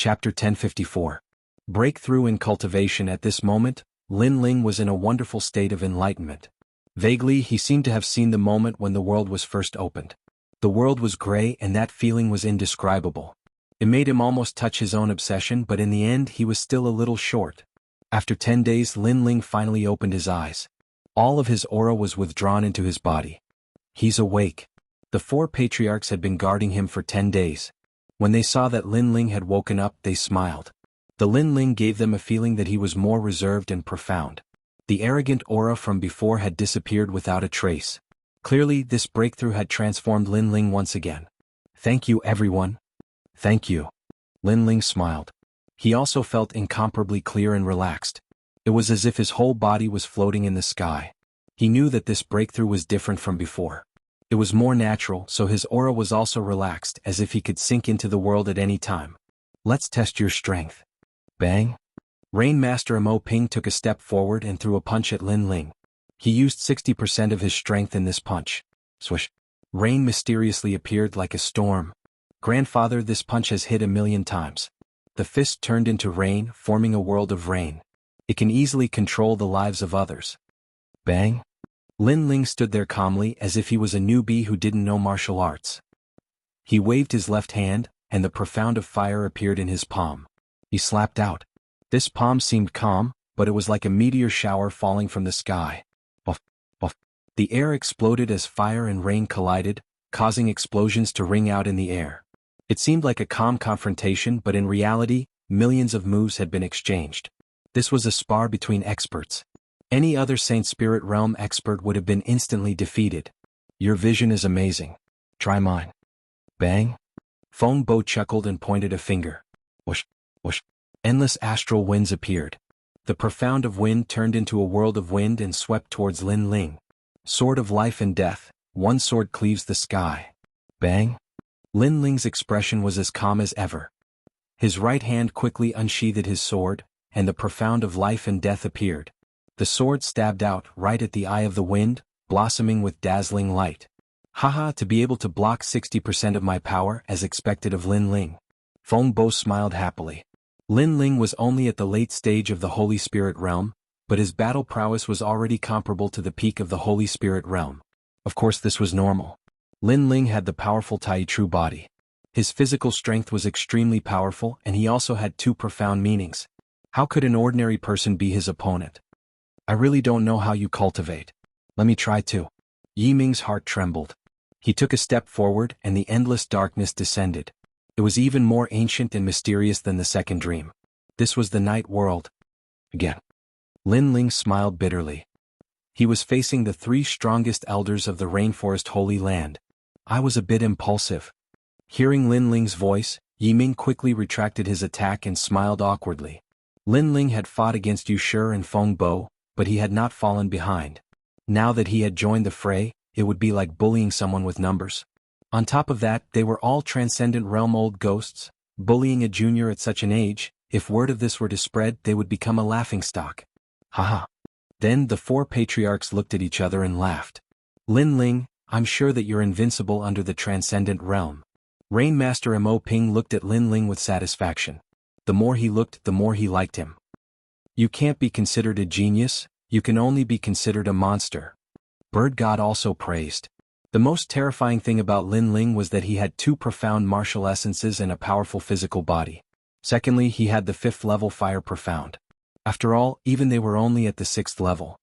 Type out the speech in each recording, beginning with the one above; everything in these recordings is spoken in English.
Chapter 1054. Breakthrough in cultivation. At this moment, Lin Ling was in a wonderful state of enlightenment. Vaguely, he seemed to have seen the moment when the world was first opened. The world was gray and that feeling was indescribable. It made him almost touch his own obsession, but in the end he was still a little short. After 10 days, Lin Ling finally opened his eyes. All of his aura was withdrawn into his body. He's awake. The 4 patriarchs had been guarding him for 10 days. When they saw that Lin Ling had woken up, they smiled. The Lin Ling gave them a feeling that he was more reserved and profound. The arrogant aura from before had disappeared without a trace. Clearly, this breakthrough had transformed Lin Ling once again. "Thank you, everyone." "Thank you." Lin Ling smiled. He also felt incomparably clear and relaxed. It was as if his whole body was floating in the sky. He knew that this breakthrough was different from before. It was more natural, so his aura was also relaxed, as if he could sink into the world at any time. "Let's test your strength." Bang! Rain Master Mo Ping took a step forward and threw a punch at Lin Ling. He used 60% of his strength in this punch. Swish! Rain mysteriously appeared like a storm. "Grandfather, this punch has hit 1,000,000 times." The fist turned into rain, forming a world of rain. It can easily control the lives of others. Bang! Lin Ling stood there calmly as if he was a newbie who didn't know martial arts. He waved his left hand, and the profound of fire appeared in his palm. He slapped out. This palm seemed calm, but it was like a meteor shower falling from the sky. Buff, buff. The air exploded as fire and rain collided, causing explosions to ring out in the air. It seemed like a calm confrontation, but in reality, millions of moves had been exchanged. This was a spar between experts. Any other Saint Spirit Realm expert would have been instantly defeated. "Your vision is amazing. Try mine." Bang! Feng Bo chuckled and pointed a finger. Whoosh, whoosh. Endless astral winds appeared. The profound of wind turned into a world of wind and swept towards Lin Ling. Sword of life and death, one sword cleaves the sky. Bang! Lin Ling's expression was as calm as ever. His right hand quickly unsheathed his sword, and the profound of life and death appeared. The sword stabbed out right at the eye of the wind, blossoming with dazzling light. "Haha, to be able to block 60% of my power as expected of Lin Ling." Feng Bo smiled happily. Lin Ling was only at the late stage of the Holy Spirit Realm, but his battle prowess was already comparable to the peak of the Holy Spirit Realm. Of course, this was normal. Lin Ling had the powerful Tai True body. His physical strength was extremely powerful, and he also had 2 profound meanings. How could an ordinary person be his opponent? "I really don't know how you cultivate. Let me try too." Yi Ming's heart trembled. He took a step forward and the endless darkness descended. It was even more ancient and mysterious than the second dream. This was the night world. Again. Lin Ling smiled bitterly. He was facing the 3 strongest elders of the Rainforest Holy Land. "I was a bit impulsive." Hearing Lin Ling's voice, Yi Ming quickly retracted his attack and smiled awkwardly. Lin Ling had fought against Yu Shi and Feng Bo, but he had not fallen behind. Now that he had joined the fray, it would be like bullying someone with numbers. On top of that, they were all transcendent realm old ghosts. Bullying a junior at such an age, if word of this were to spread, they would become a laughingstock. Haha. Then the 4 patriarchs looked at each other and laughed. "Lin Ling, I'm sure that you're invincible under the transcendent realm." Rain Master Mo Ping looked at Lin Ling with satisfaction. The more he looked, the more he liked him. "You can't be considered a genius, you can only be considered a monster." Bird God also praised. The most terrifying thing about Lin Ling was that he had 2 profound martial essences and a powerful physical body. Secondly, he had the 5th level fire profound. After all, even they were only at the 6th level.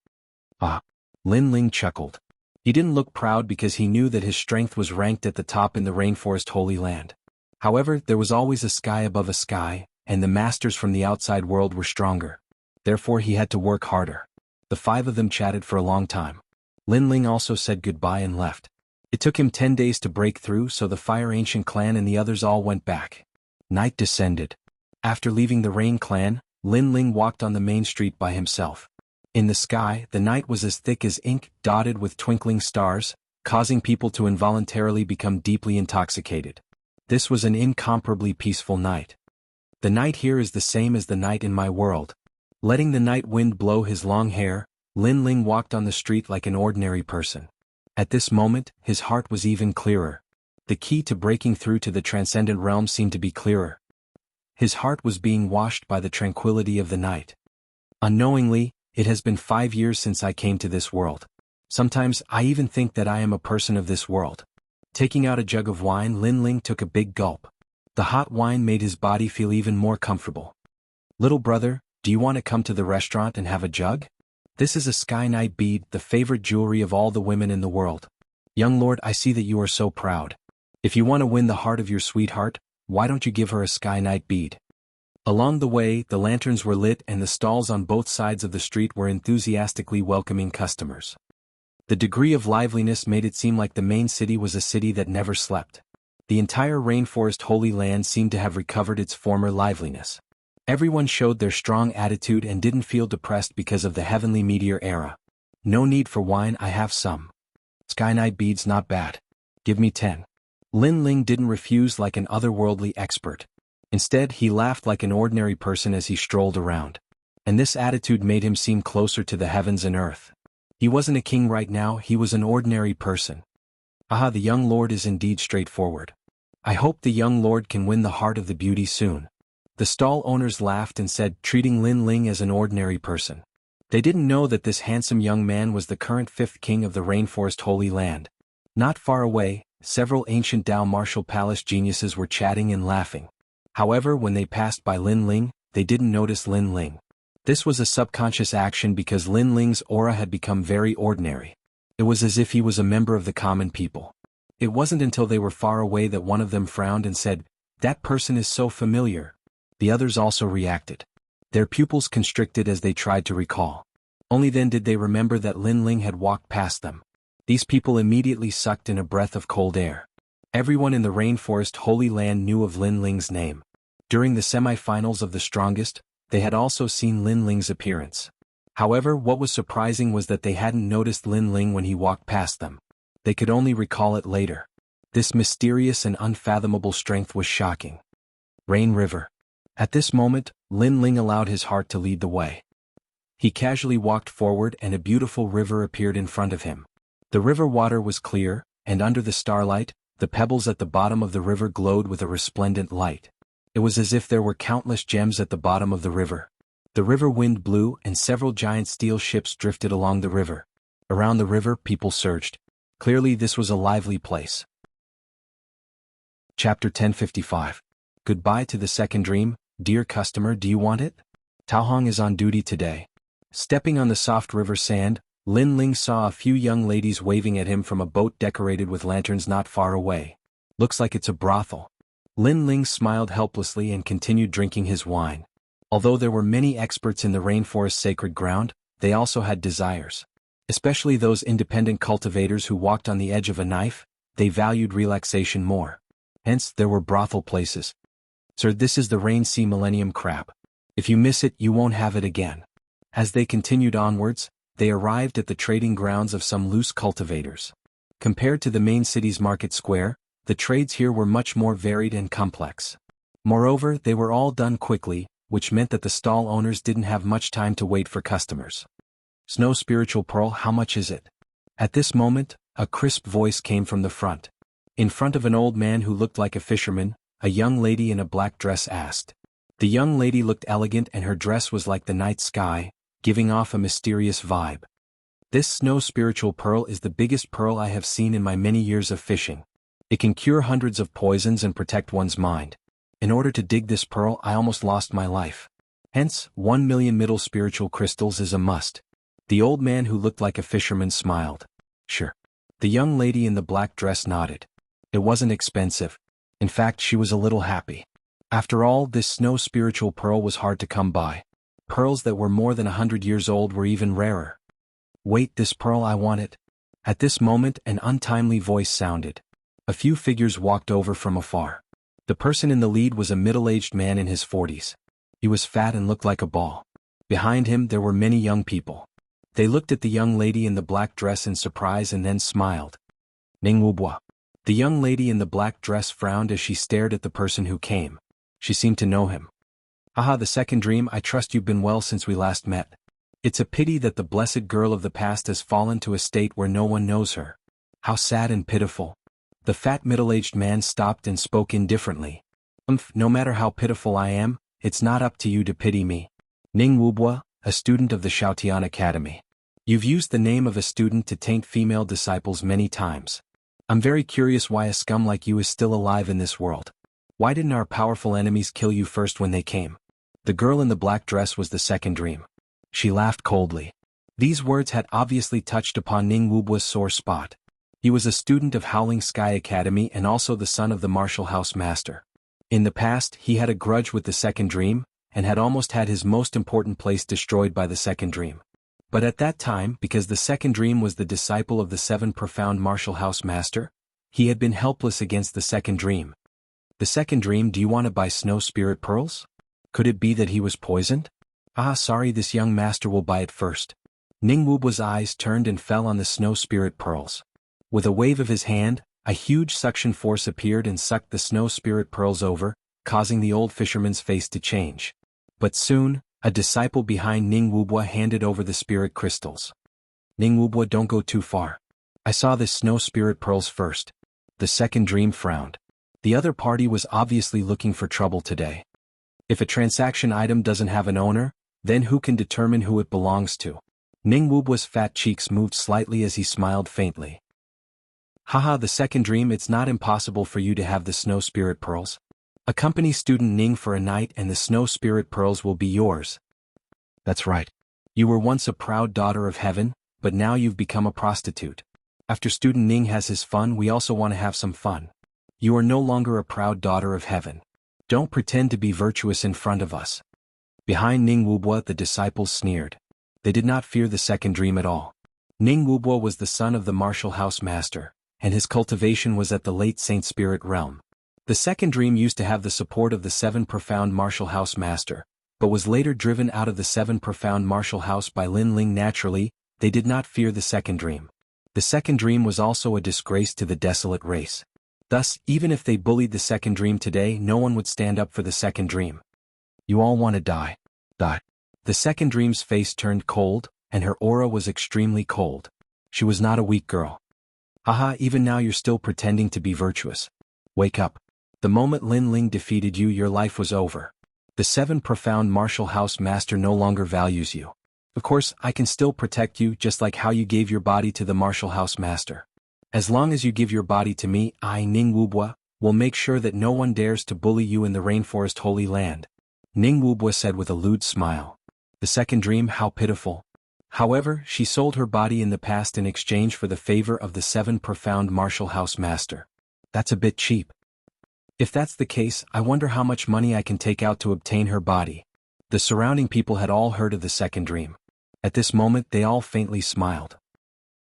Ah! Lin Ling chuckled. He didn't look proud because he knew that his strength was ranked at the top in the Rainforest Holy Land. However, there was always a sky above a sky, and the masters from the outside world were stronger. Therefore he had to work harder. The 5 of them chatted for a long time. Lin Ling also said goodbye and left. It took him 10 days to break through, so the Fire Ancient clan and the others all went back. Night descended. After leaving the Rain clan, Lin Ling walked on the main street by himself. In the sky, the night was as thick as ink, dotted with twinkling stars, causing people to involuntarily become deeply intoxicated. This was an incomparably peaceful night. The night here is the same as the night in my world. Letting the night wind blow his long hair, Lin Ling walked on the street like an ordinary person. At this moment, his heart was even clearer. The key to breaking through to the transcendent realm seemed to be clearer. His heart was being washed by the tranquility of the night. Unknowingly, it has been 5 years since I came to this world. Sometimes I even think that I am a person of this world. Taking out a jug of wine, Lin Ling took a big gulp. The hot wine made his body feel even more comfortable. Little brother, do you want to come to the restaurant and have a jug? This is a sky night bead, the favorite jewelry of all the women in the world. Young lord, I see that you are so proud. If you want to win the heart of your sweetheart, why don't you give her a sky night bead? Along the way, the lanterns were lit and the stalls on both sides of the street were enthusiastically welcoming customers. The degree of liveliness made it seem like the main city was a city that never slept. The entire rainforest Holy Land seemed to have recovered its former liveliness. Everyone showed their strong attitude and didn't feel depressed because of the heavenly meteor era. No need for wine, I have some. Sky night beads not bad. Give me 10. Lin Ling didn't refuse like an otherworldly expert. Instead, he laughed like an ordinary person as he strolled around. And this attitude made him seem closer to the heavens and earth. He wasn't a king right now, he was an ordinary person. Aha, the young lord is indeed straightforward. I hope the young lord can win the heart of the beauty soon. The stall owners laughed and said, treating Lin Ling as an ordinary person. They didn't know that this handsome young man was the current 5th king of the rainforest Holy Land. Not far away, several ancient Dao martial palace geniuses were chatting and laughing. However, when they passed by Lin Ling, they didn't notice Lin Ling. This was a subconscious action because Lin Ling's aura had become very ordinary. It was as if he was a member of the common people. It wasn't until they were far away that one of them frowned and said, "That person is so familiar." The others also reacted. Their pupils constricted as they tried to recall. Only then did they remember that Lin Ling had walked past them. These people immediately sucked in a breath of cold air. Everyone in the rainforest Holy Land knew of Lin Ling's name. During the semi-finals of the strongest, they had also seen Lin Ling's appearance. However, what was surprising was that they hadn't noticed Lin Ling when he walked past them. They could only recall it later. This mysterious and unfathomable strength was shocking. Rain River. At this moment, Lin Ling allowed his heart to lead the way. He casually walked forward and a beautiful river appeared in front of him. The river water was clear, and under the starlight, the pebbles at the bottom of the river glowed with a resplendent light. It was as if there were countless gems at the bottom of the river. The river wind blew and several giant steel ships drifted along the river. Around the river, people surged. Clearly this was a lively place. Chapter 1055. Goodbye to the second dream. Dear customer, do you want it? Tao Hong is on duty today. Stepping on the soft river sand, Lin Ling saw a few young ladies waving at him from a boat decorated with lanterns not far away. Looks like it's a brothel. Lin Ling smiled helplessly and continued drinking his wine. Although there were many experts in the rainforest's sacred ground, they also had desires. Especially those independent cultivators who walked on the edge of a knife, they valued relaxation more. Hence, there were brothel places. Sir, this is the Rain Sea Millennium Crab. If you miss it, you won't have it again. As they continued onwards, they arrived at the trading grounds of some loose cultivators. Compared to the main city's market square, the trades here were much more varied and complex. Moreover, they were all done quickly, which meant that the stall owners didn't have much time to wait for customers. Snow Spiritual Pearl, how much is it? At this moment, a crisp voice came from the front. In front of an old man who looked like a fisherman, a young lady in a black dress asked. The young lady looked elegant and her dress was like the night sky, giving off a mysterious vibe. This Snow Spiritual Pearl is the biggest pearl I have seen in my many years of fishing. It can cure hundreds of poisons and protect one's mind. In order to dig this pearl, I almost lost my life. Hence, 1 million middle spiritual crystals is a must. The old man who looked like a fisherman smiled. Sure. The young lady in the black dress nodded. It wasn't expensive. In fact, she was a little happy. After all, this Snow Spiritual Pearl was hard to come by. Pearls that were more than 100 years old were even rarer. Wait, this pearl, I want it. At this moment, an untimely voice sounded. A few figures walked over from afar. The person in the lead was a middle-aged man in his 40s. He was fat and looked like a ball. Behind him, there were many young people. They looked at the young lady in the black dress in surprise and then smiled. Ning Wubois. The young lady in the black dress frowned as she stared at the person who came. She seemed to know him. Aha, the second dream, I trust you've been well since we last met. It's a pity that the blessed girl of the past has fallen to a state where no one knows her. How sad and pitiful. The fat middle-aged man stopped and spoke indifferently. No matter how pitiful I am, it's not up to you to pity me. Ning Wubua, a student of the Shaotian Academy. You've used the name of a student to taint female disciples many times. I'm very curious why a scum like you is still alive in this world. Why didn't our powerful enemies kill you first when they came? The girl in the black dress was the second dream. She laughed coldly. These words had obviously touched upon Ning Wubua's sore spot. He was a student of Howling Sky Academy and also the son of the Martial House Master. In the past, he had a grudge with the second dream, and had almost had his most important place destroyed by the second dream. But at that time, because the second dream was the disciple of the seven profound Martial House Master, he had been helpless against the second dream. The second dream, do you want to buy snow spirit pearls? Could it be that he was poisoned? Ah, sorry, this young master will buy it first. Ning Wubua's eyes turned and fell on the snow spirit pearls. With a wave of his hand, a huge suction force appeared and sucked the snow spirit pearls over, causing the old fisherman's face to change. But soon, a disciple behind Ning Wubua handed over the spirit crystals. Ning Wubua, don't go too far. I saw the snow spirit pearls first. The second dream frowned. The other party was obviously looking for trouble today. If a transaction item doesn't have an owner, then who can determine who it belongs to? Ning Wubua's fat cheeks moved slightly as he smiled faintly. Haha, the second dream, it's not impossible for you to have the snow spirit pearls. Accompany student Ning for a night and the snow spirit pearls will be yours. That's right. You were once a proud daughter of heaven, but now you've become a prostitute. After student Ning has his fun, we also want to have some fun. You are no longer a proud daughter of heaven. Don't pretend to be virtuous in front of us. Behind Ning Wubua, the disciples sneered. They did not fear the second dream at all. Ning Wubua was the son of the Martial House Master, and his cultivation was at the late Saint Spirit realm. The second dream used to have the support of the seven profound Martial House Master, but was later driven out of the seven profound Martial House by Lin Ling. Naturally, they did not fear the second dream. The second dream was also a disgrace to the desolate race. Thus, even if they bullied the second dream today, no one would stand up for the second dream. You all want to die. Die. The second dream's face turned cold, and her aura was extremely cold. She was not a weak girl. Haha, even now you're still pretending to be virtuous. Wake up. The moment Lin Ling defeated you, your life was over. The seven profound Martial House Master no longer values you. Of course, I can still protect you just like how you gave your body to the Martial House Master. As long as you give your body to me, I, Ning Wubua, will make sure that no one dares to bully you in the Rainforest Holy Land. Ning Wubua said with a lewd smile. The second dream, how pitiful. However, she sold her body in the past in exchange for the favor of the seven profound Martial House Master. That's a bit cheap. If that's the case, I wonder how much money I can take out to obtain her body. The surrounding people had all heard of the second dream. At this moment they all faintly smiled.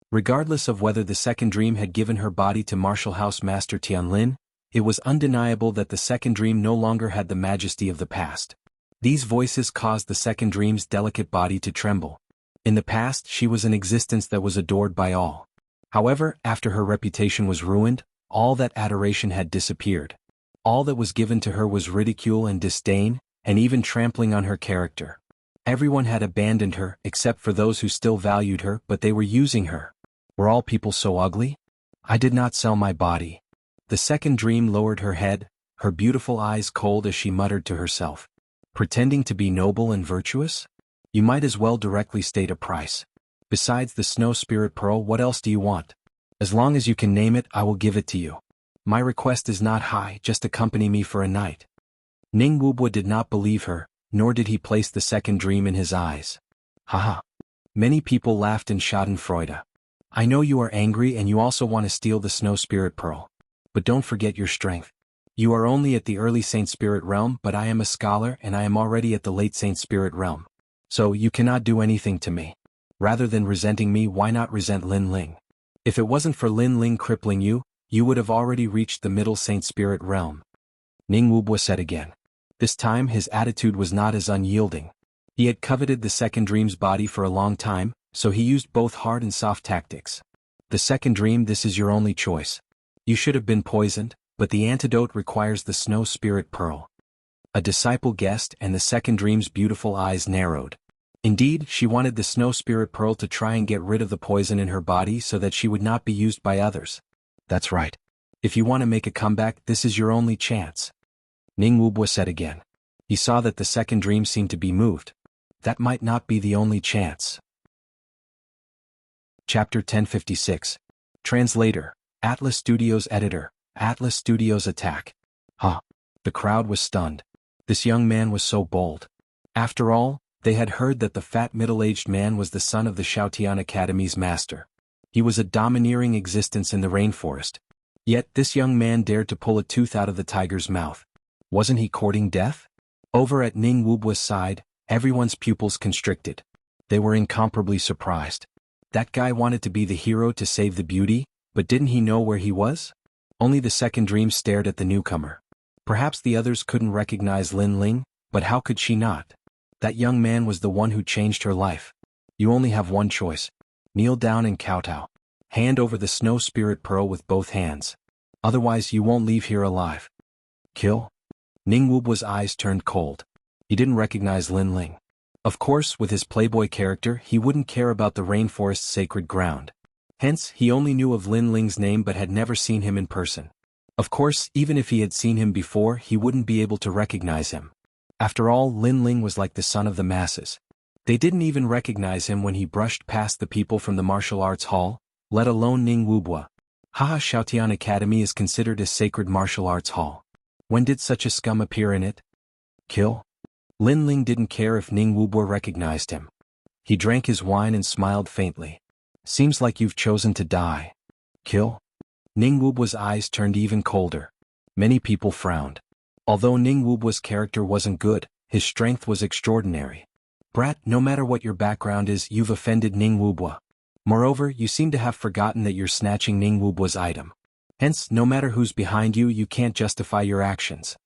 Regardless of whether the second dream had given her body to Martial House Master Tianlin, it was undeniable that the second dream no longer had the majesty of the past. These voices caused the second dream's delicate body to tremble. In the past, she was an existence that was adored by all. However, after her reputation was ruined, all that adoration had disappeared. All that was given to her was ridicule and disdain, and even trampling on her character. Everyone had abandoned her, except for those who still valued her, but they were using her. Were all people so ugly? I did not sell my body. The second dream lowered her head, her beautiful eyes cold as she muttered to herself. Pretending to be noble and virtuous? You might as well directly state a price. Besides the snow spirit pearl, what else do you want? As long as you can name it, I will give it to you. My request is not high, just accompany me for a night. Ning Wubua did not believe her, nor did he place the second dream in his eyes. Haha. Many people laughed in schadenfreude. I know you are angry and you also want to steal the snow spirit pearl. But don't forget your strength. You are only at the early Saint Spirit realm, but I am a scholar and I am already at the late Saint Spirit realm. So you cannot do anything to me. Rather than resenting me, why not resent Lin Ling? If it wasn't for Lin Ling crippling you, you would have already reached the middle Saint Spirit realm. Ning Wubua said again. This time his attitude was not as unyielding. He had coveted the second dream's body for a long time, so he used both hard and soft tactics. The second dream, this is your only choice. You should have been poisoned, but the antidote requires the snow spirit pearl. A disciple guessed and the second dream's beautiful eyes narrowed. Indeed, she wanted the snow spirit pearl to try and get rid of the poison in her body so that she would not be used by others. That's right. If you want to make a comeback, this is your only chance. Ning Wubwa said again. He saw that the second dream seemed to be moved. That might not be the only chance. Chapter 1056. Translator, Atlas Studios Editor, Atlas Studios Attack. Huh. The crowd was stunned. This young man was so bold. After all, they had heard that the fat middle-aged man was the son of the Xiaotian Academy's master. He was a domineering existence in the rainforest. Yet this young man dared to pull a tooth out of the tiger's mouth. Wasn't he courting death? Over at Ning Wubwa's side, everyone's pupils constricted. They were incomparably surprised. That guy wanted to be the hero to save the beauty, but didn't he know where he was? Only the second dream stared at the newcomer. Perhaps the others couldn't recognize Lin Ling, but how could she not? That young man was the one who changed her life. You only have one choice. Kneel down and kowtow. Hand over the snow spirit pearl with both hands. Otherwise you won't leave here alive. Kill? Ning Wubwa's eyes turned cold. He didn't recognize Lin Ling. Of course, with his playboy character, he wouldn't care about the rainforest's sacred ground. Hence, he only knew of Lin Ling's name but had never seen him in person. Of course, even if he had seen him before, he wouldn't be able to recognize him. After all, Lin Ling was like the son of the masses. They didn't even recognize him when he brushed past the people from the martial arts hall, let alone Ning Wubwa. Haha, Xiaotian Academy is considered a sacred martial arts hall. When did such a scum appear in it? Kill? Lin Ling didn't care if Ning Wubwa recognized him. He drank his wine and smiled faintly. Seems like you've chosen to die. Kill? Ning Wubwa's eyes turned even colder. Many people frowned. Although Ning Wubwa's character wasn't good, his strength was extraordinary. Brat, no matter what your background is, you've offended Ning Wubwa. Moreover, you seem to have forgotten that you're snatching Ning Wubwa's item. Hence, no matter who's behind you, you can't justify your actions.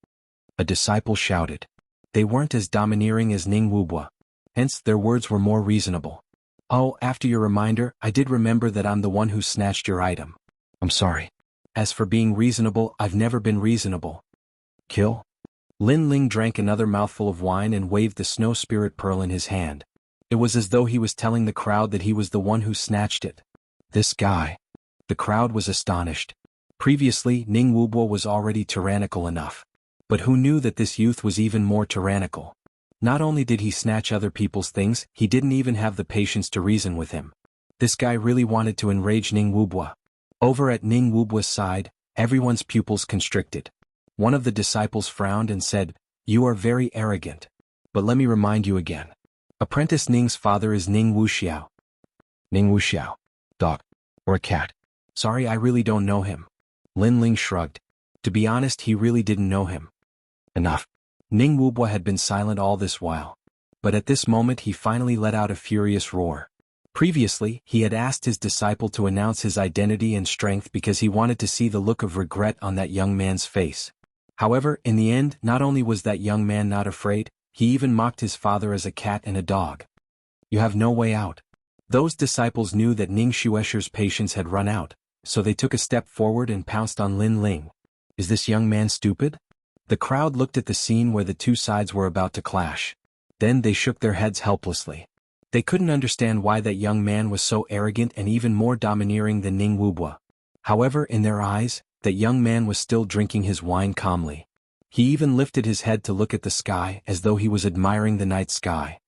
A disciple shouted. They weren't as domineering as Ning Wubwa. Hence, their words were more reasonable. Oh, after your reminder, I did remember that I'm the one who snatched your item. I'm sorry. As for being reasonable, I've never been reasonable. Kill? Lin Ling drank another mouthful of wine and waved the snow spirit pearl in his hand. It was as though he was telling the crowd that he was the one who snatched it. This guy. The crowd was astonished. Previously, Ning Wubwa was already tyrannical enough. But who knew that this youth was even more tyrannical? Not only did he snatch other people's things, he didn't even have the patience to reason with him. This guy really wanted to enrage Ning Wubwa. Over at Ning Wubwa's side, everyone's pupils constricted. One of the disciples frowned and said, "You are very arrogant. But let me remind you again. Apprentice Ning's father is Ning Wuxiao." Ning Wuxiao. Dog. Or a cat. Sorry, I really don't know him. Lin Ling shrugged. To be honest, he really didn't know him. Enough. Ning Wubwa had been silent all this while. But at this moment he finally let out a furious roar. Previously, he had asked his disciple to announce his identity and strength because he wanted to see the look of regret on that young man's face. However, in the end, not only was that young man not afraid, he even mocked his father as a cat and a dog. You have no way out. Those disciples knew that Ning Xuesher's patience had run out, so they took a step forward and pounced on Lin Ling. Is this young man stupid? The crowd looked at the scene where the two sides were about to clash. Then they shook their heads helplessly. They couldn't understand why that young man was so arrogant and even more domineering than Ning Wubwa. However, in their eyes, that young man was still drinking his wine calmly. He even lifted his head to look at the sky as though he was admiring the night sky.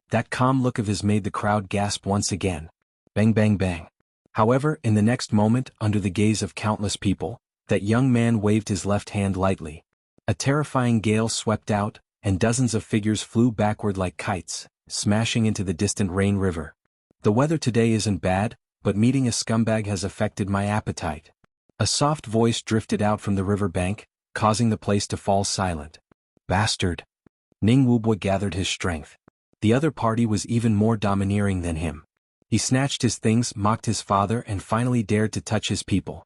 That calm look of his made the crowd gasp once again. Bang bang bang. However, in the next moment, under the gaze of countless people, that young man waved his left hand lightly. A terrifying gale swept out, and dozens of figures flew backward like kites, smashing into the distant rain river. The weather today isn't bad, but meeting a scumbag has affected my appetite. A soft voice drifted out from the river bank, causing the place to fall silent. Bastard. Ning Wubwa gathered his strength. The other party was even more domineering than him. He snatched his things, mocked his father, and finally dared to touch his people.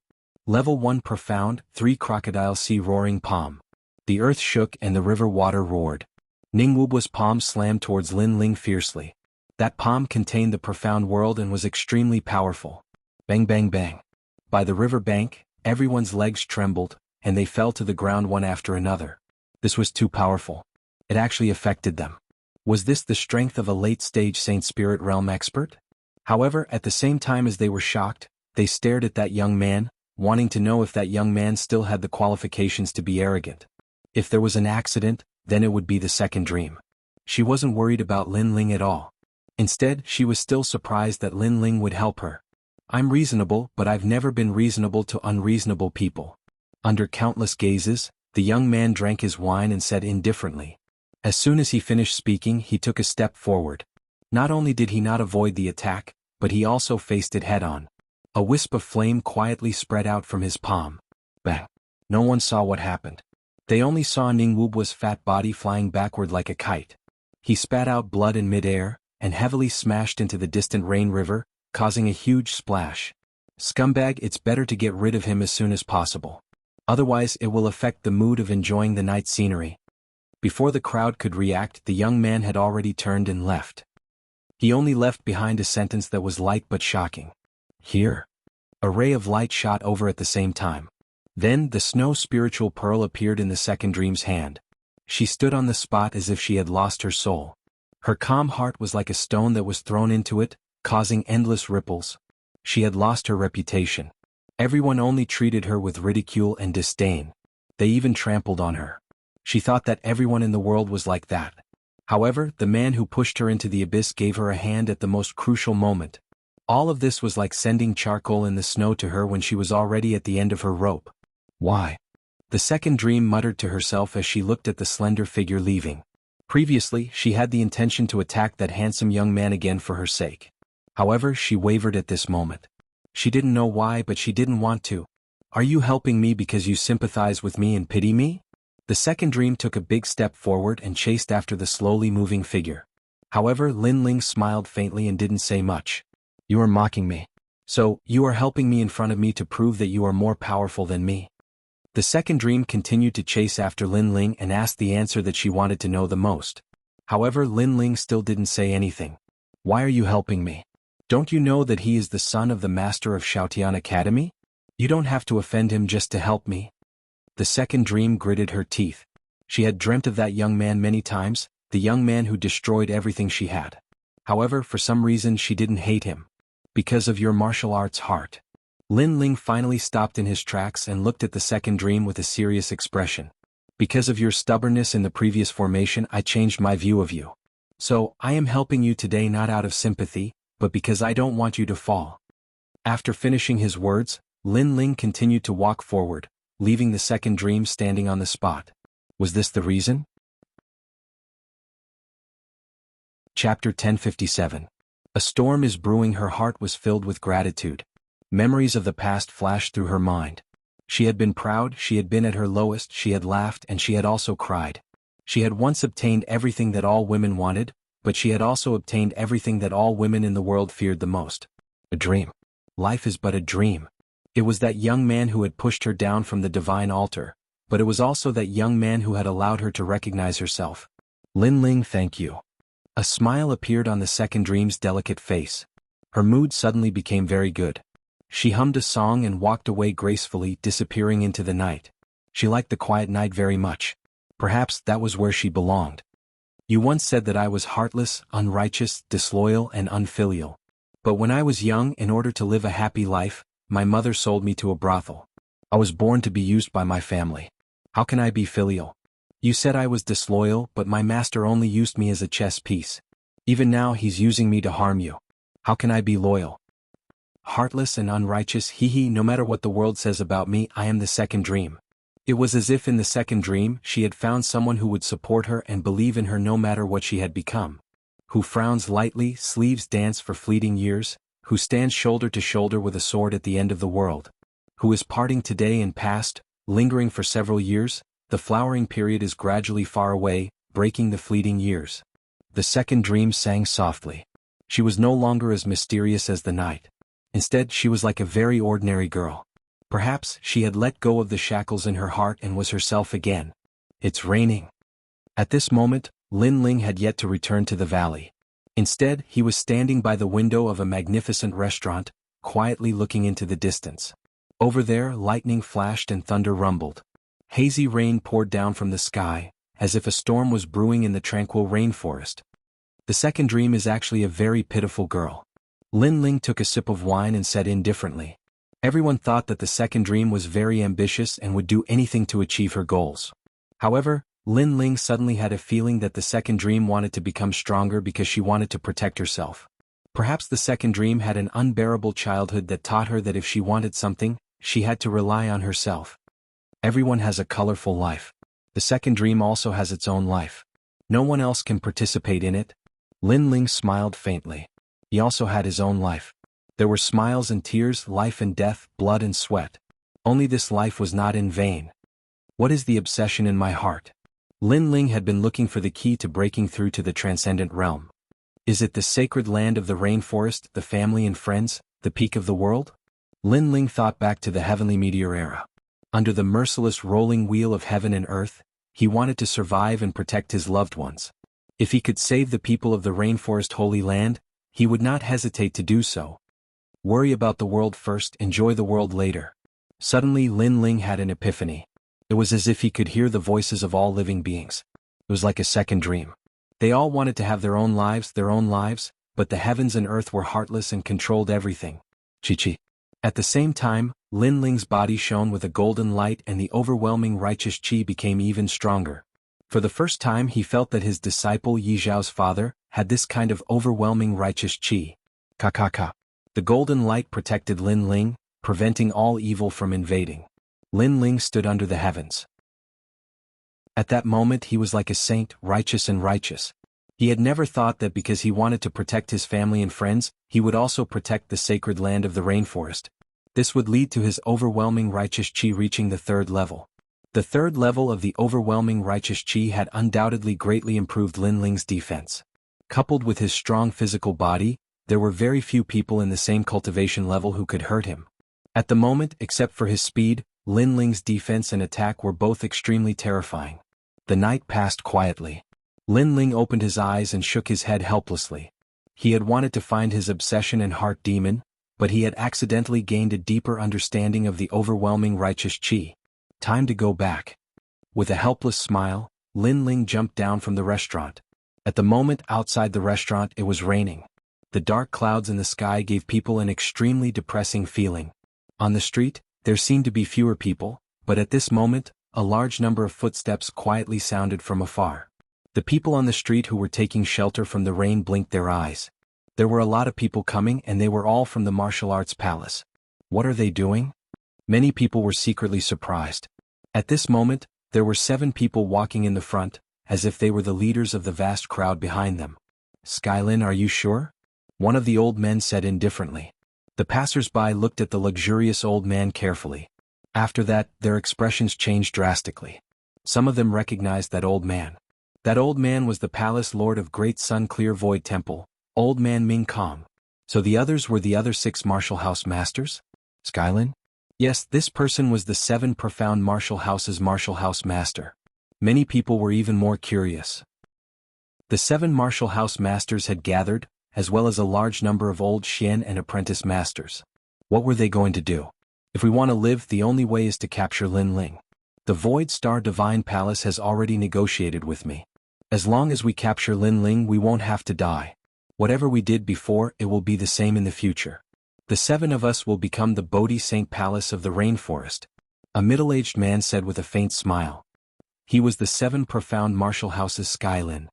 Level 1 Profound, 3 Crocodile Sea Roaring Palm. The earth shook and the river water roared. Ning Wubwa's palm slammed towards Lin Ling fiercely. That palm contained the profound world and was extremely powerful. Bang bang bang. By the river bank, everyone's legs trembled, and they fell to the ground one after another. This was too powerful. It actually affected them. Was this the strength of a late-stage Saint Spirit Realm expert? However, at the same time as they were shocked, they stared at that young man, wanting to know if that young man still had the qualifications to be arrogant. If there was an accident, then it would be the second dream. She wasn't worried about Lin Ling at all. Instead, she was still surprised that Lin Ling would help her. I'm reasonable, but I've never been reasonable to unreasonable people. Under countless gazes, the young man drank his wine and said indifferently. As soon as he finished speaking, he took a step forward. Not only did he not avoid the attack, but he also faced it head-on. A wisp of flame quietly spread out from his palm. Bang! No one saw what happened. They only saw Ningwu's fat body flying backward like a kite. He spat out blood in midair, and heavily smashed into the distant rain river, causing a huge splash. Scumbag, it's better to get rid of him as soon as possible. Otherwise it will affect the mood of enjoying the night scenery. Before the crowd could react, the young man had already turned and left. He only left behind a sentence that was light but shocking. Here. A ray of light shot over at the same time. Then the snow spiritual pearl appeared in the second dream's hand. She stood on the spot as if she had lost her soul. Her calm heart was like a stone that was thrown into it, causing endless ripples. She had lost her reputation. Everyone only treated her with ridicule and disdain. They even trampled on her. She thought that everyone in the world was like that. However, the man who pushed her into the abyss gave her a hand at the most crucial moment. All of this was like sending charcoal in the snow to her when she was already at the end of her rope. Why? The second dream muttered to herself as she looked at the slender figure leaving. Previously, she had the intention to attack that handsome young man again for her sake. However, she wavered at this moment. She didn't know why, but she didn't want to. Are you helping me because you sympathize with me and pity me? The second dream took a big step forward and chased after the slowly moving figure. However, Lin Ling smiled faintly and didn't say much. You are mocking me. So, you are helping me in front of me to prove that you are more powerful than me. The second dream continued to chase after Lin Ling and asked the answer that she wanted to know the most. However, Lin Ling still didn't say anything. Why are you helping me? Don't you know that he is the son of the master of Shaotian Academy? You don't have to offend him just to help me. The second dream gritted her teeth. She had dreamt of that young man many times, the young man who destroyed everything she had. However, for some reason she didn't hate him. Because of your martial arts heart. Lin Ling finally stopped in his tracks and looked at the second dream with a serious expression. Because of your stubbornness in the previous formation, I changed my view of you. So, I am helping you today not out of sympathy, but because I don't want you to fall. After finishing his words, Lin Ling continued to walk forward, leaving the second dream standing on the spot. Was this the reason? Chapter 1057. A storm is brewing. Her heart was filled with gratitude. Memories of the past flashed through her mind. She had been proud, she had been at her lowest, she had laughed, and she had also cried. She had once obtained everything that all women wanted, but she had also obtained everything that all women in the world feared the most. A dream. Life is but a dream. It was that young man who had pushed her down from the divine altar, but it was also that young man who had allowed her to recognize herself. Lin Ling, thank you. A smile appeared on the second dream's delicate face. Her mood suddenly became very good. She hummed a song and walked away gracefully, disappearing into the night. She liked the quiet night very much. Perhaps that was where she belonged. You once said that I was heartless, unrighteous, disloyal, and unfilial. But when I was young, in order to live a happy life, my mother sold me to a brothel. I was born to be used by my family. How can I be filial? You said I was disloyal, but my master only used me as a chess piece. Even now he's using me to harm you. How can I be loyal? Heartless and unrighteous, no matter what the world says about me, I am the second dream. It was as if in the second dream, she had found someone who would support her and believe in her no matter what she had become. Who frowns lightly, sleeves dance for fleeting years, who stands shoulder to shoulder with a sword at the end of the world. Who is parting today and past, lingering for several years, the flowering period is gradually far away, breaking the fleeting years. The second dream sang softly. She was no longer as mysterious as the night. Instead, she was like a very ordinary girl. Perhaps she had let go of the shackles in her heart and was herself again. It's raining. At this moment, Lin Ling had yet to return to the valley. Instead, he was standing by the window of a magnificent restaurant, quietly looking into the distance. Over there, lightning flashed and thunder rumbled. Hazy rain poured down from the sky, as if a storm was brewing in the tranquil rainforest. The second dream is actually a very pitiful girl. Lin Ling took a sip of wine and said indifferently. Everyone thought that the second dream was very ambitious and would do anything to achieve her goals. However, Lin Ling suddenly had a feeling that the second dream wanted to become stronger because she wanted to protect herself. Perhaps the second dream had an unbearable childhood that taught her that if she wanted something, she had to rely on herself. Everyone has a colorful life. The second dream also has its own life. No one else can participate in it. Lin Ling smiled faintly. He also had his own life. There were smiles and tears, life and death, blood and sweat. Only this life was not in vain. What is the obsession in my heart? Lin Ling had been looking for the key to breaking through to the transcendent realm. Is it the sacred land of the rainforest, the family and friends, the peak of the world? Lin Ling thought back to the heavenly meteor era. Under the merciless rolling wheel of heaven and earth, he wanted to survive and protect his loved ones. If he could save the people of the rainforest holy land, he would not hesitate to do so. Worry about the world first, enjoy the world later. Suddenly Lin Ling had an epiphany. It was as if he could hear the voices of all living beings. It was like a second dream. They all wanted to have their own lives, but the heavens and earth were heartless and controlled everything. Chi-chi. At the same time, Lin Ling's body shone with a golden light and the overwhelming righteous chi became even stronger. For the first time he felt that his disciple Yi Zhao's father had this kind of overwhelming righteous chi. Ka. The golden light protected Lin Ling, preventing all evil from invading. Lin Ling stood under the heavens. At that moment he was like a saint, righteous and righteous. He had never thought that because he wanted to protect his family and friends, he would also protect the sacred land of the rainforest. This would lead to his overwhelming righteous chi reaching the third level. The third level of the overwhelming righteous chi had undoubtedly greatly improved Lin Ling's defense. Coupled with his strong physical body, there were very few people in the same cultivation level who could hurt him. At the moment, except for his speed, Lin Ling's defense and attack were both extremely terrifying. The night passed quietly. Lin Ling opened his eyes and shook his head helplessly. He had wanted to find his obsession and heart demon, but he had accidentally gained a deeper understanding of the overwhelming righteous chi. Time to go back. With a helpless smile, Lin Ling jumped down from the restaurant. At the moment outside the restaurant it was raining. The dark clouds in the sky gave people an extremely depressing feeling. On the street, there seemed to be fewer people, but at this moment, a large number of footsteps quietly sounded from afar. The people on the street who were taking shelter from the rain blinked their eyes. There were a lot of people coming and they were all from the martial arts palace. What are they doing? Many people were secretly surprised. At this moment, there were 7 people walking in the front, as if they were the leaders of the vast crowd behind them. Skylin, are you sure? One of the old men said indifferently. The passers-by looked at the luxurious old man carefully. After that, their expressions changed drastically. Some of them recognized that old man. That old man was the palace lord of Great Sun Clear Void Temple, Old Man Ming Kong. So the others were the other 6 martial house masters? Skylin? Yes, this person was the 7 profound martial house's martial house master. Many people were even more curious. The 7 martial house masters had gathered, as well as a large number of old Xian and apprentice masters. What were they going to do? If we want to live, the only way is to capture Lin Ling. The Void Star Divine Palace has already negotiated with me. As long as we capture Lin Ling, we won't have to die. Whatever we did before, it will be the same in the future. The 7 of us will become the Bodhi Saint Palace of the rainforest. A middle-aged man said with a faint smile. He was the 7 profound martial house's Skylin.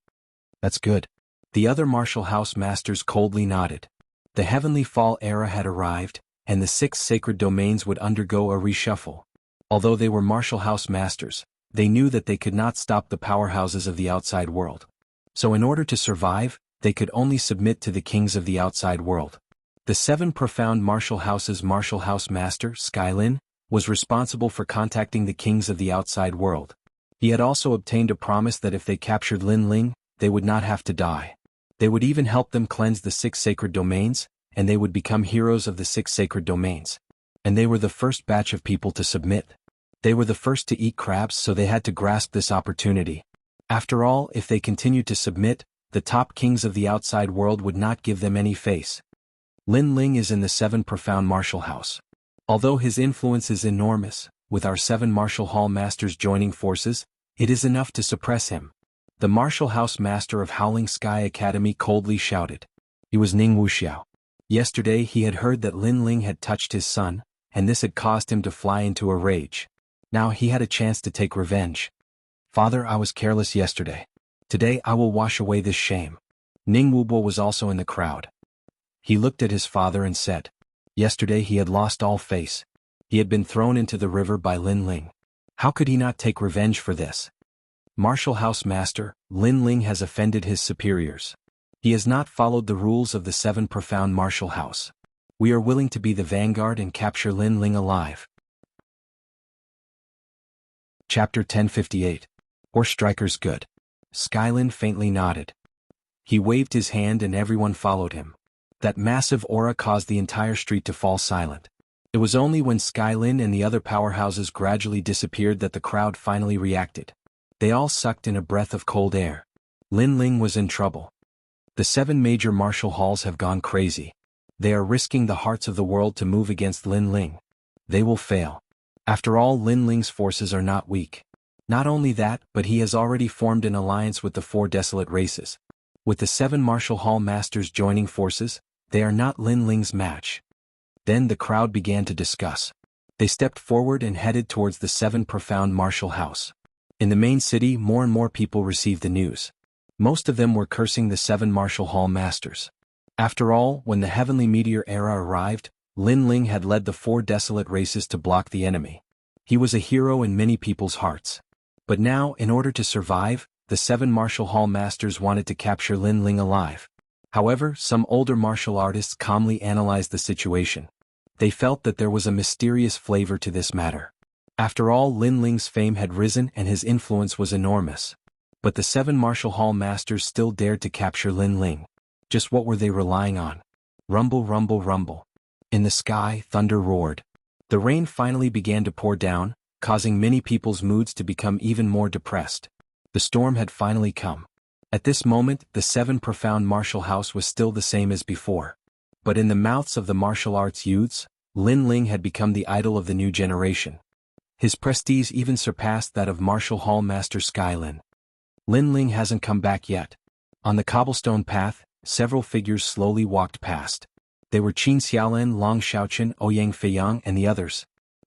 That's good. The other martial house masters coldly nodded. The heavenly fall era had arrived, and the 6 sacred domains would undergo a reshuffle. Although they were martial house masters, they knew that they could not stop the powerhouses of the outside world. So in order to survive, they could only submit to the kings of the outside world. The 7 profound martial house's martial house master, Skylin, was responsible for contacting the kings of the outside world. He had also obtained a promise that if they captured Lin Ling, they would not have to die. They would even help them cleanse the 6 sacred domains, and they would become heroes of the 6 sacred domains. And they were the first batch of people to submit. They were the first to eat crabs, so they had to grasp this opportunity. After all, if they continued to submit, the top kings of the outside world would not give them any face. Lin Ling is in the 7 profound martial house. Although his influence is enormous, with our 7 martial hall masters joining forces, it is enough to suppress him. The martial house master of Howling Sky Academy coldly shouted. He was Ning Wuxiao. Yesterday he had heard that Lin Ling had touched his son, and this had caused him to fly into a rage. Now he had a chance to take revenge. Father, I was careless yesterday. Today I will wash away this shame. Ning Wubo was also in the crowd. He looked at his father and said, yesterday he had lost all face. He had been thrown into the river by Lin Ling. How could he not take revenge for this? Martial House Master, Lin Ling has offended his superiors. He has not followed the rules of the 7 profound martial house. We are willing to be the vanguard and capture Lin Ling alive. Chapter 1058. Horse Strikers Good. Skylin faintly nodded. He waved his hand and everyone followed him. That massive aura caused the entire street to fall silent. It was only when Skylin and the other powerhouses gradually disappeared that the crowd finally reacted. They all sucked in a breath of cold air. Lin Ling was in trouble. The 7 major martial halls have gone crazy. They are risking the hearts of the world to move against Lin Ling. They will fail. After all, Lin Ling's forces are not weak. Not only that, but he has already formed an alliance with the 4 desolate races. With the 7 martial hall masters joining forces, they are not Lin Ling's match. Then the crowd began to discuss. They stepped forward and headed towards the 7 profound martial house. In the main city, more and more people received the news. Most of them were cursing the 7 martial hall masters. After all, when the heavenly meteor era arrived, Lin Ling had led the 4 desolate races to block the enemy. He was a hero in many people's hearts. But now, in order to survive, the 7 martial hall masters wanted to capture Lin Ling alive. However, some older martial artists calmly analyzed the situation. They felt that there was a mysterious flavor to this matter. After all, Lin Ling's fame had risen and his influence was enormous. But the 7 martial hall masters still dared to capture Lin Ling. Just what were they relying on? Rumble, rumble, rumble. In the sky, thunder roared. The rain finally began to pour down, causing many people's moods to become even more depressed. The storm had finally come. At this moment, the 7 profound martial house was still the same as before. But in the mouths of the martial arts youths, Lin Ling had become the idol of the new generation. His prestige even surpassed that of martial hall master Skylin. Lin Ling hasn't come back yet. On the cobblestone path, several figures slowly walked past. They were Qin Xiaolan, Long Xiaochen, Ouyang Feiyang and the others.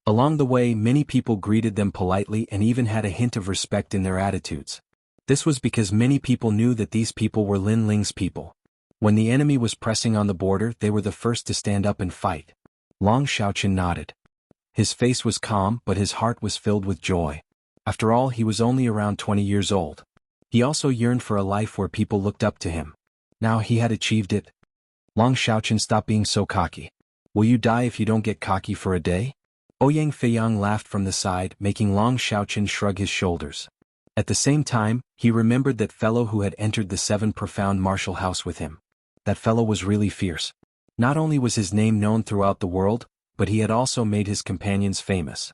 Along the way, many people greeted them politely and even had a hint of respect in their attitudes. This was because many people knew that these people were Lin Ling's people. When the enemy was pressing on the border, they were the first to stand up and fight. Long Xiaochen nodded. His face was calm, but his heart was filled with joy. After all, he was only around 20 years old. He also yearned for a life where people looked up to him. Now he had achieved it. Long Xiaochen, stop being so cocky. Will you die if you don't get cocky for a day? Ouyang Feiyang laughed from the side, making Long Xiaochen shrug his shoulders. At the same time, he remembered that fellow who had entered the 7 profound martial house with him. That fellow was really fierce. Not only was his name known throughout the world, but he had also made his companions famous.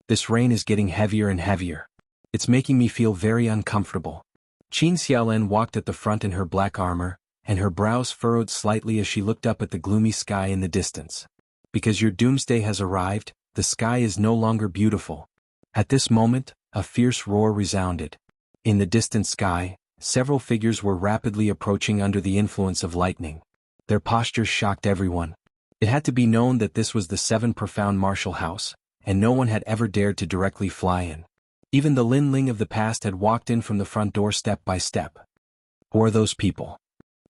This rain is getting heavier and heavier. It's making me feel very uncomfortable. Qin Xiaolan walked at the front in her black armor, and her brows furrowed slightly as she looked up at the gloomy sky in the distance. Because your doomsday has arrived, the sky is no longer beautiful. At this moment, a fierce roar resounded. In the distant sky, several figures were rapidly approaching under the influence of lightning. Their postures shocked everyone. It had to be known that this was the 7 profound martial house, and no one had ever dared to directly fly in. Even the Lin Ling of the past had walked in from the front door step by step. Who are those people?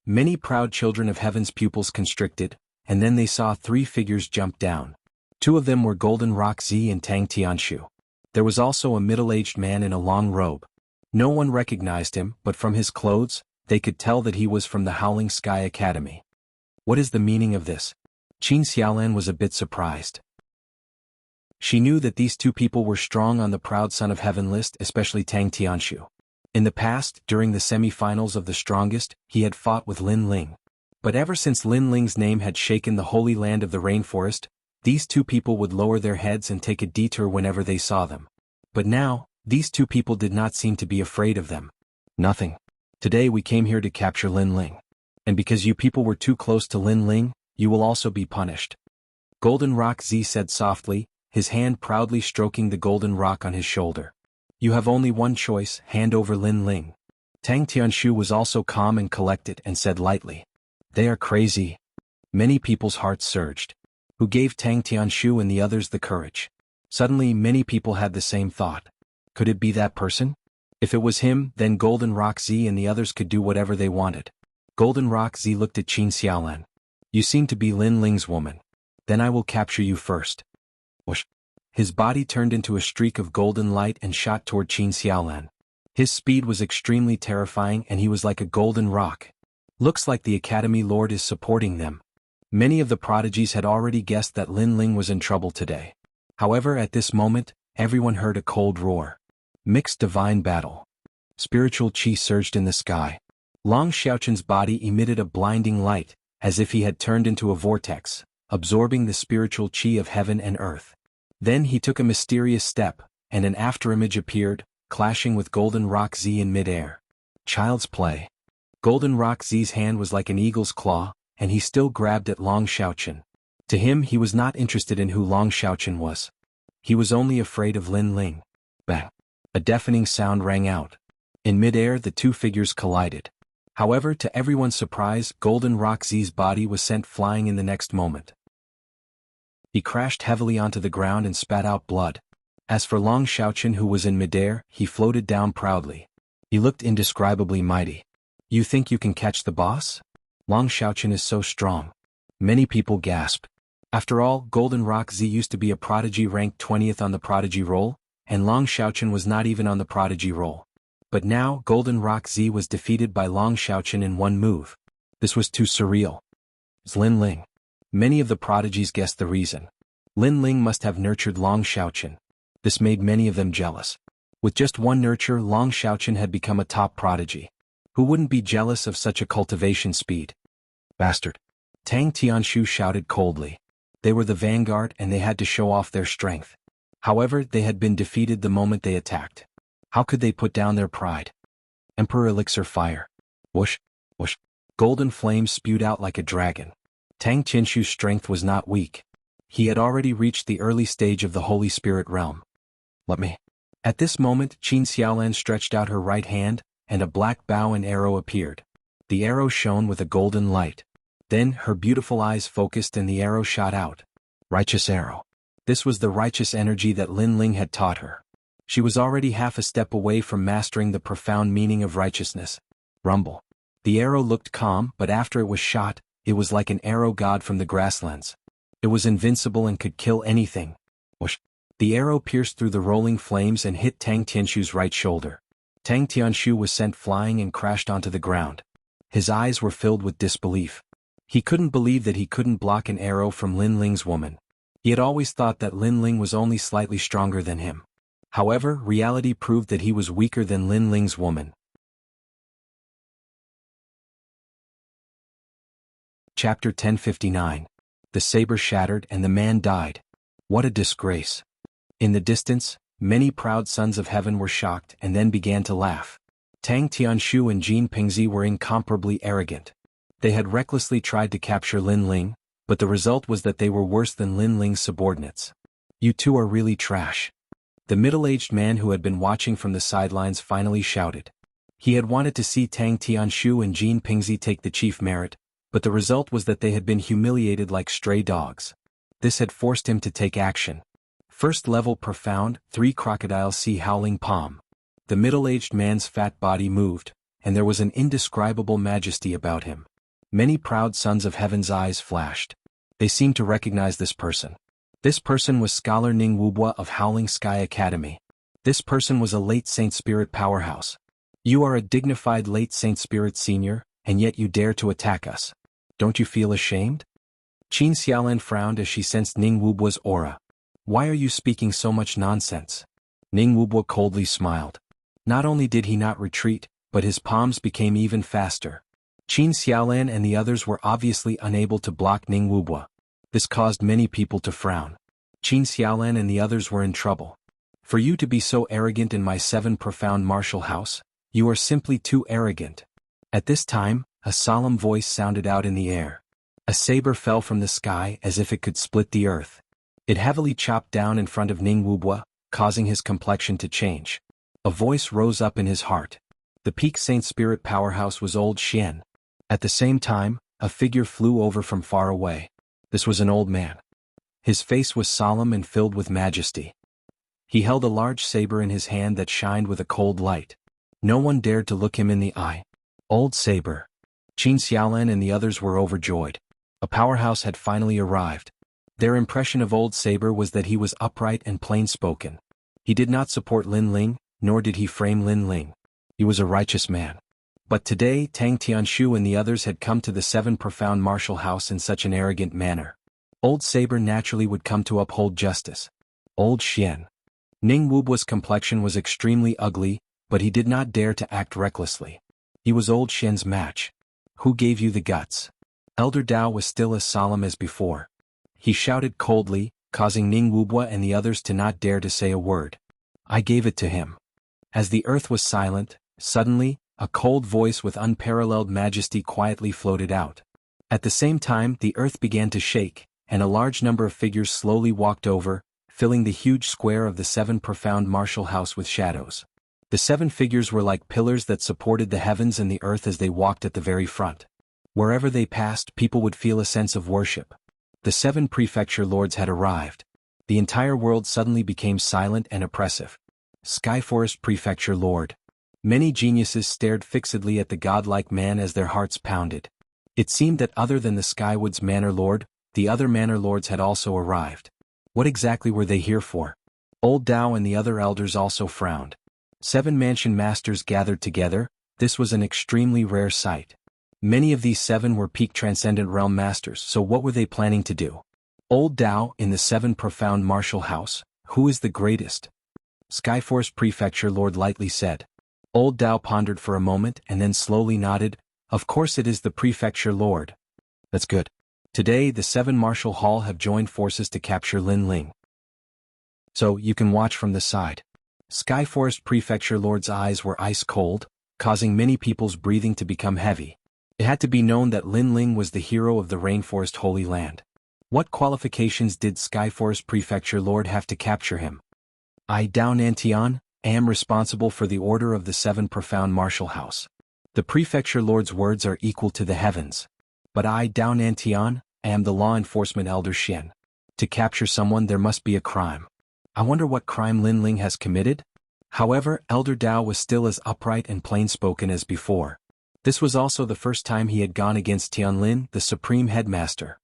Many proud children of heaven's pupils constricted, and then they saw 3 figures jump down. 2 of them were Golden Rock Zi and Tang Tianshu. There was also a middle-aged man in a long robe. No one recognized him, but from his clothes, they could tell that he was from the Howling Sky Academy. What is the meaning of this? Qin Xiaolan was a bit surprised. She knew that these 2 people were strong on the Proud Son of Heaven list, especially Tang Tianshu. In the past, during the semi-finals of the strongest, he had fought with Lin Ling. But ever since Lin Ling's name had shaken the holy land of the rainforest, these 2 people would lower their heads and take a detour whenever they saw them. But now, these 2 people did not seem to be afraid of them. Nothing. Today we came here to capture Lin Ling. And because you people were too close to Lin Ling, you will also be punished. Golden Rock Zi said softly, his hand proudly stroking the golden rock on his shoulder. You have only one choice, hand over Lin Ling. Tang Tianshu was also calm and collected and said lightly. They are crazy. Many people's hearts surged. Who gave Tang Tianshu and the others the courage? Suddenly many people had the same thought. Could it be that person? If it was him, then Golden Rock Z and the others could do whatever they wanted. Golden Rock Z looked at Qin Xiaolan. You seem to be Lin Ling's woman. Then I will capture you first. Whoosh. His body turned into a streak of golden light and shot toward Qin Xiaolan. His speed was extremely terrifying and he was like a golden rock. Looks like the Academy Lord is supporting them. Many of the prodigies had already guessed that Lin Ling was in trouble today. However, at this moment, everyone heard a cold roar. Mixed divine battle. Spiritual qi surged in the sky. Long Xiaoqin's body emitted a blinding light, as if he had turned into a vortex, absorbing the spiritual qi of heaven and earth. Then he took a mysterious step, and an afterimage appeared, clashing with Golden Rock Z in midair. Child's play. Golden Rock Z's hand was like an eagle's claw, and he still grabbed at Long Xiaoqin. To him he was not interested in who Long Xiaoqin was. He was only afraid of Lin Ling. Bang! A deafening sound rang out. In midair the two figures collided. However, to everyone's surprise, Golden Rock Z's body was sent flying in the next moment. He crashed heavily onto the ground and spat out blood. As for Long Xiaoqin, who was in midair, he floated down proudly. He looked indescribably mighty. You think you can catch the boss? Long Xiaoqin is so strong. Many people gasped. After all, Golden Rock Z used to be a prodigy ranked 20th on the prodigy roll, and Long Xiaoqin was not even on the prodigy roll. But now, Golden Rock Z was defeated by Long Xiaoqin in one move. This was too surreal. It's Lin Ling. Many of the prodigies guessed the reason. Lin Ling must have nurtured Long Xiaoqin. This made many of them jealous. With just one nurture, Long Xiaoqin had become a top prodigy. Who wouldn't be jealous of such a cultivation speed? Bastard. Tang Tianshu shouted coldly. They were the vanguard and they had to show off their strength. However, they had been defeated the moment they attacked. How could they put down their pride? Emperor Elixir Fire. Whoosh, whoosh. Golden flames spewed out like a dragon. Tang Tianshu's strength was not weak. He had already reached the early stage of the Holy Spirit realm. Let me. At this moment, Qin Xiaolan stretched out her right hand, and a black bow and arrow appeared. The arrow shone with a golden light. Then, her beautiful eyes focused and the arrow shot out. Righteous arrow. This was the righteous energy that Lin Ling had taught her. She was already half a step away from mastering the profound meaning of righteousness. Rumble. The arrow looked calm, but after it was shot, it was like an arrow god from the grasslands. It was invincible and could kill anything. Whoosh. The arrow pierced through the rolling flames and hit Tang Tianshu's right shoulder. Tang Tianshu was sent flying and crashed onto the ground. His eyes were filled with disbelief. He couldn't believe that he couldn't block an arrow from Lin Ling's woman. He had always thought that Lin Ling was only slightly stronger than him. However, reality proved that he was weaker than Lin Ling's woman. Chapter 1059. The saber shattered and the man died. What a disgrace. In the distance, many proud sons of heaven were shocked and then began to laugh. Tang Tianshu and Jin Pingzi were incomparably arrogant. They had recklessly tried to capture Lin Ling, but the result was that they were worse than Lin Ling's subordinates. You two are really trash. The middle-aged man who had been watching from the sidelines finally shouted. He had wanted to see Tang Tianshu and Jin Pingzi take the chief merit, but the result was that they had been humiliated like stray dogs. This had forced him to take action. First level profound, 3 crocodile sea howling palm. The middle-aged man's fat body moved, and there was an indescribable majesty about him. Many proud sons of heaven's eyes flashed. They seemed to recognize this person. This person was Scholar Ning Wubua of Howling Sky Academy. This person was a late Saint Spirit powerhouse. You are a dignified late Saint Spirit senior, and yet you dare to attack us. Don't you feel ashamed? Qin Xiaolan frowned as she sensed Ning Wubua's aura. Why are you speaking so much nonsense? Ning Wubua coldly smiled. Not only did he not retreat, but his palms became even faster. Qin Xiaolan and the others were obviously unable to block Ning Wubua. This caused many people to frown. Qin Xiaolan and the others were in trouble. For you to be so arrogant in my 7 profound martial house, you are simply too arrogant. At this time, a solemn voice sounded out in the air. A saber fell from the sky as if it could split the earth. It heavily chopped down in front of Ning Wubua, causing his complexion to change. A voice rose up in his heart. The peak Saint Spirit powerhouse was Old Xian. At the same time, a figure flew over from far away. This was an old man. His face was solemn and filled with majesty. He held a large saber in his hand that shined with a cold light. No one dared to look him in the eye. Old Saber, Qin Xiaolan and the others were overjoyed. A powerhouse had finally arrived. Their impression of Old Saber was that he was upright and plain-spoken. He did not support Lin Ling, nor did he frame Lin Ling. He was a righteous man. But today Tang Tianshu and the others had come to the Seven Profound Martial House in such an arrogant manner. Old Saber naturally would come to uphold justice. Old Xian. Ning Wubua's complexion was extremely ugly, but he did not dare to act recklessly. He was Old Xian's match. Who gave you the guts? Elder Dao was still as solemn as before. He shouted coldly, causing Ning Wubua and the others to not dare to say a word. I gave it to him. As the earth was silent, suddenly, a cold voice with unparalleled majesty quietly floated out. At the same time, the earth began to shake, and a large number of figures slowly walked over, filling the huge square of the Seven Profound Martial House with shadows. The 7 figures were like pillars that supported the heavens and the earth as they walked at the very front. Wherever they passed, people would feel a sense of worship. The 7 prefecture lords had arrived. The entire world suddenly became silent and oppressive. Skyforest Prefecture Lord. Many geniuses stared fixedly at the godlike man as their hearts pounded. It seemed that other than the Skywood's Manor Lord, the other Manor Lords had also arrived. What exactly were they here for? Old Dao and the other elders also frowned. 7 mansion masters gathered together. This was an extremely rare sight. Many of these 7 were peak transcendent realm masters, so what were they planning to do? Old Dao, in the 7 Profound Martial House, who is the greatest? Skyforce Prefecture Lord lightly said. Old Dao pondered for a moment and then slowly nodded. Of course it is the Prefecture Lord. That's good. Today the 7 Martial Hall have joined forces to capture Lin Ling. So you can watch from the side. Skyforest Prefecture Lord's eyes were ice cold, causing many people's breathing to become heavy. It had to be known that Lin Ling was the hero of the Rainforest Holy Land. What qualifications did Skyforest Prefecture Lord have to capture him? I, Dao Nantian, am responsible for the order of the 7 Profound Martial House. The Prefecture Lord's words are equal to the heavens. But I, Dao Nantian, am the law enforcement Elder Xian. To capture someone there must be a crime. I wonder what crime Lin Ling has committed? However, Elder Dao was still as upright and plain-spoken as before. This was also the first time he had gone against Tianlin, the Supreme Headmaster.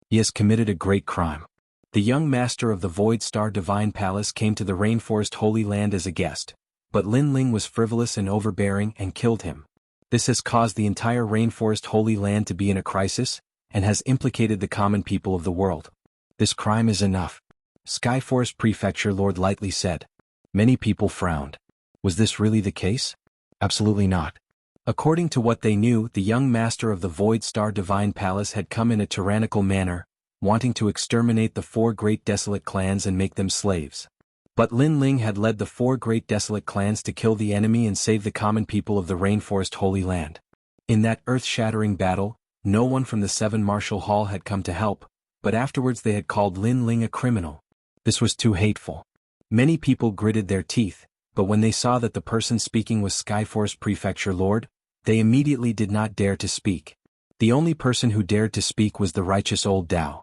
He has committed a great crime. The young master of the Void Star Divine Palace came to the Rainforest Holy Land as a guest, but Lin Ling was frivolous and overbearing and killed him. This has caused the entire Rainforest Holy Land to be in a crisis, and has implicated the common people of the world. This crime is enough. Skyforest Prefecture Lord lightly said. Many people frowned. Was this really the case? Absolutely not. According to what they knew, the young master of the Void Star Divine Palace had come in a tyrannical manner, wanting to exterminate the 4 great desolate clans and make them slaves. But Lin Ling had led the 4 great desolate clans to kill the enemy and save the common people of the Rainforest Holy Land. In that earth-shattering battle, no one from the 7 Martial Hall had come to help, but afterwards they had called Lin Ling a criminal. This was too hateful. Many people gritted their teeth, but when they saw that the person speaking was Skyforce Prefecture Lord, they immediately did not dare to speak. The only person who dared to speak was the righteous Old Dao.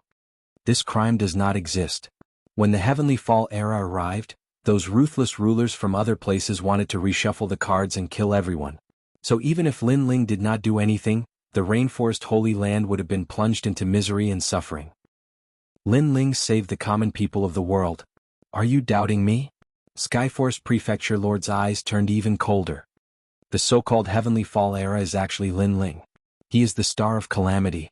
This crime does not exist. When the Heavenly Fall era arrived, those ruthless rulers from other places wanted to reshuffle the cards and kill everyone. So even if Lin Ling did not do anything, the Rainforest Holy Land would have been plunged into misery and suffering. Lin Ling saved the common people of the world. Are you doubting me? Skyforce Prefecture Lord's eyes turned even colder. The so-called Heavenly Fall era is actually Lin Ling. He is the star of calamity.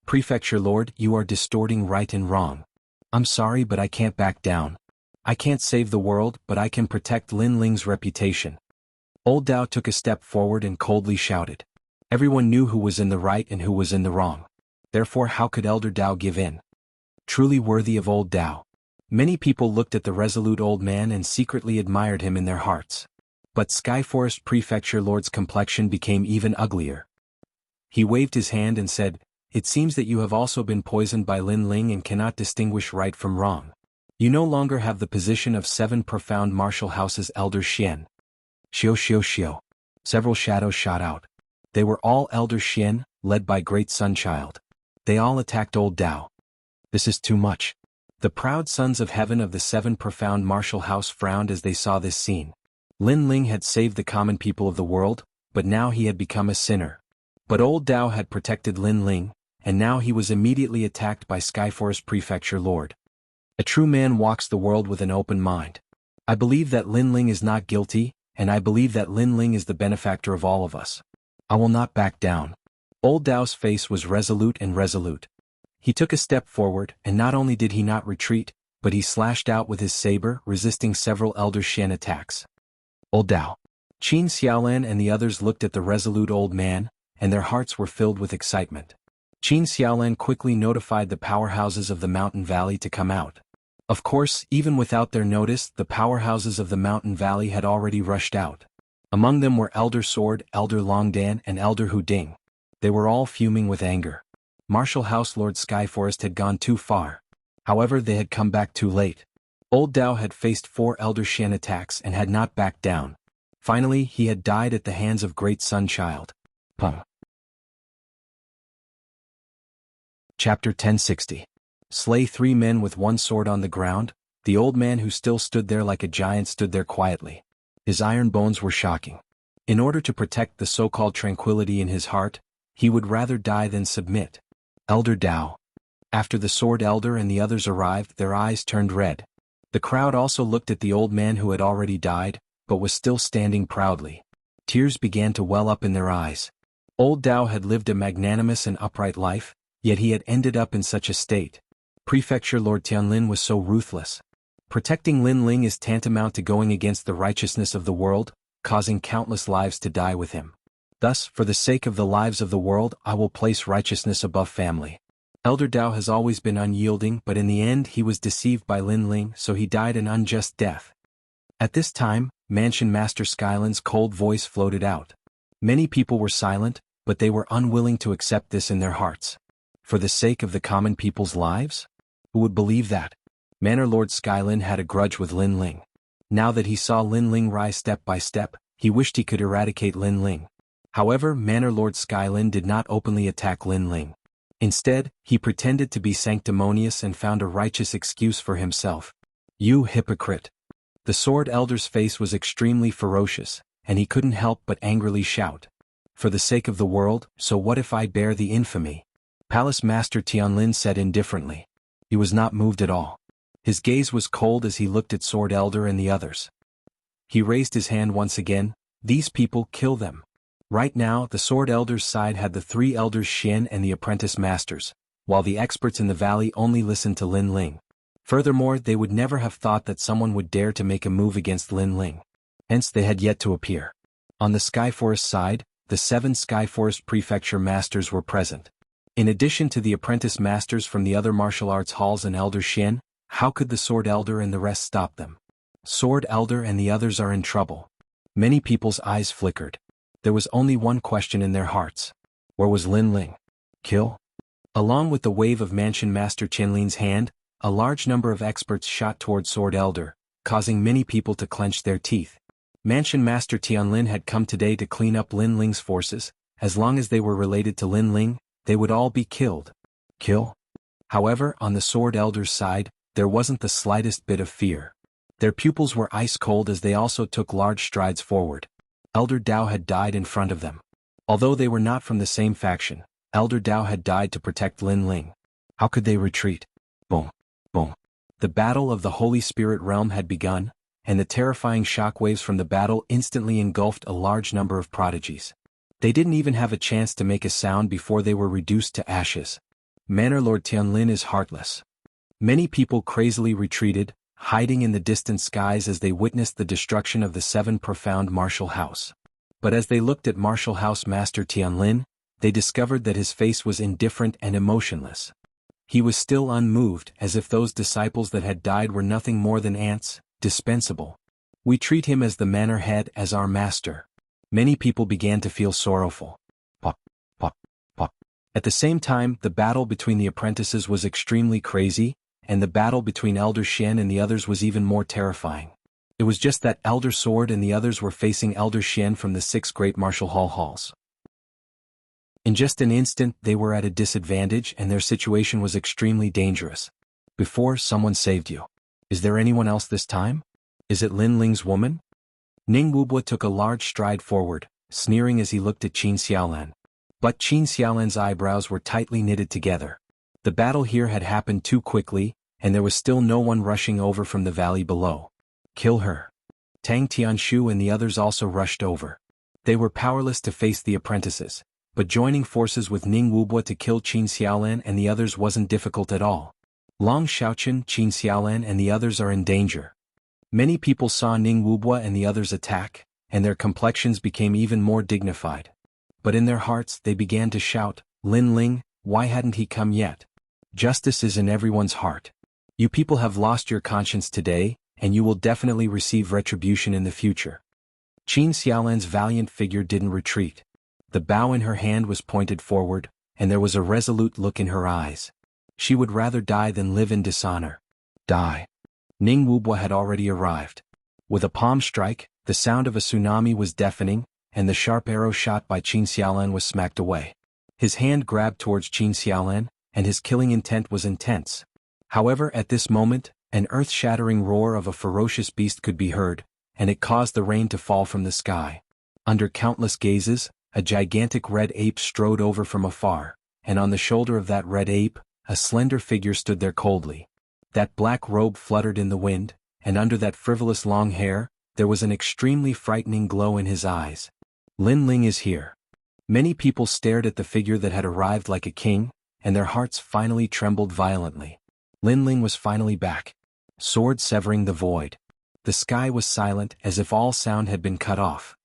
Prefecture Lord, you are distorting right and wrong. I'm sorry, but I can't back down. I can't save the world, but I can protect Lin Ling's reputation. Old Dao took a step forward and coldly shouted. Everyone knew who was in the right and who was in the wrong. Therefore, how could Elder Dao give in? Truly worthy of Old Dao. Many people looked at the resolute old man and secretly admired him in their hearts. But Skyforest Prefecture Lord's complexion became even uglier. He waved his hand and said, It seems that you have also been poisoned by Lin Ling and cannot distinguish right from wrong. You no longer have the position of 7 Profound Martial House's Elder Xian. Xiao Xiao Xiao. Several shadows shot out. They were all Elder Xian, led by Great Sunchild. They all attacked Old Dao. This is too much. The proud sons of heaven of the 7 Profound Martial House frowned as they saw this scene. Lin Ling had saved the common people of the world, but now he had become a sinner. But old Dao had protected Lin Ling, and now he was immediately attacked by Skyforest Prefecture Lord. A true man walks the world with an open mind. I believe that Lin Ling is not guilty, and I believe that Lin Ling is the benefactor of all of us. I will not back down. Old Dao's face was resolute and resolute. He took a step forward, and not only did he not retreat, but he slashed out with his saber, resisting several Elder Shen attacks. Old Dao. Qin Xiaolan and the others looked at the resolute old man, and their hearts were filled with excitement. Qin Xiaolan quickly notified the powerhouses of the mountain valley to come out. Of course, even without their notice, the powerhouses of the mountain valley had already rushed out. Among them were Elder Sword, Elder Longdan, and Elder Hu Ding. They were all fuming with anger. Martial House Lord Skyforest had gone too far. However, they had come back too late. Old Dao had faced 4 Elder Shen attacks and had not backed down. Finally, he had died at the hands of Great Sun Child. Pum. Chapter 1060. Slay 3 men with 1 sword on the ground. The old man who still stood there like a giant stood there quietly. His iron bones were shocking. In order to protect the so-called tranquility in his heart, he would rather die than submit. Elder Dao. After the Sword Elder and the others arrived, their eyes turned red. The crowd also looked at the old man who had already died, but was still standing proudly. Tears began to well up in their eyes. Old Dao had lived a magnanimous and upright life, yet he had ended up in such a state. Prefecture Lord Tianlin was so ruthless. Protecting Lin Ling is tantamount to going against the righteousness of the world, causing countless lives to die with him. Thus, for the sake of the lives of the world, I will place righteousness above family. Elder Dao has always been unyielding, but in the end he was deceived by Lin Ling, so he died an unjust death. At this time, Mansion Master Skyland's cold voice floated out. Many people were silent, but they were unwilling to accept this in their hearts. For the sake of the common people's lives? Who would believe that? Manor Lord Skyland had a grudge with Lin Ling. Now that he saw Lin Ling rise step by step, he wished he could eradicate Lin Ling. However, Manor Lord Skyland did not openly attack Lin Ling. Instead, he pretended to be sanctimonious and found a righteous excuse for himself. You hypocrite! The Sword Elder's face was extremely ferocious, and he couldn't help but angrily shout. For the sake of the world, so what if I bear the infamy? Palace Master Tianlin said indifferently. He was not moved at all. His gaze was cold as he looked at Sword Elder and the others. He raised his hand once again. These people, kill them. Right now, the Sword Elder's side had the 3 Elders Shen and the Apprentice Masters, while the experts in the valley only listened to Lin Ling. Furthermore, they would never have thought that someone would dare to make a move against Lin Ling. Hence they had yet to appear. On the Skyforest side, the 7 Skyforest Prefecture Masters were present. In addition to the Apprentice Masters from the other martial arts halls and Elder Shen, how could the Sword Elder and the rest stop them? Sword Elder and the others are in trouble. Many people's eyes flickered. There was only one question in their hearts. Where was Lin Ling? Kill? Along with the wave of Mansion Master Qianlin's hand, a large number of experts shot toward Sword Elder, causing many people to clench their teeth. Mansion Master Tianlin had come today to clean up Lin Ling's forces. As long as they were related to Lin Ling, they would all be killed. Kill? However, on the Sword Elder's side, there wasn't the slightest bit of fear. Their pupils were ice cold as they also took large strides forward. Elder Dao had died in front of them. Although they were not from the same faction, Elder Dao had died to protect Lin Ling. How could they retreat? Boom, boom. The battle of the Holy Spirit Realm had begun, and the terrifying shockwaves from the battle instantly engulfed a large number of prodigies. They didn't even have a chance to make a sound before they were reduced to ashes. Manor Lord Tianlin is heartless. Many people crazily retreated, hiding in the distant skies as they witnessed the destruction of the 7 profound martial house. But as they looked at Martial House Master Tianlin, they discovered that his face was indifferent and emotionless. He was still unmoved, as if those disciples that had died were nothing more than ants, dispensable. We treat him as the manor head, as our master. Many people began to feel sorrowful. Pop, pop, pop. At the same time, the battle between the apprentices was extremely crazy, and the battle between Elder Shen and the others was even more terrifying. It was just that Elder Sword and the others were facing Elder Shen from the 6 great martial halls. In just an instant, they were at a disadvantage and their situation was extremely dangerous. Before, someone saved you. Is there anyone else this time? Is it Lin Ling's woman? Ning Wubwa took a large stride forward, sneering as he looked at Qin Xiaolan. But Qin Xiaolan's eyebrows were tightly knitted together. The battle here had happened too quickly, and there was still no one rushing over from the valley below. Kill her. Tang Tianshu and the others also rushed over. They were powerless to face the apprentices, but joining forces with Ning Wubwa to kill Qin Xiaolan and the others wasn't difficult at all. Long Xiaoqun, Qin Xiaolan and the others are in danger. Many people saw Ning Wubwa and the others attack, and their complexions became even more dignified. But in their hearts they began to shout, "Lin Ling, why hadn't he come yet?" Justice is in everyone's heart. You people have lost your conscience today, and you will definitely receive retribution in the future. Qin Xiaolan's valiant figure didn't retreat. The bow in her hand was pointed forward, and there was a resolute look in her eyes. She would rather die than live in dishonor. Die. Ning Wubwa had already arrived. With a palm strike, the sound of a tsunami was deafening, and the sharp arrow shot by Qin Xiaolan was smacked away. His hand grabbed towards Qin Xiaolan, and his killing intent was intense. However, at this moment, an earth-shattering roar of a ferocious beast could be heard, and it caused the rain to fall from the sky. Under countless gazes, a gigantic red ape strode over from afar, and on the shoulder of that red ape, a slender figure stood there coldly. That black robe fluttered in the wind, and under that frivolous long hair, there was an extremely frightening glow in his eyes. Lin Ling is here. Many people stared at the figure that had arrived like a king, and their hearts finally trembled violently. Lin Ling was finally back. Sword severing the void. The sky was silent as if all sound had been cut off.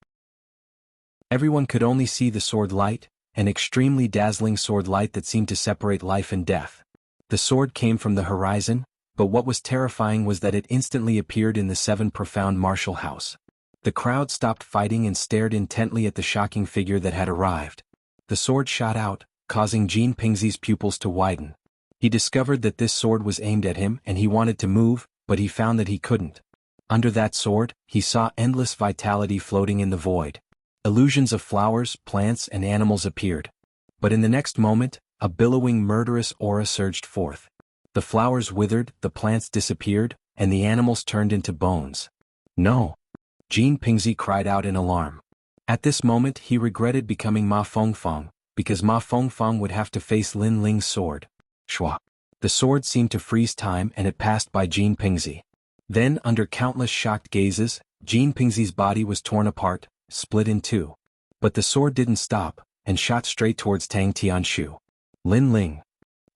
Everyone could only see the sword light, an extremely dazzling sword light that seemed to separate life and death. The sword came from the horizon, but what was terrifying was that it instantly appeared in the 7 profound martial house. The crowd stopped fighting and stared intently at the shocking figure that had arrived. The sword shot out, causing Jin Pingzi's pupils to widen. He discovered that this sword was aimed at him and he wanted to move, but he found that he couldn't. Under that sword, he saw endless vitality floating in the void. Illusions of flowers, plants, and animals appeared. But in the next moment, a billowing murderous aura surged forth. The flowers withered, the plants disappeared, and the animals turned into bones. No! Jin Pingzi cried out in alarm. At this moment he regretted becoming Ma Fengfeng, because Ma Fengfeng would have to face Lin Ling's sword. Shua! The sword seemed to freeze time and it passed by Jin Pingzi. Then, under countless shocked gazes, Jin Pingzi's body was torn apart, split in two. But the sword didn't stop, and shot straight towards Tang Tianshu. Lin Ling.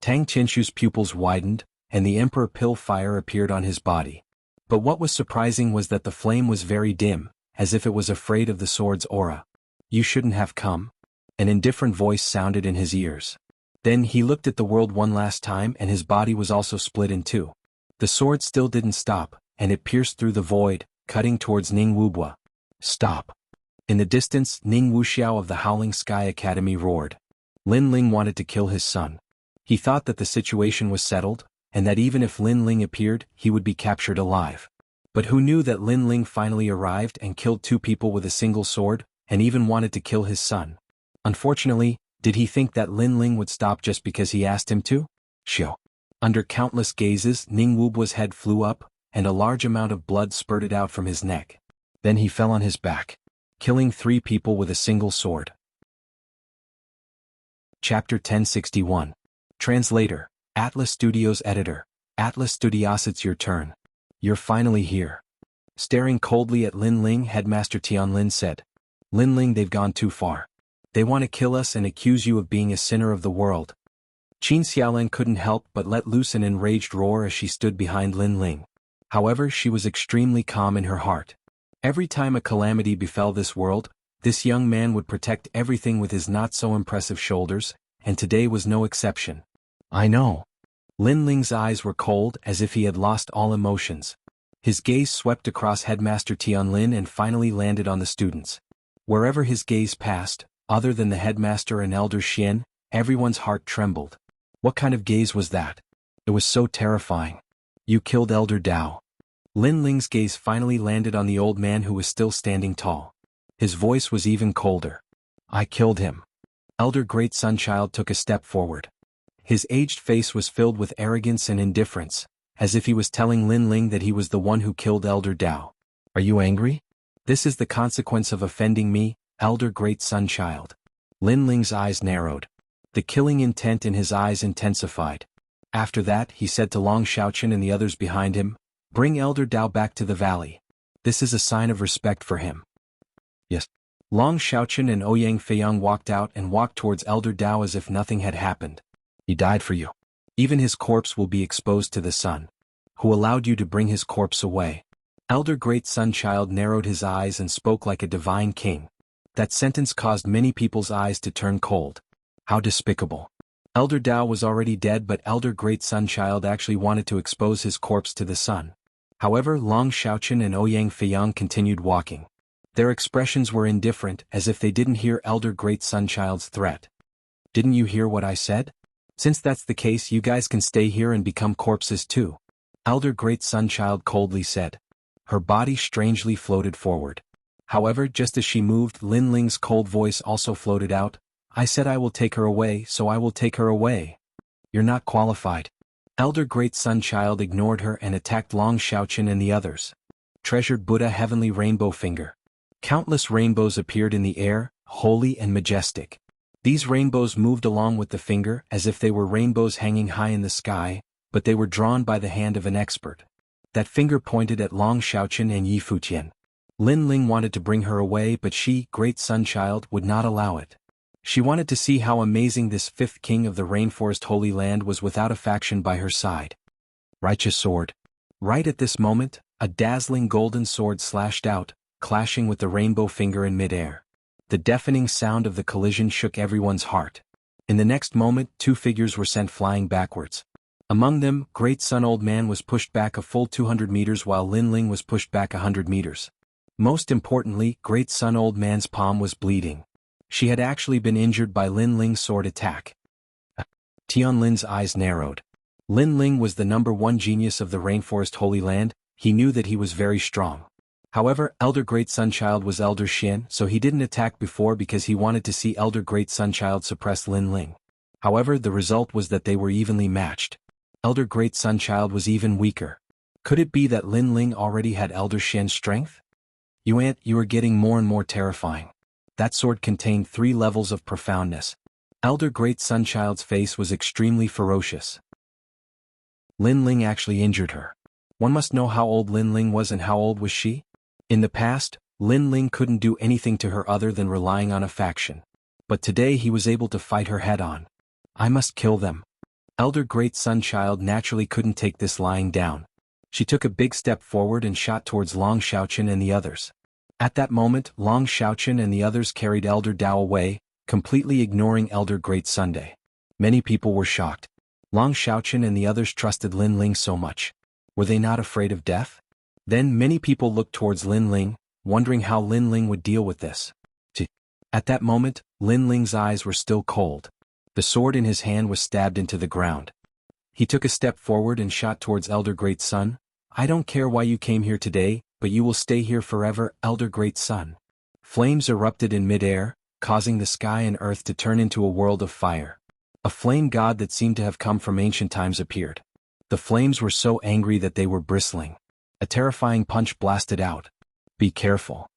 Tang Tianshu's pupils widened, and the emperor pill fire appeared on his body. But what was surprising was that the flame was very dim, as if it was afraid of the sword's aura. You shouldn't have come. An indifferent voice sounded in his ears. Then he looked at the world one last time and his body was also split in two. The sword still didn't stop, and it pierced through the void, cutting towards Ning Wubwa. Stop. In the distance, Ning Wuxiao of the Howling Sky Academy roared. Lin Ling wanted to kill his son. He thought that the situation was settled, and that even if Lin Ling appeared, he would be captured alive. But who knew that Lin Ling finally arrived and killed 2 people with a single sword, and even wanted to kill his son? Unfortunately, did he think that Lin Ling would stop just because he asked him to? Shio. Under countless gazes, Ning Wubwa's head flew up, and a large amount of blood spurted out from his neck. Then he fell on his back, killing 3 people with a single sword. Chapter 1061. Translator, Atlas Studios Editor. Atlas Studios, it's your turn. You're finally here. Staring coldly at Lin Ling, Headmaster Tianlin said. Lin Ling, they've gone too far. They want to kill us and accuse you of being a sinner of the world. Qin Xiaolan couldn't help but let loose an enraged roar as she stood behind Lin Ling. However, she was extremely calm in her heart. Every time a calamity befell this world, this young man would protect everything with his not-so-impressive shoulders, and today was no exception. I know. Lin Ling's eyes were cold as if he had lost all emotions. His gaze swept across Headmaster Tianlin and finally landed on the students. Wherever his gaze passed, other than the headmaster and Elder Xian, everyone's heart trembled. What kind of gaze was that? It was so terrifying. You killed Elder Dao. Lin Ling's gaze finally landed on the old man who was still standing tall. His voice was even colder. I killed him. Elder Great Sunchild took a step forward. His aged face was filled with arrogance and indifference, as if he was telling Lin Ling that he was the one who killed Elder Dao. Are you angry? This is the consequence of offending me, elder great sun child. Lin Ling's eyes narrowed. The killing intent in his eyes intensified. After that, he said to Long Xiaochen and the others behind him, "Bring Elder Dao back to the valley. This is a sign of respect for him." Yes. Long Xiaochen and Ouyang Feiyang walked out and walked towards Elder Dao as if nothing had happened. "He died for you. Even his corpse will be exposed to the sun. Who allowed you to bring his corpse away?" Elder Great Sun Child narrowed his eyes and spoke like a divine king. That sentence caused many people's eyes to turn cold. How despicable. Elder Dao was already dead, but Elder Great Sun Child actually wanted to expose his corpse to the sun. However, Long Xiaochen and Ouyang Feiyang continued walking. Their expressions were indifferent, as if they didn't hear Elder Great Sun Child's threat. "Didn't you hear what I said? Since that's the case, you guys can stay here and become corpses too," Elder Great Sun Child coldly said. Her body strangely floated forward. However, just as she moved, Lin Ling's cold voice also floated out, "I said I will take her away, so I will take her away. You're not qualified." Elder Great Sun Child ignored her and attacked Long Xiaochen and the others. Treasured Buddha Heavenly Rainbow Finger. Countless rainbows appeared in the air, holy and majestic. These rainbows moved along with the finger as if they were rainbows hanging high in the sky, but they were drawn by the hand of an expert. That finger pointed at Long Xiaochen and Yi Futian. Lin Ling wanted to bring her away, but she, Great Sun Child, would not allow it. She wanted to see how amazing this fifth king of the Rainforest Holy Land was without a faction by her side. Righteous sword. Right at this moment, a dazzling golden sword slashed out, clashing with the rainbow finger in midair. The deafening sound of the collision shook everyone's heart. In the next moment, two figures were sent flying backwards. Among them, Great Sun Old Man was pushed back a full 200 meters while Lin Ling was pushed back 100 meters. Most importantly, Great Sun Old Man's palm was bleeding. She had actually been injured by Lin Ling's sword attack. Tian Lin's eyes narrowed. Lin Ling was the #1 genius of the Rainforest Holy Land. He knew that he was very strong. However, Elder Great Sun Child was Elder Xian, so he didn't attack before because he wanted to see Elder Great Sun Child suppress Lin Ling. However, the result was that they were evenly matched. Elder Great Sun Child was even weaker. Could it be that Lin Ling already had Elder Xian's strength? You are getting more and more terrifying. That sword contained 3 levels of profoundness. Elder Great Sun Child's face was extremely ferocious. Lin Ling actually injured her. One must know how old Lin Ling was and how old was she? In the past, Lin Ling couldn't do anything to her other than relying on a faction. But today he was able to fight her head-on. "I must kill them." Elder Great Sun Child naturally couldn't take this lying down. She took a big step forward and shot towards Long Xiaochen and the others. At that moment, Long Xiaochen and the others carried Elder Dao away, completely ignoring Elder Great Sunday. Many people were shocked. Long Xiaochen and the others trusted Lin Ling so much. Were they not afraid of death? Then many people looked towards Lin Ling, wondering how Lin Ling would deal with this. At that moment, Lin Ling's eyes were still cold. The sword in his hand was stabbed into the ground. He took a step forward and shot towards Elder Great Sun. "I don't care why you came here today, but you will stay here forever, Elder Great Sun." Flames erupted in midair, causing the sky and earth to turn into a world of fire. A flame god that seemed to have come from ancient times appeared. The flames were so angry that they were bristling. A terrifying punch blasted out. "Be careful."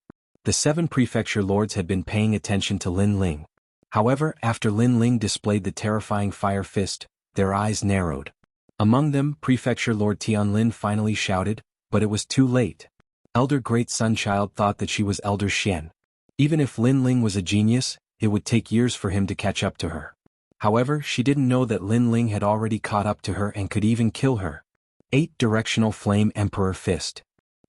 The 7 prefecture lords had been paying attention to Lin Ling. However, after Lin Ling displayed the terrifying fire fist, their eyes narrowed. Among them, Prefecture Lord Tian Lin finally shouted, but it was too late. Elder Great Sun Child thought that she was Elder Xian. Even if Lin Ling was a genius, it would take years for him to catch up to her. However, she didn't know that Lin Ling had already caught up to her and could even kill her. 8-directional Flame Emperor Fist.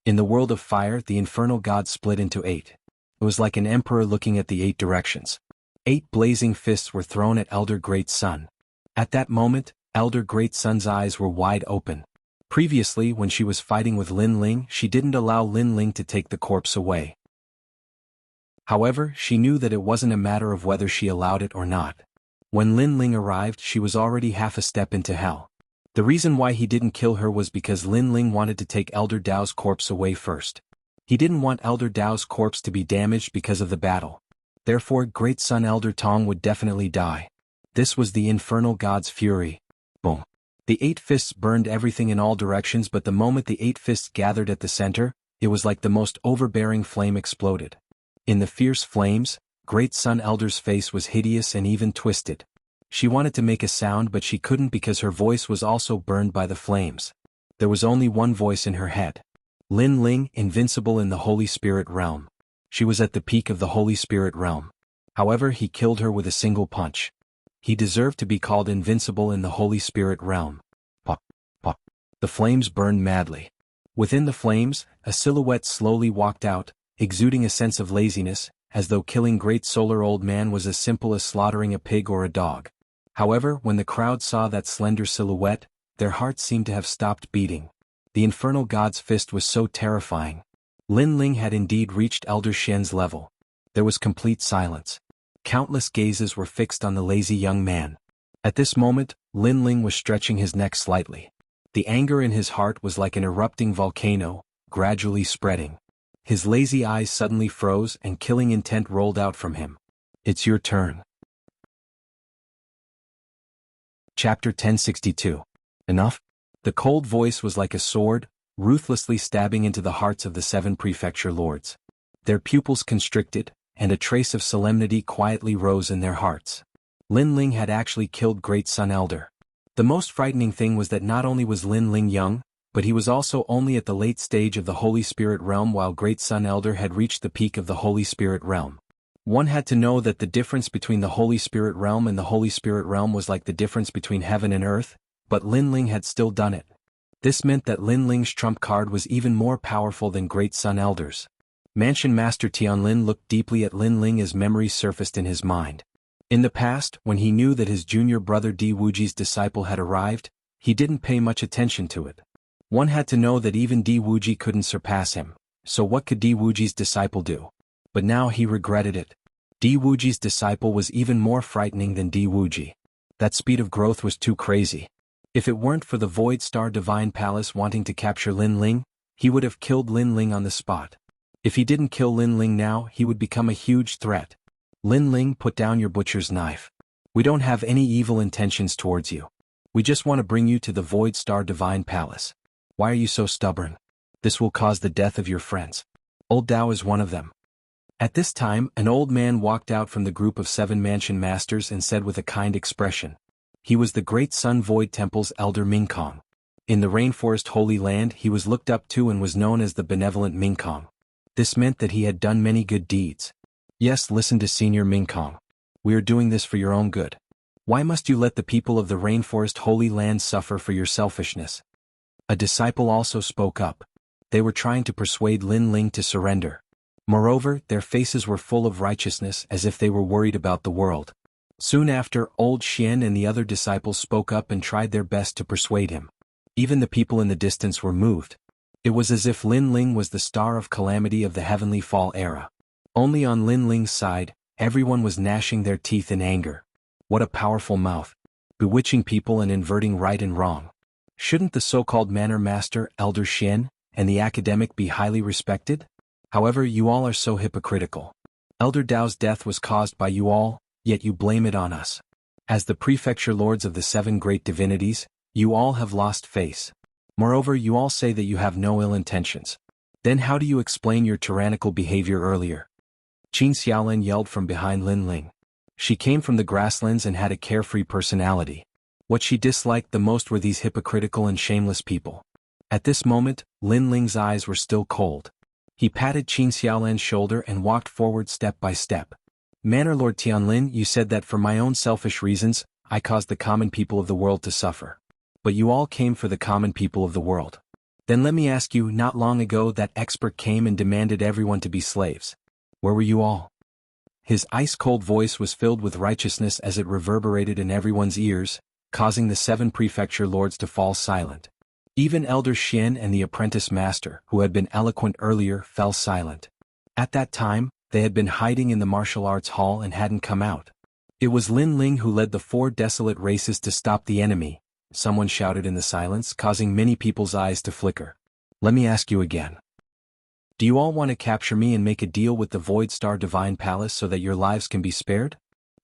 In the world of fire, the infernal god split into 8. It was like an emperor looking at the 8 directions. 8 blazing fists were thrown at Elder Great Sun. At that moment, Elder Great Sun's eyes were wide open. Previously, when she was fighting with Lin Ling, she didn't allow Lin Ling to take the corpse away. However, she knew that it wasn't a matter of whether she allowed it or not. When Lin Ling arrived, she was already half a step into hell. The reason why he didn't kill her was because Lin Ling wanted to take Elder Dao's corpse away first. He didn't want Elder Dao's corpse to be damaged because of the battle. Therefore, Great Sun Elder Tong would definitely die. This was the infernal god's fury. Boom. The 8 fists burned everything in all directions, but the moment the 8 fists gathered at the center, It was like the most overbearing flame exploded. In the fierce flames, Great Sun Elder's face was hideous and even twisted. She wanted to make a sound but she couldn't because her voice was also burned by the flames. There was only one voice in her head. Lin Ling, invincible in the Holy Spirit realm. She was at the peak of the Holy Spirit realm. However, he killed her with a single punch. He deserved to be called invincible in the Holy Spirit realm. Pop, pop. The flames burned madly. Within the flames, a silhouette slowly walked out, exuding a sense of laziness, as though killing Great Solar Old Man was as simple as slaughtering a pig or a dog. However, when the crowd saw that slender silhouette, their hearts seemed to have stopped beating. The infernal god's fist was so terrifying. Lin Ling had indeed reached Elder Xian's level. There was complete silence. Countless gazes were fixed on the lazy young man. At this moment, Lin Ling was stretching his neck slightly. The anger in his heart was like an erupting volcano, gradually spreading. His lazy eyes suddenly froze and killing intent rolled out from him. It's your turn. Chapter 1062. Enough? The cold voice was like a sword, ruthlessly stabbing into the hearts of the 7 prefecture lords. Their pupils constricted, and a trace of solemnity quietly rose in their hearts. Lin Ling had actually killed Great Sun Elder. The most frightening thing was that not only was Lin Ling young, but he was also only at the late stage of the Holy Spirit realm while Great Sun Elder had reached the peak of the Holy Spirit realm. One had to know that the difference between the Holy Spirit realm and the Holy Spirit realm was like the difference between heaven and earth, but Lin Ling had still done it. This meant that Lin Ling's trump card was even more powerful than Great Sun Elder's. Mansion Master Tianlin looked deeply at Lin Ling as memories surfaced in his mind. In the past, when he knew that his junior brother Di Wuji's disciple had arrived, he didn't pay much attention to it. One had to know that even Di Wuji couldn't surpass him, so what could Di Wuji's disciple do? But now he regretted it. Di Wuji's disciple was even more frightening than Di Wuji. That speed of growth was too crazy. If it weren't for the Void Star Divine Palace wanting to capture Lin Ling, he would have killed Lin Ling on the spot. If he didn't kill Lin Ling now, he would become a huge threat. Lin Ling, put down your butcher's knife. We don't have any evil intentions towards you. We just want to bring you to the Void Star Divine Palace. Why are you so stubborn? This will cause the death of your friends. Old Dao is one of them. At this time, an old man walked out from the group of 7 mansion masters and said with a kind expression. He was the Great Sun Void Temple's elder Mingkong. In the Rainforest Holy Land he was looked up to and was known as the benevolent Mingkong. This meant that he had done many good deeds. Yes, listen to Senior Mingkong. We are doing this for your own good. Why must you let the people of the Rainforest Holy Land suffer for your selfishness? A disciple also spoke up. They were trying to persuade Lin Ling to surrender. Moreover, their faces were full of righteousness as if they were worried about the world. Soon after, Old Xian and the other disciples spoke up and tried their best to persuade him. Even the people in the distance were moved. It was as if Lin Ling was the star of calamity of the Heavenly Fall era. Only on Lin Ling's side, everyone was gnashing their teeth in anger. What a powerful mouth. Bewitching people and inverting right and wrong. Shouldn't the so-called manor master, Elder Xian, and the academic be highly respected? However, you all are so hypocritical. Elder Dao's death was caused by you all, yet you blame it on us. As the prefecture lords of the 7 great divinities, you all have lost face. Moreover, you all say that you have no ill intentions. Then how do you explain your tyrannical behavior earlier? Qin Xiaolin yelled from behind Lin Ling. She came from the grasslands and had a carefree personality. What she disliked the most were these hypocritical and shameless people. At this moment, Lin Ling's eyes were still cold. He patted Qin Xiaolin's shoulder and walked forward step by step. Manor Lord Tianlin, you said that for my own selfish reasons, I caused the common people of the world to suffer. But you all came for the common people of the world. Then let me ask you, not long ago that expert came and demanded everyone to be slaves. Where were you all? His ice-cold voice was filled with righteousness as it reverberated in everyone's ears, causing the 7 prefecture lords to fall silent. Even Elder Xian and the apprentice master, who had been eloquent earlier, fell silent. At that time, they had been hiding in the martial arts hall and hadn't come out. It was Lin Ling who led the 4 desolate races to stop the enemy, someone shouted in the silence, causing many people's eyes to flicker. Let me ask you again. Do you all want to capture me and make a deal with the Void Star Divine Palace so that your lives can be spared?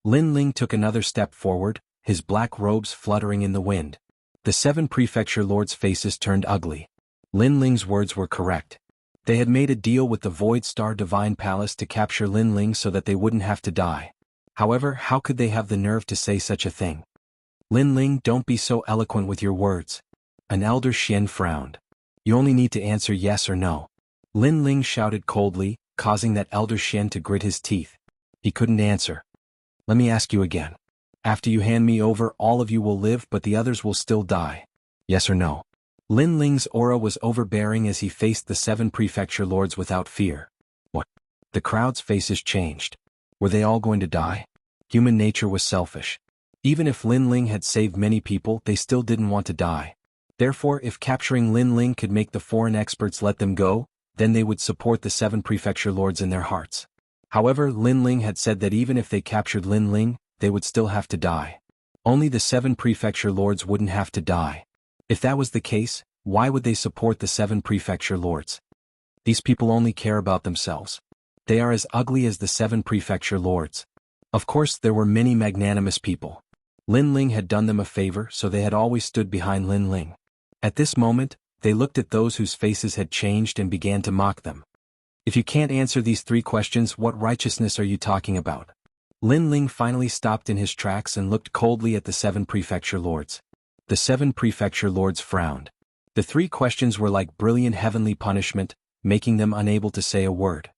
Lin Ling took another step forward, his black robes fluttering in the wind. The 7 prefecture lords' faces turned ugly. Lin Ling's words were correct. They had made a deal with the Void Star Divine Palace to capture Lin Ling so that they wouldn't have to die. However, how could they have the nerve to say such a thing? Lin Ling, don't be so eloquent with your words. An elder Xian frowned. You only need to answer yes or no. Lin Ling shouted coldly, causing that elder Xian to grit his teeth. He couldn't answer. Let me ask you again. After you hand me over, all of you will live but the others will still die. Yes or no? Lin Ling's aura was overbearing as he faced the 7 prefecture lords without fear. What? The crowd's faces changed. Were they all going to die? Human nature was selfish. Even if Lin Ling had saved many people, they still didn't want to die. Therefore, if capturing Lin Ling could make the foreign experts let them go, then they would support the 7 prefecture lords in their hearts. However, Lin Ling had said that even if they captured Lin Ling, they would still have to die. Only the 7 prefecture lords wouldn't have to die. If that was the case, why would they support the 7 prefecture lords? These people only care about themselves. They are as ugly as the 7 prefecture lords. Of course, there were many magnanimous people. Lin Ling had done them a favor, so they had always stood behind Lin Ling. At this moment, they looked at those whose faces had changed and began to mock them. If you can't answer these 3 questions, what righteousness are you talking about? Lin Ling finally stopped in his tracks and looked coldly at the 7 prefecture lords. The 7 prefecture lords frowned. The 3 questions were like brilliant heavenly punishment, making them unable to say a word.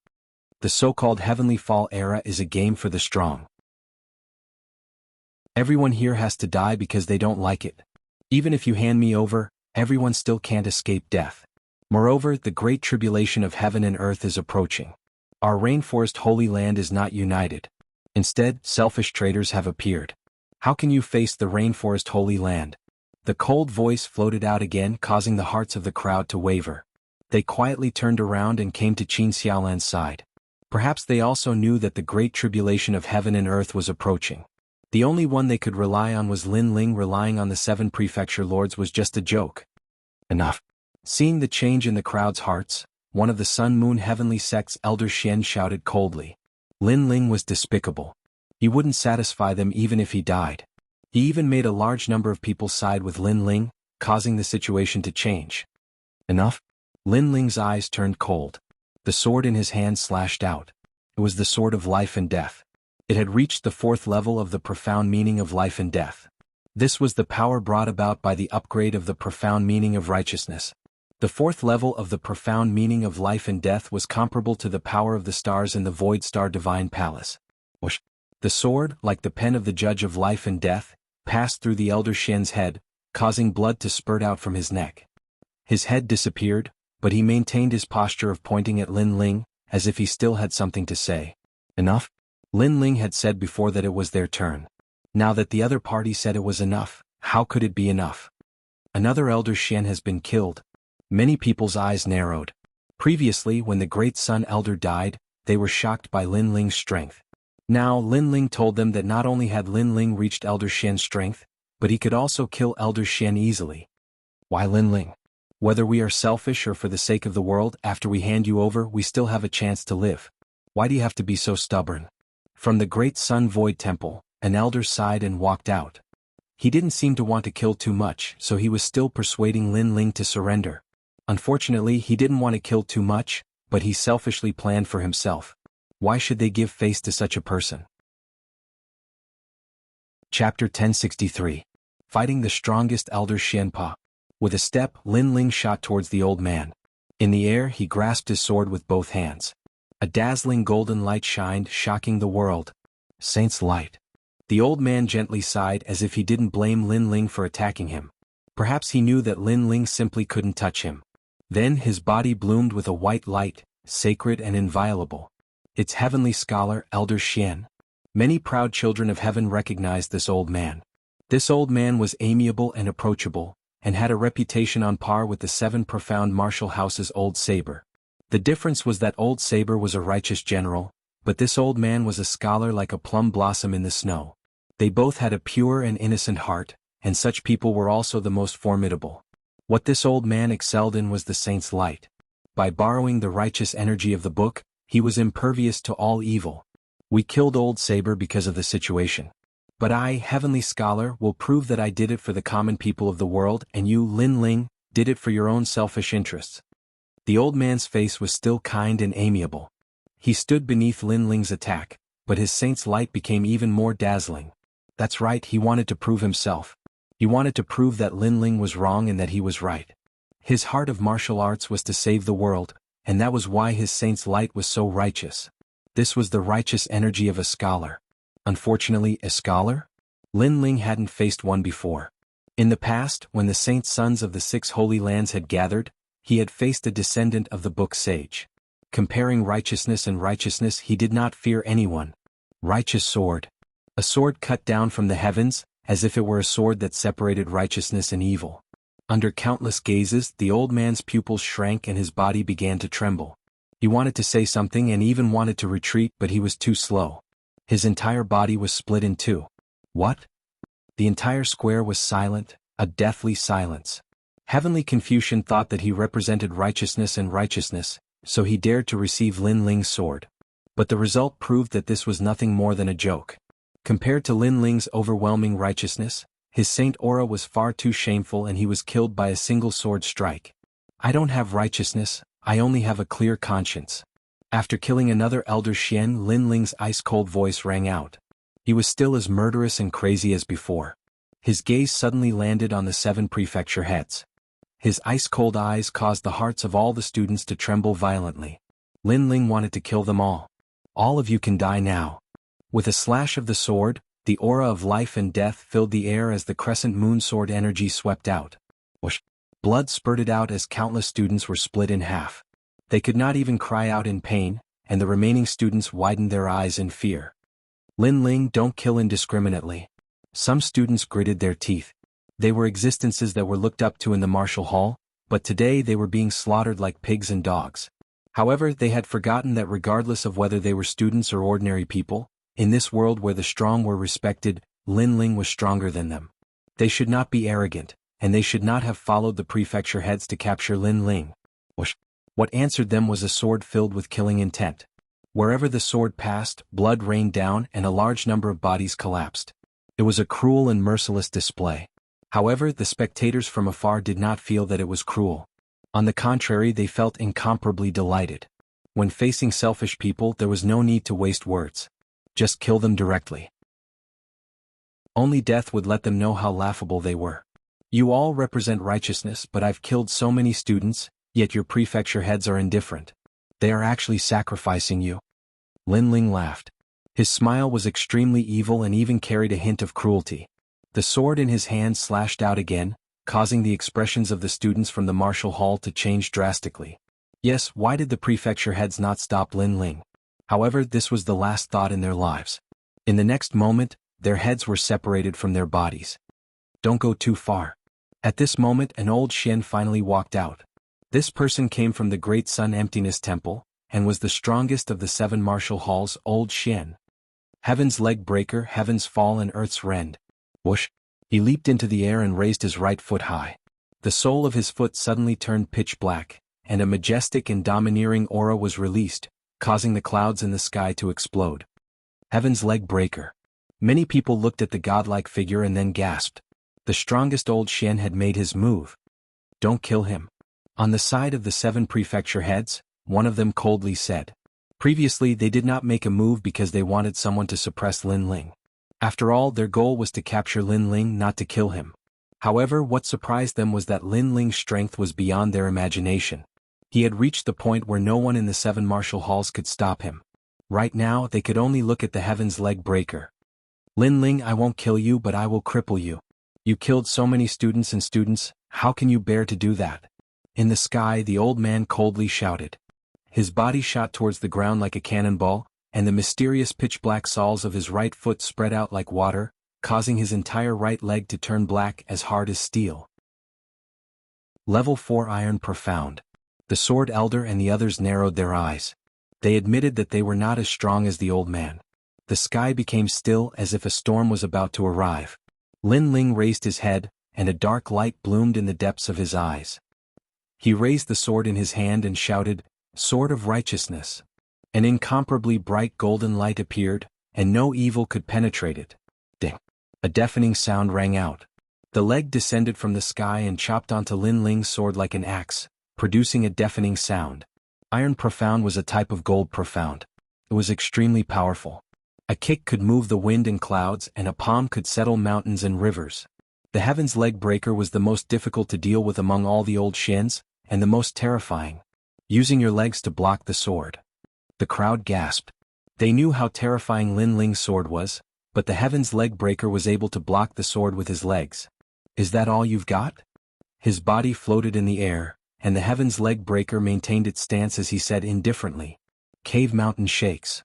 The so-called Heavenly Fall era is a game for the strong. Everyone here has to die because they don't like it. Even if you hand me over, everyone still can't escape death. Moreover, the great tribulation of heaven and earth is approaching. Our rainforest holy land is not united. Instead, selfish traitors have appeared. How can you face the rainforest holy land? The cold voice floated out again, causing the hearts of the crowd to waver. They quietly turned around and came to Qin Xiaolan's side. Perhaps they also knew that the great tribulation of heaven and earth was approaching. The only one they could rely on was Lin Ling. Relying on the 7 prefecture lords was just a joke. Enough. Seeing the change in the crowd's hearts, one of the Sun Moon Heavenly Sect's elder Xian shouted coldly. Lin Ling was despicable. He wouldn't satisfy them even if he died. He even made a large number of people side with Lin Ling, causing the situation to change. Enough? Lin Ling's eyes turned cold. The sword in his hand slashed out. It was the sword of life and death. It had reached the 4th level of the profound meaning of life and death. This was the power brought about by the upgrade of the profound meaning of righteousness. The 4th level of the profound meaning of life and death was comparable to the power of the stars in the Void Star Divine Palace. Whoosh! The sword, like the pen of the judge of life and death, passed through the elder Xian's head, causing blood to spurt out from his neck. His head disappeared, but he maintained his posture of pointing at Lin Ling, as if he still had something to say. Enough? Lin Ling had said before that it was their turn. Now that the other party said it was enough, how could it be enough? Another elder Xian has been killed. Many people's eyes narrowed. Previously, when the great Sun Elder died, they were shocked by Lin Ling's strength. Now Lin Ling told them that not only had Lin Ling reached Elder Xian's strength, but he could also kill Elder Xian easily. Why Lin Ling? Whether we are selfish or for the sake of the world, after we hand you over, we still have a chance to live. Why do you have to be so stubborn? From the great Sun Void Temple, an elder sighed and walked out. He didn't seem to want to kill too much, so he was still persuading Lin Ling to surrender. Unfortunately, he didn't want to kill too much, but he selfishly planned for himself. Why should they give face to such a person? Chapter 1063. Fighting the strongest elder Xianpa. With a step, Lin Ling shot towards the old man. In the air, he grasped his sword with both hands. A dazzling golden light shined, shocking the world. Saint's light. The old man gently sighed as if he didn't blame Lin Ling for attacking him. Perhaps he knew that Lin Ling simply couldn't touch him. Then his body bloomed with a white light, sacred and inviolable. Its heavenly scholar, Elder Xian. Many proud children of heaven recognized this old man. This old man was amiable and approachable, and had a reputation on par with the 7 profound martial houses' old saber. The difference was that old saber was a righteous general, but this old man was a scholar like a plum blossom in the snow. They both had a pure and innocent heart, and such people were also the most formidable. What this old man excelled in was the saint's light. By borrowing the righteous energy of the book, he was impervious to all evil. We killed old saber because of the situation. But I, heavenly scholar, will prove that I did it for the common people of the world, and you, Lin Ling, did it for your own selfish interests. The old man's face was still kind and amiable. He stood beneath Lin Ling's attack, but his saint's light became even more dazzling. That's right, he wanted to prove himself. He wanted to prove that Lin Ling was wrong and that he was right. His heart of martial arts was to save the world, and that was why his saint's light was so righteous. This was the righteous energy of a scholar. Unfortunately, a scholar? Lin Ling hadn't faced one before. In the past, when the saint sons of the 6 holy lands had gathered, he had faced a descendant of the book sage. Comparing righteousness and righteousness, he did not fear anyone. Righteous sword. A sword cut down from the heavens, as if it were a sword that separated righteousness and evil. Under countless gazes, the old man's pupils shrank and his body began to tremble. He wanted to say something and even wanted to retreat, but he was too slow. His entire body was split in two. What? The entire square was silent, a deathly silence. Heavenly Confucian thought that he represented righteousness and righteousness, so he dared to receive Lin Ling's sword. But the result proved that this was nothing more than a joke. Compared to Lin Ling's overwhelming righteousness, his saint aura was far too shameful and he was killed by a single sword strike. I don't have righteousness, I only have a clear conscience. After killing another elder Xian, Lin Ling's ice-cold voice rang out. He was still as murderous and crazy as before. His gaze suddenly landed on the 7 prefecture heads. His ice-cold eyes caused the hearts of all the students to tremble violently. Lin Ling wanted to kill them all. All of you can die now. With a slash of the sword, the aura of life and death filled the air as the crescent moon sword energy swept out. Whoosh! Blood spurted out as countless students were split in half. They could not even cry out in pain, and the remaining students widened their eyes in fear. Lin Ling, don't kill indiscriminately. Some students gritted their teeth. They were existences that were looked up to in the martial hall, but today they were being slaughtered like pigs and dogs. However, they had forgotten that regardless of whether they were students or ordinary people, in this world where the strong were respected, Lin Ling was stronger than them. They should not be arrogant, and they should not have followed the prefecture heads to capture Lin Ling. Whoosh! What answered them was a sword filled with killing intent. Wherever the sword passed, blood rained down and a large number of bodies collapsed. It was a cruel and merciless display. However, the spectators from afar did not feel that it was cruel. On the contrary, they felt incomparably delighted. When facing selfish people, there was no need to waste words. Just kill them directly. Only death would let them know how laughable they were. You all represent righteousness, but I've killed so many students, yet your prefecture heads are indifferent. They are actually sacrificing you. Lin Ling laughed. His smile was extremely evil and even carried a hint of cruelty. The sword in his hand slashed out again, causing the expressions of the students from the martial hall to change drastically. Yes, why did the prefecture heads not stop Lin Ling? However, this was the last thought in their lives. In the next moment, their heads were separated from their bodies. Don't go too far. At this moment, an old Xian finally walked out. This person came from the Great Sun Emptiness Temple, and was the strongest of the 7 martial halls. Old Xian. Heaven's leg breaker, heaven's fall and earth's rend. Whoosh! He leaped into the air and raised his right foot high. The sole of his foot suddenly turned pitch black, and a majestic and domineering aura was released, causing the clouds in the sky to explode. Heaven's leg breaker. Many people looked at the godlike figure and then gasped. The strongest old Xian had made his move. Don't kill him. On the side of the 7 prefecture heads, one of them coldly said. Previously they did not make a move because they wanted someone to suppress Lin Ling. After all, their goal was to capture Lin Ling, not to kill him. However, what surprised them was that Lin Ling's strength was beyond their imagination. He had reached the point where no one in the 7 martial halls could stop him. Right now, they could only look at the heaven's leg breaker. Lin Ling, I won't kill you, but I will cripple you. You killed so many students, how can you bear to do that? In the sky, the old man coldly shouted. His body shot towards the ground like a cannonball, and the mysterious pitch-black soles of his right foot spread out like water, causing his entire right leg to turn black as hard as steel. Level 4 Iron Profound. The Sword Elder and the others narrowed their eyes. They admitted that they were not as strong as the old man. The sky became still as if a storm was about to arrive. Lin Ling raised his head, and a dark light bloomed in the depths of his eyes. He raised the sword in his hand and shouted, "Sword of Righteousness." An incomparably bright golden light appeared, and no evil could penetrate it. Ding! A deafening sound rang out. The leg descended from the sky and chopped onto Lin Ling's sword like an axe, producing a deafening sound. Iron profound was a type of gold profound. It was extremely powerful. A kick could move the wind and clouds, and a palm could settle mountains and rivers. The Heaven's Leg Breaker was the most difficult to deal with among all the old Xians, and the most terrifying. Using your legs to block the sword. The crowd gasped. They knew how terrifying Lin Ling's sword was, but the Heaven's Leg Breaker was able to block the sword with his legs. Is that all you've got? His body floated in the air, and the Heaven's Leg Breaker maintained its stance as he said indifferently. Cave mountain shakes.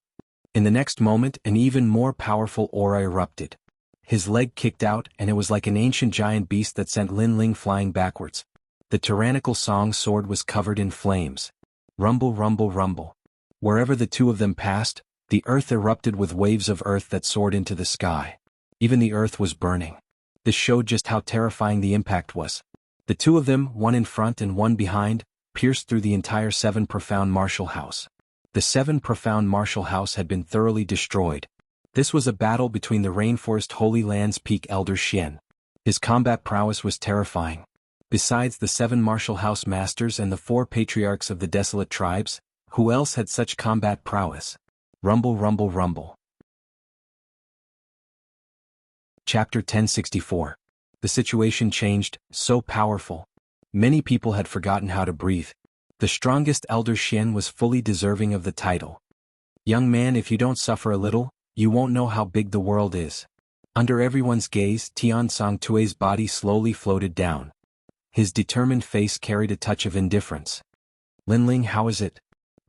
In the next moment an even more powerful aura erupted. His leg kicked out and it was like an ancient giant beast that sent Lin Ling flying backwards. The tyrannical Song sword was covered in flames. Rumble, rumble, rumble. Wherever the two of them passed, the earth erupted with waves of earth that soared into the sky. Even the earth was burning. This showed just how terrifying the impact was. The two of them, one in front and one behind, pierced through the entire Seven Profound Martial House. The Seven Profound Martial House had been thoroughly destroyed. This was a battle between the Rainforest Holy Land's peak Elder Xian. His combat prowess was terrifying. Besides the 7 Martial House Masters and the 4 Patriarchs of the Desolate Tribes, who else had such combat prowess? Rumble, rumble, rumble. Chapter 1064. The situation changed, so powerful. Many people had forgotten how to breathe. The strongest Elder Xian was fully deserving of the title. Young man, if you don't suffer a little, you won't know how big the world is. Under everyone's gaze, Tian Songtue's body slowly floated down. His determined face carried a touch of indifference. Lin Ling, how is it?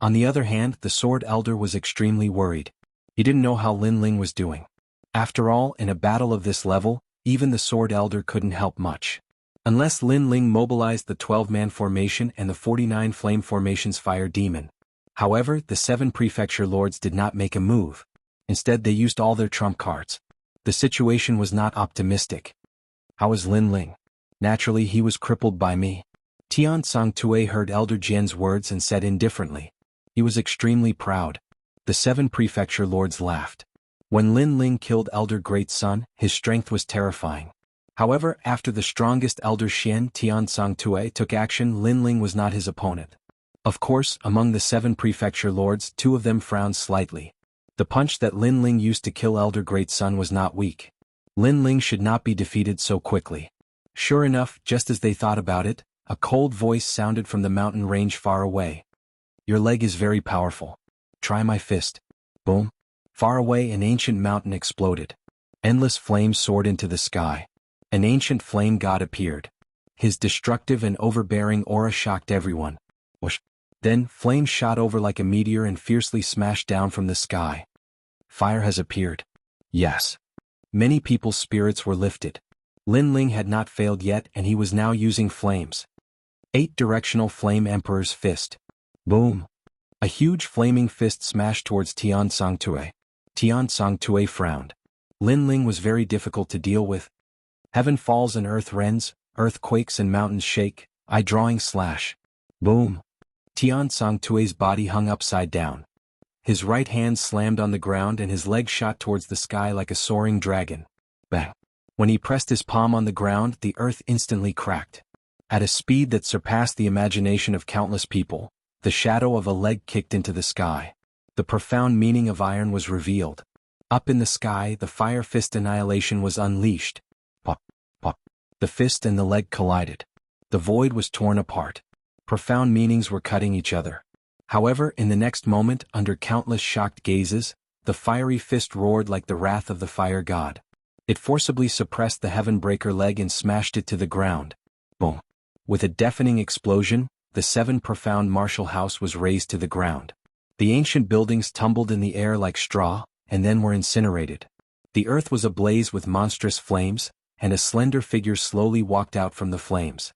On the other hand, the Sword Elder was extremely worried. He didn't know how Lin Ling was doing. After all, in a battle of this level, even the Sword Elder couldn't help much. Unless Lin Ling mobilized the 12-man formation and the 49 flame formation's fire demon. However, the 7 prefecture lords did not make a move. Instead, they used all their trump cards. The situation was not optimistic. How is Lin Ling? Naturally, he was crippled by me. Tian Songtue heard Elder Jian's words and said indifferently. He was extremely proud. The 7 prefecture lords laughed. When Lin Ling killed Elder Great Sun, his strength was terrifying. However, after the strongest Elder Xian, Tian Songtue, took action, Lin Ling was not his opponent. Of course, among the 7 prefecture lords, 2 of them frowned slightly. The punch that Lin Ling used to kill Elder Great Sun was not weak. Lin Ling should not be defeated so quickly. Sure enough, just as they thought about it, a cold voice sounded from the mountain range far away. Your leg is very powerful. Try my fist. Boom. Far away an ancient mountain exploded. Endless flames soared into the sky. An ancient flame god appeared. His destructive and overbearing aura shocked everyone. Whoosh. Then, flames shot over like a meteor and fiercely smashed down from the sky. Fire has appeared. Yes. Many people's spirits were lifted. Lin Ling had not failed yet and he was now using flames. 8-directional Flame Emperor's Fist. Boom. A huge flaming fist smashed towards Tian Songtue. Tian Songtue frowned. Lin Ling was very difficult to deal with. Heaven falls and earth rends, earthquakes and mountains shake, eye-drawing slash. Boom. Tian Songtue's body hung upside down. His right hand slammed on the ground and his leg shot towards the sky like a soaring dragon. Bang. When he pressed his palm on the ground, the earth instantly cracked. At a speed that surpassed the imagination of countless people, the shadow of a leg kicked into the sky. The profound meaning of iron was revealed. Up in the sky, the fire fist annihilation was unleashed. Pop, pop. The fist and the leg collided. The void was torn apart. Profound meanings were cutting each other. However, in the next moment, under countless shocked gazes, the fiery fist roared like the wrath of the fire god. It forcibly suppressed the Heaven Breaker leg and smashed it to the ground. Boom. With a deafening explosion, the 7 Profound Martial House was razed to the ground. The ancient buildings tumbled in the air like straw, and then were incinerated. The earth was ablaze with monstrous flames, and a slender figure slowly walked out from the flames.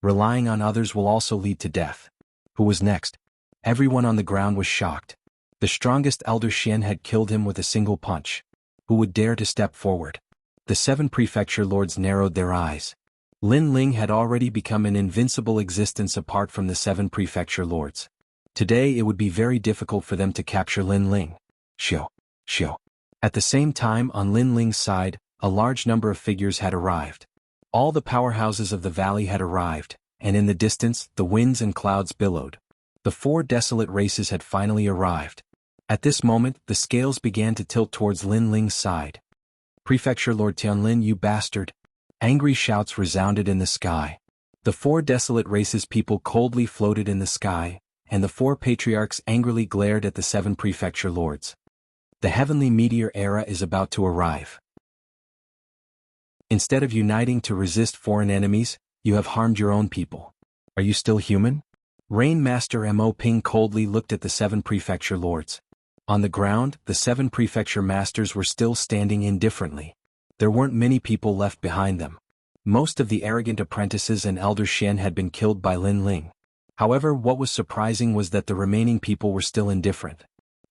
Relying on others will also lead to death. Who was next? Everyone on the ground was shocked. The strongest Elder Xian had killed him with a single punch. Who would dare to step forward? The 7 prefecture lords narrowed their eyes. Lin Ling had already become an invincible existence apart from the 7 prefecture lords. Today it would be very difficult for them to capture Lin Ling. Shio. At the same time, on Lin Ling's side, a large number of figures had arrived. All the powerhouses of the valley had arrived, and in the distance, the winds and clouds billowed. The 4 desolate races had finally arrived. At this moment, the scales began to tilt towards Lin Ling's side. "Prefecture Lord Tianlin, you bastard!" Angry shouts resounded in the sky. The 4 desolate races people coldly floated in the sky, and the 4 patriarchs angrily glared at the 7 prefecture lords. The heavenly meteor era is about to arrive. Instead of uniting to resist foreign enemies, you have harmed your own people. Are you still human? Rain Master Mo Ping coldly looked at the 7 prefecture lords. On the ground, the 7 prefecture masters were still standing indifferently. There weren't many people left behind them. Most of the arrogant apprentices and elder Xian had been killed by Lin Ling. However, what was surprising was that the remaining people were still indifferent.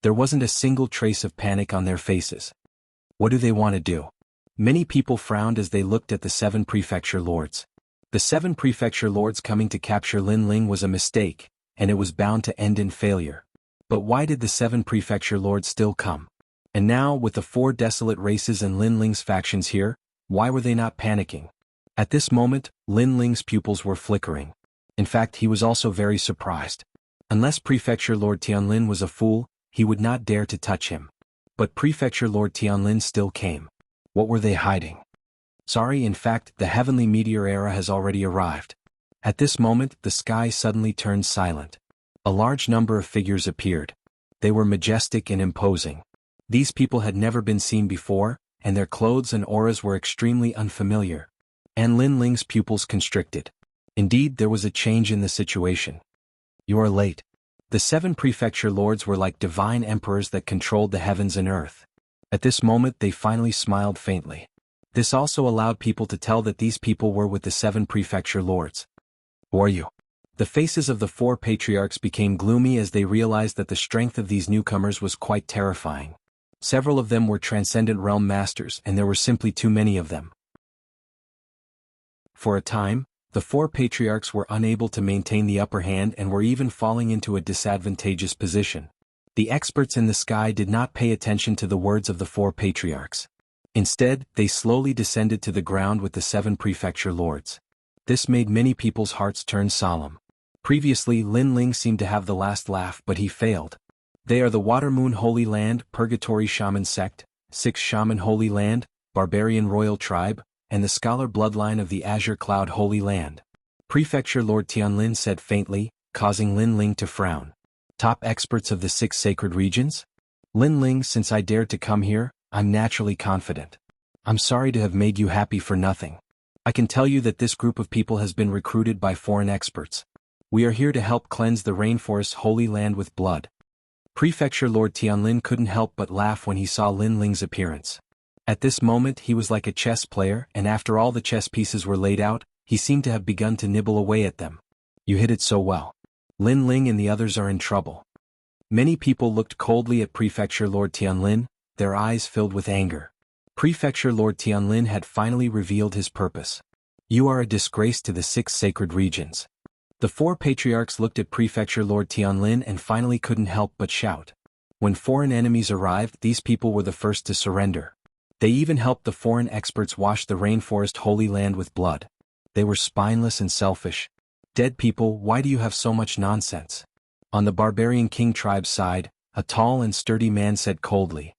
There wasn't a single trace of panic on their faces. What do they want to do? Many people frowned as they looked at the 7 prefecture lords. The 7 prefecture lords coming to capture Lin Ling was a mistake, and it was bound to end in failure. But why did the 7 prefecture lords still come? And now, with the 4 desolate races and Lin Ling's factions here, why were they not panicking? At this moment, Lin Ling's pupils were flickering. In fact, he was also very surprised. Unless Prefecture Lord Tianlin was a fool, he would not dare to touch him. But Prefecture Lord Tianlin still came. What were they hiding? Sorry, in fact, the heavenly meteor era has already arrived. At this moment, the sky suddenly turned silent. A large number of figures appeared. They were majestic and imposing. These people had never been seen before, and their clothes and auras were extremely unfamiliar. And Lin Ling's pupils constricted. Indeed, there was a change in the situation. You are late. The 7 prefecture lords were like divine emperors that controlled the heavens and earth. At this moment they finally smiled faintly. This also allowed people to tell that these people were with the 7 prefecture lords. Who are you? The faces of the 4 patriarchs became gloomy as they realized that the strength of these newcomers was quite terrifying. Several of them were transcendent realm masters, and there were simply too many of them. For a time, the 4 patriarchs were unable to maintain the upper hand and were even falling into a disadvantageous position. The experts in the sky did not pay attention to the words of the 4 patriarchs. Instead, they slowly descended to the ground with the 7 prefecture lords. This made many people's hearts turn solemn. Previously, Lin Ling seemed to have the last laugh, but he failed. They are the Water Moon Holy Land, Purgatory Shaman Sect, 6 Shaman Holy Land, Barbarian Royal Tribe, and the Scholar Bloodline of the Azure Cloud Holy Land. Prefecture Lord Tianlin said faintly, causing Lin Ling to frown. Top experts of the 6 sacred regions? Lin Ling, since I dared to come here, I'm naturally confident. I'm sorry to have made you happy for nothing. I can tell you that this group of people has been recruited by foreign experts. We are here to help cleanse the rainforest's holy land with blood. Prefecture Lord Tianlin couldn't help but laugh when he saw Lin Ling's appearance. At this moment he was like a chess player, and after all the chess pieces were laid out, he seemed to have begun to nibble away at them. You hit it so well. Lin Ling and the others are in trouble. Many people looked coldly at Prefecture Lord Tianlin, their eyes filled with anger. Prefecture Lord Tianlin had finally revealed his purpose. You are a disgrace to the 6 sacred regions. The 4 patriarchs looked at Prefecture Lord Tianlin and finally couldn't help but shout. When foreign enemies arrived, these people were the first to surrender. They even helped the foreign experts wash the rainforest holy land with blood. They were spineless and selfish. Dead people, why do you have so much nonsense? On the Barbarian King tribe's side, a tall and sturdy man said coldly.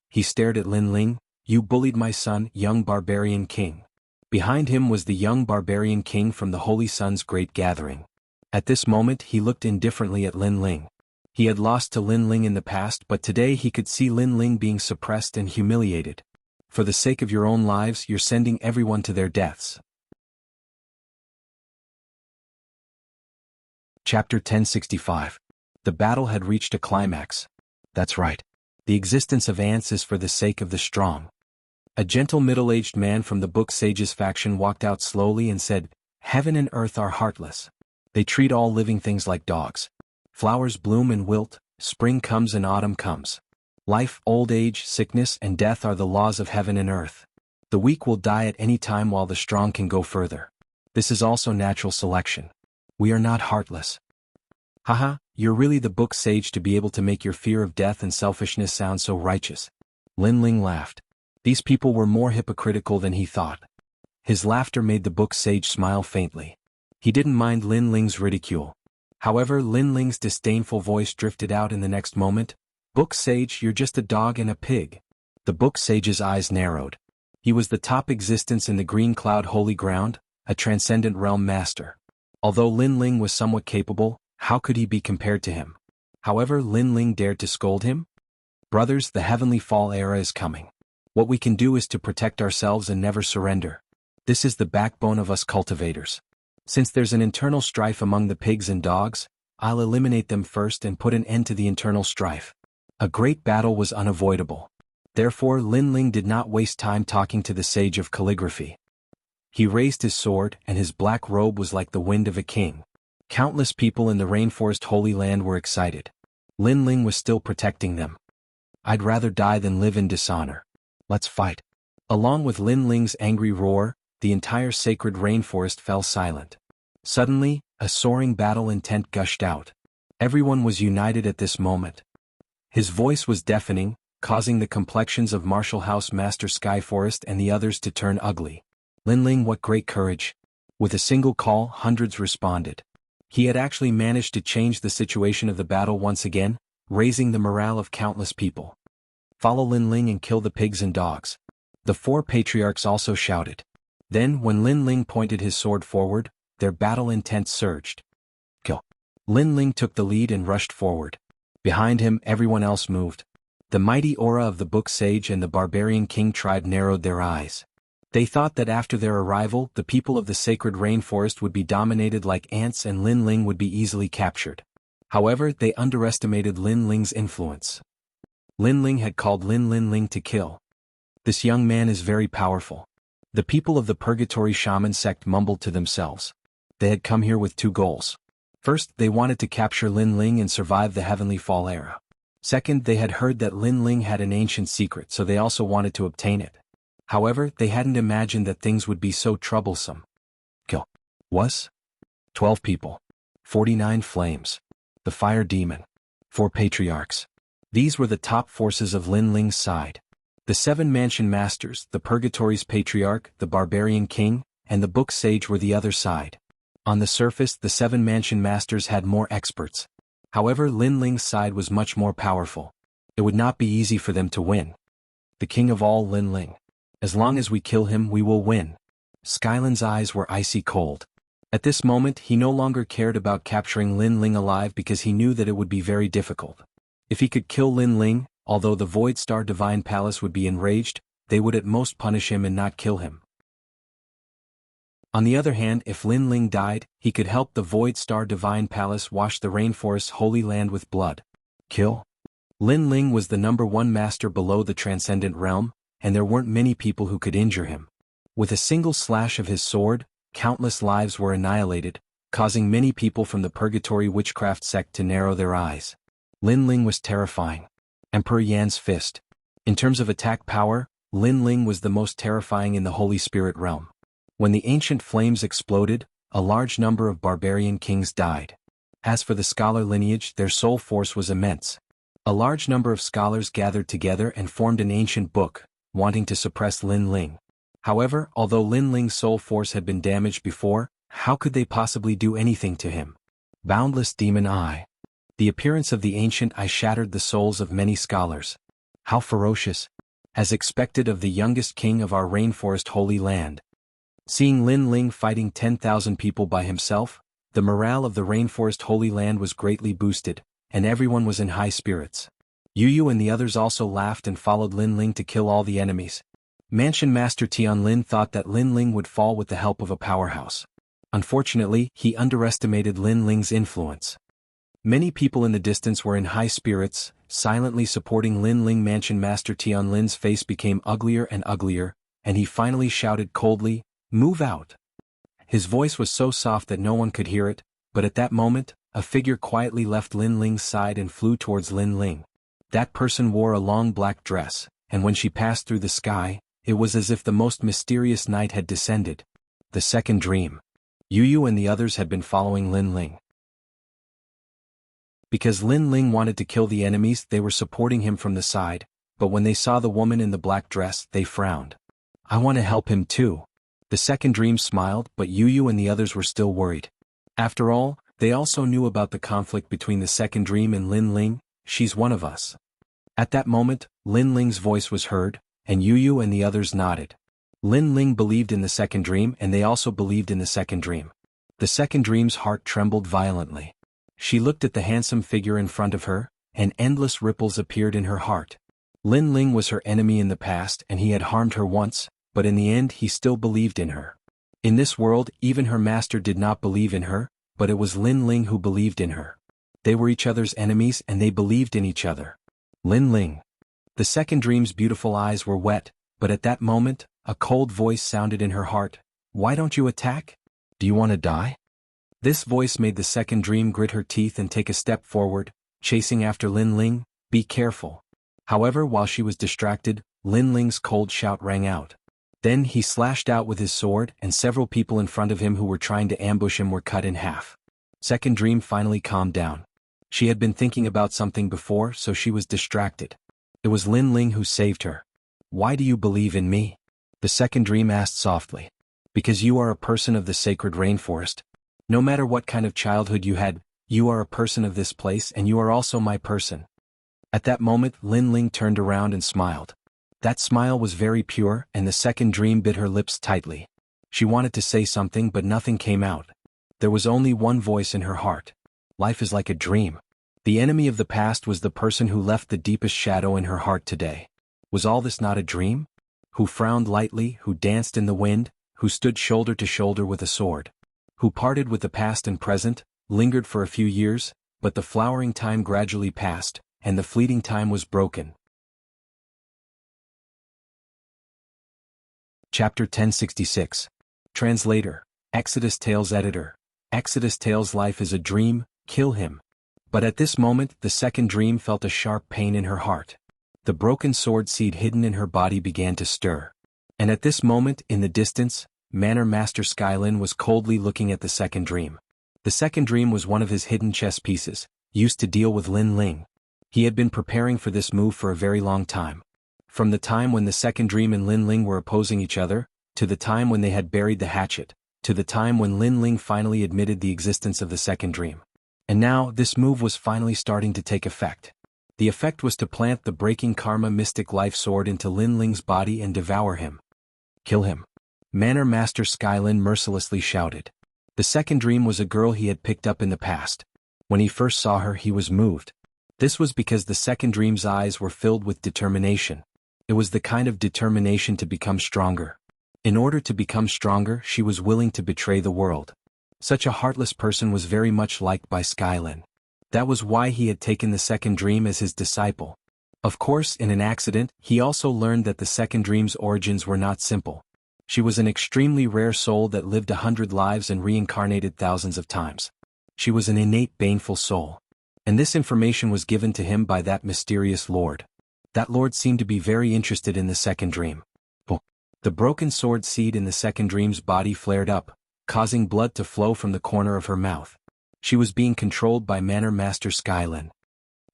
He stared at Lin Ling. You bullied my son, young Barbarian King. Behind him was the young Barbarian King from the Holy Sun's great gathering. At this moment he looked indifferently at Lin Ling. He had lost to Lin Ling in the past, but today he could see Lin Ling being suppressed and humiliated. For the sake of your own lives, you're sending everyone to their deaths. Chapter 1065. The battle had reached a climax. That's right. The existence of ants is for the sake of the strong. A gentle middle-aged man from the Book Sages faction walked out slowly and said, Heaven and earth are heartless. They treat all living things like dogs. Flowers bloom and wilt, spring comes and autumn comes. Life, old age, sickness, and death are the laws of heaven and earth. The weak will die at any time while the strong can go further. This is also natural selection. We are not heartless. Haha, you're really the book sage to be able to make your fear of death and selfishness sound so righteous. Lin Ling laughed. These people were more hypocritical than he thought. His laughter made the book sage smile faintly. He didn't mind Lin Ling's ridicule. However, Lin Ling's disdainful voice drifted out in the next moment. "Book Sage, you're just a dog and a pig." The Book Sage's eyes narrowed. He was the top existence in the Green Cloud Holy Ground, a transcendent realm master. Although Lin Ling was somewhat capable, how could he be compared to him? However, Lin Ling dared to scold him. "Brothers, the Heavenly Fall era is coming. What we can do is to protect ourselves and never surrender. This is the backbone of us cultivators. Since there's an internal strife among the pigs and dogs, I'll eliminate them first and put an end to the internal strife." A great battle was unavoidable. Therefore, Lin Ling did not waste time talking to the Sage of Calligraphy. He raised his sword, and his black robe was like the wind of a king. Countless people in the Rainforest Holy Land were excited. Lin Ling was still protecting them. "I'd rather die than live in dishonor. Let's fight." Along with Lin Ling's angry roar, the entire sacred rainforest fell silent. Suddenly, a soaring battle intent gushed out. Everyone was united at this moment. His voice was deafening, causing the complexions of Martial House Master Skyforest and the others to turn ugly. "Lin Ling, what great courage." With a single call, hundreds responded. He had actually managed to change the situation of the battle once again, raising the morale of countless people. "Follow Lin Ling and kill the pigs and dogs." The four patriarchs also shouted. Then, when Lin Ling pointed his sword forward, their battle intent surged. "Kill." Lin Ling took the lead and rushed forward. Behind him, everyone else moved. The mighty aura of the Book Sage and the Barbarian King tribe narrowed their eyes. They thought that after their arrival, the people of the sacred rainforest would be dominated like ants and Lin Ling would be easily captured. However, they underestimated Lin Ling's influence. Lin Ling had called Lin Ling to kill. "This young man is very powerful." The people of the Purgatory Shaman sect mumbled to themselves. They had come here with two goals. First, they wanted to capture Lin Ling and survive the Heavenly Fall era. Second, they had heard that Lin Ling had an ancient secret, so they also wanted to obtain it. However, they hadn't imagined that things would be so troublesome. Kill. Was? 12 people. 49 flames. The fire demon. 4 patriarchs. These were the top forces of Lin Ling's side. The 7 mansion masters, the Purgatory's patriarch, the Barbarian King, and the Book Sage were the other side. On the surface, the 7 mansion masters had more experts. However, Lin Ling's side was much more powerful. It would not be easy for them to win. "The king of all, Lin Ling. As long as we kill him, we will win." Skyland's eyes were icy cold. At this moment, he no longer cared about capturing Lin Ling alive because he knew that it would be very difficult. If he could kill Lin Ling, although the Void Star Divine Palace would be enraged, they would at most punish him and not kill him. On the other hand, if Lin Ling died, he could help the Void Star Divine Palace wash the Rainforest's holy land with blood. Kill? Lin Ling was the #1 master below the Transcendent Realm, and there weren't many people who could injure him. With a single slash of his sword, countless lives were annihilated, causing many people from the Purgatory Witchcraft sect to narrow their eyes. Lin Ling was terrifying. Emperor Yan's fist. In terms of attack power, Lin Ling was the most terrifying in the Holy Spirit realm. When the ancient flames exploded, a large number of barbarian kings died. As for the scholar lineage, their soul force was immense. A large number of scholars gathered together and formed an ancient book, wanting to suppress Lin Ling. However, although Lin Ling's soul force had been damaged before, how could they possibly do anything to him? Boundless demon eye. The appearance of the ancient eye shattered the souls of many scholars. How ferocious! As expected of the youngest king of our rainforest holy land. Seeing Lin Ling fighting 10,000 people by himself, the morale of the rainforest holy land was greatly boosted, and everyone was in high spirits. Yu and the others also laughed and followed Lin Ling to kill all the enemies. Mansion Master Tian Lin thought that Lin Ling would fall with the help of a powerhouse. Unfortunately, he underestimated Lin Ling's influence. Many people in the distance were in high spirits, silently supporting Lin Ling. Mansion Master Tian Lin's face became uglier and uglier, and he finally shouted coldly, "Move out!" His voice was so soft that no one could hear it, but at that moment, a figure quietly left Lin Ling's side and flew towards Lin Ling. That person wore a long black dress, and when she passed through the sky, it was as if the most mysterious night had descended. The second dream. Yu and the others had been following Lin Ling. Because Lin Ling wanted to kill the enemies, they were supporting him from the side, but when they saw the woman in the black dress, they frowned. "I want to help him too." The second dream smiled, but Yu and the others were still worried. After all, they also knew about the conflict between the second dream and Lin Ling. She's one of us. At that moment, Lin Ling's voice was heard, and Yu and the others nodded. Lin Ling believed in the second dream and they also believed in the second dream. The second dream's heart trembled violently. She looked at the handsome figure in front of her, and endless ripples appeared in her heart. Lin Ling was her enemy in the past and he had harmed her once, but in the end he still believed in her. In this world, even her master did not believe in her, but it was Lin Ling who believed in her. They were each other's enemies and they believed in each other. Lin Ling. The second dream's beautiful eyes were wet, but at that moment, a cold voice sounded in her heart. Why don't you attack? Do you want to die? This voice made the second dream grit her teeth and take a step forward, chasing after Lin Ling. Be careful. However, while she was distracted, Lin Ling's cold shout rang out. Then he slashed out with his sword and several people in front of him who were trying to ambush him were cut in half. Second dream finally calmed down. She had been thinking about something before, so she was distracted. It was Lin Ling who saved her. Why do you believe in me? The second dream asked softly. Because you are a person of the sacred rainforest. No matter what kind of childhood you had, you are a person of this place and you are also my person. At that moment, Lin Ling turned around and smiled. That smile was very pure and the second dream bit her lips tightly. She wanted to say something but nothing came out. There was only one voice in her heart. Life is like a dream. The enemy of the past was the person who left the deepest shadow in her heart today. Was all this not a dream? Who frowned lightly, who danced in the wind, who stood shoulder to shoulder with a sword. Who parted with the past and present, lingered for a few years, but the flowering time gradually passed, and the fleeting time was broken. Chapter 1066. Translator. Exodus Tales Editor. Exodus Tales. Life is a dream, kill him. But at this moment, the second dream felt a sharp pain in her heart. The broken sword seed hidden in her body began to stir. And at this moment, in the distance, Manor Master Skylin was coldly looking at the second dream. The second dream was one of his hidden chess pieces, used to deal with Lin Ling. He had been preparing for this move for a very long time. From the time when the second dream and Lin Ling were opposing each other, to the time when they had buried the hatchet, to the time when Lin Ling finally admitted the existence of the second dream. And now, this move was finally starting to take effect. The effect was to plant the breaking karma mystic life sword into Lin Ling's body and devour him. Kill him. Manor Master Skylin mercilessly shouted. The second dream was a girl he had picked up in the past. When he first saw her, he was moved. This was because the second dream's eyes were filled with determination. It was the kind of determination to become stronger. In order to become stronger, she was willing to betray the world. Such a heartless person was very much liked by Skylin. That was why he had taken the second dream as his disciple. Of course, in an accident, he also learned that the second dream's origins were not simple. She was an extremely rare soul that lived 100 lives and reincarnated thousands of times. She was an innate baneful soul. And this information was given to him by that mysterious lord. That lord seemed to be very interested in the second dream. The broken sword seed in the second dream's body flared up, causing blood to flow from the corner of her mouth. She was being controlled by Manor Master Skylin.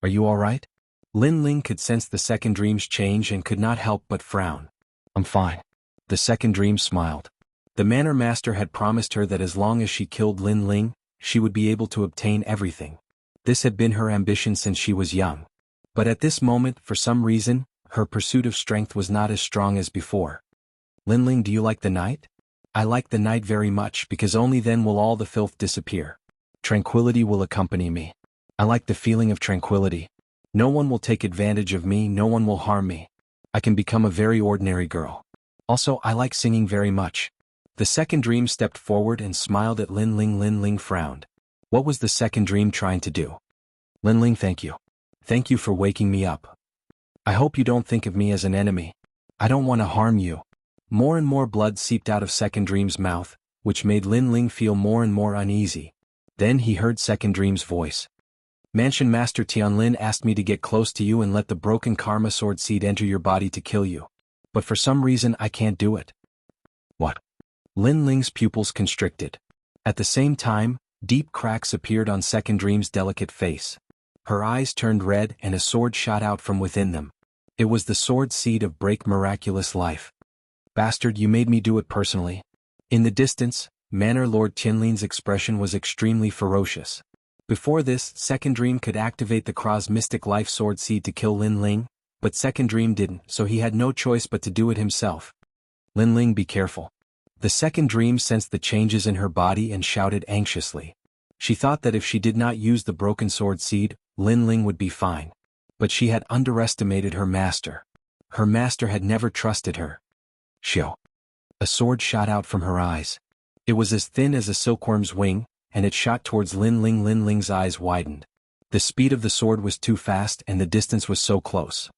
Are you all right? Lin Ling could sense the second dream's change and could not help but frown. I'm fine. The second dream smiled. The Manor Master had promised her that as long as she killed Lin Ling, she would be able to obtain everything. This had been her ambition since she was young. But at this moment, for some reason, her pursuit of strength was not as strong as before. Lin Ling, do you like the night? I like the night very much because only then will all the filth disappear. Tranquility will accompany me. I like the feeling of tranquility. No one will take advantage of me, no one will harm me. I can become a very ordinary girl. Also, I like singing very much. The second dream stepped forward and smiled at Lin Ling. Lin Ling frowned. What was the second dream trying to do? Lin Ling, thank you. Thank you for waking me up. I hope you don't think of me as an enemy. I don't want to harm you. More and more blood seeped out of second dream's mouth, which made Lin Ling feel more and more uneasy. Then he heard second dream's voice. Mansion Master Tianlin asked me to get close to you and let the broken karma sword seed enter your body to kill you. But for some reason I can't do it. What? Lin Ling's pupils constricted. At the same time, deep cracks appeared on second dream's delicate face. Her eyes turned red and a sword shot out from within them. It was the sword seed of Break Miraculous Life. Bastard, you made me do it personally. In the distance, Manor Lord Tianlin's expression was extremely ferocious. Before this, Second Dream could activate the Kra's mystic life sword seed to kill Lin Ling, but Second Dream didn't, so he had no choice but to do it himself. Lin Ling, be careful. The Second Dream sensed the changes in her body and shouted anxiously. She thought that if she did not use the broken sword seed, Lin Ling would be fine. But she had underestimated her master. Her master had never trusted her. Xiao. A sword shot out from her eyes. It was as thin as a silkworm's wing, and it shot towards Lin Ling. Lin Ling's eyes widened. The speed of the sword was too fast and the distance was so close.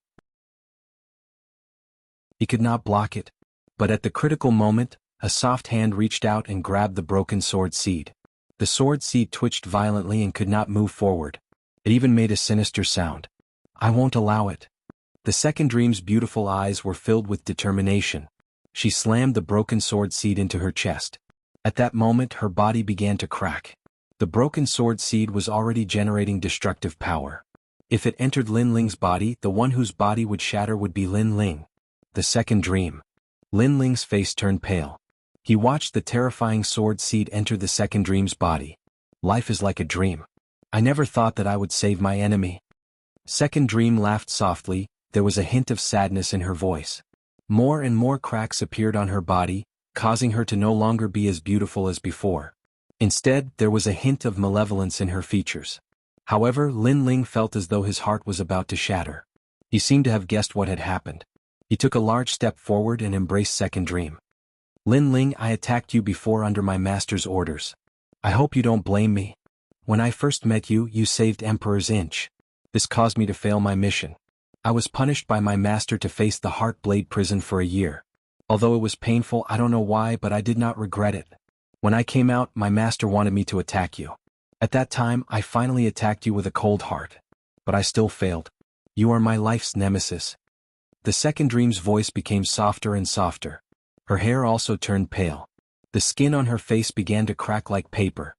He could not block it. But at the critical moment, a soft hand reached out and grabbed the broken sword seed. The sword seed twitched violently and could not move forward. It even made a sinister sound. I won't allow it. The Second Dream's beautiful eyes were filled with determination. She slammed the broken sword seed into her chest. At that moment her body began to crack. The broken sword seed was already generating destructive power. If it entered Lin Ling's body, the one whose body would shatter would be Lin Ling. The Second Dream. Lin Ling's face turned pale. He watched the terrifying sword seed enter the Second Dream's body. Life is like a dream. I never thought that I would save my enemy. Second Dream laughed softly. There was a hint of sadness in her voice. More and more cracks appeared on her body, causing her to no longer be as beautiful as before. Instead, there was a hint of malevolence in her features. However, Lin Ling felt as though his heart was about to shatter. He seemed to have guessed what had happened. He took a large step forward and embraced Second Dream. Lin Ling, I attacked you before under my master's orders. I hope you don't blame me. When I first met you, you saved Emperor's Inch. This caused me to fail my mission. I was punished by my master to face the Heart Blade prison for a year. Although it was painful, I don't know why, but I did not regret it. When I came out, my master wanted me to attack you. At that time, I finally attacked you with a cold heart. But I still failed. You are my life's nemesis. The Second Dream's voice became softer and softer. Her hair also turned pale. The skin on her face began to crack like paper.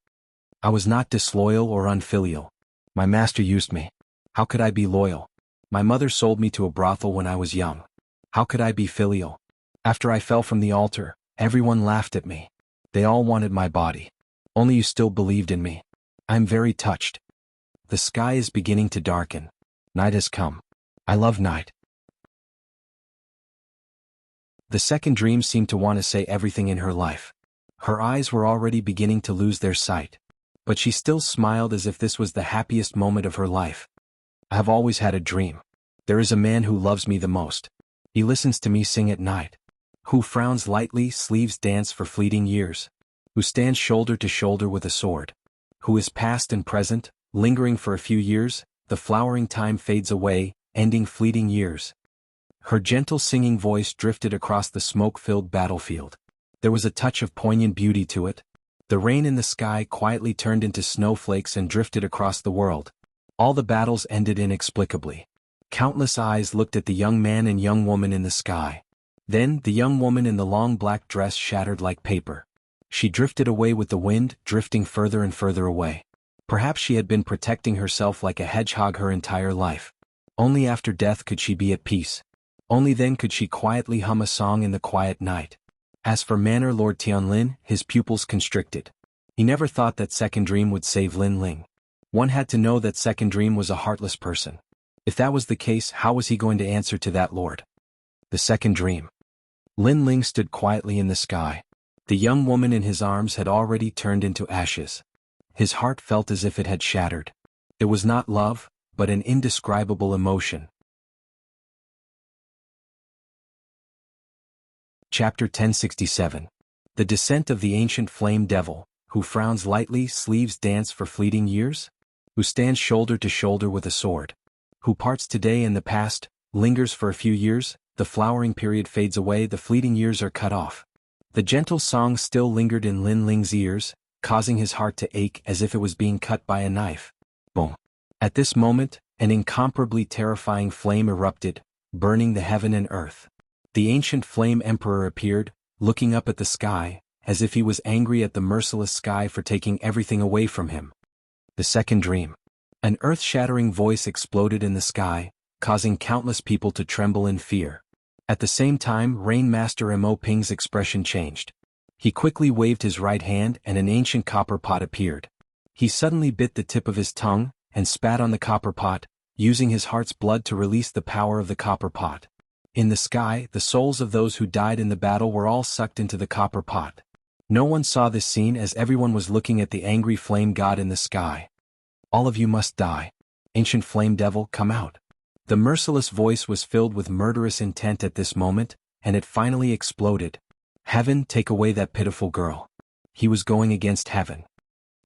I was not disloyal or unfilial. My master used me. How could I be loyal? My mother sold me to a brothel when I was young. How could I be filial? After I fell from the altar, everyone laughed at me. They all wanted my body. Only you still believed in me. I am very touched. The sky is beginning to darken. Night has come. I love night. The Second Dream seemed to want to say everything in her life. Her eyes were already beginning to lose their sight. But she still smiled as if this was the happiest moment of her life. I have always had a dream. There is a man who loves me the most. He listens to me sing at night. Who frowns lightly, sleeves dance for fleeting years. Who stands shoulder to shoulder with a sword. Who is past and present, lingering for a few years, the flowering time fades away, ending fleeting years. Her gentle singing voice drifted across the smoke-filled battlefield. There was a touch of poignant beauty to it. The rain in the sky quietly turned into snowflakes and drifted across the world. All the battles ended inexplicably. Countless eyes looked at the young man and young woman in the sky. Then, the young woman in the long black dress shattered like paper. She drifted away with the wind, drifting further and further away. Perhaps she had been protecting herself like a hedgehog her entire life. Only after death could she be at peace. Only then could she quietly hum a song in the quiet night. As for Manor Lord Tianlin, his pupils constricted. He never thought that Second Dream would save Lin Ling. One had to know that Second Dream was a heartless person. If that was the case, how was he going to answer to that lord? The Second Dream. Lin Ling stood quietly in the sky. The young woman in his arms had already turned into ashes. His heart felt as if it had shattered. It was not love, but an indescribable emotion. Chapter 1067. The Descent of the Ancient Flame Devil, who frowns lightly, sleeves dance for fleeting years? Who stands shoulder to shoulder with a sword? Who parts today and the past, lingers for a few years, the flowering period fades away, the fleeting years are cut off. The gentle song still lingered in Lin Ling's ears, causing his heart to ache as if it was being cut by a knife. Boom. At this moment, an incomparably terrifying flame erupted, burning the heaven and earth. The ancient flame emperor appeared, looking up at the sky, as if he was angry at the merciless sky for taking everything away from him. The Second Dream. An earth-shattering voice exploded in the sky, causing countless people to tremble in fear. At the same time, Rain Master Mo Ping's expression changed. He quickly waved his right hand and an ancient copper pot appeared. He suddenly bit the tip of his tongue and spat on the copper pot, using his heart's blood to release the power of the copper pot. In the sky, the souls of those who died in the battle were all sucked into the copper pot. No one saw this scene as everyone was looking at the angry flame god in the sky. All of you must die. Ancient flame devil, come out. The merciless voice was filled with murderous intent at this moment, and it finally exploded. Heaven, take away that pitiful girl. He was going against heaven.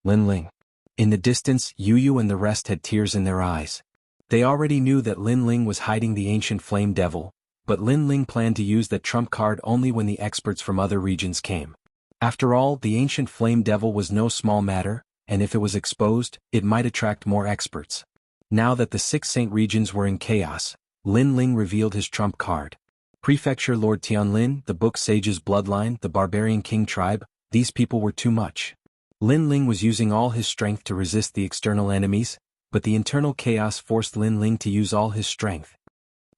Lin Ling. In the distance, Yu Yu and the rest had tears in their eyes. They already knew that Lin Ling was hiding the ancient flame devil, but Lin Ling planned to use that trump card only when the experts from other regions came. After all, the ancient flame devil was no small matter, and if it was exposed, it might attract more experts. Now that the 6 Saint regions were in chaos, Lin Ling revealed his trump card. Prefecture Lord Tianlin, the Book Sage's bloodline, the Barbarian King tribe, these people were too much. Lin Ling was using all his strength to resist the external enemies, but the internal chaos forced Lin Ling to use all his strength.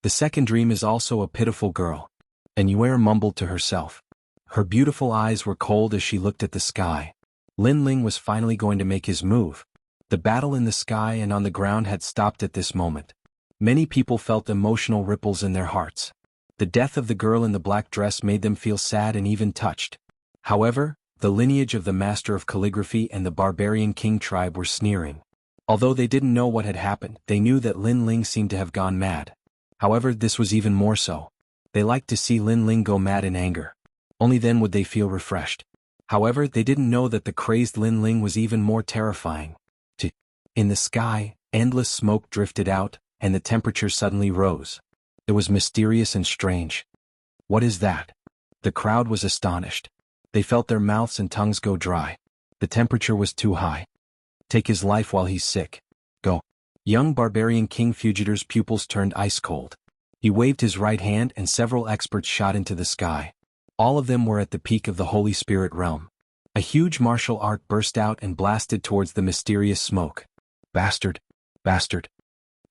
The second dream is also a pitiful girl. And Yuer mumbled to herself. Her beautiful eyes were cold as she looked at the sky. Lin Ling was finally going to make his move. The battle in the sky and on the ground had stopped at this moment. Many people felt emotional ripples in their hearts. The death of the girl in the black dress made them feel sad and even touched. However, the lineage of the Master of Calligraphy and the Barbarian King tribe were sneering. Although they didn't know what had happened, they knew that Lin Ling seemed to have gone mad. However, this was even more so. They liked to see Lin Ling go mad in anger. Only then would they feel refreshed. However, they didn't know that the crazed Lin Ling was even more terrifying. In the sky, endless smoke drifted out, and the temperature suddenly rose. It was mysterious and strange. What is that? The crowd was astonished. They felt their mouths and tongues go dry. The temperature was too high. Take his life while he's sick. Go. Young Barbarian King Fugitor's pupils turned ice cold. He waved his right hand and several experts shot into the sky. All of them were at the peak of the Holy Spirit realm. A huge martial art burst out and blasted towards the mysterious smoke. Bastard! Bastard!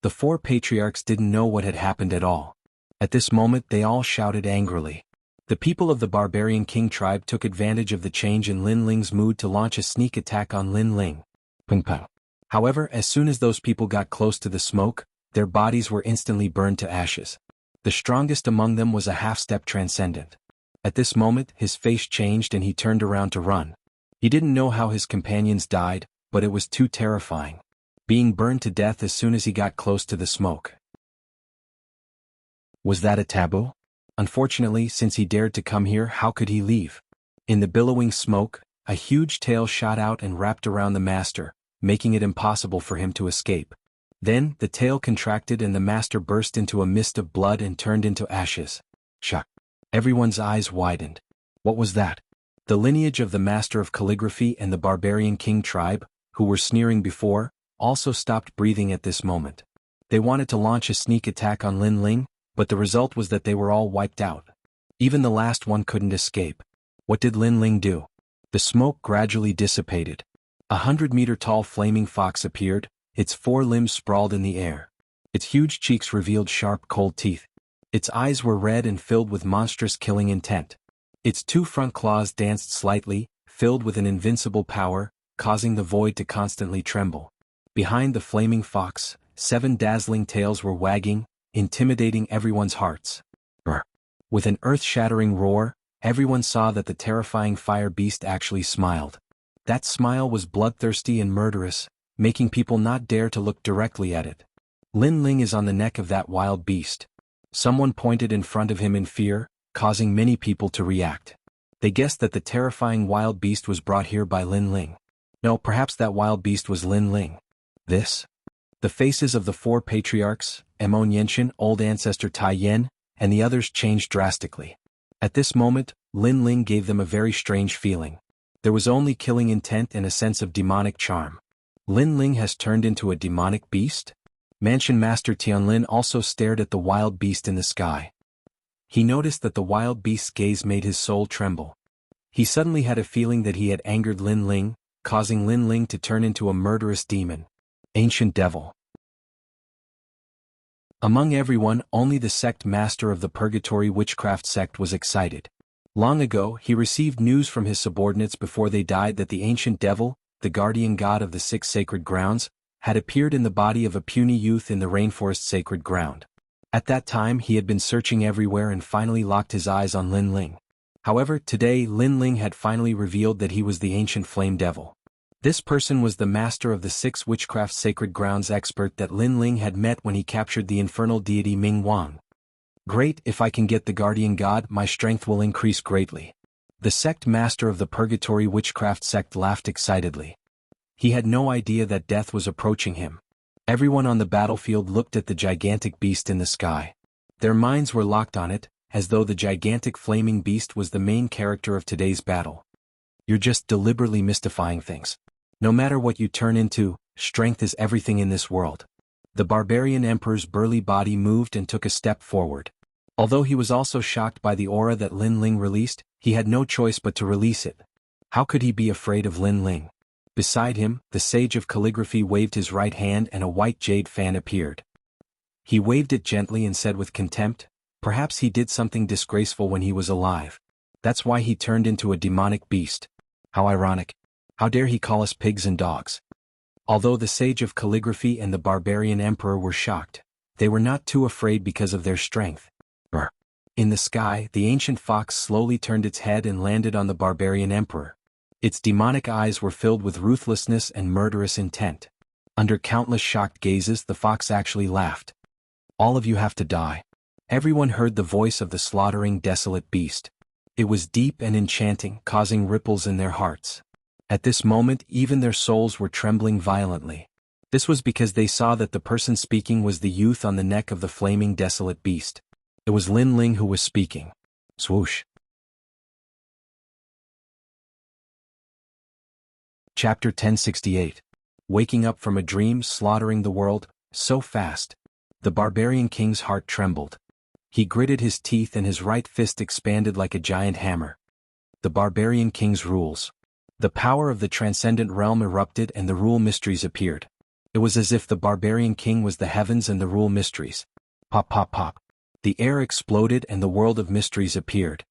The 4 patriarchs didn't know what had happened at all. At this moment they all shouted angrily. The people of the Barbarian King tribe took advantage of the change in Lin Ling's mood to launch a sneak attack on Lin Ling. Ping pong. However, as soon as those people got close to the smoke, their bodies were instantly burned to ashes. The strongest among them was a half-step transcendent. At this moment, his face changed and he turned around to run. He didn't know how his companions died, but it was too terrifying. Being burned to death as soon as he got close to the smoke. Was that a taboo? Unfortunately, since he dared to come here, how could he leave? In the billowing smoke, a huge tail shot out and wrapped around the master, making it impossible for him to escape. Then, the tail contracted and the master burst into a mist of blood and turned into ashes. Shock. Everyone's eyes widened. What was that? The lineage of the Master of Calligraphy and the Barbarian King tribe, who were sneering before, also stopped breathing at this moment. They wanted to launch a sneak attack on Lin Ling, but the result was that they were all wiped out. Even the last one couldn't escape. What did Lin Ling do? The smoke gradually dissipated. 100-meter-tall flaming fox appeared, its 4 limbs sprawled in the air. Its huge cheeks revealed sharp, cold teeth. Its eyes were red and filled with monstrous killing intent. Its 2 front claws danced slightly, filled with an invincible power, causing the void to constantly tremble. Behind the flaming fox, 7 dazzling tails were wagging, intimidating everyone's hearts. Brr. With an earth-shattering roar, everyone saw that the terrifying fire beast actually smiled. That smile was bloodthirsty and murderous, making people not dare to look directly at it. Lin Ling is on the neck of that wild beast. Someone pointed in front of him in fear, causing many people to react. They guessed that the terrifying wild beast was brought here by Lin Ling. No, perhaps that wild beast was Lin Ling. This? The faces of the 4 patriarchs, Emon Yenshin, Old Ancestor Tai Yen, and the others changed drastically. At this moment, Lin Ling gave them a very strange feeling. There was only killing intent and a sense of demonic charm. Lin Ling has turned into a demonic beast? Mansion Master Tianlin also stared at the wild beast in the sky. He noticed that the wild beast's gaze made his soul tremble. He suddenly had a feeling that he had angered Lin Ling, causing Lin Ling to turn into a murderous demon. Ancient devil. Among everyone, only the sect master of the Purgatory Witchcraft sect was excited. Long ago, he received news from his subordinates before they died that the ancient devil, the guardian god of the 6 sacred grounds, had appeared in the body of a puny youth in the rainforest sacred ground. At that time he had been searching everywhere and finally locked his eyes on Lin Ling. However, today Lin Ling had finally revealed that he was the ancient flame devil. This person was the master of the 6 witchcraft sacred grounds expert that Lin Ling had met when he captured the infernal deity Ming Wang. Great, if I can get the guardian god, my strength will increase greatly. The sect master of the purgatory witchcraft sect laughed excitedly. He had no idea that death was approaching him. Everyone on the battlefield looked at the gigantic beast in the sky. Their minds were locked on it, as though the gigantic flaming beast was the main character of today's battle. You're just deliberately mystifying things. No matter what you turn into, strength is everything in this world. The barbarian emperor's burly body moved and took a step forward. Although he was also shocked by the aura that Lin Ling released, he had no choice but to release it. How could he be afraid of Lin Ling? Beside him, the sage of calligraphy waved his right hand and a white jade fan appeared. He waved it gently and said with contempt, "Perhaps he did something disgraceful when he was alive. That's why he turned into a demonic beast. How ironic. How dare he call us pigs and dogs?" Although the sage of calligraphy and the barbarian emperor were shocked, they were not too afraid because of their strength. In the sky, the ancient fox slowly turned its head and landed on the barbarian emperor. Its demonic eyes were filled with ruthlessness and murderous intent. Under countless shocked gazes, the fox actually laughed. "All of you have to die." Everyone heard the voice of the slaughtering, desolate beast. It was deep and enchanting, causing ripples in their hearts. At this moment, even their souls were trembling violently. This was because they saw that the person speaking was the youth on the neck of the flaming, desolate beast. It was Lin Ling who was speaking. Swoosh. Chapter 1068. Waking up from a dream, slaughtering the world, so fast. The barbarian king's heart trembled. He gritted his teeth and his right fist expanded like a giant hammer. The barbarian king's rules. The power of the transcendent realm erupted and the rule mysteries appeared. It was as if the barbarian king was the heavens and the rule mysteries. Pop pop pop. The air exploded and the world of mysteries appeared.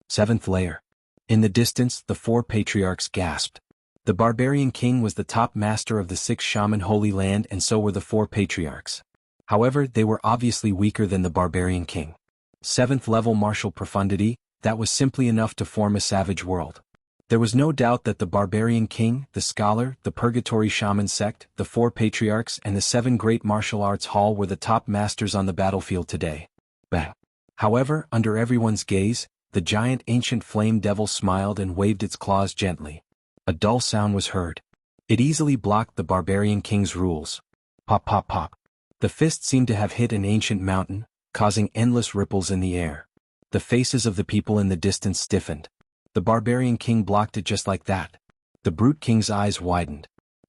7th layer. In the distance, the 4 patriarchs gasped. The barbarian king was the top master of the 6 shaman holy land and so were the 4 patriarchs. However, they were obviously weaker than the barbarian king. 7th level martial profundity, that was simply enough to form a savage world. There was no doubt that the barbarian king, the scholar, the purgatory shaman sect, the 4 patriarchs and the 7 great martial arts hall were the top masters on the battlefield today. Bang. However, under everyone's gaze, the giant ancient flame devil smiled and waved its claws gently. A dull sound was heard. It easily blocked the barbarian king's rules. Pop pop pop. The fist seemed to have hit an ancient mountain, causing endless ripples in the air. The faces of the people in the distance stiffened. The barbarian king blocked it just like that. The brute king's eyes widened.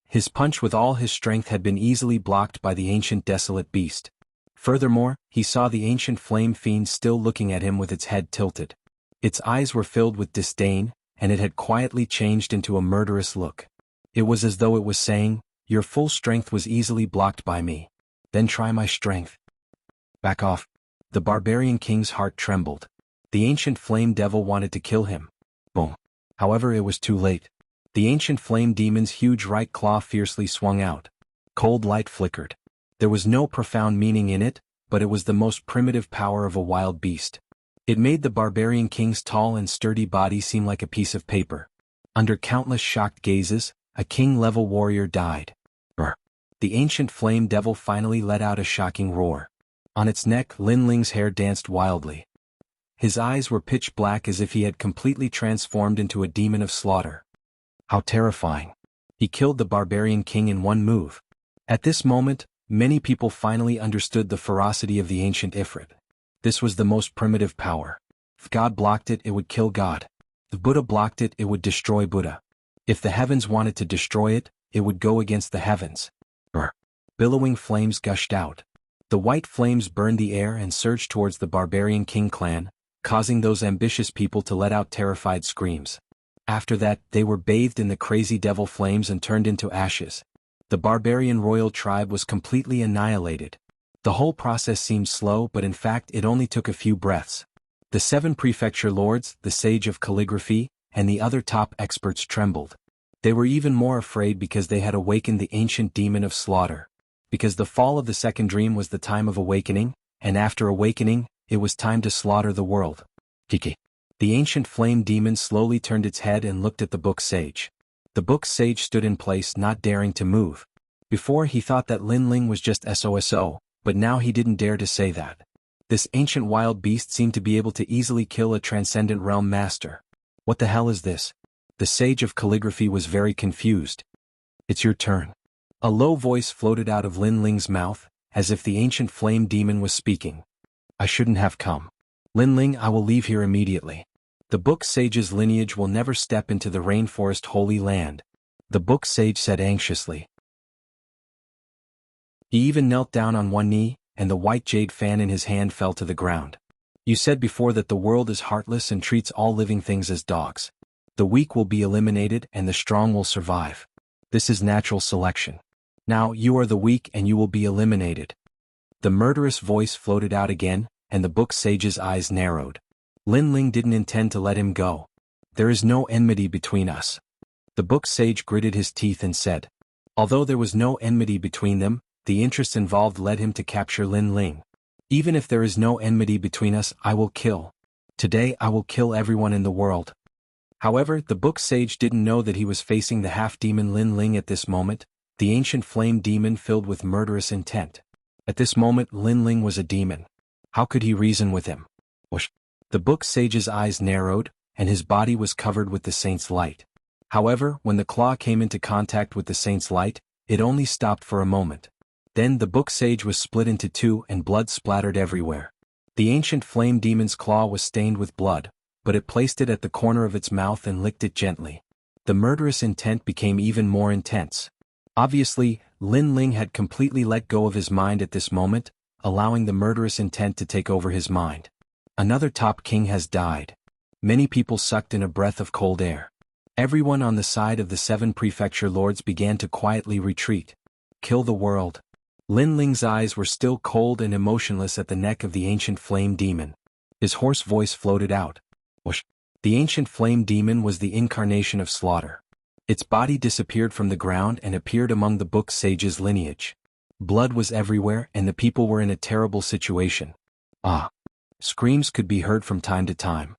His punch with all his strength had been easily blocked by the ancient desolate beast. Furthermore, he saw the ancient flame fiend still looking at him with its head tilted. Its eyes were filled with disdain, and it had quietly changed into a murderous look. It was as though it was saying, "Your full strength was easily blocked by me. Then try my strength." Back off. The barbarian king's heart trembled. The ancient flame devil wanted to kill him. Boom. However, it was too late. The ancient flame demon's huge right claw fiercely swung out. Cold light flickered. There was no profound meaning in it, but it was the most primitive power of a wild beast. It made the barbarian king's tall and sturdy body seem like a piece of paper. Under countless shocked gazes, a king-level warrior died. Brr. The ancient flame devil finally let out a shocking roar. On its neck, Lin Ling's hair danced wildly. His eyes were pitch black as if he had completely transformed into a demon of slaughter. How terrifying. He killed the barbarian king in one move. At this moment, many people finally understood the ferocity of the ancient Ifrit. This was the most primitive power. If God blocked it, it would kill God. If Buddha blocked it, it would destroy Buddha. If the heavens wanted to destroy it, it would go against the heavens. Brr. Billowing flames gushed out. The white flames burned the air and surged towards the barbarian king clan, causing those ambitious people to let out terrified screams. After that, they were bathed in the crazy devil flames and turned into ashes. The barbarian royal tribe was completely annihilated. The whole process seemed slow, but in fact it only took a few breaths. The 7 prefecture lords, the sage of calligraphy, and the other top experts trembled. They were even more afraid because they had awakened the ancient demon of slaughter. Because the fall of the second dream was the time of awakening, and after awakening, it was time to slaughter the world. Kiki. The ancient flame demon slowly turned its head and looked at the book sage. The book sage stood in place, not daring to move. Before he thought that Lin Ling was just SOSO, but now he didn't dare to say that. This ancient wild beast seemed to be able to easily kill a transcendent realm master. What the hell is this? The sage of calligraphy was very confused. It's your turn. A low voice floated out of Lin Ling's mouth, as if the ancient flame demon was speaking. I shouldn't have come. Lin Ling, I will leave here immediately. The book sage's lineage will never step into the rainforest holy land. The book sage said anxiously. He even knelt down on one knee, and the white jade fan in his hand fell to the ground. You said before that the world is heartless and treats all living things as dogs. The weak will be eliminated and the strong will survive. This is natural selection. Now you are the weak and you will be eliminated. The murderous voice floated out again, and the book sage's eyes narrowed. Lin Ling didn't intend to let him go. There is no enmity between us. The book sage gritted his teeth and said. Although there was no enmity between them, the interests involved led him to capture Lin Ling. Even if there is no enmity between us, I will kill. Today I will kill everyone in the world. However, the book sage didn't know that he was facing the half-demon Lin Ling at this moment, the ancient flame demon filled with murderous intent. At this moment Lin Ling was a demon. How could he reason with him? Whoosh. The book sage's eyes narrowed, and his body was covered with the saint's light. However, when the claw came into contact with the saint's light, it only stopped for a moment. Then the book sage was split into 2 and blood splattered everywhere. The ancient flame demon's claw was stained with blood, but it placed it at the corner of its mouth and licked it gently. The murderous intent became even more intense. Obviously, Lin Ling had completely let go of his mind at this moment, allowing the murderous intent to take over his mind. Another top king has died. Many people sucked in a breath of cold air. Everyone on the side of the 7 prefecture lords began to quietly retreat. Kill the world. Lin Ling's eyes were still cold and emotionless at the neck of the ancient flame demon. His hoarse voice floated out. Whoosh. The ancient flame demon was the incarnation of slaughter. Its body disappeared from the ground and appeared among the book sage's lineage. Blood was everywhere and the people were in a terrible situation. Ah! Screams could be heard from time to time.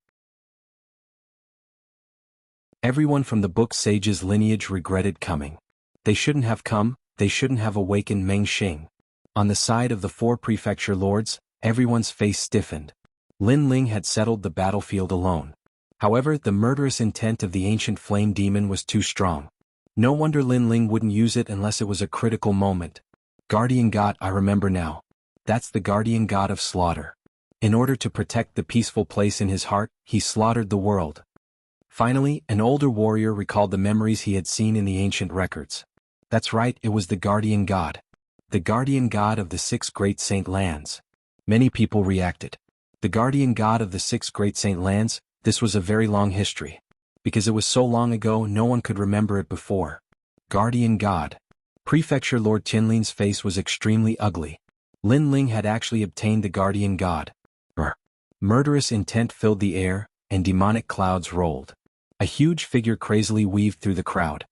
Everyone from the book sage's lineage regretted coming. They shouldn't have come. They shouldn't have awakened Meng Xing. On the side of the 4 prefecture lords, everyone's face stiffened. Lin Ling had settled the battlefield alone. However, the murderous intent of the ancient flame demon was too strong. No wonder Lin Ling wouldn't use it unless it was a critical moment. Guardian God, I remember now. That's the guardian god of slaughter. In order to protect the peaceful place in his heart, he slaughtered the world. Finally, an older warrior recalled the memories he had seen in the ancient records. That's right, it was the guardian god. The guardian god of the 6 great saint lands. Many people reacted. The guardian god of the 6 great saint lands, this was a very long history. Because it was so long ago no one could remember it before. Guardian god. Prefecture Lord Tianlin's face was extremely ugly. Lin Ling had actually obtained the guardian god. Murderous intent filled the air, and demonic clouds rolled. A huge figure crazily weaved through the crowd.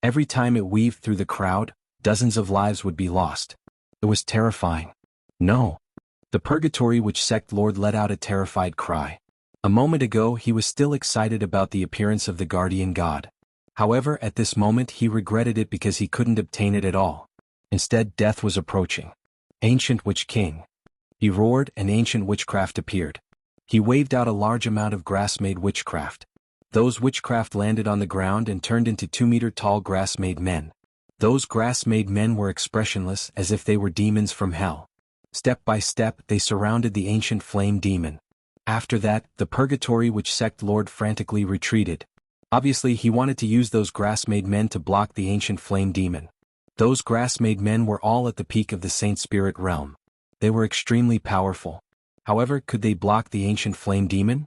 Every time it weaved through the crowd, dozens of lives would be lost. It was terrifying. No. The Purgatory Witch Sect Lord let out a terrified cry. A moment ago he was still excited about the appearance of the guardian god. However, at this moment he regretted it because he couldn't obtain it at all. Instead, death was approaching. Ancient Witch King. He roared and ancient witchcraft appeared. He waved out a large amount of grass-made witchcraft. Those witchcraft landed on the ground and turned into 2-meter-tall grass-made men. Those grass-made men were expressionless as if they were demons from hell. Step by step, they surrounded the ancient flame demon. After that, the Purgatory Witch Sect Lord frantically retreated. Obviously, he wanted to use those grass-made men to block the ancient flame demon. Those grass-made men were all at the peak of the Saint Spirit realm. They were extremely powerful. However, could they block the ancient flame demon?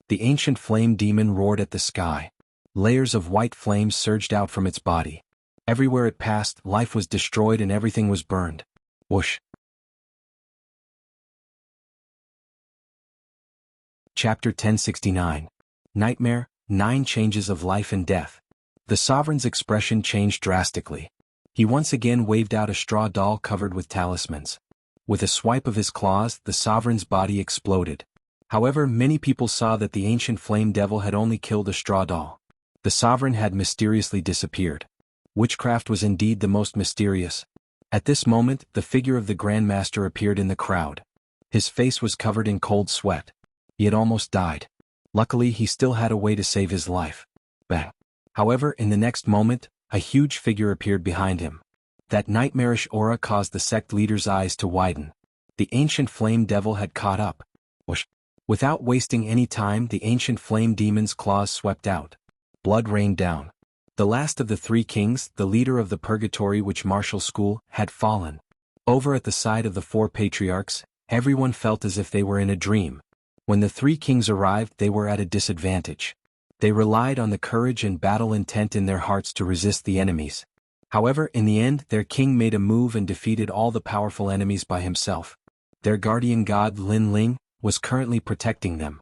The ancient flame demon roared at the sky. Layers of white flames surged out from its body. Everywhere it passed, life was destroyed and everything was burned. Whoosh. Chapter 1069. Nightmare, 9 Changes of Life and Death. The sovereign's expression changed drastically. He once again waved out a straw doll covered with talismans. With a swipe of his claws, the sovereign's body exploded. However, many people saw that the ancient flame devil had only killed a straw doll. The sovereign had mysteriously disappeared. Witchcraft was indeed the most mysterious. At this moment, the figure of the Grand Master appeared in the crowd. His face was covered in cold sweat. He had almost died. Luckily, he still had a way to save his life. Bang. However, in the next moment, a huge figure appeared behind him. That nightmarish aura caused the sect leader's eyes to widen. The ancient flame devil had caught up. Whoosh. Without wasting any time, the ancient flame demon's claws swept out. Blood rained down. The last of the 3 kings, the leader of the purgatory witch martial school, had fallen. Over at the side of the 4 patriarchs, everyone felt as if they were in a dream. When the 3 kings arrived, they were at a disadvantage. They relied on the courage and battle intent in their hearts to resist the enemies. However, in the end, their king made a move and defeated all the powerful enemies by himself. Their guardian god, Lin Ling, was currently protecting them.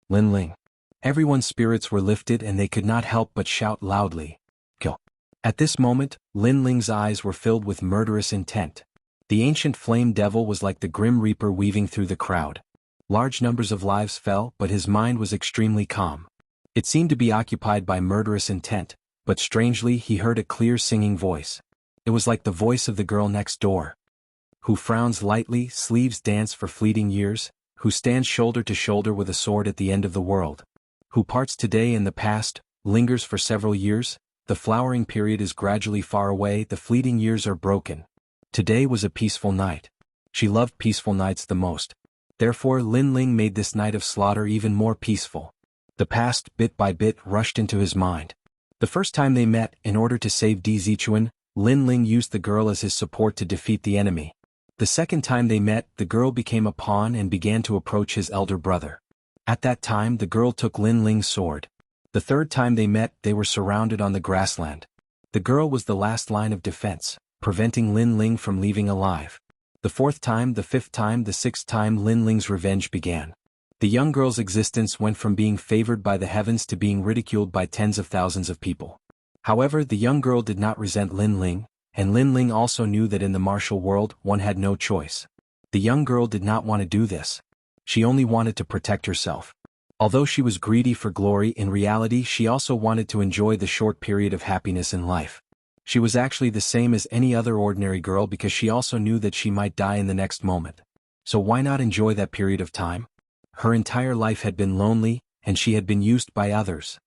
Lin Ling. Everyone's spirits were lifted and they could not help but shout loudly, "Kill." At this moment, Lin Ling's eyes were filled with murderous intent. The ancient flame devil was like the grim reaper weaving through the crowd. Large numbers of lives fell, but his mind was extremely calm. It seemed to be occupied by murderous intent, but strangely he heard a clear singing voice. It was like the voice of the girl next door. Who frowns lightly, sleeves dance for fleeting years, who stands shoulder to shoulder with a sword at the end of the world. Who parts today in the past, lingers for several years, the flowering period is gradually far away, the fleeting years are broken. Today was a peaceful night. She loved peaceful nights the most. Therefore Lin Ling made this night of slaughter even more peaceful. The past, bit by bit, rushed into his mind. The first time they met, in order to save Di Zichuan, Lin Ling used the girl as his support to defeat the enemy. The second time they met, the girl became a pawn and began to approach his elder brother. At that time the girl took Lin Ling's sword. The third time they met, they were surrounded on the grassland. The girl was the last line of defense, preventing Lin Ling from leaving alive. The 4th time, the 5th time, the 6th time Lin Ling's revenge began. The young girl's existence went from being favored by the heavens to being ridiculed by tens of thousands of people. However, the young girl did not resent Lin Ling, and Lin Ling also knew that in the martial world one had no choice. The young girl did not want to do this. She only wanted to protect herself. Although she was greedy for glory, in reality she also wanted to enjoy the short period of happiness in life. She was actually the same as any other ordinary girl because she also knew that she might die in the next moment. So why not enjoy that period of time? Her entire life had been lonely, and she had been used by others.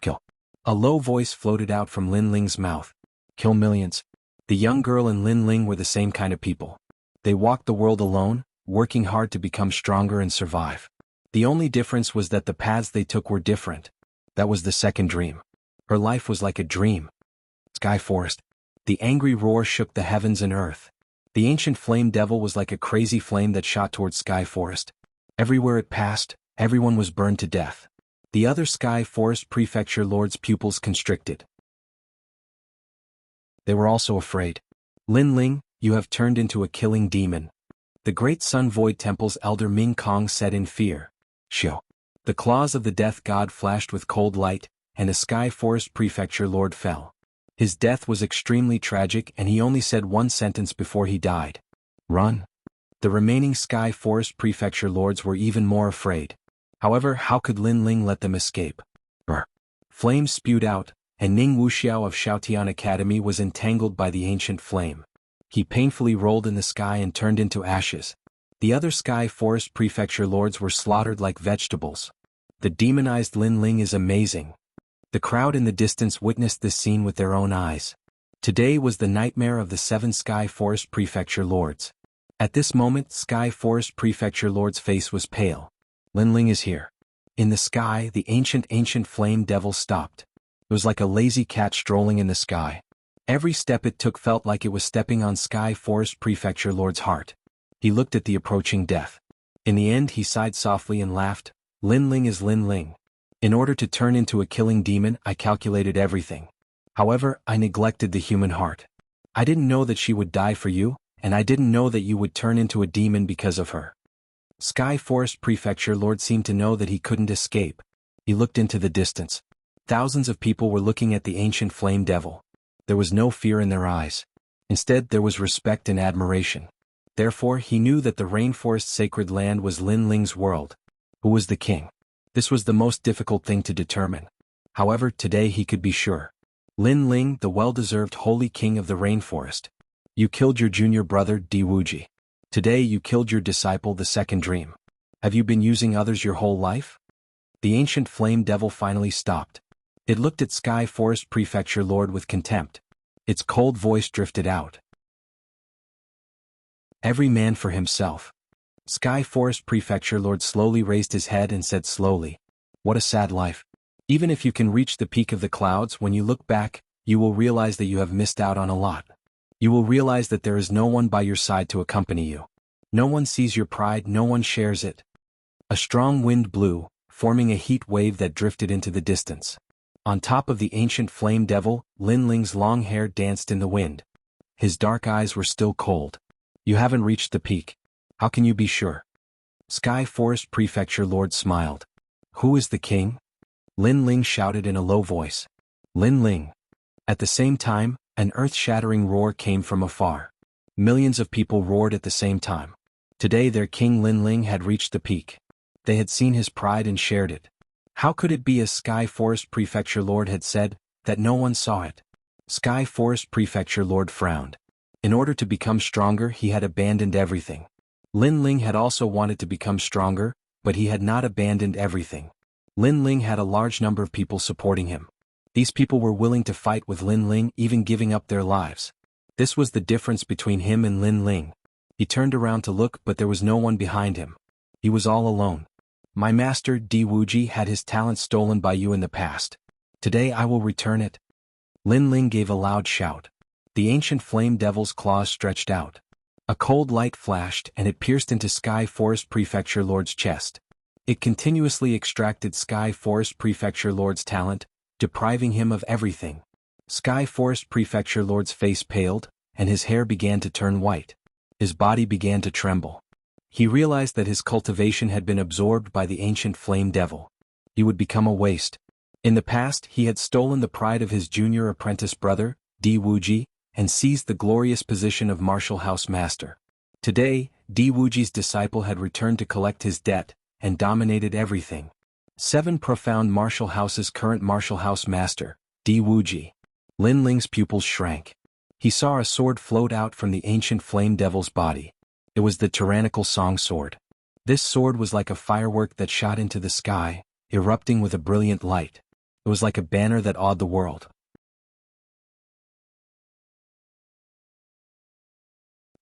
Kill. A low voice floated out from Lin Ling's mouth. Kill millions. The young girl and Lin Ling were the same kind of people. They walked the world alone, working hard to become stronger and survive. The only difference was that the paths they took were different. That was the second dream. Her life was like a dream. Sky Forest. The angry roar shook the heavens and earth. The ancient flame devil was like a crazy flame that shot towards Sky Forest. Everywhere it passed, everyone was burned to death. The other Sky Forest Prefecture lords' pupils constricted. They were also afraid. Lin Ling, you have turned into a killing demon. The great Sun Void Temple's elder Ming Kong said in fear. Shio. The claws of the death god flashed with cold light, and a Sky Forest Prefecture lord fell. His death was extremely tragic and he only said one sentence before he died. Run. The remaining Sky Forest Prefecture lords were even more afraid. However, how could Lin Ling let them escape? Brr. Flames spewed out, and Ning Wuxiao of Shaotian Academy was entangled by the ancient flame. He painfully rolled in the sky and turned into ashes. The other Sky Forest Prefecture lords were slaughtered like vegetables. The demonized Lin Ling is amazing. The crowd in the distance witnessed this scene with their own eyes. Today was the nightmare of the 7 Sky Forest Prefecture lords. At this moment, Sky Forest Prefecture lord's face was pale. Lin Ling is here. In the sky, the ancient flame devil stopped. It was like a lazy cat strolling in the sky. Every step it took felt like it was stepping on Sky Forest Prefecture lord's heart. He looked at the approaching death. In the end he sighed softly and laughed. Lin Ling is Lin Ling. In order to turn into a killing demon, I calculated everything. However, I neglected the human heart. I didn't know that she would die for you, and I didn't know that you would turn into a demon because of her. Sky Forest Prefecture Lord seemed to know that he couldn't escape. He looked into the distance. Thousands of people were looking at the ancient flame devil. There was no fear in their eyes. Instead, there was respect and admiration. Therefore, he knew that the rainforest sacred land was Lin Ling's world. Who was the king? This was the most difficult thing to determine. However, today he could be sure. Lin Ling, the well-deserved holy king of the rainforest. You killed your junior brother, Wuxia. Today you killed your disciple, the second dream. Have you been using others your whole life? The ancient flame devil finally stopped. It looked at Sky Forest Prefecture Lord with contempt. Its cold voice drifted out. Every man for himself. Sky Forest Prefecture Lord slowly raised his head and said slowly, "What a sad life. Even if you can reach the peak of the clouds, when you look back, you will realize that you have missed out on a lot. You will realize that there is no one by your side to accompany you. No one sees your pride, no one shares it." A strong wind blew, forming a heat wave that drifted into the distance. On top of the ancient flame devil, Lin Ling's long hair danced in the wind. His dark eyes were still cold. "You haven't reached the peak. How can you be sure?" Sky Forest Prefecture Lord smiled. "Who is the king?" Lin Ling shouted in a low voice. "Lin Ling." At the same time, an earth-shattering roar came from afar. Millions of people roared at the same time. Today their king Lin Ling had reached the peak. They had seen his pride and shared it. How could it be, as Sky Forest Prefecture Lord had said, that no one saw it? Sky Forest Prefecture Lord frowned. In order to become stronger, he had abandoned everything. Lin Ling had also wanted to become stronger, but he had not abandoned everything. Lin Ling had a large number of people supporting him. These people were willing to fight with Lin Ling, even giving up their lives. This was the difference between him and Lin Ling. He turned around to look, but there was no one behind him. He was all alone. "My master, Wuxia, had his talent stolen by you in the past. Today I will return it." Lin Ling gave a loud shout. The ancient flame devil's claws stretched out. A cold light flashed and it pierced into Sky Forest Prefecture Lord's chest. It continuously extracted Sky Forest Prefecture Lord's talent, depriving him of everything. Sky Forest Prefecture Lord's face paled, and his hair began to turn white. His body began to tremble. He realized that his cultivation had been absorbed by the ancient flame devil. He would become a waste. In the past, he had stolen the pride of his junior apprentice brother, Wuxia, and seized the glorious position of martial house master. Today, Wuxia's disciple had returned to collect his debt, and dominated everything. 7 profound martial house's current martial house master, Wuxia. Lin Ling's pupils shrank. He saw a sword float out from the ancient flame devil's body. It was the tyrannical song sword. This sword was like a firework that shot into the sky, erupting with a brilliant light. It was like a banner that awed the world.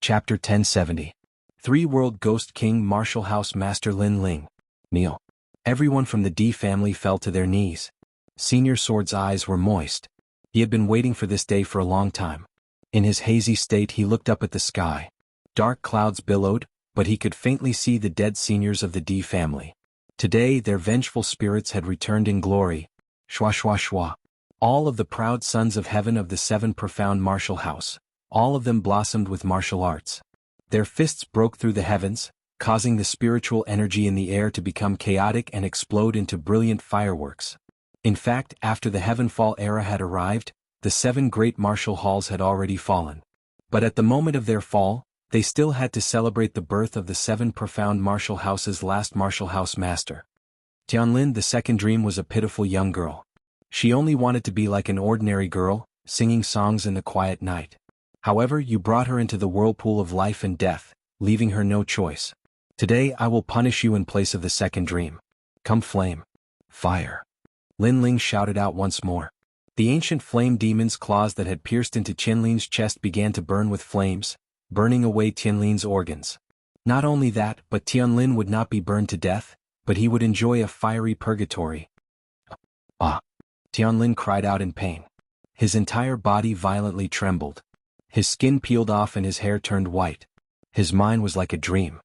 Chapter 1070. 3 World Ghost King Martial House Master Lin Ling. Kneel. Everyone from the D family fell to their knees. Senior Sword's eyes were moist. He had been waiting for this day for a long time. In his hazy state he looked up at the sky. Dark clouds billowed, but he could faintly see the dead seniors of the D family. Today their vengeful spirits had returned in glory. Shwa shwa shwa. All of the proud sons of heaven of the 7 profound martial house. All of them blossomed with martial arts. Their fists broke through the heavens, causing the spiritual energy in the air to become chaotic and explode into brilliant fireworks. In fact, after the Heavenfall era had arrived, the 7 great martial halls had already fallen. But at the moment of their fall, they still had to celebrate the birth of the 7 profound martial house's last martial house master. Tianlin, the second dream, was a pitiful young girl. She only wanted to be like an ordinary girl, singing songs in the quiet night. However, you brought her into the whirlpool of life and death, leaving her no choice. Today I will punish you in place of the second dream. Come flame. Fire. Lin Ling shouted out once more. The ancient flame demon's claws that had pierced into Tianlin's chest began to burn with flames, burning away Tianlin's organs. Not only that, but Tianlin would not be burned to death, but he would enjoy a fiery purgatory. Ah! Tianlin cried out in pain. His entire body violently trembled. His skin peeled off and his hair turned white. His mind was like a dream.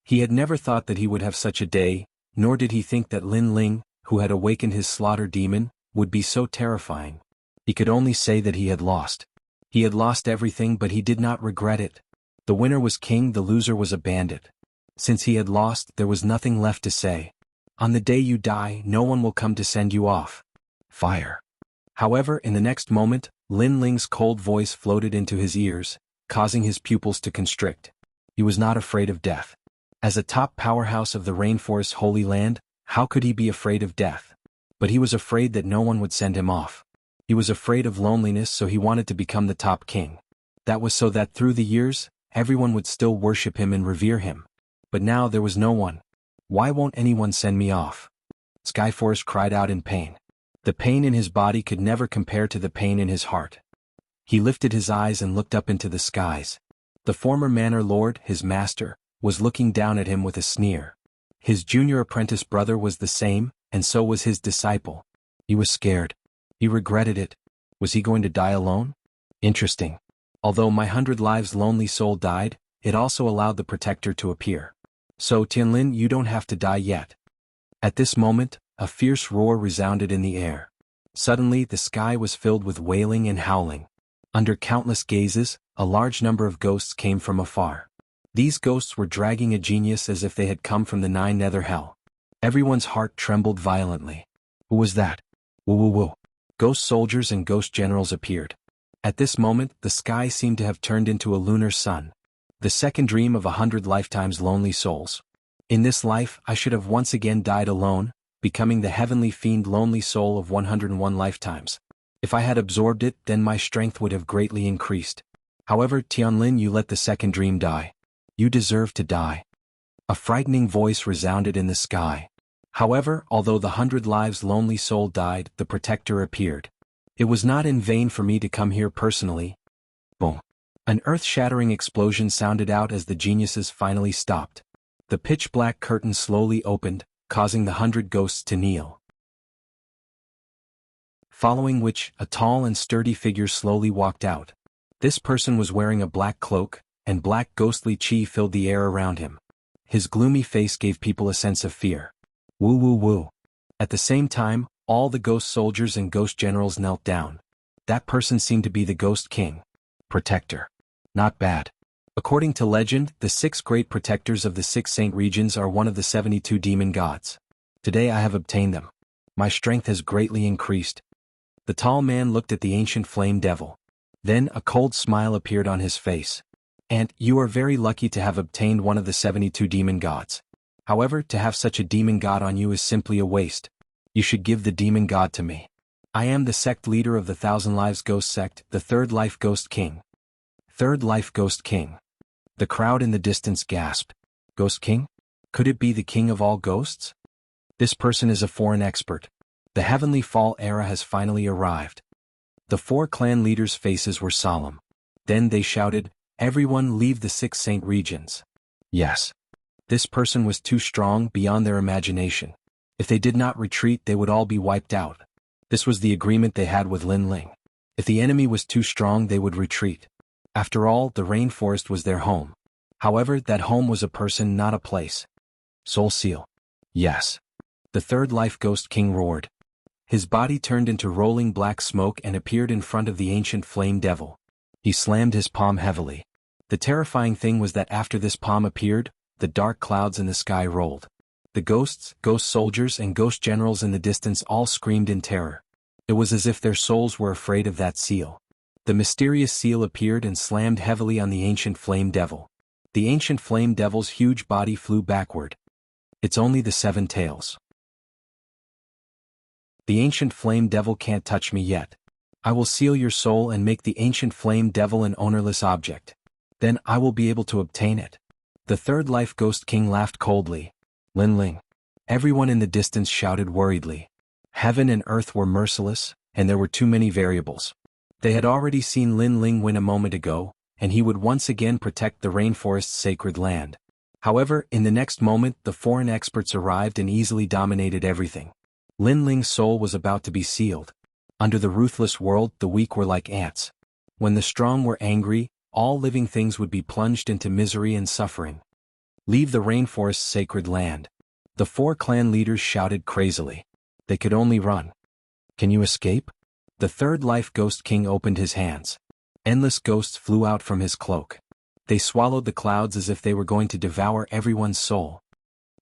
He had never thought that he would have such a day, nor did he think that Lin Ling, who had awakened his slaughter demon, would be so terrifying. He could only say that he had lost. He had lost everything, but he did not regret it. The winner was king, the loser was a bandit. Since he had lost, there was nothing left to say. On the day you die, no one will come to send you off. Fire. However, in the next moment, Lin Ling's cold voice floated into his ears, causing his pupils to constrict. He was not afraid of death. As a top powerhouse of the rainforest's holy land, how could he be afraid of death? But he was afraid that no one would send him off. He was afraid of loneliness, so he wanted to become the top king. That was so that through the years, everyone would still worship him and revere him. But now there was no one. Why won't anyone send me off? Skyforce cried out in pain. The pain in his body could never compare to the pain in his heart. He lifted his eyes and looked up into the skies. The former manor lord, his master, was looking down at him with a sneer. His junior apprentice brother was the same, and so was his disciple. He was scared. He regretted it. Was he going to die alone? Interesting. Although my 100 lives lonely soul died, it also allowed the protector to appear. So Tianlin, you don't have to die yet. At this moment, a fierce roar resounded in the air. Suddenly the sky was filled with wailing and howling. Under countless gazes, a large number of ghosts came from afar. These ghosts were dragging a genius as if they had come from the 9 nether hell. Everyone's heart trembled violently. Who was that? Woo woo woo. Ghost soldiers and ghost generals appeared. At this moment, the sky seemed to have turned into a lunar sun. The second dream of 100 lifetimes lonely souls. In this life, I should have once again died alone, becoming the heavenly fiend lonely soul of 101 lifetimes. If I had absorbed it, then my strength would have greatly increased. However, Tianlin, you let the second dream die. You deserve to die. A frightening voice resounded in the sky. However, although the 100 lives lonely soul died, the protector appeared. It was not in vain for me to come here personally. Boom. An earth-shattering explosion sounded out as the geniuses finally stopped. The pitch-black curtain slowly opened, causing the 100 ghosts to kneel. Following which, a tall and sturdy figure slowly walked out. This person was wearing a black cloak, and black ghostly chi filled the air around him. His gloomy face gave people a sense of fear. Woo woo woo. At the same time, all the ghost soldiers and ghost generals knelt down. That person seemed to be the Ghost King. Protector. Not bad. According to legend, the 6 great protectors of the 6 saint regions are one of the 72 demon gods. Today I have obtained them. My strength has greatly increased. The tall man looked at the ancient flame devil. Then a cold smile appeared on his face. And you are very lucky to have obtained one of the 72 demon gods. However, to have such a demon god on you is simply a waste. You should give the demon god to me. I am the sect leader of the 1000 Lives Ghost sect, the Third Life Ghost King. Third Life Ghost King. The crowd in the distance gasped. Ghost King? Could it be the king of all ghosts? This person is a foreign expert. The heavenly fall era has finally arrived. The 4 clan leaders' faces were solemn. Then they shouted, "Everyone leave the 6 saint regions." Yes. This person was too strong, beyond their imagination. If they did not retreat, they would all be wiped out. This was the agreement they had with Lin Ling. If the enemy was too strong, they would retreat. After all, the rainforest was their home. However, that home was a person, not a place. Soul Seal. Yes. The Third Life Ghost King roared. His body turned into rolling black smoke and appeared in front of the ancient flame devil. He slammed his palm heavily. The terrifying thing was that after this palm appeared, the dark clouds in the sky rolled. The ghosts, ghost soldiers and ghost generals in the distance all screamed in terror. It was as if their souls were afraid of that seal. The mysterious seal appeared and slammed heavily on the ancient flame devil. The ancient flame devil's huge body flew backward. It's only the 7 tails. The ancient flame devil can't touch me yet. I will seal your soul and make the ancient flame devil an ownerless object. Then I will be able to obtain it. The Third Life Ghost King laughed coldly. Lin Ling. Everyone in the distance shouted worriedly. Heaven and earth were merciless, and there were too many variables. They had already seen Lin Ling win a moment ago, and he would once again protect the rainforest's sacred land. However, in the next moment, the foreign experts arrived and easily dominated everything. Lin Ling's soul was about to be sealed. Under the ruthless world, the weak were like ants. When the strong were angry, all living things would be plunged into misery and suffering. Leave the rainforest's sacred land. The 4 clan leaders shouted crazily. They could only run. Can you escape? The Third Life Ghost King opened his hands. Endless ghosts flew out from his cloak. They swallowed the clouds as if they were going to devour everyone's soul.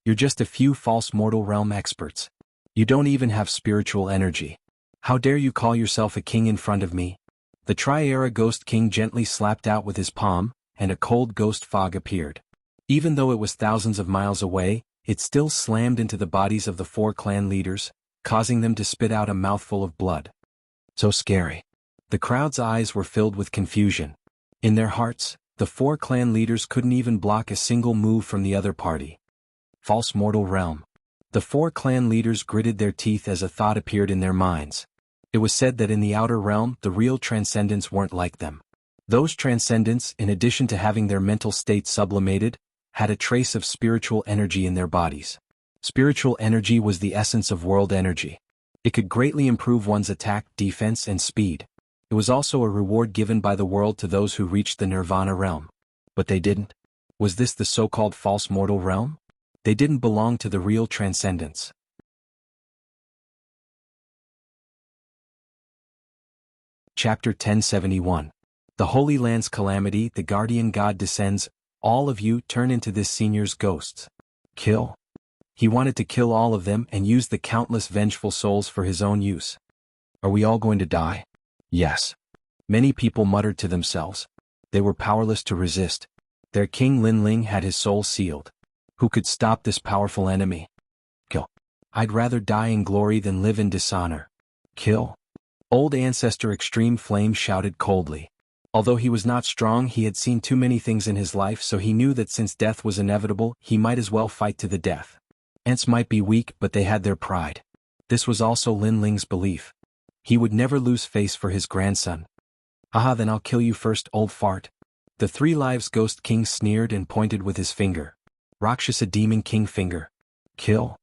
You're just a few false mortal realm experts. You don't even have spiritual energy. How dare you call yourself a king in front of me? The Tri-Era Ghost King gently slapped out with his palm, and a cold ghost fog appeared. Even though it was thousands of miles away, it still slammed into the bodies of the 4 clan leaders, causing them to spit out a mouthful of blood. So scary. The crowd's eyes were filled with confusion. In their hearts, the 4 clan leaders couldn't even block a single move from the other party. False mortal realm. The 4 clan leaders gritted their teeth as a thought appeared in their minds. It was said that in the outer realm, the real transcendents weren't like them. Those transcendents, in addition to having their mental state sublimated, had a trace of spiritual energy in their bodies. Spiritual energy was the essence of world energy. It could greatly improve one's attack, defense, and speed. It was also a reward given by the world to those who reached the Nirvana realm. But they didn't. Was this the so-called false mortal realm? They didn't belong to the real transcendence. Chapter 1071. The Holy Land's calamity. The guardian god descends. All of you turn into this senior's ghosts. Kill. He wanted to kill all of them and use the countless vengeful souls for his own use. Are we all going to die? Yes. Many people muttered to themselves. They were powerless to resist. Their king Linling had his soul sealed. Who could stop this powerful enemy? Kill. I'd rather die in glory than live in dishonor. Kill. Old Ancestor Extreme Flame shouted coldly. Although he was not strong, he had seen too many things in his life, so he knew that since death was inevitable, he might as well fight to the death. Ants might be weak, but they had their pride. This was also Linling's belief. He would never lose face for his grandson. Aha, then I'll kill you first, old fart. The 3 Lives Ghost King sneered and pointed with his finger. Rakshasa Demon King Finger. Kill.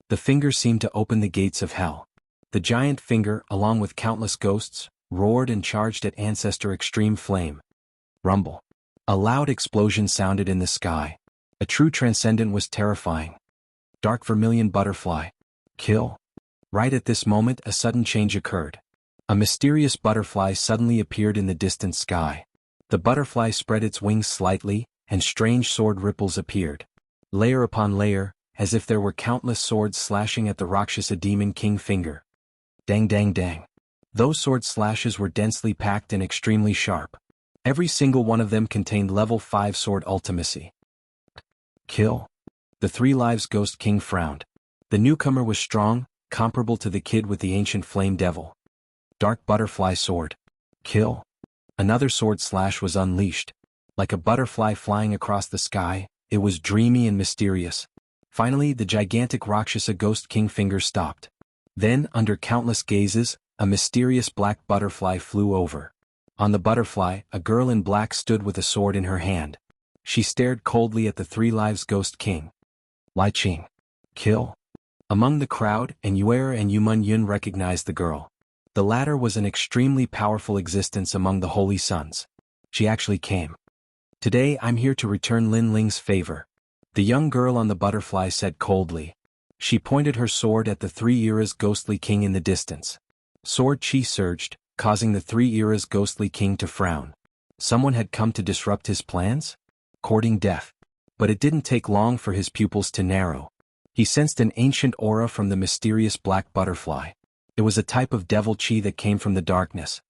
The finger seemed to open the gates of hell. The giant finger, along with countless ghosts, roared and charged at Ancestor Extreme Flame. Rumble. A loud explosion sounded in the sky. A true transcendent was terrifying. Dark Vermilion Butterfly. Kill. Right at this moment, a sudden change occurred. A mysterious butterfly suddenly appeared in the distant sky. The butterfly spread its wings slightly, and strange sword ripples appeared. Layer upon layer, as if there were countless swords slashing at the Rakshasa Demon King Finger. Dang dang dang. Those sword slashes were densely packed and extremely sharp. Every single one of them contained level 5 sword ultimacy. Kill. The 3 Lives Ghost King frowned. The newcomer was strong, comparable to the kid with the ancient flame devil. Dark Butterfly Sword. Kill. Another sword slash was unleashed. Like a butterfly flying across the sky, it was dreamy and mysterious. Finally, the gigantic Rakshasa Ghost King Finger stopped. Then, under countless gazes, a mysterious black butterfly flew over. On the butterfly, a girl in black stood with a sword in her hand. She stared coldly at the 3 Lives Ghost King. Lai Ching. Kill. Among the crowd, and Yuera and Yumun Yun recognized the girl. The latter was an extremely powerful existence among the Holy Sons. She actually came. Today I'm here to return Linling's favor. The young girl on the butterfly said coldly. She pointed her sword at the 3 Eras ghostly king in the distance. Sword chi surged, causing the 3 Eras ghostly king to frown. Someone had come to disrupt his plans? Courting death. But it didn't take long for his pupils to narrow. He sensed an ancient aura from the mysterious black butterfly. It was a type of devil chi that came from the darkness.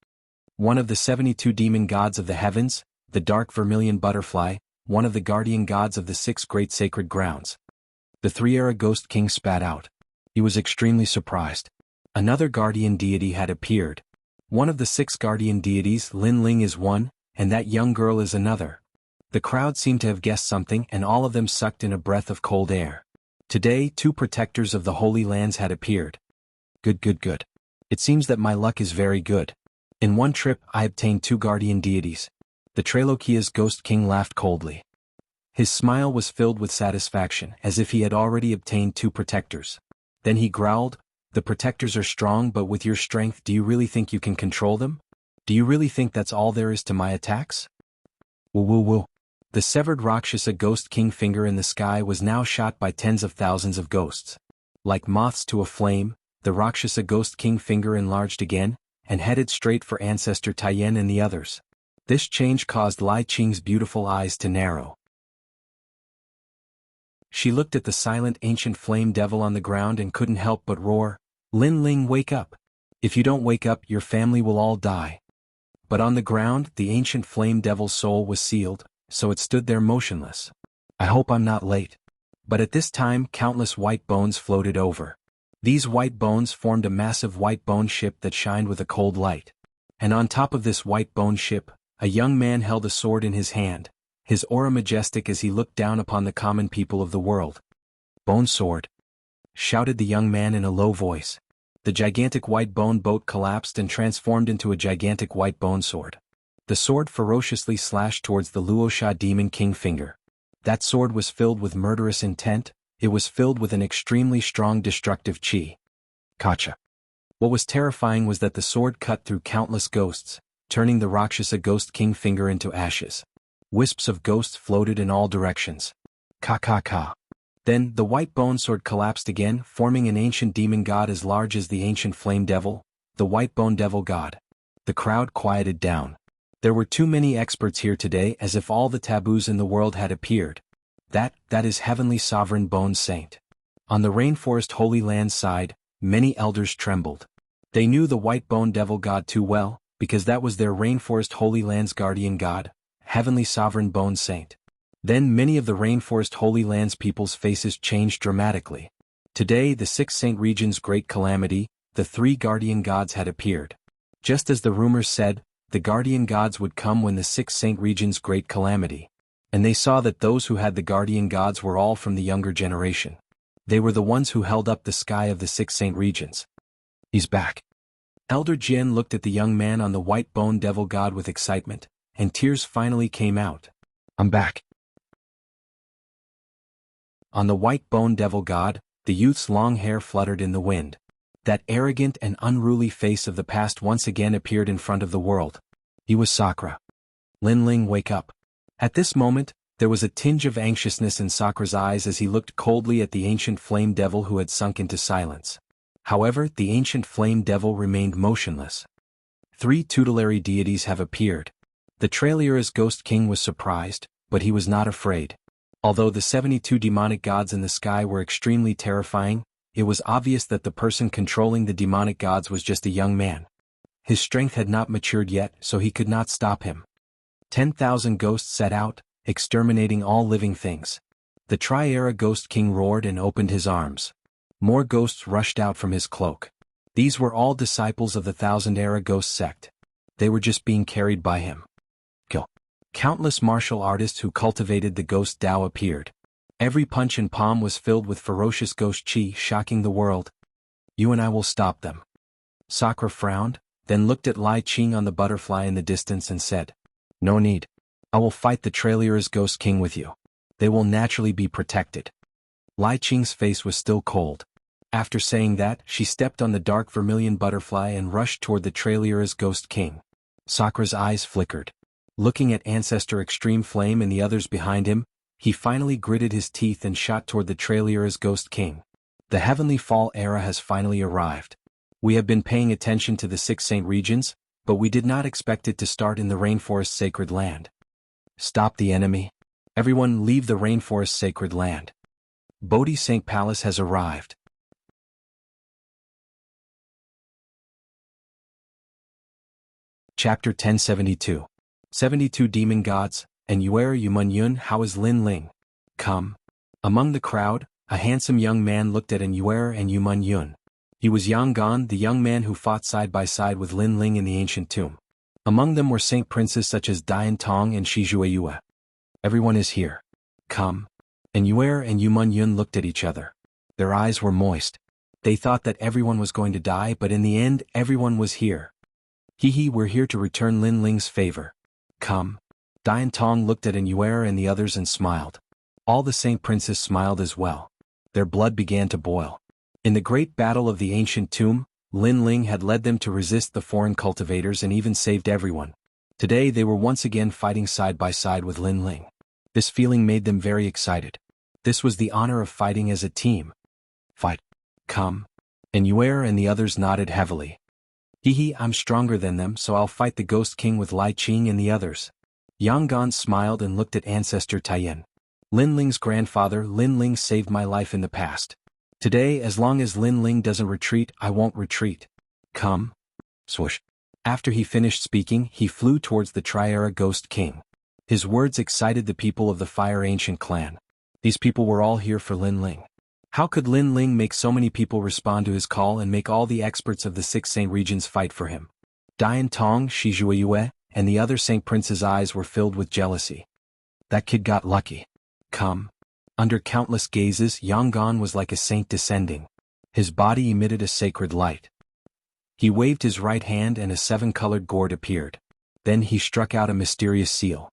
One of the 72 demon gods of the heavens, the dark vermilion butterfly, one of the guardian gods of the 6 great sacred grounds. The 3 Era Ghost King spat out. He was extremely surprised. Another guardian deity had appeared. One of the 6 guardian deities, Linling is one, and that young girl is another. The crowd seemed to have guessed something, and all of them sucked in a breath of cold air. Today, 2 protectors of the Holy Lands had appeared. Good. It seems that my luck is very good. In one trip, I obtained 2 guardian deities. The Trailokia's Ghost King laughed coldly. His smile was filled with satisfaction, as if he had already obtained 2 protectors. Then he growled, "The protectors are strong, but with your strength, do you really think you can control them? Do you really think that's all there is to my attacks?" Woo. The severed Rakshasa Ghost King Finger in the sky was now shot by tens of thousands of ghosts. Like moths to a flame, the Rakshasa Ghost King Finger enlarged again, and headed straight for Ancestor Taiyen and the others. This change caused Lai Qing's beautiful eyes to narrow. She looked at the silent ancient flame devil on the ground and couldn't help but roar, "Lin Ling, wake up! If you don't wake up, your family will all die." But on the ground, the ancient flame devil's soul was sealed, so it stood there motionless. "I hope I'm not late." But at this time, countless white bones floated over. These white bones formed a massive white bone ship that shined with a cold light. And on top of this white bone ship, a young man held a sword in his hand, his aura majestic as he looked down upon the common people of the world. "Bone sword!" shouted the young man in a low voice. The gigantic white bone boat collapsed and transformed into a gigantic white bone sword. The sword ferociously slashed towards the Luosha demon king finger. That sword was filled with murderous intent, it was filled with an extremely strong destructive chi. Kacha. What was terrifying was that the sword cut through countless ghosts, turning the Rakshasa ghost king finger into ashes. Wisps of ghosts floated in all directions. Ka. Then, the white bone sword collapsed again, forming an ancient demon god as large as the ancient flame devil, the white bone devil god. The crowd quieted down. There were too many experts here today, as if all the taboos in the world had appeared. That is Heavenly Sovereign Bone Saint. On the Rainforest Holy Land side, many elders trembled. They knew the white bone devil god too well, because that was their Rainforest Holy Land's guardian god, Heavenly Sovereign Bone Saint. Then many of the Rainforest Holy Land's people's faces changed dramatically. Today the 6 Saint Region's great calamity, the 3 guardian gods had appeared. Just as the rumors said, the guardian gods would come when the 6 Saint Region's great calamity. And they saw that those who had the guardian gods were all from the younger generation. They were the ones who held up the sky of the 6 Saint Regions. "He's back." Elder Jian looked at the young man on the white bone devil god with excitement, and tears finally came out. "I'm back." On the white bone devil god, the youth's long hair fluttered in the wind. That arrogant and unruly face of the past once again appeared in front of the world. He was Sakura. "Lin Ling, wake up." At this moment, there was a tinge of anxiousness in Sakura's eyes as he looked coldly at the ancient flame devil who had sunk into silence. However, the ancient flame devil remained motionless. 3 tutelary deities have appeared. The Trailura's ghost king was surprised, but he was not afraid. Although the 72 demonic gods in the sky were extremely terrifying, it was obvious that the person controlling the demonic gods was just a young man. His strength had not matured yet, so he could not stop him. 10,000 ghosts set out, exterminating all living things. The Tri-Era Ghost King roared and opened his arms. More ghosts rushed out from his cloak. These were all disciples of the Thousand-Era Ghost sect. They were just being carried by him. Countless martial artists who cultivated the ghost Tao appeared. Every punch and palm was filled with ferocious ghost chi, shocking the world. "You and I will stop them." Sakura frowned, then looked at Lai Qing on the butterfly in the distance and said, "No need. I will fight the Trailura's ghost king with you. They will naturally be protected." Lai Qing's face was still cold. After saying that, she stepped on the dark vermilion butterfly and rushed toward the Trailura's ghost king. Sakura's eyes flickered. Looking at Ancestor Extreme Flame and the others behind him, he finally gritted his teeth and shot toward the Trailura's ghost king. The Heavenly Fall era has finally arrived. We have been paying attention to the 6 Saint Regions, but we did not expect it to start in the Rainforest Sacred Land. Stop the enemy. Everyone leave the Rainforest Sacred Land. Bodhi Saint Palace has arrived. Chapter 1072. 72 Demon Gods, and Yuer Yumun, how is Lin Ling? Come. Among the crowd, a handsome young man looked at Yuer and Yumun. He was Yang Gan, the young man who fought side by side with Lin Ling in the ancient tomb. Among them were saint princes such as Dian Tong and Shijueyue. Everyone is here. Come. And Yuer and Yumun looked at each other. Their eyes were moist. They thought that everyone was going to die, but in the end, everyone was here. We're here to return Lin Ling's favor. Come. Dian Tong looked at Yuer and the others and smiled. All the saint princes smiled as well. Their blood began to boil. In the great battle of the ancient tomb, Lin Ling had led them to resist the foreign cultivators and even saved everyone. Today they were once again fighting side by side with Lin Ling. This feeling made them very excited. This was the honor of fighting as a team. Fight. Come. And Yuer and the others nodded heavily. Hee, I'm stronger than them, so I'll fight the Ghost King with Lai Qing and the others. Yang Gan smiled and looked at ancestor Taiyan. Lin Ling's grandfather Lin Ling saved my life in the past. Today, as long as Lin Ling doesn't retreat, I won't retreat. Come. Swoosh. After he finished speaking, he flew towards the Tri-Era Ghost King. His words excited the people of the Fire Ancient clan. These people were all here for Lin Ling. How could Lin Ling make so many people respond to his call and make all the experts of the 6 Saint regions fight for him? Dian Tong, Shi Zhuiyue, and the other Saint Prince's eyes were filled with jealousy. That kid got lucky. Come. Under countless gazes, Yang Gan was like a saint descending. His body emitted a sacred light. He waved his right hand and a 7-colored gourd appeared. Then he struck out a mysterious seal.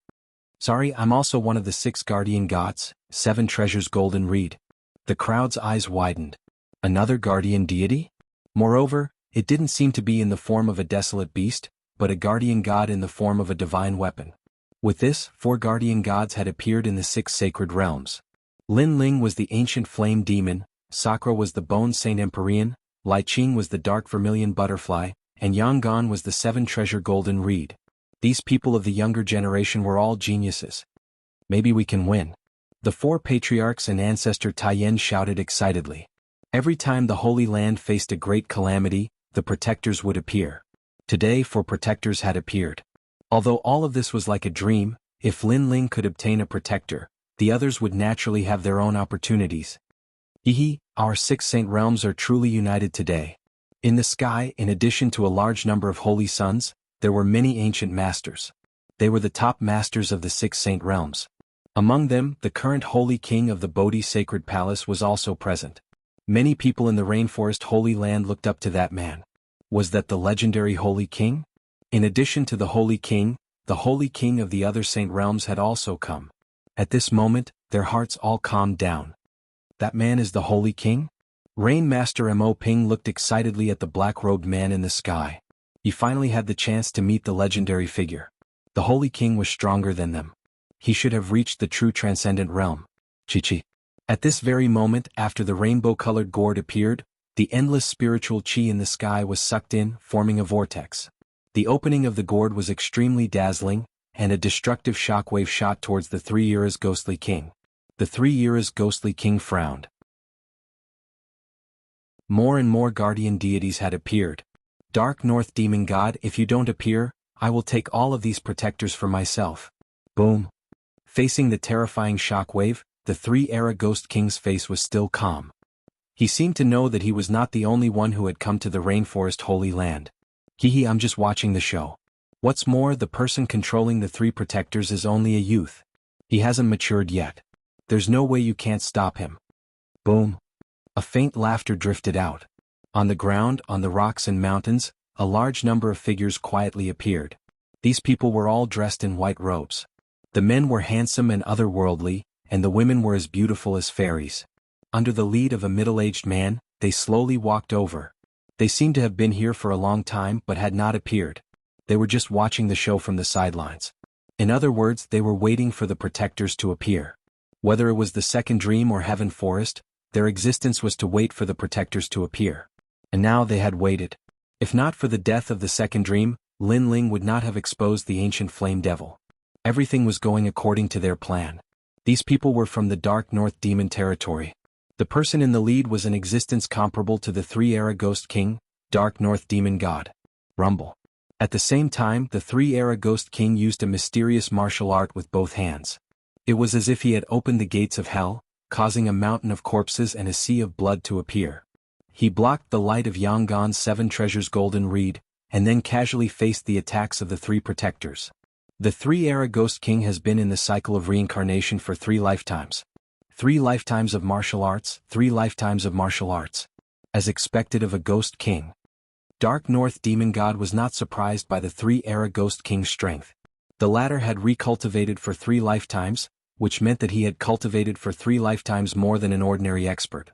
Sorry, I'm also one of the 6 guardian gods, 7 treasures golden reed. The crowd's eyes widened. Another guardian deity? Moreover, it didn't seem to be in the form of a desolate beast, but a guardian god in the form of a divine weapon. With this, 4 guardian gods had appeared in the 6 sacred realms. Lin Ling was the ancient flame demon, Sakura was the bone saint Empyrean, Lai Qing was the dark vermilion butterfly, and Yang Gan was the 7 treasure golden reed. These people of the younger generation were all geniuses. Maybe we can win. The 4 patriarchs and ancestor Taiyan shouted excitedly. Every time the Holy Land faced a great calamity, the protectors would appear. Today 4 protectors had appeared. Although all of this was like a dream, if Lin Ling could obtain a protector, the others would naturally have their own opportunities. Hee, our 6 saint realms are truly united today. In the sky, in addition to a large number of holy suns, there were many ancient masters. They were the top masters of the 6 saint realms. Among them, the current Holy King of the Bodhi Sacred Palace was also present. Many people in the Rainforest Holy Land looked up to that man. Was that the legendary Holy King? In addition to the Holy King, the Holy King of the other saint realms had also come. At this moment, their hearts all calmed down. That man is the Holy King? Rain Master Mo Ping looked excitedly at the black-robed man in the sky. He finally had the chance to meet the legendary figure. The Holy King was stronger than them. He should have reached the true transcendent realm. Chi-Chi. At this very moment, after the rainbow-colored gourd appeared, the endless spiritual chi in the sky was sucked in, forming a vortex. The opening of the gourd was extremely dazzling, and a destructive shockwave shot towards the 3 Eras ghostly king. The 3 Eras ghostly king frowned. More and more guardian deities had appeared. Dark North Demon God, if you don't appear, I will take all of these protectors for myself. Boom. Facing the terrifying shockwave, the 3 Era Ghost King's face was still calm. He seemed to know that he was not the only one who had come to the Rainforest Holy Land. Hee, I'm just watching the show. What's more, the person controlling the 3 protectors is only a youth. He hasn't matured yet. There's no way you can't stop him. Boom. A faint laughter drifted out. On the ground, on the rocks and mountains, a large number of figures quietly appeared. These people were all dressed in white robes. The men were handsome and otherworldly, and the women were as beautiful as fairies. Under the lead of a middle-aged man, they slowly walked over. They seemed to have been here for a long time but had not appeared. They were just watching the show from the sidelines. In other words, they were waiting for the protectors to appear. Whether it was the Second Dream or Heaven Forest, their existence was to wait for the protectors to appear. And now they had waited. If not for the death of the Second Dream, Lin Ling would not have exposed the ancient flame devil. Everything was going according to their plan. These people were from the Dark North Demon territory. The person in the lead was an existence comparable to the 3 Era Ghost King, Dark North Demon God. Rumble. At the same time, the 3 Era Ghost King used a mysterious martial art with both hands. It was as if he had opened the gates of hell, causing a mountain of corpses and a sea of blood to appear. He blocked the light of Yang Gan's 7 treasures golden reed, and then casually faced the attacks of the 3 protectors. The 3 Era Ghost King has been in the cycle of reincarnation for 3 lifetimes. 3 lifetimes of martial arts, 3 lifetimes of martial arts. As expected of a Ghost King. Dark North Demon God was not surprised by the 3 Era Ghost King's strength. The latter had recultivated for 3 lifetimes, which meant that he had cultivated for 3 lifetimes more than an ordinary expert.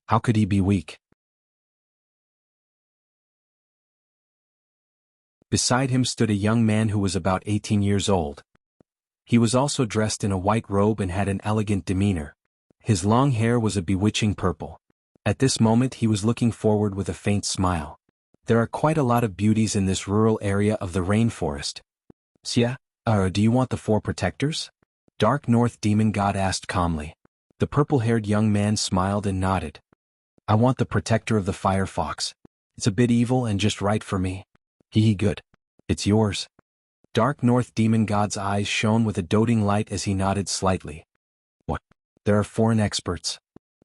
How could he be weak? Beside him stood a young man who was about 18 years old. He was also dressed in a white robe and had an elegant demeanor. His long hair was a bewitching purple. At this moment he was looking forward with a faint smile. There are quite a lot of beauties in this rural area of the rainforest. Wuxia, do you want the 4 protectors? Dark North Demon God asked calmly. The purple-haired young man smiled and nodded. I want the protector of the firefox. It's a bit evil and just right for me. Hee good. It's yours. Dark North Demon God's eyes shone with a doting light as he nodded slightly. What? There are foreign experts.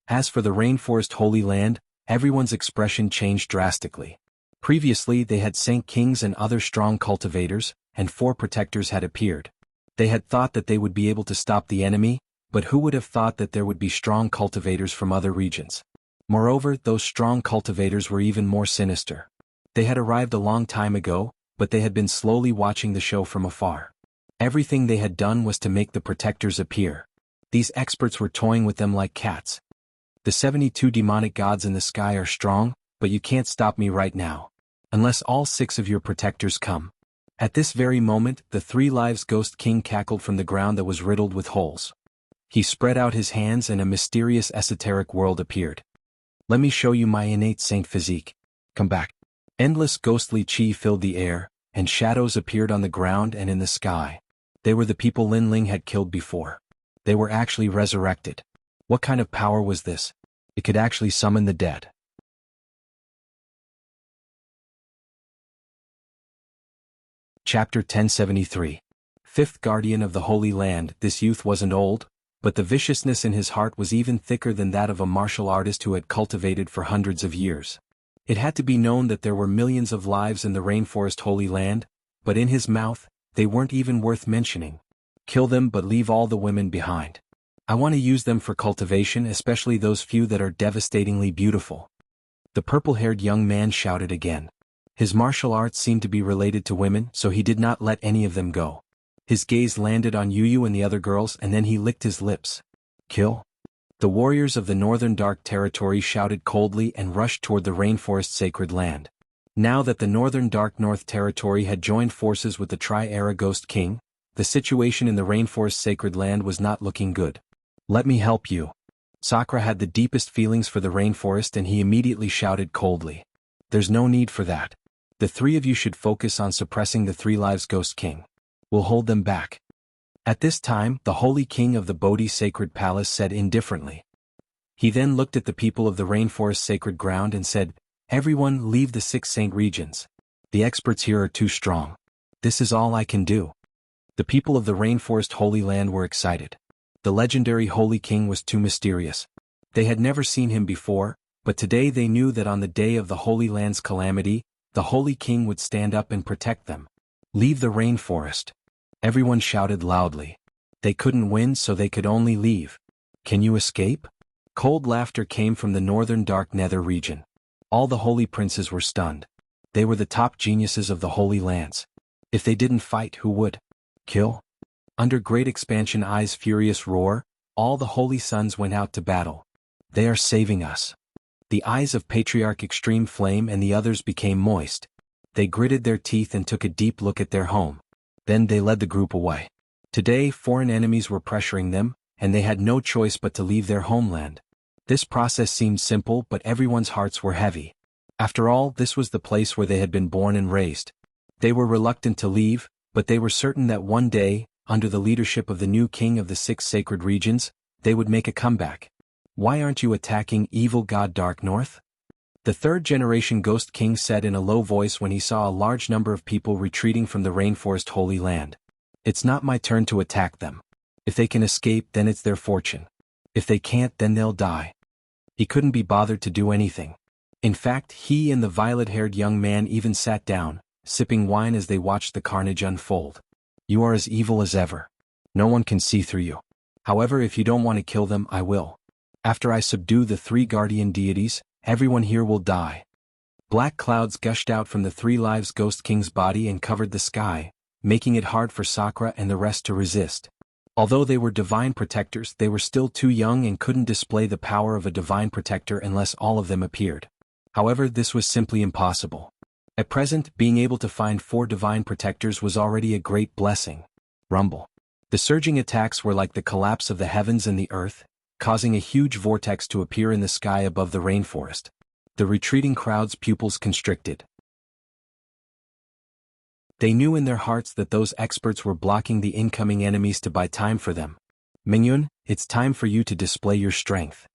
As for the Rainforest Holy Land, everyone's expression changed drastically. Previously they had Saint Kings and other strong cultivators, and 4 protectors had appeared. They had thought that they would be able to stop the enemy, but who would have thought that there would be strong cultivators from other regions? Moreover, those strong cultivators were even more sinister. They had arrived a long time ago, but they had been slowly watching the show from afar. Everything they had done was to make the protectors appear. These experts were toying with them like cats. The 72 demonic gods in the sky are strong, but you can't stop me right now. Unless all 6 of your protectors come. At this very moment, the 3 Lives Ghost King cackled from the ground that was riddled with holes. He spread out his hands and a mysterious esoteric world appeared. Let me show you my innate saint physique. Come back. Endless ghostly chi filled the air, and shadows appeared on the ground and in the sky. They were the people Lin Ling had killed before. They were actually resurrected. What kind of power was this? It could actually summon the dead. Chapter 1073. 5th Guardian of the Holy Land. This youth wasn't old, but the viciousness in his heart was even thicker than that of a martial artist who had cultivated for hundreds of years. It had to be known that there were millions of lives in the Rainforest Holy Land, but in his mouth, they weren't even worth mentioning. Kill them but leave all the women behind. I want to use them for cultivation, especially those few that are devastatingly beautiful. The purple-haired young man shouted again. His martial arts seemed to be related to women, so he did not let any of them go. His gaze landed on Yu and the other girls, and then he licked his lips. Kill? The warriors of the Northern Dark Territory shouted coldly and rushed toward the Rainforest Sacred Land. Now that the Northern Dark North Territory had joined forces with the Tri-Era Ghost King, the situation in the Rainforest Sacred Land was not looking good. Let me help you. Sakura had the deepest feelings for the rainforest and he immediately shouted coldly. There's no need for that. The 3 of you should focus on suppressing the 3 Lives Ghost King. We'll hold them back. At this time, the Holy King of the Bodhi Sacred Palace said indifferently. He then looked at the people of the Rainforest Sacred Ground and said, Everyone leave the 6 Saint regions. The experts here are too strong. This is all I can do. The people of the Rainforest Holy Land were excited. The legendary Holy King was too mysterious. They had never seen him before, but today they knew that on the day of the Holy Land's calamity, the Holy King would stand up and protect them. Leave the rainforest. Everyone shouted loudly. They couldn't win, so they could only leave. Can you escape? Cold laughter came from the northern dark nether region. All the holy princes were stunned. They were the top geniuses of the Holy Lands. If they didn't fight, who would? Kill? Under Great Expansion Eye's furious roar, all the holy sons went out to battle. They are saving us. The eyes of Patriarch Extreme Flame and the others became moist. They gritted their teeth and took a deep look at their home. Then they led the group away. Today, foreign enemies were pressuring them, and they had no choice but to leave their homeland. This process seemed simple, but everyone's hearts were heavy. After all, this was the place where they had been born and raised. They were reluctant to leave, but they were certain that one day, under the leadership of the new king of the 6 sacred regions, they would make a comeback. Why aren't you attacking evil god Dark North? The 3rd-generation Ghost King said in a low voice when he saw a large number of people retreating from the Rainforest Holy Land. It's not my turn to attack them. If they can escape, then it's their fortune. If they can't, then they'll die. He couldn't be bothered to do anything. In fact, he and the violet-haired young man even sat down, sipping wine as they watched the carnage unfold. You are as evil as ever. No one can see through you. However, if you don't want to kill them, I will. After I subdue the 3 guardian deities, everyone here will die. Black clouds gushed out from the 3 Lives Ghost King's body and covered the sky, making it hard for Sakura and the rest to resist. Although they were divine protectors, they were still too young and couldn't display the power of a divine protector unless all of them appeared. However, this was simply impossible. At present, being able to find 4 divine protectors was already a great blessing. Rumble. The surging attacks were like the collapse of the heavens and the earth, causing a huge vortex to appear in the sky above the rainforest. The retreating crowd's pupils constricted. They knew in their hearts that those experts were blocking the incoming enemies to buy time for them. Mingyun, it's time for you to display your strength.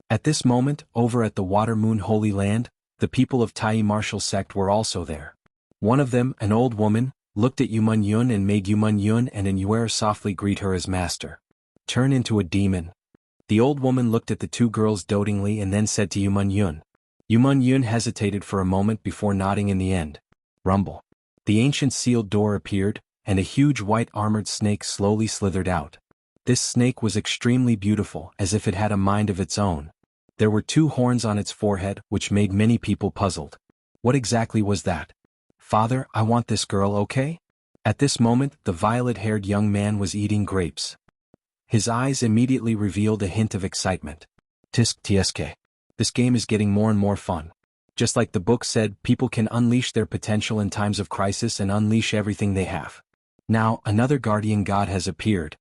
At this moment, over at the Water Moon Holy Land, the people of Tai martial sect were also there. One of them, an old woman, looked at Yuman Yun and made Yuman Yun and Yuer softly greet her as master. Turn into a demon. The old woman looked at the two girls dotingly and then said to Yuman Yun. Yuman Yun hesitated for a moment before nodding in the end. Rumble. The ancient sealed door appeared, and a huge white armored snake slowly slithered out. This snake was extremely beautiful, as if it had a mind of its own. There were 2 horns on its forehead, which made many people puzzled. What exactly was that? Father, I want this girl, okay? At this moment, the violet-haired young man was eating grapes. His eyes immediately revealed a hint of excitement. Tisk tsk. This game is getting more and more fun. Just like the book said, people can unleash their potential in times of crisis and unleash everything they have. Now, another guardian god has appeared.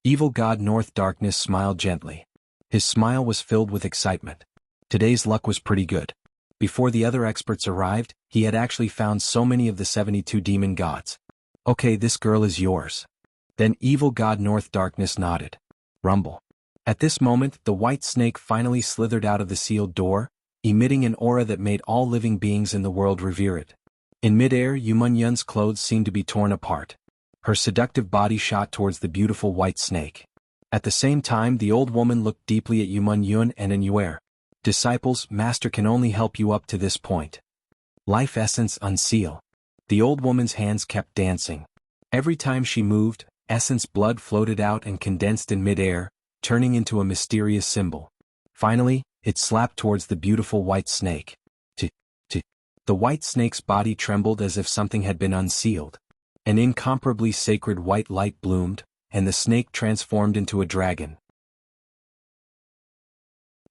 Evil god North Darkness smiled gently. His smile was filled with excitement. Today's luck was pretty good. Before the other experts arrived, he had actually found so many of the 72 demon gods. Okay, this girl is yours. Then evil god North Darkness nodded. Rumble. At this moment, the white snake finally slithered out of the sealed door, emitting an aura that made all living beings in the world revere it. In midair, Yuman Yun's clothes seemed to be torn apart. Her seductive body shot towards the beautiful white snake. At the same time, the old woman looked deeply at Yuman Yun and Yuer. Disciples, Master can only help you up to this point. Life essence unseal. The old woman's hands kept dancing. Every time she moved, essence blood floated out and condensed in midair, turning into a mysterious symbol. Finally, it slapped towards the beautiful white snake. The white snake's body trembled as if something had been unsealed. An incomparably sacred white light bloomed, and the snake transformed into a dragon.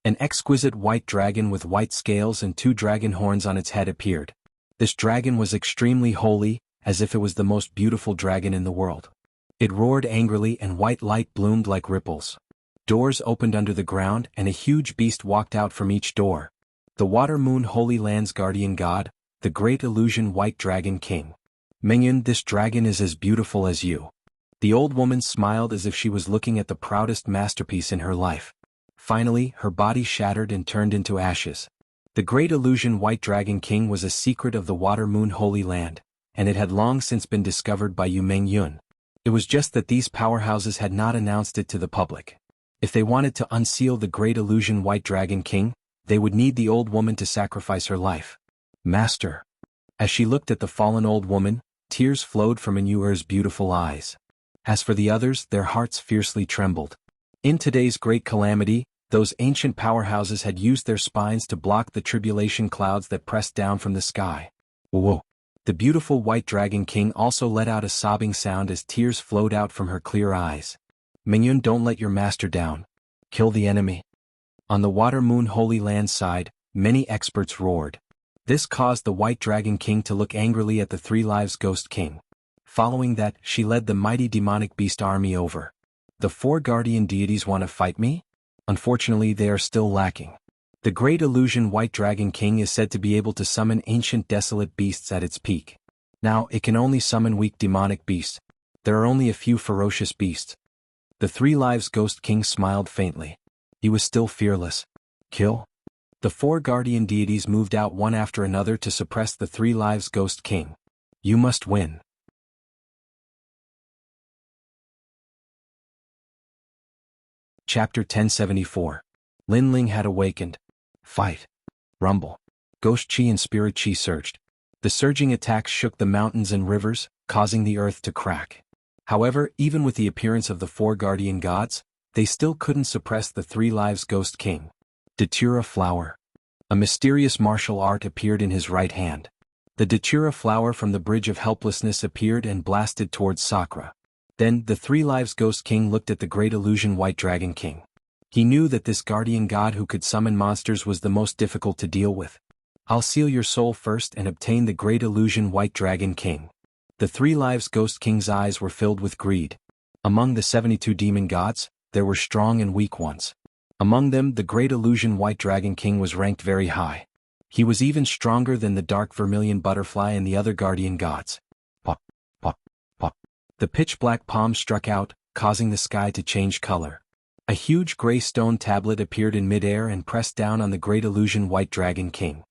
An exquisite white dragon with white scales and 2 dragon horns on its head appeared. This dragon was extremely holy, as if it was the most beautiful dragon in the world. It roared angrily and white light bloomed like ripples. Doors opened under the ground and a huge beast walked out from each door. The Water Moon Holy Land's guardian god, the great illusion White Dragon King. Mingyun, this dragon is as beautiful as you. The old woman smiled as if she was looking at the proudest masterpiece in her life. Finally, her body shattered and turned into ashes. The great illusion White Dragon King was a secret of the Water Moon Holy Land, and it had long since been discovered by Yu Mingyun. It was just that these powerhouses had not announced it to the public. If they wanted to unseal the great illusion White Dragon King, they would need the old woman to sacrifice her life. Master. As she looked at the fallen old woman, tears flowed from Inuer's beautiful eyes. As for the others, their hearts fiercely trembled. In today's great calamity, those ancient powerhouses had used their spines to block the tribulation clouds that pressed down from the sky. Whoa! The beautiful White Dragon King also let out a sobbing sound as tears flowed out from her clear eyes. Mingyun, don't let your master down. Kill the enemy. On the Water Moon Holy Land side, many experts roared. This caused the White Dragon King to look angrily at the 3 Lives Ghost King. Following that, she led the mighty demonic beast army over. The 4 guardian deities want to fight me? Unfortunately, they are still lacking. The great illusion White Dragon King is said to be able to summon ancient desolate beasts at its peak. Now, it can only summon weak demonic beasts. There are only a few ferocious beasts. The 3 Lives Ghost King smiled faintly. He was still fearless. Kill? The 4 guardian deities moved out one after another to suppress the 3 Lives Ghost King. You must win. Chapter 1074. Lin Ling had awakened. Fight. Rumble. Ghost Chi and Spirit Chi surged. The surging attacks shook the mountains and rivers, causing the earth to crack. However, even with the appearance of the 4 guardian gods, they still couldn't suppress the 3 Lives Ghost King. Datura Flower. A mysterious martial art appeared in his right hand. The Datura Flower from the Bridge of Helplessness appeared and blasted towards Sakura. Then, the 3 Lives Ghost King looked at the great illusion White Dragon King. He knew that this guardian god who could summon monsters was the most difficult to deal with. I'll seal your soul first and obtain the great illusion White Dragon King. The 3 Lives Ghost King's eyes were filled with greed. Among the 72 demon gods, there were strong and weak ones. Among them, the great illusion White Dragon King was ranked very high. He was even stronger than the dark vermilion butterfly and the other guardian gods. The pitch-black palm struck out, causing the sky to change color. A huge gray stone tablet appeared in midair and pressed down on the great illusion White Dragon King.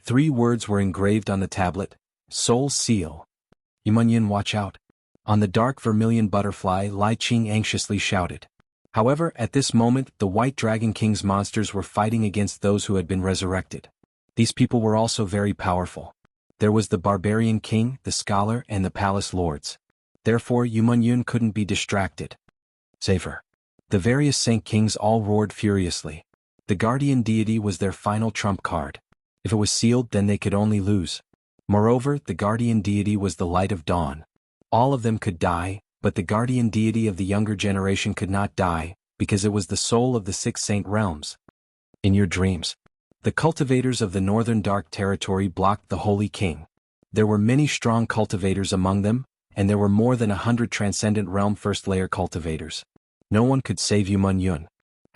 3 words were engraved on the tablet: Soul Seal. Yumunyin, watch out. On the dark vermilion butterfly, Lai Qing anxiously shouted. However, at this moment, the White Dragon King's monsters were fighting against those who had been resurrected. These people were also very powerful. There was the Barbarian King, the Scholar, and the Palace Lords. Therefore, Yumunyin couldn't be distracted. Save her. The various Saint Kings all roared furiously. The guardian deity was their final trump card. If it was sealed, then they could only lose. Moreover, the guardian deity was the light of dawn. All of them could die, but the guardian deity of the younger generation could not die, because it was the soul of the 6 saint realms. In your dreams, the cultivators of the northern dark territory blocked the Holy King. There were many strong cultivators among them, and there were more than 100 transcendent realm first-layer cultivators. No one could save Yumunyin.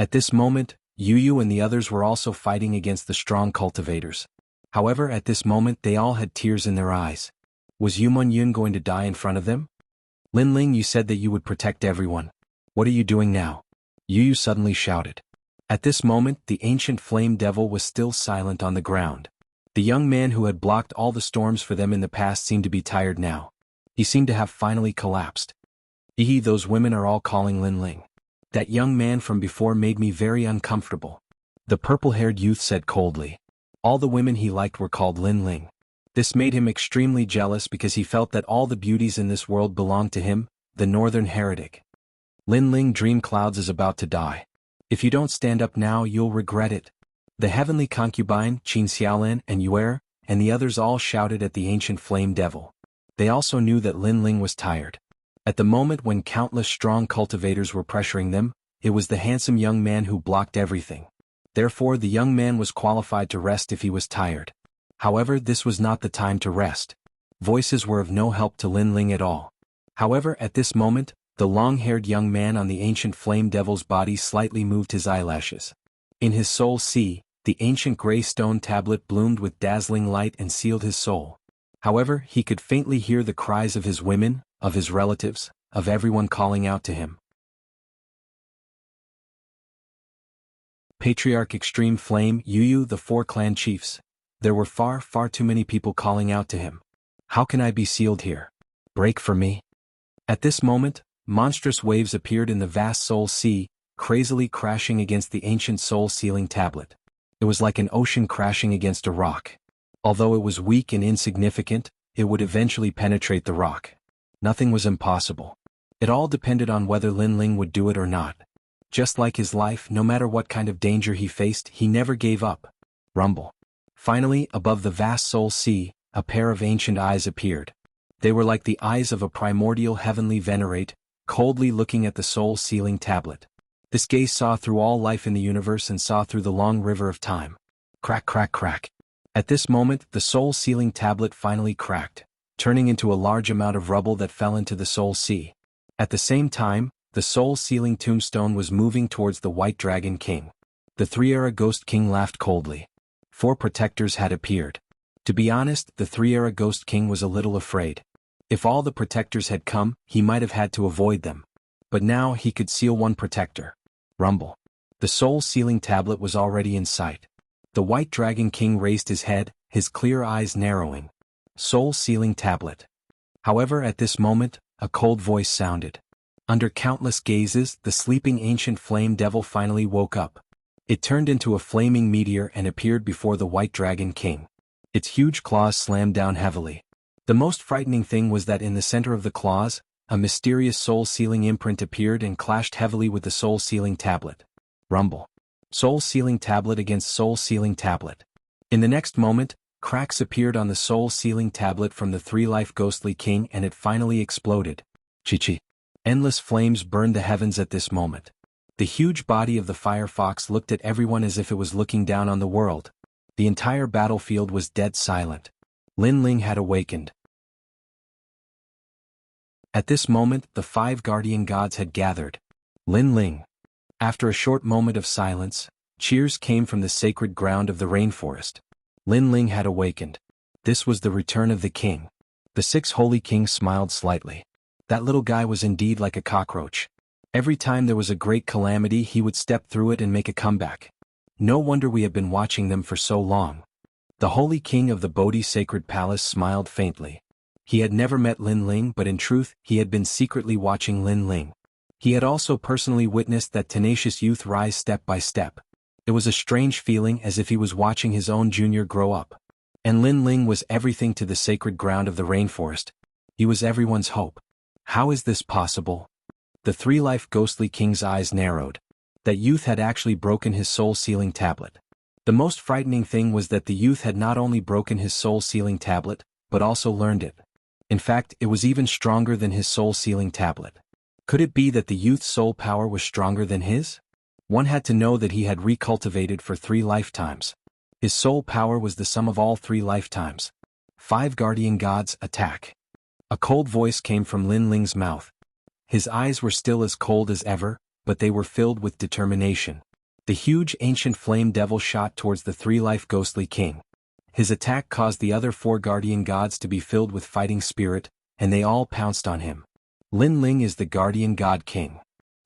At this moment, Yu and the others were also fighting against the strong cultivators. However, at this moment they all had tears in their eyes. Was Yumunyin going to die in front of them? Linling, you said that you would protect everyone. What are you doing now? Yu suddenly shouted. At this moment, the ancient flame devil was still silent on the ground. The young man who had blocked all the storms for them in the past seemed to be tired now. He seemed to have finally collapsed. Those women are all calling Linling. That young man from before made me very uncomfortable. The purple-haired youth said coldly. All the women he liked were called Linling. This made him extremely jealous because he felt that all the beauties in this world belonged to him, the northern heretic. Linling Dream Clouds is about to die. If you don't stand up now, you'll regret it. The heavenly concubine, Qin Xiaolin and Yuer, and the others all shouted at the ancient flame devil. They also knew that Linling was tired. At the moment when countless strong cultivators were pressuring them, it was the handsome young man who blocked everything. Therefore, the young man was qualified to rest if he was tired. However, this was not the time to rest. Voices were of no help to Linling at all. However, at this moment, the long-haired young man on the ancient flame devil's body slightly moved his eyelashes. In his soul sea, the ancient gray stone tablet bloomed with dazzling light and sealed his soul. However, he could faintly hear the cries of his women, of his relatives, of everyone calling out to him. Patriarch Extreme Flame, Yu, the 4 clan chiefs. There were far too many people calling out to him. How can I be sealed here? Break for me. At this moment, monstrous waves appeared in the vast soul sea, crazily crashing against the ancient soul sealing tablet. It was like an ocean crashing against a rock. Although it was weak and insignificant, it would eventually penetrate the rock. Nothing was impossible. It all depended on whether Linling would do it or not. Just like his life, no matter what kind of danger he faced, he never gave up. Rumble. Finally, above the vast soul sea, a pair of ancient eyes appeared. They were like the eyes of a primordial heavenly venerate, coldly looking at the soul-sealing tablet. This gaze saw through all life in the universe and saw through the long river of time. Crack, crack, crack. At this moment, the soul-sealing tablet finally cracked, turning into a large amount of rubble that fell into the soul sea. At the same time, the soul-sealing tombstone was moving towards the White Dragon King. The 3-era Ghost King laughed coldly. 4 protectors had appeared. To be honest, the 3-era Ghost King was a little afraid. If all the protectors had come, he might have had to avoid them. But now he could seal 1 protector. Rumble. The soul-sealing tablet was already in sight. The White Dragon King raised his head, his clear eyes narrowing. Soul-sealing tablet. However, at this moment, a cold voice sounded. Under countless gazes, the sleeping ancient flame devil finally woke up. It turned into a flaming meteor and appeared before the White Dragon King. Its huge claws slammed down heavily. The most frightening thing was that in the center of the claws, a mysterious soul-sealing imprint appeared and clashed heavily with the soul-sealing tablet. Rumble. Soul-sealing tablet against soul-sealing tablet. In the next moment, cracks appeared on the soul-sealing tablet from the 3-life ghostly king and it finally exploded. Chi-chi. Endless flames burned the heavens at this moment. The huge body of the fire fox looked at everyone as if it was looking down on the world. The entire battlefield was dead silent. Linling had awakened. At this moment, the 5 guardian gods had gathered. Linling. After a short moment of silence, cheers came from the sacred ground of the rainforest. Linling had awakened. This was the return of the king. The 6 holy kings smiled slightly. That little guy was indeed like a cockroach. Every time there was a great calamity he would step through it and make a comeback. No wonder we have been watching them for so long. The holy king of the Bodhi sacred palace smiled faintly. He had never met Lin Ling, but in truth he had been secretly watching Lin Ling. He had also personally witnessed that tenacious youth rise step by step. It was a strange feeling, as if he was watching his own junior grow up. And Lin Ling was everything to the sacred ground of the rainforest. He was everyone's hope. How is this possible? The three-life ghostly king's eyes narrowed. That youth had actually broken his soul-sealing tablet. The most frightening thing was that the youth had not only broken his soul-sealing tablet, but also learned it. In fact, it was even stronger than his soul-sealing tablet. Could it be that the youth's soul power was stronger than his? One had to know that he had recultivated for 3 lifetimes. His soul power was the sum of all 3 lifetimes. 5 guardian gods, attack. A cold voice came from Lin Ling's mouth. His eyes were still as cold as ever, but they were filled with determination. The huge ancient flame devil shot towards the 3-life ghostly king. His attack caused the other 4 guardian gods to be filled with fighting spirit, and they all pounced on him. Lin Ling is the guardian god king.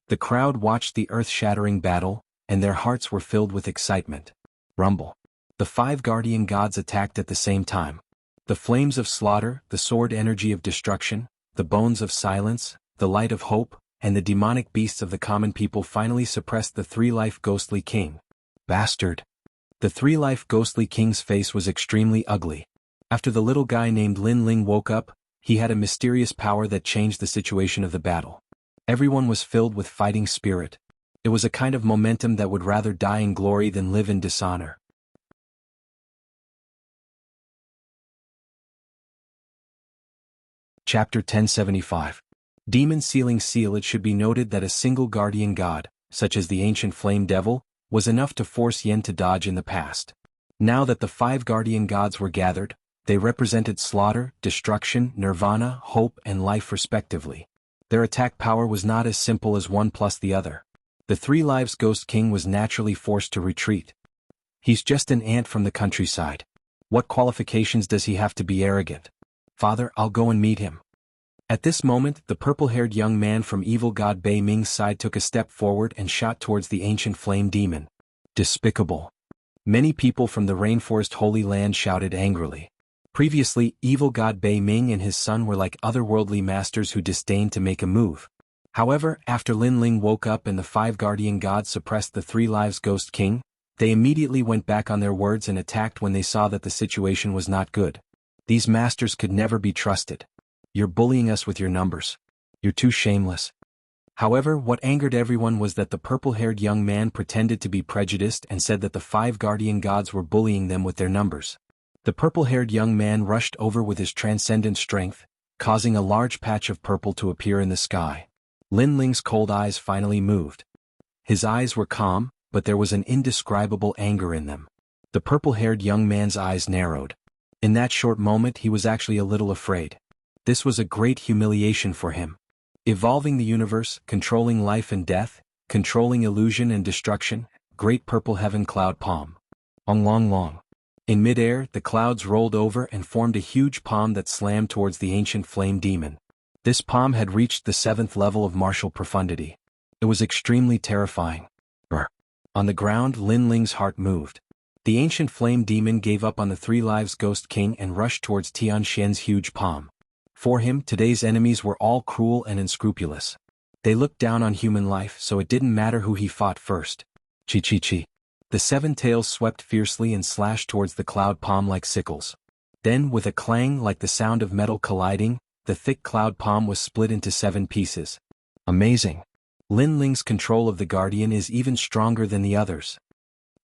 The crowd watched the earth-shattering battle, and their hearts were filled with excitement. Rumble. The 5 guardian gods attacked at the same time. The flames of slaughter, the sword energy of destruction, the bones of silence, the light of hope, and the demonic beasts of the common people finally suppressed the 3-life ghostly king. Bastard. The 3-life ghostly king's face was extremely ugly. After the little guy named Lin Ling woke up, he had a mysterious power that changed the situation of the battle. Everyone was filled with fighting spirit. It was a kind of momentum that would rather die in glory than live in dishonor. Chapter 1075. Demon Sealing Seal. It should be noted that a single guardian god, such as the ancient flame devil, was enough to force Yen to dodge in the past. Now that the 5 guardian gods were gathered, they represented slaughter, destruction, nirvana, hope, and life respectively. Their attack power was not as simple as one plus the other. The 3-lives ghost king was naturally forced to retreat. He's just an ant from the countryside. What qualifications does he have to be arrogant? Father, I'll go and meet him. At this moment, the purple-haired young man from evil god Bei Ming's side took a step forward and shot towards the ancient flame demon. Despicable. Many people from the rainforest holy land shouted angrily. Previously, evil god Bei Ming and his son were like otherworldly masters who disdained to make a move. However, after Lin Ling woke up and the 5 guardian gods suppressed the 3-lives ghost king, they immediately went back on their words and attacked when they saw that the situation was not good. These masters could never be trusted. You're bullying us with your numbers. You're too shameless. However, what angered everyone was that the purple-haired young man pretended to be prejudiced and said that the 5 guardian gods were bullying them with their numbers. The purple-haired young man rushed over with his transcendent strength, causing a large patch of purple to appear in the sky. Lin Ling's cold eyes finally moved. His eyes were calm, but there was an indescribable anger in them. The purple-haired young man's eyes narrowed. In that short moment he was actually a little afraid. This was a great humiliation for him. Evolving the universe, controlling life and death, controlling illusion and destruction, great purple heaven cloud palm. Ong long long. In midair, the clouds rolled over and formed a huge palm that slammed towards the ancient flame demon. This palm had reached the 7th level of martial profundity. It was extremely terrifying. On the ground, Lin Ling's heart moved. The ancient flame demon gave up on the 3-lives ghost king and rushed towards Tian Xian's huge palm. For him, today's enemies were all cruel and unscrupulous. They looked down on human life, so it didn't matter who he fought first. Chi. The 7 tails swept fiercely and slashed towards the cloud palm like sickles. Then, with a clang like the sound of metal colliding, the thick cloud palm was split into 7 pieces. Amazing. Lin Ling's control of the guardian is even stronger than the others.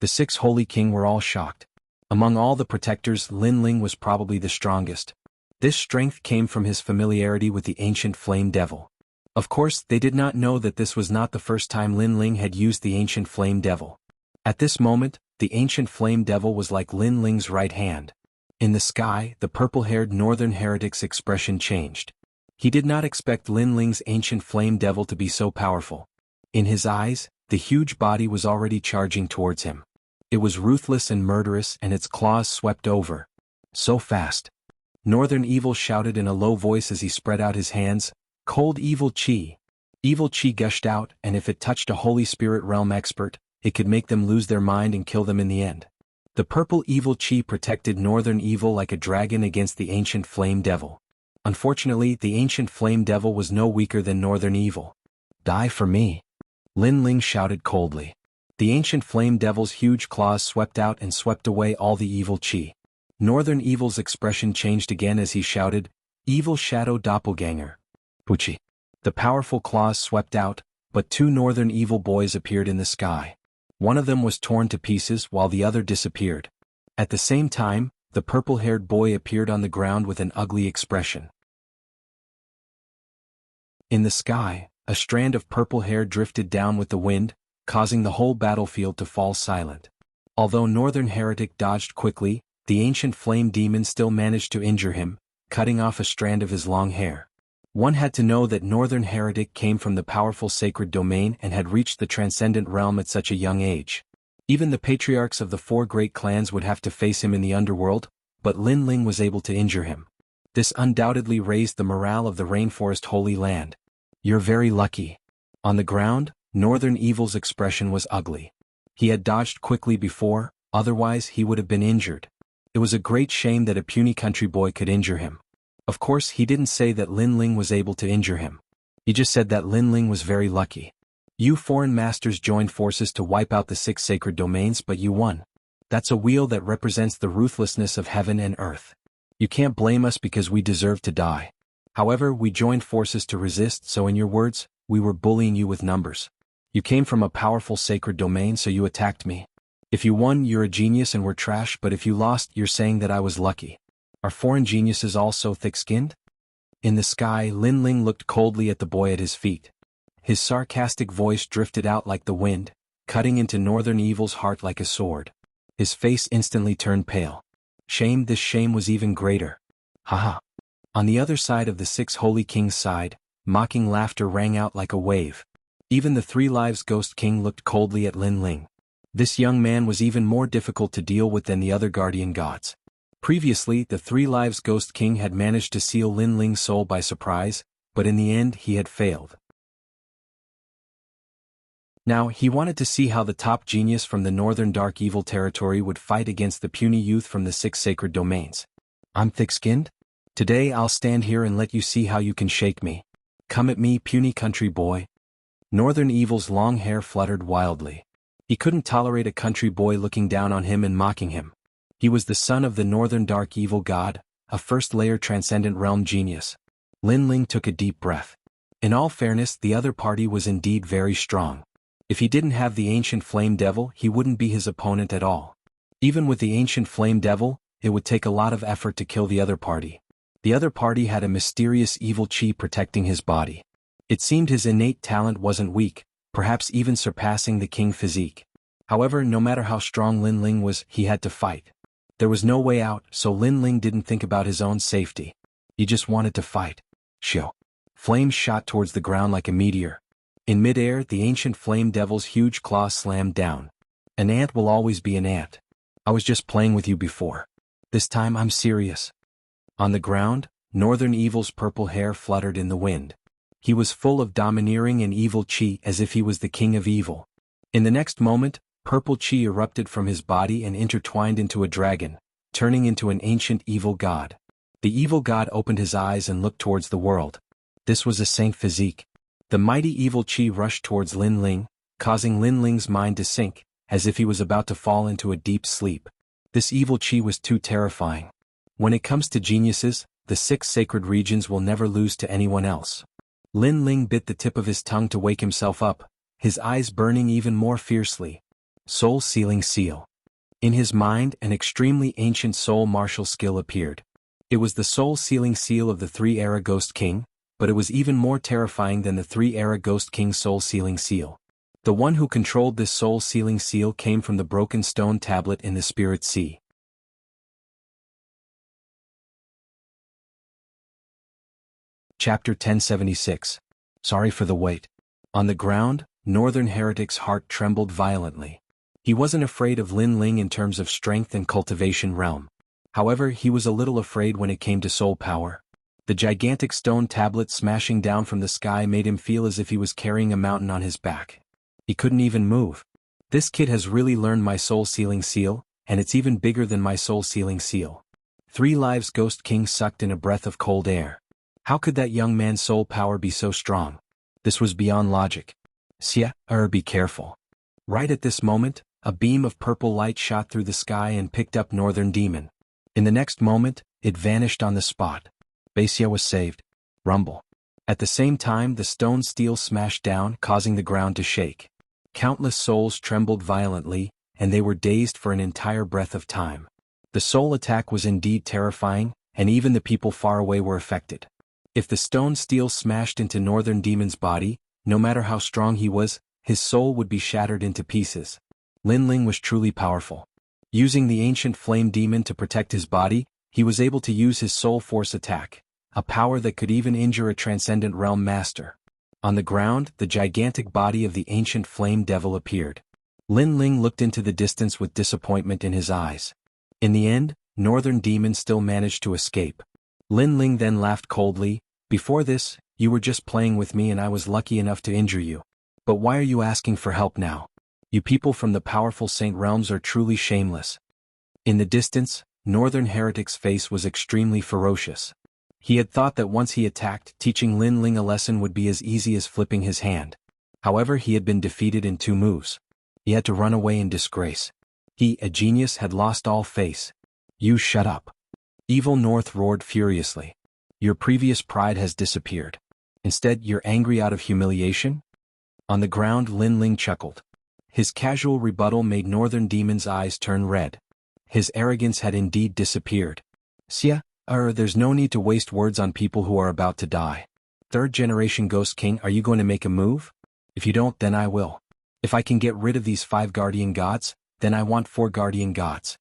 The 6 holy king were all shocked. Among all the protectors, Lin Ling was probably the strongest. This strength came from his familiarity with the ancient flame devil. Of course, they did not know that this was not the first time Lin Ling had used the ancient flame devil. At this moment, the ancient flame devil was like Lin Ling's right hand. In the sky, the purple-haired northern heretic's expression changed. He did not expect Lin Ling's ancient flame devil to be so powerful. In his eyes, the huge body was already charging towards him. It was ruthless and murderous, and its claws swept over. So fast. Northern Evil shouted in a low voice as he spread out his hands, Cold evil chi. Evil chi gushed out, and if it touched a Holy Spirit realm expert, it could make them lose their mind and kill them in the end. The purple evil chi protected northern evil like a dragon against the ancient flame devil. Unfortunately, the ancient flame devil was no weaker than northern evil. Die for me. Lin Ling shouted coldly. The ancient flame devil's huge claws swept out and swept away all the evil chi. Northern evil's expression changed again as he shouted, "Evil shadow doppelganger. Wuxia." The powerful claws swept out, but two northern evil boys appeared in the sky. One of them was torn to pieces while the other disappeared. At the same time, the purple-haired boy appeared on the ground with an ugly expression. In the sky, a strand of purple hair drifted down with the wind, causing the whole battlefield to fall silent. Although Northern Heretic dodged quickly, the ancient flame demon still managed to injure him, cutting off a strand of his long hair. One had to know that Northern Heretic came from the powerful sacred domain and had reached the transcendent realm at such a young age. Even the patriarchs of the four great clans would have to face him in the underworld, but Lin Ling was able to injure him. This undoubtedly raised the morale of the Rainforest Holy Land. You're very lucky. On the ground, Northern Evil's expression was ugly. He had dodged quickly before, otherwise he would have been injured. It was a great shame that a puny country boy could injure him. Of course, he didn't say that Lin Ling was able to injure him. He just said that Lin Ling was very lucky. You foreign masters joined forces to wipe out the 6 sacred domains, but you won. That's a wheel that represents the ruthlessness of heaven and earth. You can't blame us because we deserve to die. However, we joined forces to resist, so in your words, we were bullying you with numbers. You came from a powerful sacred domain, so you attacked me. If you won, you're a genius and we're trash, but if you lost, you're saying that I was lucky. Are foreign geniuses all so thick-skinned? In the sky, Lin Ling looked coldly at the boy at his feet. His sarcastic voice drifted out like the wind, cutting into Northern Evil's heart like a sword. His face instantly turned pale. Shame, this shame was even greater. Haha. On the other side of the 6 Holy Kings' side, mocking laughter rang out like a wave. Even the 3 Lives Ghost King looked coldly at Lin Ling. This young man was even more difficult to deal with than the other guardian gods. Previously, the 3 Lives Ghost King had managed to seal Lin Ling's soul by surprise, but in the end he had failed. Now, he wanted to see how the top genius from the Northern Dark Evil territory would fight against the puny youth from the 6 sacred domains. I'm thick-skinned? Today I'll stand here and let you see how you can shake me. Come at me, puny country boy. Northern Evil's long hair fluttered wildly. He couldn't tolerate a country boy looking down on him and mocking him. He was the son of the Northern Dark Evil God, a first-layer transcendent realm genius. Lin Ling took a deep breath. In all fairness, the other party was indeed very strong. If he didn't have the ancient flame devil, he wouldn't be his opponent at all. Even with the ancient flame devil, it would take a lot of effort to kill the other party. The other party had a mysterious evil chi protecting his body. It seemed his innate talent wasn't weak, perhaps even surpassing the king physique. However, no matter how strong Lin Ling was, he had to fight. There was no way out, so Lin Ling didn't think about his own safety. He just wanted to fight. Shoo! Flames shot towards the ground like a meteor. In midair, the ancient flame devil's huge claw slammed down. An ant will always be an ant. I was just playing with you before. This time I'm serious. On the ground, Northern Evil's purple hair fluttered in the wind. He was full of domineering and evil chi as if he was the king of evil. In the next moment, purple chi erupted from his body and intertwined into a dragon, turning into an ancient evil god. The evil god opened his eyes and looked towards the world. This was a saint physique. The mighty evil chi rushed towards Lin Ling, causing Lin Ling's mind to sink, as if he was about to fall into a deep sleep. This evil chi was too terrifying. When it comes to geniuses, the 6 sacred regions will never lose to anyone else. Lin Ling bit the tip of his tongue to wake himself up, his eyes burning even more fiercely. Soul-sealing seal. In his mind, an extremely ancient soul martial skill appeared. It was the soul-sealing seal of the 3-era Ghost King, but it was even more terrifying than the 3-era Ghost King soul-sealing seal. The one who controlled this soul-sealing seal came from the broken stone tablet in the Spirit Sea. Chapter 1076. Sorry for the wait. On the ground, Northern Heretic's heart trembled violently. He wasn't afraid of Lin Ling in terms of strength and cultivation realm. However, he was a little afraid when it came to soul power. The The gigantic stone tablet smashing down from the sky made him feel as if he was carrying a mountain on his back. He couldn't even move. This kid has really learned my soul-sealing seal, and it's even bigger than my soul-sealing seal. 3 Lives Ghost King sucked in a breath of cold air. How could that young man's soul power be so strong? This was beyond logic. Be careful. Right at this moment, a beam of purple light shot through the sky and picked up Northern Demon. In the next moment, it vanished on the spot. Wuxia was saved. Rumble. At the same time, the stone steel smashed down, causing the ground to shake. Countless souls trembled violently, and they were dazed for an entire breath of time. The soul attack was indeed terrifying, and even the people far away were affected. If the stone steel smashed into Northern Demon's body, no matter how strong he was, his soul would be shattered into pieces. Lin Ling was truly powerful. Using the ancient flame demon to protect his body, he was able to use his soul force attack, a power that could even injure a transcendent realm master. On the ground, the gigantic body of the ancient flame devil appeared. Lin Ling looked into the distance with disappointment in his eyes. In the end, Northern Demon still managed to escape. Lin Ling then laughed coldly. Before this, you were just playing with me and I was lucky enough to injure you. But why are you asking for help now? You people from the powerful Saint Realms are truly shameless. In the distance, Northern Heretic's face was extremely ferocious. He had thought that once he attacked, teaching Lin Ling a lesson would be as easy as flipping his hand. However, he had been defeated in 2 moves. He had to run away in disgrace. He, a genius, had lost all face. You shut up. Evil North roared furiously. Your previous pride has disappeared. Instead, you're angry out of humiliation? On the ground, Lin Ling chuckled. His casual rebuttal made Northern Demon's eyes turn red. His arrogance had indeed disappeared. There's no need to waste words on people who are about to die. 3rd generation Ghost King, are you going to make a move? If you don't, then I will. If I can get rid of these 5 guardian gods, then I want 4 guardian gods.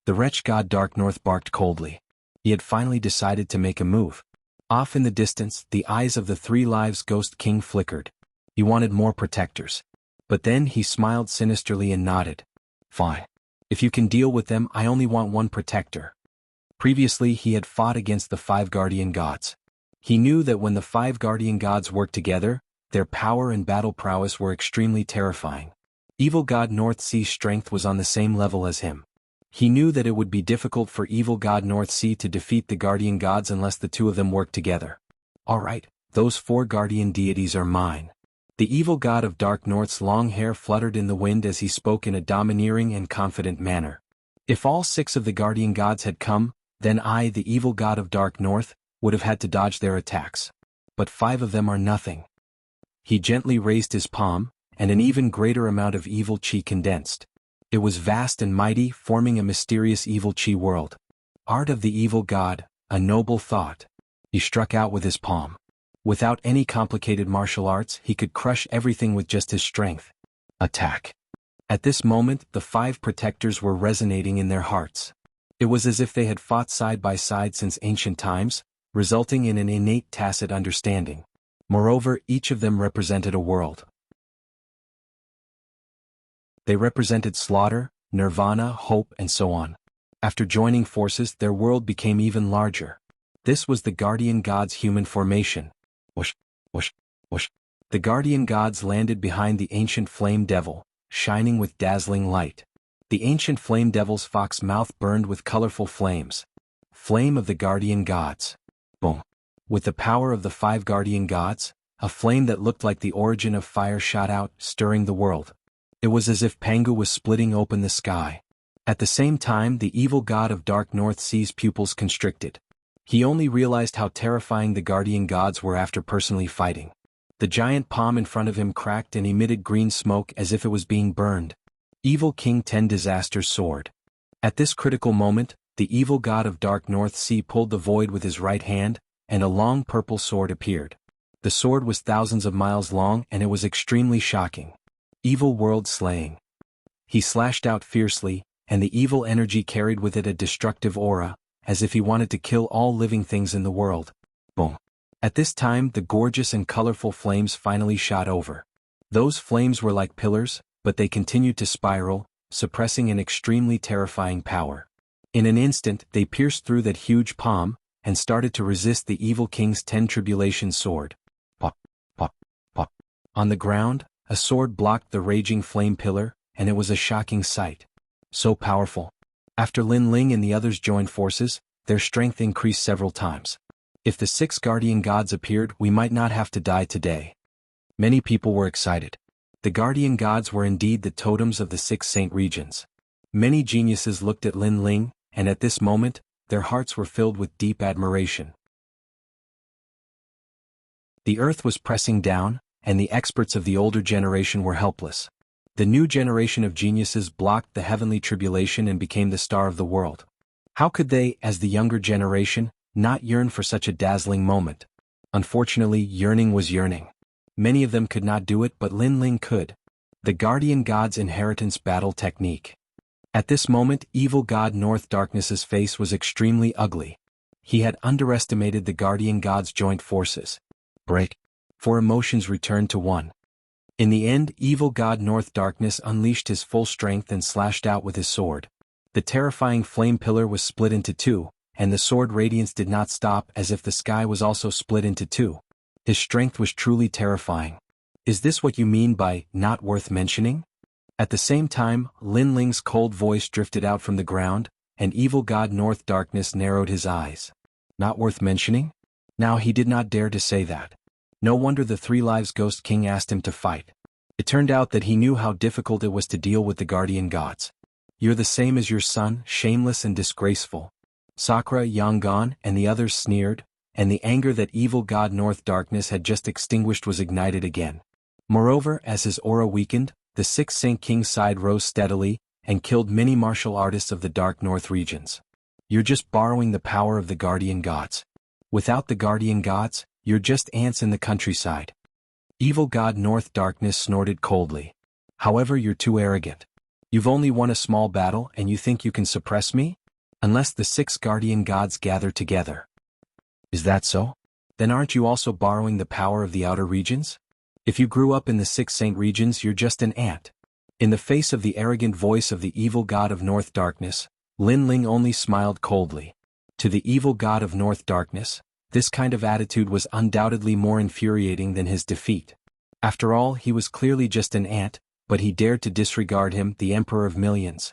The wretch god Dark North barked coldly. He had finally decided to make a move. Off in the distance, the eyes of the 3 Lives Ghost King flickered. He wanted more protectors. But then he smiled sinisterly and nodded. Fine. If you can deal with them, I only want 1 protector. Previously, he had fought against the 5 guardian gods. He knew that when the 5 guardian gods worked together, their power and battle prowess were extremely terrifying. Evil God North Sea's strength was on the same level as him. He knew that it would be difficult for Evil God North Sea to defeat the guardian gods unless the 2 of them worked together. Alright, those 4 guardian deities are mine. The evil god of Dark North's long hair fluttered in the wind as he spoke in a domineering and confident manner. If all 6 of the guardian gods had come, then I, the evil god of Dark North, would have had to dodge their attacks. But 5 of them are nothing. He gently raised his palm, and an even greater amount of evil chi condensed. It was vast and mighty, forming a mysterious evil chi world. Art of the evil god, a noble thought. He struck out with his palm. Without any complicated martial arts, he could crush everything with just his strength. Attack. At this moment, the 5 protectors were resonating in their hearts. It was as if they had fought side by side since ancient times, resulting in an innate tacit understanding. Moreover, each of them represented a world. They represented slaughter, nirvana, hope, and so on. After joining forces, their world became even larger. This was the guardian gods' human formation. Whoosh, whoosh, whoosh. The guardian gods landed behind the ancient flame devil, shining with dazzling light. The ancient flame devil's fox mouth burned with colorful flames. Flame of the guardian gods. Boom. With the power of the 5 guardian gods, a flame that looked like the origin of fire shot out, stirring the world. It was as if Pangu was splitting open the sky. At the same time, the evil god of Dark North Sea's pupils constricted. He only realized how terrifying the guardian gods were after personally fighting. The giant palm in front of him cracked and emitted green smoke as if it was being burned. Evil King 10 Disaster's sword. At this critical moment, the evil god of Dark North Sea pulled the void with his right hand, and a long purple sword appeared. The sword was thousands of miles long and it was extremely shocking. Evil world slaying. He slashed out fiercely, and the evil energy carried with it a destructive aura, as if he wanted to kill all living things in the world. Boom. At this time, the gorgeous and colorful flames finally shot over. Those flames were like pillars, but they continued to spiral, suppressing an extremely terrifying power. In an instant, they pierced through that huge palm, and started to resist the evil king's 10 tribulation sword. Pop, pop, pop. On the ground, a sword blocked the raging flame pillar, and it was a shocking sight. So powerful. After Lin Ling and the others joined forces, their strength increased several times. If the 6 guardian gods appeared, we might not have to die today. Many people were excited. The guardian gods were indeed the totems of the 6 saint regions. Many geniuses looked at Lin Ling, and at this moment, their hearts were filled with deep admiration. The earth was pressing down, and the experts of the older generation were helpless. The new generation of geniuses blocked the heavenly tribulation and became the star of the world. How could they, as the younger generation, not yearn for such a dazzling moment? Unfortunately, yearning was yearning. Many of them could not do it, but Lin Ling could. The guardian god's inheritance battle technique. At this moment, evil god North Darkness's face was extremely ugly. He had underestimated the guardian god's joint forces. Break. 4 emotions returned to 1. In the end, evil god North Darkness unleashed his full strength and slashed out with his sword. The terrifying flame pillar was split into 2, and the sword radiance did not stop, as if the sky was also split into 2. His strength was truly terrifying. Is this what you mean by not worth mentioning? At the same time, Lin Ling's cold voice drifted out from the ground, and evil god North Darkness narrowed his eyes. Not worth mentioning? Now he did not dare to say that. No wonder the 3 Lives Ghost King asked him to fight. It turned out that he knew how difficult it was to deal with the guardian gods. You're the same as your son, shameless and disgraceful. Sakura, Yangon, and the others sneered, and the anger that evil god North Darkness had just extinguished was ignited again. Moreover, as his aura weakened, the 6 Saint King's side rose steadily, and killed many martial artists of the Dark North regions. You're just borrowing the power of the guardian gods. Without the guardian gods, you're just ants in the countryside. Evil god North Darkness snorted coldly. However, you're too arrogant. You've only won a small battle and you think you can suppress me? Unless the 6 guardian gods gather together. Is that so? Then aren't you also borrowing the power of the outer regions? If you grew up in the 6 saint regions, you're just an ant. In the face of the arrogant voice of the evil god of North Darkness, Lin Ling only smiled coldly. To the evil god of North Darkness, this kind of attitude was undoubtedly more infuriating than his defeat. After all, he was clearly just an ant, but he dared to disregard him, the emperor of millions.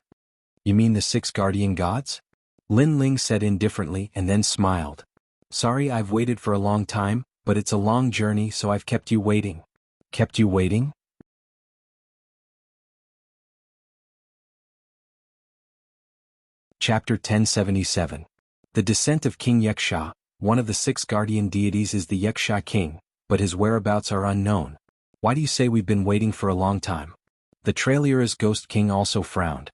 You mean the 6 guardian gods? Lin Ling said indifferently and then smiled. Sorry I've waited for a long time, but it's a long journey, so I've kept you waiting. Kept you waiting? Chapter 1077. The Descent of King Wuxia. One of the 6 guardian deities is the Wuxia king, but his whereabouts are unknown. Why do you say we've been waiting for a long time? The Trailura's Ghost King also frowned.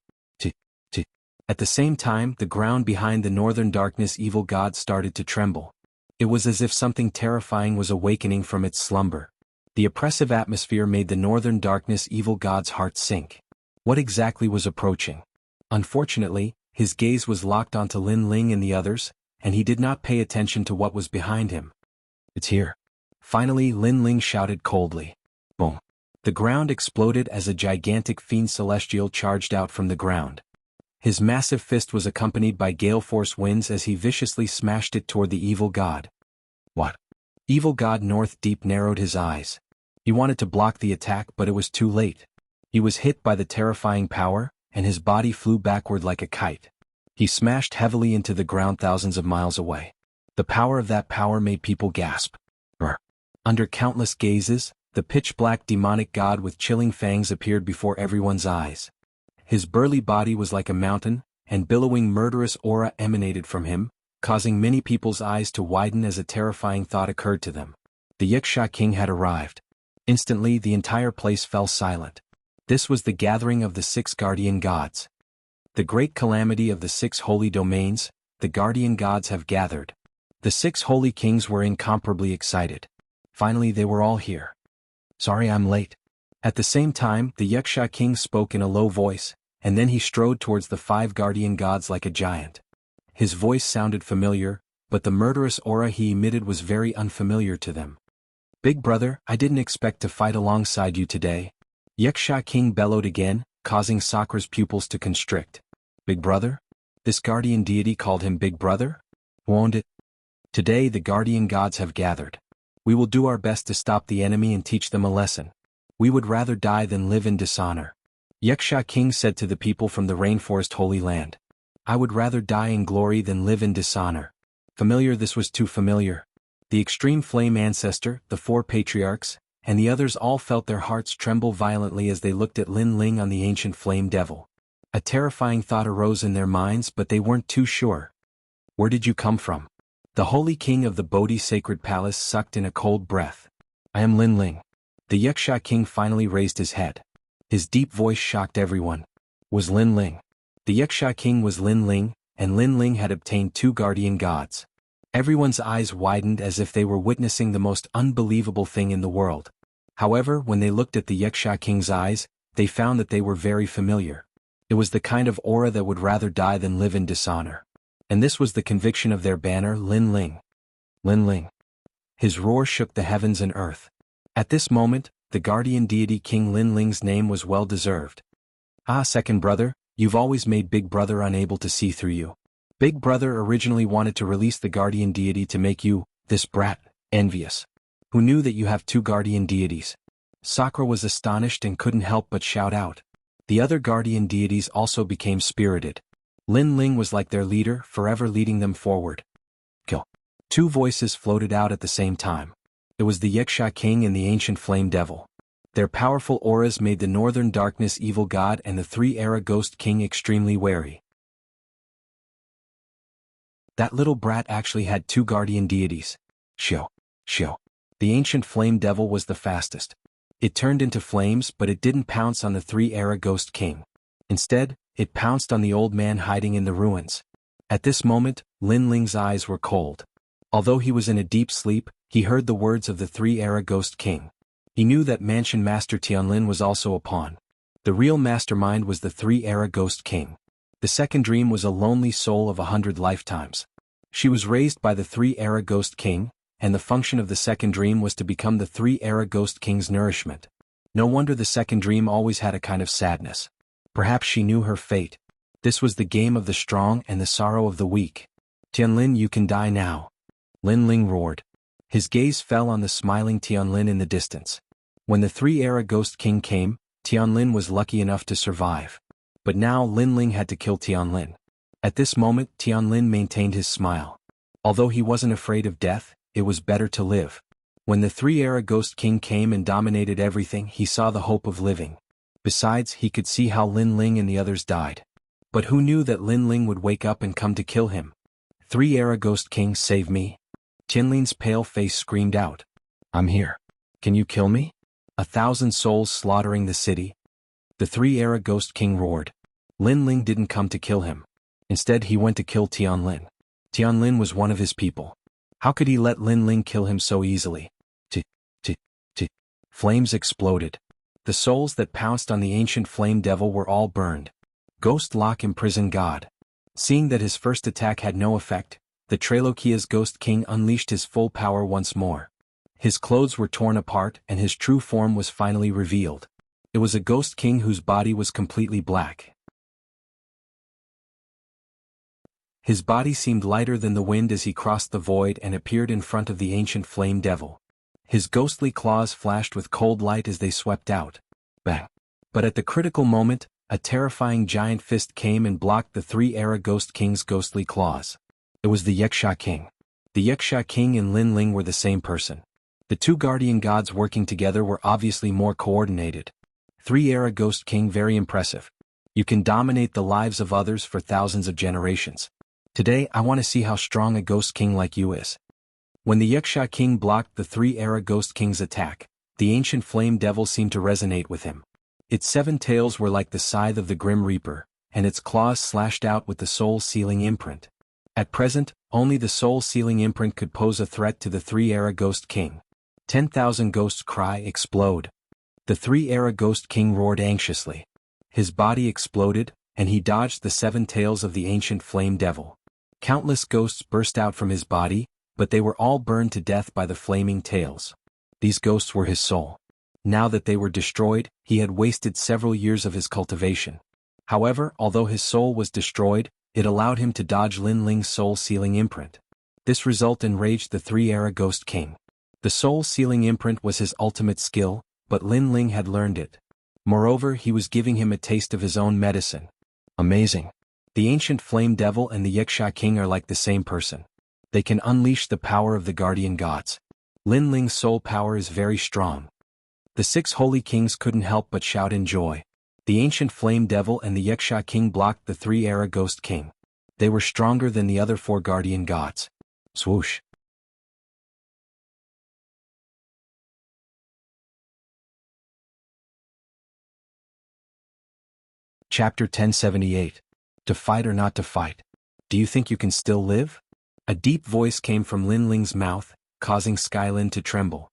At the same time, the ground behind the Northern Darkness evil god started to tremble. It was as if something terrifying was awakening from its slumber. The oppressive atmosphere made the Northern Darkness evil god's heart sink. What exactly was approaching? Unfortunately, his gaze was locked onto Lin Ling and the others, and he did not pay attention to what was behind him. It's here. Finally, Lin Ling shouted coldly. Boom. The ground exploded as a gigantic fiend celestial charged out from the ground. His massive fist was accompanied by gale force winds as he viciously smashed it toward the evil god. What? Evil god North Deep narrowed his eyes. He wanted to block the attack, but it was too late. He was hit by the terrifying power, and his body flew backward like a kite. He smashed heavily into the ground thousands of miles away. The power of that power made people gasp. Brr. Under countless gazes, the pitch-black demonic god with chilling fangs appeared before everyone's eyes. His burly body was like a mountain, and billowing murderous aura emanated from him, causing many people's eyes to widen as a terrifying thought occurred to them. The Wuxia king had arrived. Instantly, the entire place fell silent. This was the gathering of the 6 guardian gods. The great calamity of the 6 holy domains, the guardian gods have gathered. The 6 holy kings were incomparably excited. Finally, they were all here. Sorry I'm late. At the same time, the Wuxia king spoke in a low voice, and then he strode towards the 5 guardian gods like a giant. His voice sounded familiar, but the murderous aura he emitted was very unfamiliar to them. Big brother, I didn't expect to fight alongside you today. Wuxia king bellowed again, causing Sakura's pupils to constrict. Big brother? This guardian deity called him Big Brother? Won't it? Today the guardian gods have gathered. We will do our best to stop the enemy and teach them a lesson. We would rather die than live in dishonor. Wuxia king said to the people from the rainforest holy land. I would rather die in glory than live in dishonor. Familiar, this was too familiar. The extreme flame ancestor, the 4 patriarchs, and the others all felt their hearts tremble violently as they looked at Lin Ling on the ancient flame devil. A terrifying thought arose in their minds, but they weren't too sure. Where did you come from? The holy king of the Bodhi sacred palace sucked in a cold breath. I am Lin Ling. The Wuxia king finally raised his head. His deep voice shocked everyone. Was Lin Ling. The Wuxia king was Lin Ling, and Lin Ling had obtained 2 guardian gods. Everyone's eyes widened as if they were witnessing the most unbelievable thing in the world. However, when they looked at the Wuxia king's eyes, they found that they were very familiar. It was the kind of aura that would rather die than live in dishonor. And this was the conviction of their banner, Lin Ling. Lin Ling. His roar shook the heavens and earth. At this moment, the guardian deity King Lin Ling's name was well deserved. Ah, second brother, you've always made Big Brother unable to see through you. Big Brother originally wanted to release the guardian deity to make you, this brat, envious. Who knew that you have 2 guardian deities? Sakura was astonished and couldn't help but shout out. The other guardian deities also became spirited. Lin Ling was like their leader, forever leading them forward. Kill. 2 voices floated out at the same time. It was the Wuxia king and the ancient flame devil. Their powerful auras made the northern darkness evil god and the 3-era ghost king extremely wary. That little brat actually had 2 guardian deities. Shio. The ancient flame devil was the fastest. It turned into flames, but it didn't pounce on the 3-era ghost king. Instead, it pounced on the old man hiding in the ruins. At this moment, Lin Ling's eyes were cold. Although he was in a deep sleep, he heard the words of the 3-era ghost king. He knew that Mansion Master Tianlin was also a pawn. The real mastermind was the 3-era ghost king. The second dream was a lonely soul of 100 lifetimes. She was raised by the 3-era ghost king, and the function of the second dream was to become the 3-era ghost king's nourishment. No wonder the second dream always had a kind of sadness. Perhaps she knew her fate. This was the game of the strong and the sorrow of the weak. Tianlin, you can die now. Lin Ling roared. His gaze fell on the smiling Tianlin in the distance. When the 3-era ghost king came, Tianlin was lucky enough to survive. But now Lin Ling had to kill Tianlin. At this moment, Tianlin maintained his smile. Although he wasn't afraid of death, it was better to live. When the 3-era ghost king came and dominated everything, he saw the hope of living. Besides, he could see how Lin Ling and the others died. But who knew that Lin Ling would wake up and come to kill him? 3-era ghost king, save me. Tianlin's pale face screamed out. I'm here. Can you kill me? 1,000 souls slaughtering the city. The 3-era ghost king roared. Lin Ling didn't come to kill him. Instead, he went to kill Tianlin. Tianlin was one of his people. How could he let Lin Ling kill him so easily? Flames exploded. The souls that pounced on the ancient flame devil were all burned. Ghost Lock imprisoned God. Seeing that his first attack had no effect, the Trailokia's ghost king unleashed his full power once more. His clothes were torn apart and his true form was finally revealed. It was a ghost king whose body was completely black. His body seemed lighter than the wind as he crossed the void and appeared in front of the ancient flame devil. His ghostly claws flashed with cold light as they swept out. Bang! But at the critical moment, a terrifying giant fist came and blocked the 3-era ghost king's ghostly claws. It was the Wuxia king. The Wuxia king and Lin Ling were the same person. The 2 guardian gods working together were obviously more coordinated. 3-era ghost king, very impressive. You can dominate the lives of others for thousands of generations. Today I want to see how strong a ghost king like you is. When the Wuxia king blocked the 3-era ghost king's attack, the ancient flame devil seemed to resonate with him. Its 7 tails were like the scythe of the Grim Reaper, and its claws slashed out with the soul-sealing imprint. At present, only the soul-sealing imprint could pose a threat to the 3-era ghost king. 10,000 ghosts cry, explode. The 3-era ghost king roared anxiously. His body exploded, and he dodged the 7 tails of the ancient flame devil. Countless ghosts burst out from his body, but they were all burned to death by the flaming tails. These ghosts were his soul. Now that they were destroyed, he had wasted several years of his cultivation. However, although his soul was destroyed, it allowed him to dodge Lin Ling's soul-sealing imprint. This result enraged the three-era Ghost King. The soul-sealing imprint was his ultimate skill, but Lin Ling had learned it. Moreover, he was giving him a taste of his own medicine. Amazing. The ancient flame devil and the Wuxia king are like the same person. They can unleash the power of the guardian gods. Lin Ling's soul power is very strong. The 6 holy kings couldn't help but shout in joy. The ancient flame devil and the Wuxia king blocked the 3-era ghost king. They were stronger than the other 4 guardian gods. Swoosh. Chapter 1078. To fight or not to fight? Do you think you can still live? A deep voice came from Lin Ling's mouth, causing Skylin to tremble.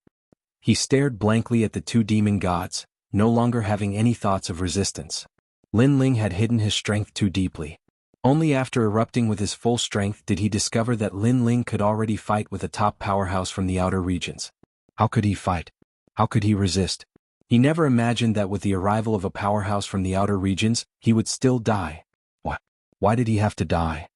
He stared blankly at the 2 demon gods, no longer having any thoughts of resistance. Lin Ling had hidden his strength too deeply. Only after erupting with his full strength did he discover that Lin Ling could already fight with a top powerhouse from the outer regions. How could he fight? How could he resist? He never imagined that with the arrival of a powerhouse from the outer regions, he would still die. What? Why did he have to die?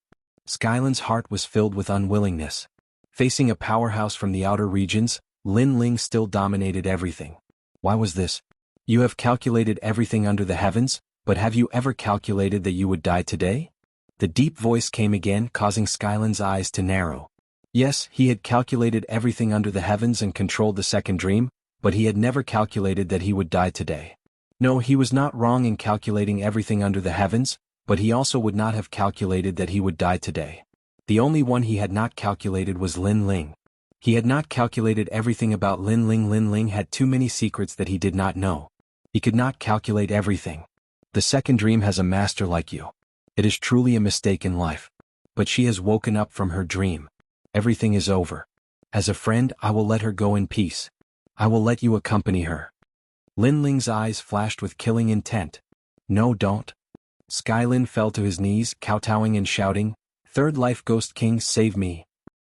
Skylin's heart was filled with unwillingness. Facing a powerhouse from the outer regions, Lin Ling still dominated everything. Why was this? You have calculated everything under the heavens, but have you ever calculated that you would die today? The deep voice came again, causing Skylin's eyes to narrow. Yes, he had calculated everything under the heavens and controlled the second dream, but he had never calculated that he would die today. No, he was not wrong in calculating everything under the heavens, but he also would not have calculated that he would die today. The only one he had not calculated was Lin Ling. He had not calculated everything about Lin Ling. Lin Ling had too many secrets that he did not know. He could not calculate everything. The second dream has a master like you. It is truly a mistake in life. But she has woken up from her dream. Everything is over. As a friend, I will let her go in peace. I will let you accompany her. Lin Ling's eyes flashed with killing intent. No, don't. Skylin fell to his knees, kowtowing and shouting, "Third Life Ghost King, save me."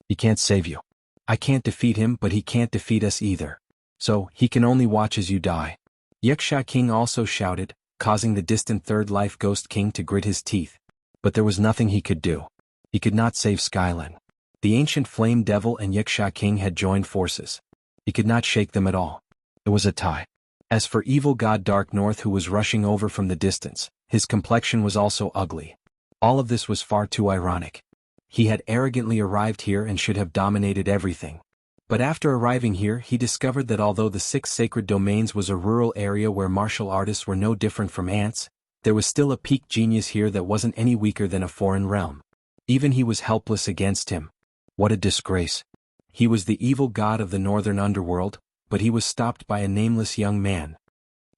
He can't save you. I can't defeat him, but he can't defeat us either. So, he can only watch as you die. Wuxia King also shouted, causing the distant Third Life Ghost King to grit his teeth. But there was nothing he could do. He could not save Skylin. The ancient Flame Devil and Wuxia King had joined forces. He could not shake them at all. It was a tie. As for evil god Dark North, who was rushing over from the distance, his complexion was also ugly. All of this was far too ironic. He had arrogantly arrived here and should have dominated everything. But after arriving here, he discovered that although the 6 sacred domains was a rural area where martial artists were no different from ants, there was still a peak genius here that wasn't any weaker than a foreign realm. Even he was helpless against him. What a disgrace. He was the evil god of the northern underworld, but he was stopped by a nameless young man.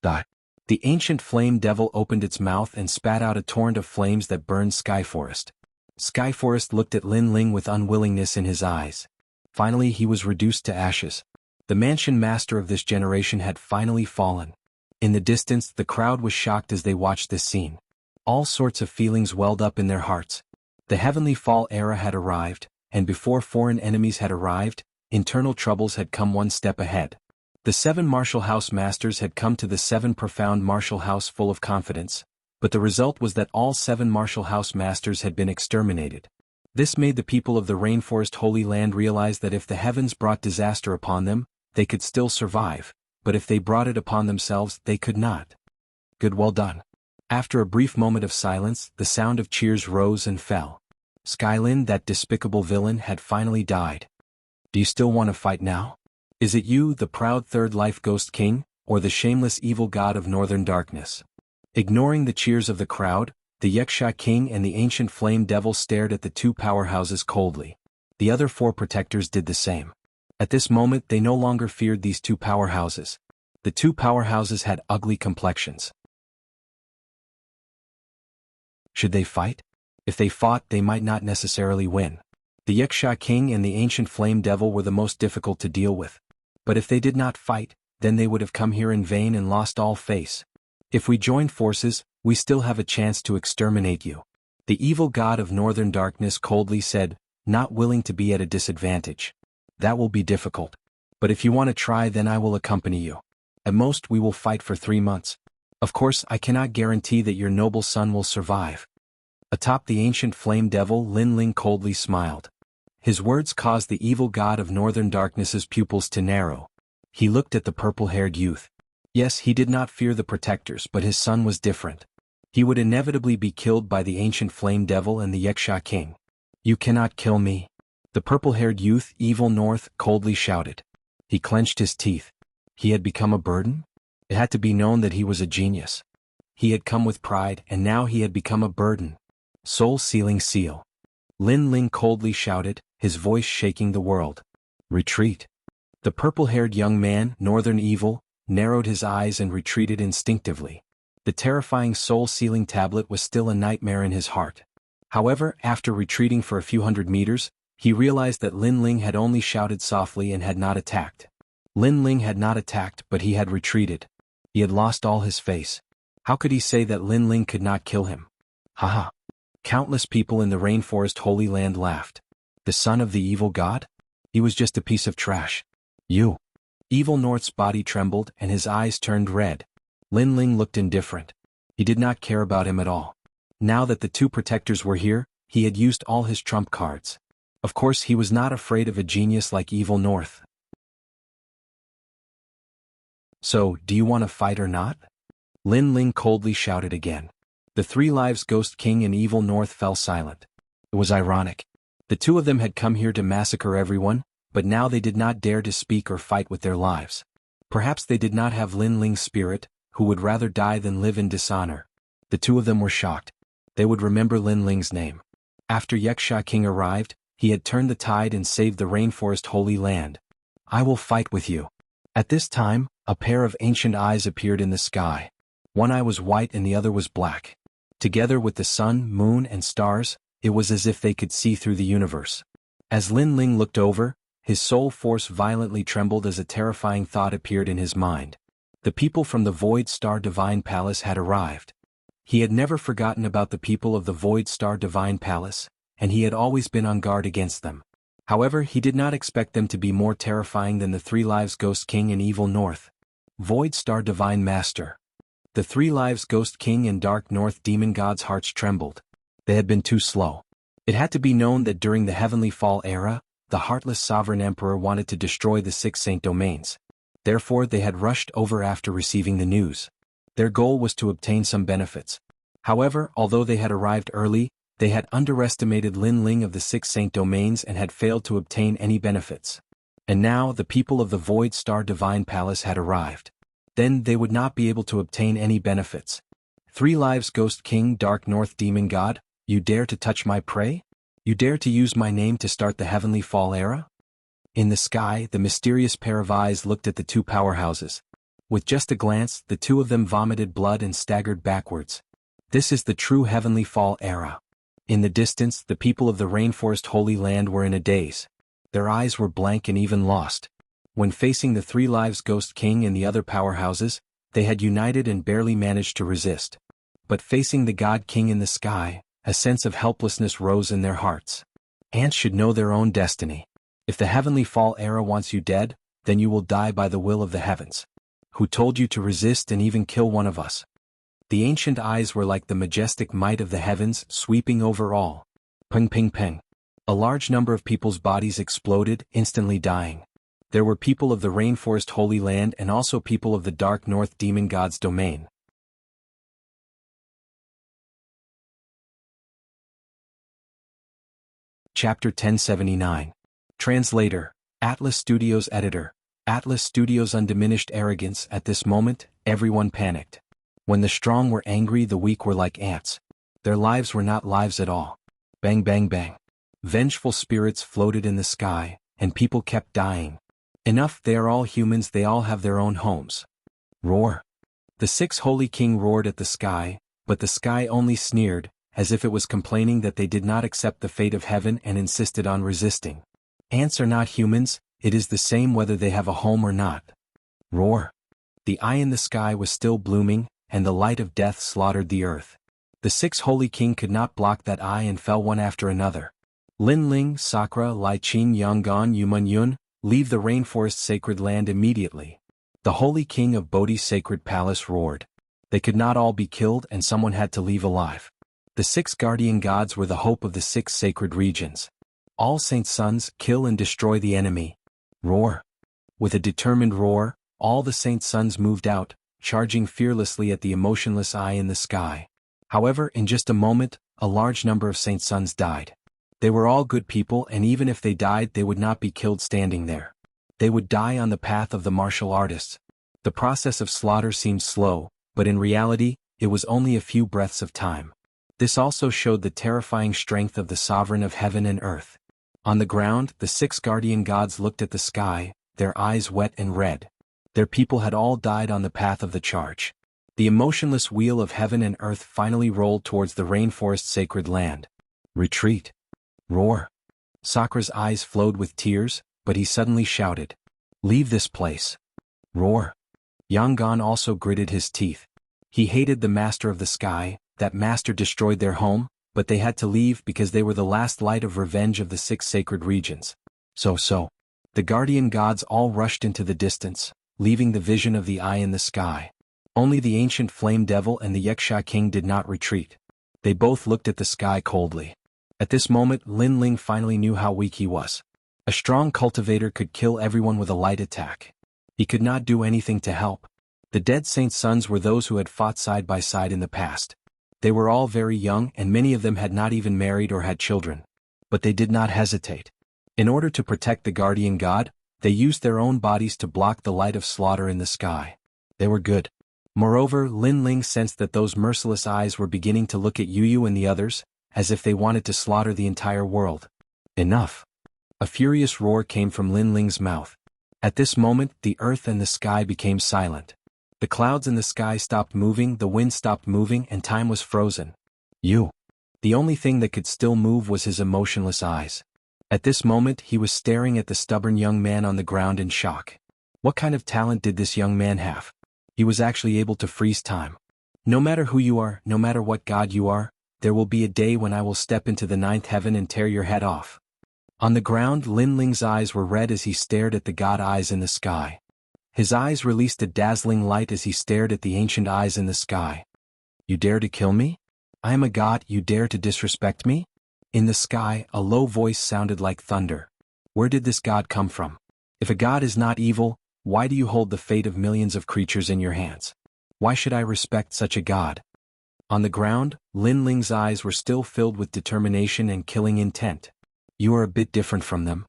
Die. The ancient flame devil opened its mouth and spat out a torrent of flames that burned Skyforest. Skyforest looked at Lin Ling with unwillingness in his eyes. Finally he was reduced to ashes. The mansion master of this generation had finally fallen. In the distance, the crowd was shocked as they watched this scene. All sorts of feelings welled up in their hearts. The Heavenly Fall era had arrived, and before foreign enemies had arrived, internal troubles had come one step ahead. The 7 martial house masters had come to the 7 profound martial house full of confidence, but the result was that all 7 martial house masters had been exterminated. This made the people of the Rainforest Holy Land realize that if the heavens brought disaster upon them, they could still survive, but if they brought it upon themselves, they could not. Good, well done. After a brief moment of silence, the sound of cheers rose and fell. Skylin, that despicable villain, had finally died. Do you still want to fight now? Is it you, the proud Third Life Ghost King, or the shameless evil god of Northern Darkness? Ignoring the cheers of the crowd, the Wuxia King and the ancient Flame Devil stared at the 2 powerhouses coldly. The other 4 protectors did the same. At this moment they no longer feared these 2 powerhouses. The 2 powerhouses had ugly complexions. Should they fight? If they fought, they might not necessarily win. The Wuxia King and the ancient Flame Devil were the most difficult to deal with. But if they did not fight, then they would have come here in vain and lost all face. If we join forces, we still have a chance to exterminate you. The evil god of Northern Darkness coldly said, not willing to be at a disadvantage. That will be difficult. But if you want to try, then I will accompany you. At most we will fight for 3 months. Of course, I cannot guarantee that your noble son will survive. Atop the ancient Flame Devil, Lin Ling coldly smiled. His words caused the evil god of northern darkness's pupils to narrow. He looked at the purple-haired youth. Yes, he did not fear the protectors, but his son was different. He would inevitably be killed by the ancient flame devil and the Wuxia king. "You cannot kill me," the purple-haired youth, Evil North, coldly shouted. He clenched his teeth. He had become a burden? It had to be known that he was a genius. He had come with pride, and now he had become a burden. Soul-sealing seal. Lin Ling coldly shouted, his voice shaking the world. "Retreat." The purple-haired young man, Northern Evil, narrowed his eyes and retreated instinctively. The terrifying soul-sealing tablet was still a nightmare in his heart. However, after retreating for a few hundred meters, he realized that Lin Ling had only shouted softly and had not attacked. Lin Ling had not attacked, but he had retreated. He had lost all his face. How could he say that Lin Ling could not kill him? Haha. Countless people in the rainforest Holy Land laughed. The son of the evil god? He was just a piece of trash. You. Evil North's body trembled and his eyes turned red. Lin Ling looked indifferent. He did not care about him at all. Now that the two protectors were here, he had used all his trump cards. Of course, he was not afraid of a genius like Evil North. "So, do you want to fight or not?" Lin Ling coldly shouted again. The Three Lives Ghost King and Evil North fell silent. It was ironic. The two of them had come here to massacre everyone, but now they did not dare to speak or fight with their lives. Perhaps they did not have Lin Ling's spirit, who would rather die than live in dishonor. The two of them were shocked. They would remember Lin Ling's name. After Wuxia King arrived, he had turned the tide and saved the rainforest Holy Land. "I will fight with you." At this time, a pair of ancient eyes appeared in the sky. One eye was white and the other was black. Together with the sun, moon, and stars, it was as if they could see through the universe. As Lin Ling looked over, his soul force violently trembled as a terrifying thought appeared in his mind. The people from the Void Star Divine Palace had arrived. He had never forgotten about the people of the Void Star Divine Palace, and he had always been on guard against them. However, he did not expect them to be more terrifying than the Three Lives Ghost King and Evil North. Void Star Divine Master. The Three Lives Ghost King and Dark North Demon God's hearts trembled. They had been too slow. It had to be known that during the Heavenly Fall era, the heartless Sovereign Emperor wanted to destroy the 6 Saint Domains. Therefore they had rushed over after receiving the news. Their goal was to obtain some benefits. However, although they had arrived early, they had underestimated Lin Ling of the 6 Saint Domains and had failed to obtain any benefits. And now the people of the Void Star Divine Palace had arrived. Then they would not be able to obtain any benefits. Three Lives Ghost King, Dark North Demon God, you dare to touch my prey? You dare to use my name to start the Heavenly Fall era? In the sky, the mysterious pair of eyes looked at the two powerhouses. With just a glance, the two of them vomited blood and staggered backwards. This is the true Heavenly Fall era. In the distance, the people of the Rainforest Holy Land were in a daze. Their eyes were blank and even lost. When facing the Three Lives Ghost King and the other powerhouses, they had united and barely managed to resist. But facing the God King in the sky, a sense of helplessness rose in their hearts. Ants should know their own destiny. If the Heavenly Fall era wants you dead, then you will die by the will of the heavens. Who told you to resist and even kill one of us? The ancient eyes were like the majestic might of the heavens, sweeping over all. Ping ping ping. A large number of people's bodies exploded, instantly dying. There were people of the Rainforest Holy Land and also people of the Dark North Demon God's domain. Chapter 1079. Translator, Atlas Studios Editor. Atlas Studios' undiminished arrogance. At this moment, everyone panicked. When the strong were angry, the weak were like ants. Their lives were not lives at all. Bang bang bang. Vengeful spirits floated in the sky, and people kept dying. Enough, they are all humans, they all have their own homes. Roar. The 6 Holy King roared at the sky, but the sky only sneered, as if it was complaining that they did not accept the fate of heaven and insisted on resisting. Ants are not humans, it is the same whether they have a home or not. Roar. The eye in the sky was still blooming, and the light of death slaughtered the earth. The 6 Holy King could not block that eye and fell one after another. Lin Ling, Sakura, Lai Qin, Yanggan, Yuman Yun, leave the rainforest sacred land immediately. The Holy King of Bodhi's sacred palace roared. They could not all be killed and someone had to leave alive. The 6 guardian gods were the hope of the 6 sacred regions. All saints' sons, kill and destroy the enemy. Roar. With a determined roar, all the saints' sons moved out, charging fearlessly at the emotionless eye in the sky. However, in just a moment, a large number of saints' sons died. They were all good people, and even if they died, they would not be killed standing there. They would die on the path of the martial artists. The process of slaughter seemed slow, but in reality, it was only a few breaths of time. This also showed the terrifying strength of the sovereign of heaven and earth. On the ground, the 6 guardian gods looked at the sky, their eyes wet and red. Their people had all died on the path of the charge. The emotionless wheel of heaven and earth finally rolled towards the rainforest sacred land. Retreat. Roar. Sakra's eyes flowed with tears, but he suddenly shouted, "Leave this place." Roar. Yangon also gritted his teeth. He hated the master of the sky. That master destroyed their home, but they had to leave because they were the last light of revenge of the 6 sacred regions. So. The guardian gods all rushed into the distance, leaving the vision of the eye in the sky. Only the ancient flame devil and the Wuxia king did not retreat. They both looked at the sky coldly. At this moment, Lin Ling finally knew how weak he was. A strong cultivator could kill everyone with a light attack. He could not do anything to help. The dead saints' sons were those who had fought side by side in the past. They were all very young, and many of them had not even married or had children. But they did not hesitate. In order to protect the guardian god, they used their own bodies to block the light of slaughter in the sky. They were good. Moreover, Lin Ling sensed that those merciless eyes were beginning to look at Yu and the others, as if they wanted to slaughter the entire world. Enough. A furious roar came from Lin Ling's mouth. At this moment, the earth and the sky became silent. The clouds in the sky stopped moving, the wind stopped moving, and time was frozen. The only thing that could still move was his emotionless eyes. At this moment, he was staring at the stubborn young man on the ground in shock. What kind of talent did this young man have? He was actually able to freeze time. No matter who you are, no matter what god you are, there will be a day when I will step into the 9th heaven and tear your head off. On the ground, Lin Ling's eyes were red as he stared at the god eyes in the sky. His eyes released a dazzling light as he stared at the ancient eyes in the sky. You dare to kill me? I am a god, you dare to disrespect me? In the sky, a low voice sounded like thunder. Where did this god come from? If a god is not evil, why do you hold the fate of millions of creatures in your hands? Why should I respect such a god? On the ground, Lin Ling's eyes were still filled with determination and killing intent. You are a bit different from them.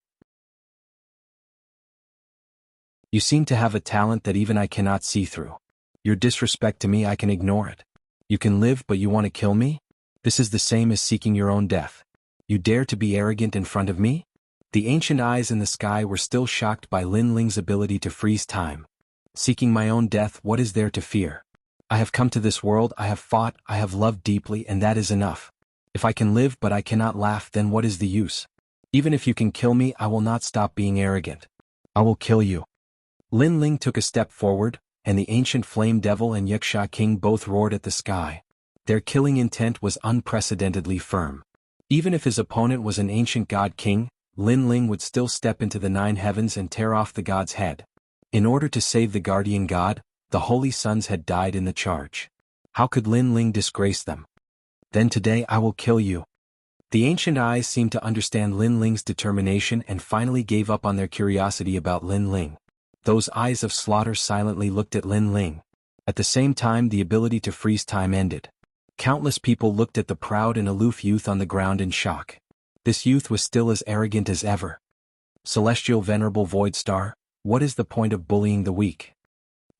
You seem to have a talent that even I cannot see through. Your disrespect to me, I can ignore it. You can live, but you want to kill me? This is the same as seeking your own death. You dare to be arrogant in front of me? The ancient eyes in the sky were still shocked by Lin Ling's ability to freeze time. Seeking my own death, what is there to fear? I have come to this world, I have fought, I have loved deeply, and that is enough. If I can live but I cannot laugh, then what is the use? Even if you can kill me, I will not stop being arrogant. I will kill you. Lin Ling took a step forward, and the ancient flame devil and Wuxia king both roared at the sky. Their killing intent was unprecedentedly firm. Even if his opponent was an ancient god king, Lin Ling would still step into the 9 heavens and tear off the god's head. In order to save the guardian god, the holy sons had died in the charge. How could Lin Ling disgrace them? Then today I will kill you. The ancient eyes seemed to understand Lin Ling's determination and finally gave up on their curiosity about Lin Ling. Those eyes of slaughter silently looked at Lin Ling. At the same time, the ability to freeze time ended. Countless people looked at the proud and aloof youth on the ground in shock. This youth was still as arrogant as ever. Celestial Venerable Void Star, what is the point of bullying the weak?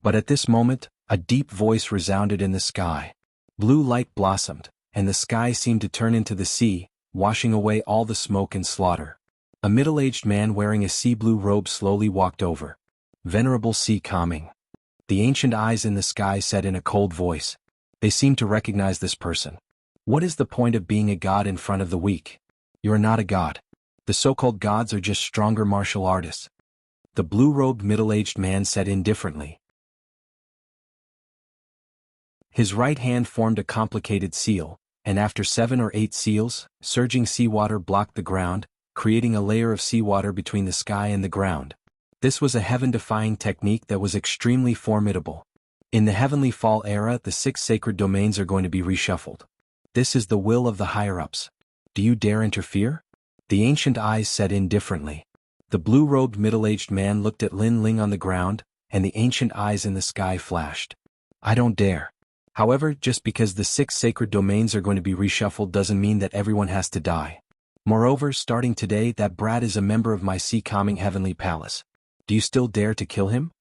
But at this moment, a deep voice resounded in the sky. Blue light blossomed, and the sky seemed to turn into the sea, washing away all the smoke and slaughter. A middle-aged man wearing a sea blue robe slowly walked over. Venerable Sea Calming. The ancient eyes in the sky said in a cold voice. They seemed to recognize this person. What is the point of being a god in front of the weak? You are not a god. The so-called gods are just stronger martial artists. The blue-robed middle-aged man said indifferently. His right hand formed a complicated seal, and after 7 or 8 seals, surging seawater blocked the ground, creating a layer of seawater between the sky and the ground. This was a heaven-defying technique that was extremely formidable. In the Heavenly Fall era, the 6 sacred domains are going to be reshuffled. This is the will of the higher-ups. Do you dare interfere? The ancient eyes set in differently. The blue-robed middle-aged man looked at Lin Ling on the ground, and the ancient eyes in the sky flashed. I don't dare. However, just because the 6 sacred domains are going to be reshuffled doesn't mean that everyone has to die. Moreover, starting today, that brat is a member of my sea-calming heavenly palace. Do you still dare to kill him?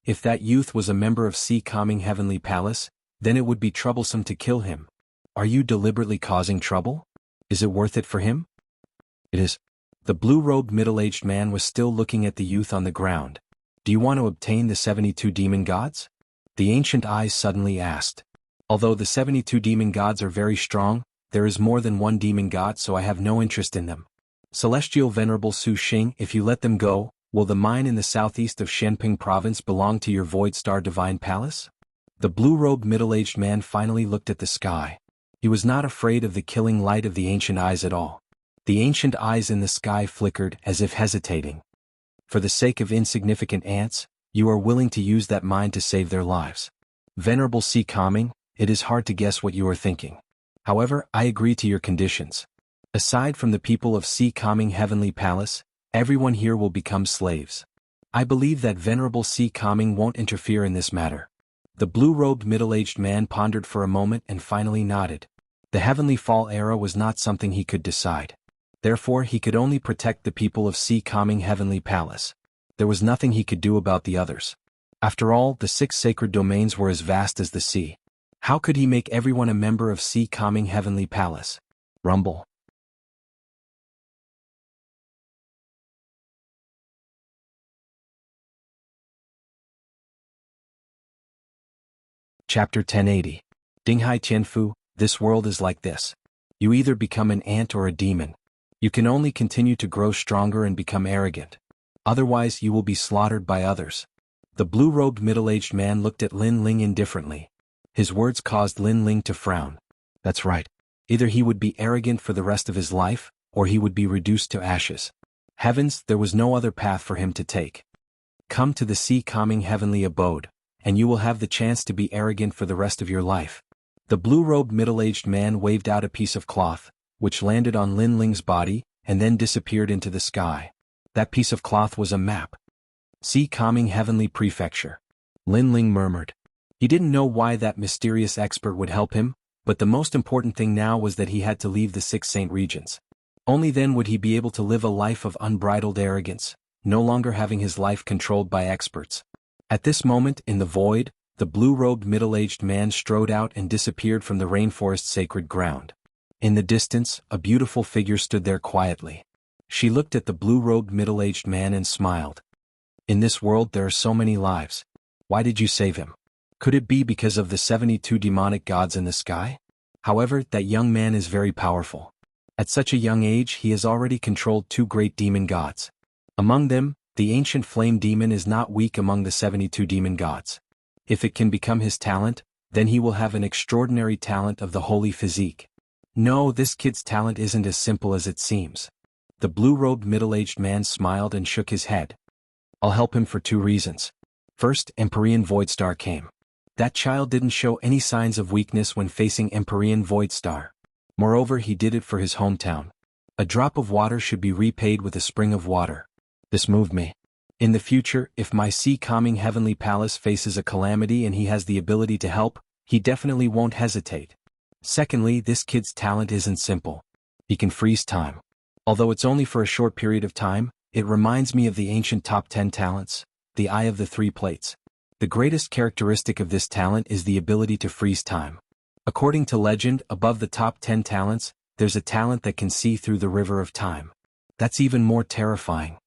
If that youth was a member of sea-calming heavenly palace, then it would be troublesome to kill him. Are you deliberately causing trouble? Is it worth it for him? It is. The blue-robed middle-aged man was still looking at the youth on the ground. Do you want to obtain the 72 demon gods? The ancient eyes suddenly asked. Although the 72 demon gods are very strong, there is more than one demon god, so I have no interest in them. Celestial Venerable Su Xing, if you let them go, will the mine in the southeast of Shenping province belong to your Void Star Divine Palace? The blue-robed middle-aged man finally looked at the sky. He was not afraid of the killing light of the ancient eyes at all. The ancient eyes in the sky flickered as if hesitating. For the sake of insignificant ants, you are willing to use that mine to save their lives. Venerable Sea Calming, it is hard to guess what you are thinking. However, I agree to your conditions. Aside from the people of Sea Calming Heavenly Palace, everyone here will become slaves. I believe that Venerable Sea Calming won't interfere in this matter. The blue-robed middle-aged man pondered for a moment and finally nodded. The Heavenly Fall era was not something he could decide. Therefore, he could only protect the people of Sea Calming Heavenly Palace. There was nothing he could do about the others. After all, the 6 sacred domains were as vast as the sea. How could he make everyone a member of Sea Calming Heavenly Palace? Rumble. Chapter 1080. Dinghai Tianfu, this world is like this. You either become an ant or a demon. You can only continue to grow stronger and become arrogant. Otherwise, you will be slaughtered by others. The blue-robed middle-aged man looked at Lin Ling indifferently. His words caused Lin Ling to frown. That's right. Either he would be arrogant for the rest of his life, or he would be reduced to ashes. Heavens, there was no other path for him to take. Come to the Sea Calming Heavenly Abode, and you will have the chance to be arrogant for the rest of your life. The blue-robed middle-aged man waved out a piece of cloth, which landed on Lin Ling's body, and then disappeared into the sky. That piece of cloth was a map. Sea Calming Heavenly Prefecture. Lin Ling murmured. He didn't know why that mysterious expert would help him, but the most important thing now was that he had to leave the 6 Saint regions. Only then would he be able to live a life of unbridled arrogance, no longer having his life controlled by experts. At this moment, in the void, the blue-robed middle-aged man strode out and disappeared from the rainforest's sacred ground. In the distance, a beautiful figure stood there quietly. She looked at the blue-robed middle-aged man and smiled. In this world there are so many lives. Why did you save him? Could it be because of the 72 demonic gods in the sky? However, that young man is very powerful. At such a young age he has already controlled 2 great demon gods. Among them, the ancient flame demon is not weak among the 72 demon gods. If it can become his talent, then he will have an extraordinary talent of the holy physique. No, this kid's talent isn't as simple as it seems. The blue-robed middle-aged man smiled and shook his head. I'll help him for 2 reasons. First, Empyrean Voidstar came. That child didn't show any signs of weakness when facing Empyrean Voidstar. Moreover, he did it for his hometown. A drop of water should be repaid with a spring of water. This moved me. In the future, if my Sea Calming Heavenly Palace faces a calamity and he has the ability to help, he definitely won't hesitate. Secondly, this kid's talent isn't simple. He can freeze time. Although it's only for a short period of time, it reminds me of the ancient top 10 talents, the Eye of the 3 Plates. The greatest characteristic of this talent is the ability to freeze time. According to legend, above the top 10 talents, there's a talent that can see through the river of time. That's even more terrifying.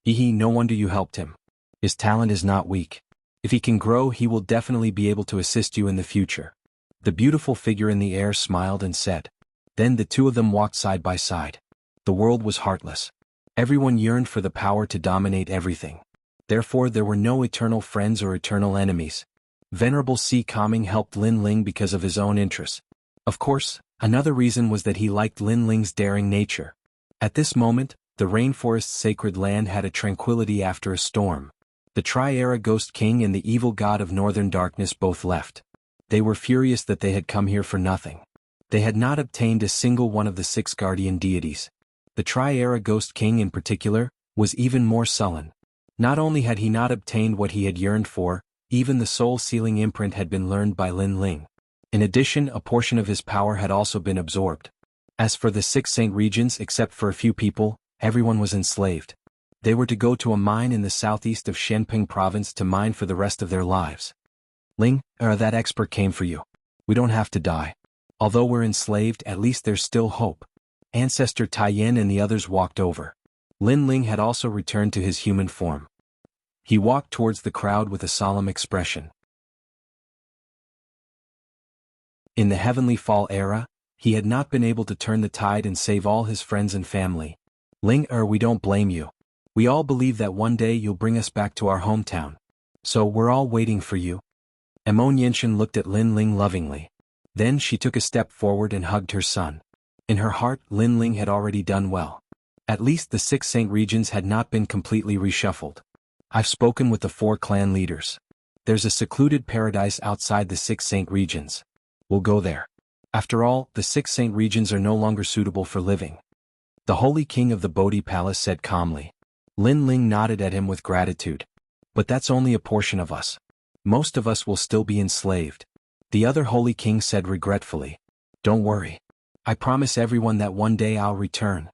No wonder you helped him. His talent is not weak. If he can grow, he will definitely be able to assist you in the future. The beautiful figure in the air smiled and said. Then the 2 of them walked side by side. The world was heartless. Everyone yearned for the power to dominate everything. Therefore there were no eternal friends or eternal enemies. Venerable Sea Calming helped Lin Ling because of his own interests. Of course, another reason was that he liked Lin Ling's daring nature. At this moment, the rainforest's sacred land had a tranquility after a storm. The Tri-Era Ghost King and the evil god of Northern Darkness both left. They were furious that they had come here for nothing. They had not obtained a single one of the 6 guardian deities. The Tri-Era Ghost King in particular, was even more sullen. Not only had he not obtained what he had yearned for, even the soul-sealing imprint had been learned by Lin Ling. In addition, a portion of his power had also been absorbed. As for the 6 Saint regions, except for a few people, everyone was enslaved. They were to go to a mine in the southeast of Shenping province to mine for the rest of their lives. Ling, that expert came for you. We don't have to die. Although we're enslaved, at least there's still hope. Ancestor Taiyan and the others walked over. Lin Ling had also returned to his human form. He walked towards the crowd with a solemn expression. In the Heavenly Fall era, he had not been able to turn the tide and save all his friends and family. Ling, we don't blame you. We all believe that one day you'll bring us back to our hometown. So we're all waiting for you. Mo Nianchen looked at Lin Ling lovingly. Then she took a step forward and hugged her son. In her heart, Lin Ling had already done well. At least the 6 Saint regions had not been completely reshuffled. I've spoken with the 4 clan leaders. There's a secluded paradise outside the 6 Saint regions. We'll go there. After all, the 6 Saint regions are no longer suitable for living. The Holy King of the Bodhi Palace said calmly. Lin Ling nodded at him with gratitude. But that's only a portion of us. Most of us will still be enslaved. The other Holy King said regretfully. Don't worry. I promise everyone that one day I'll return.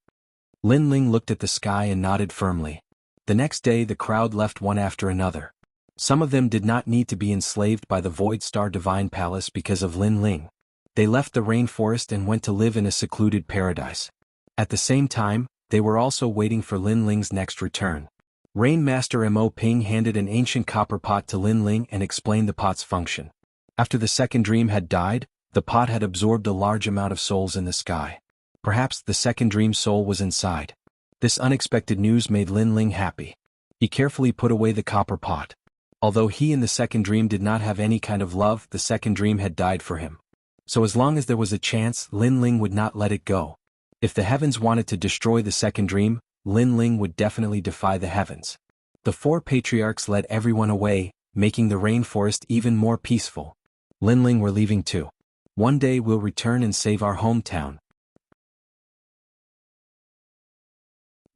Lin Ling looked at the sky and nodded firmly. The next day the crowd left one after another. Some of them did not need to be enslaved by the Void Star Divine Palace because of Lin Ling. They left the rainforest and went to live in a secluded paradise. At the same time, they were also waiting for Lin Ling's next return. Rain Master Mo Ping handed an ancient copper pot to Lin Ling and explained the pot's function. After the second dream had died, the pot had absorbed a large amount of souls in the sky. Perhaps the second dream soul was inside. This unexpected news made Lin Ling happy. He carefully put away the copper pot. Although he in the second dream did not have any kind of love, the second dream had died for him. So as long as there was a chance, Lin Ling would not let it go. If the heavens wanted to destroy the second dream, Lin Ling would definitely defy the heavens. The 4 patriarchs led everyone away, making the rainforest even more peaceful. Lin Ling, we're leaving too. One day we'll return and save our hometown.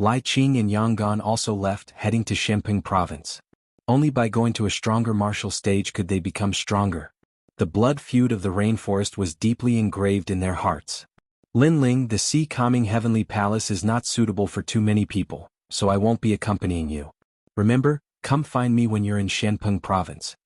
Lai Qing and Yang Gan also left, heading to Shenping province. Only by going to a stronger martial stage could they become stronger. The blood feud of the rainforest was deeply engraved in their hearts. Lin Ling, the sea-calming heavenly palace is not suitable for too many people, so I won't be accompanying you. Remember, come find me when you're in Shenping province.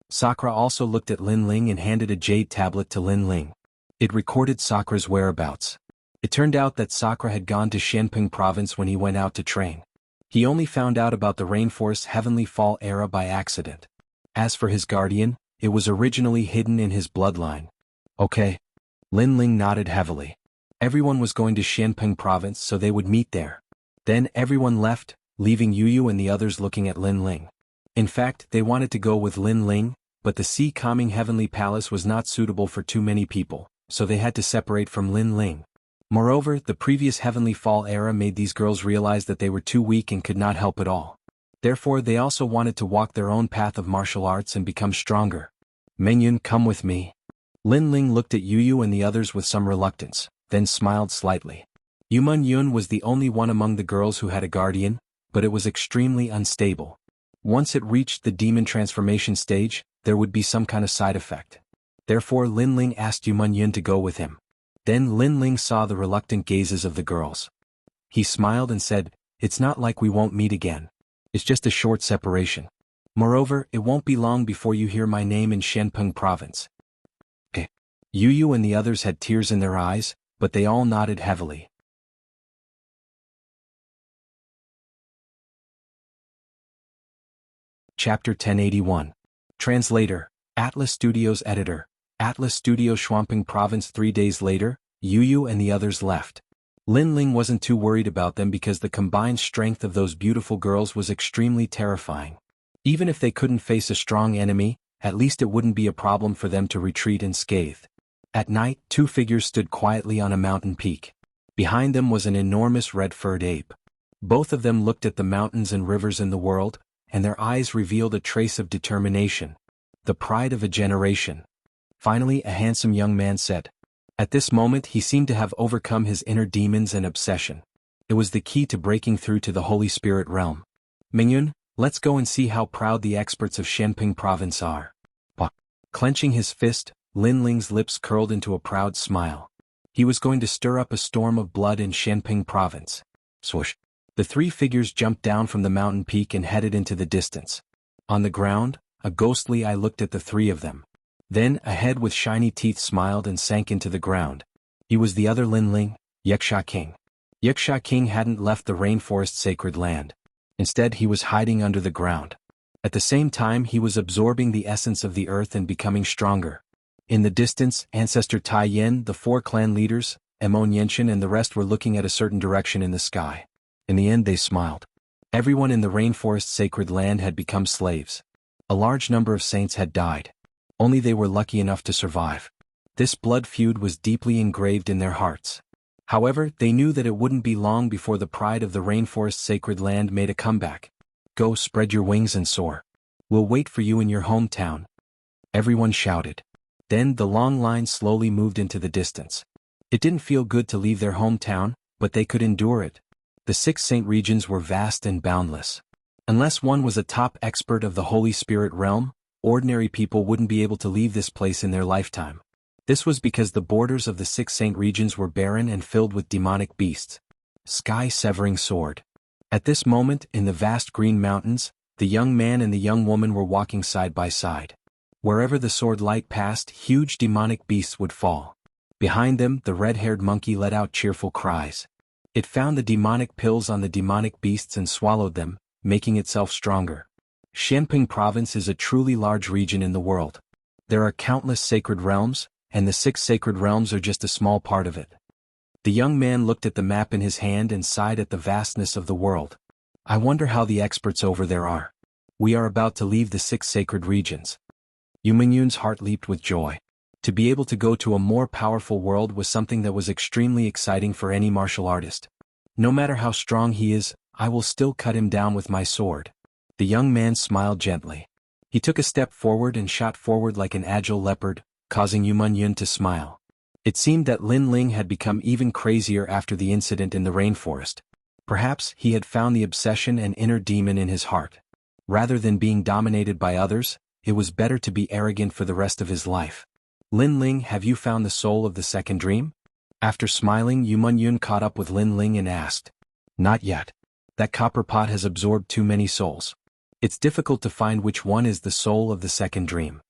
Sakura also looked at Lin Ling and handed a jade tablet to Lin Ling. It recorded Sakura's whereabouts. It turned out that Sakura had gone to Shenping province when he went out to train. He only found out about the rainforest's Heavenly Fall era by accident. As for his guardian, it was originally hidden in his bloodline. Okay. Lin Ling nodded heavily. Everyone was going to Shenping province so they would meet there. Then everyone left, leaving Yu and the others looking at Lin Ling. In fact, they wanted to go with Lin Ling, but the sea-calming heavenly palace was not suitable for too many people, so they had to separate from Lin Ling. Moreover, the previous Heavenly Fall era made these girls realize that they were too weak and could not help at all. Therefore they also wanted to walk their own path of martial arts and become stronger. Mengyun, come with me. Lin Ling looked at Yu and the others with some reluctance, then smiled slightly. Yuman Yun was the only one among the girls who had a guardian, but it was extremely unstable. Once it reached the demon transformation stage, there would be some kind of side effect. Therefore Lin Ling asked Yuman Yun to go with him. Then Lin Ling saw the reluctant gazes of the girls. He smiled and said, it's not like we won't meet again. It's just a short separation. Moreover, it won't be long before you hear my name in Shenping province. Yu and the others had tears in their eyes, but they all nodded heavily. Chapter 1081. Translator, Atlas Studios Editor, Atlas Studios Swamping Province. 3 days later, Yu and the others left. Lin Ling wasn't too worried about them because the combined strength of those beautiful girls was extremely terrifying. Even if they couldn't face a strong enemy, at least it wouldn't be a problem for them to retreat unscathed. At night, 2 figures stood quietly on a mountain peak. Behind them was an enormous red-furred ape. Both of them looked at the mountains and rivers in the world, and their eyes revealed a trace of determination. The pride of a generation. Finally, a handsome young man said. At this moment he seemed to have overcome his inner demons and obsession. It was the key to breaking through to the Holy Spirit realm. Mingyun, let's go and see how proud the experts of Shenping province are. Bah. Clenching his fist, Lin Ling's lips curled into a proud smile. He was going to stir up a storm of blood in Shenping province. Swoosh. The three figures jumped down from the mountain peak and headed into the distance. On the ground, a ghostly eye looked at the three of them. Then a head with shiny teeth smiled and sank into the ground. He was the other Lin Ling, Wuxia King. Wuxia King hadn't left the rainforest sacred land. Instead he was hiding under the ground. At the same time he was absorbing the essence of the earth and becoming stronger. In the distance, Ancestor Tai Yen, the four clan leaders, Emon Yenshin and the rest were looking at a certain direction in the sky. In the end they smiled. Everyone in the rainforest sacred land had become slaves. A large number of saints had died. Only they were lucky enough to survive. This blood feud was deeply engraved in their hearts. However, they knew that it wouldn't be long before the pride of the rainforest sacred land made a comeback. Go spread your wings and soar. We'll wait for you in your hometown. Everyone shouted. Then the long line slowly moved into the distance. It didn't feel good to leave their hometown, but they could endure it. The 6 saint regions were vast and boundless. Unless one was a top expert of the Holy Spirit realm, ordinary people wouldn't be able to leave this place in their lifetime. This was because the borders of the 6 saint regions were barren and filled with demonic beasts. Sky-severing sword. At this moment, in the vast green mountains, the young man and the young woman were walking side by side. Wherever the sword light passed, huge demonic beasts would fall. Behind them, the red-haired monkey let out cheerful cries. It found the demonic pills on the demonic beasts and swallowed them, making itself stronger. Shenping province is a truly large region in the world. There are countless sacred realms, and the 6 sacred realms are just a small part of it. The young man looked at the map in his hand and sighed at the vastness of the world. I wonder how the experts over there are. We are about to leave the 6 sacred regions. Yu Mingyun's heart leaped with joy. To be able to go to a more powerful world was something that was extremely exciting for any martial artist. No matter how strong he is, I will still cut him down with my sword. The young man smiled gently. He took a step forward and shot forward like an agile leopard, causing Yu Mingyun to smile. It seemed that Lin Ling had become even crazier after the incident in the rainforest. Perhaps he had found the obsession and inner demon in his heart. Rather than being dominated by others, it was better to be arrogant for the rest of his life. Lin Ling, have you found the soul of the second dream? After smiling, Yu Mingyun caught up with Lin Ling and asked. Not yet. That copper pot has absorbed too many souls. It's difficult to find which one is the soul of the second dream.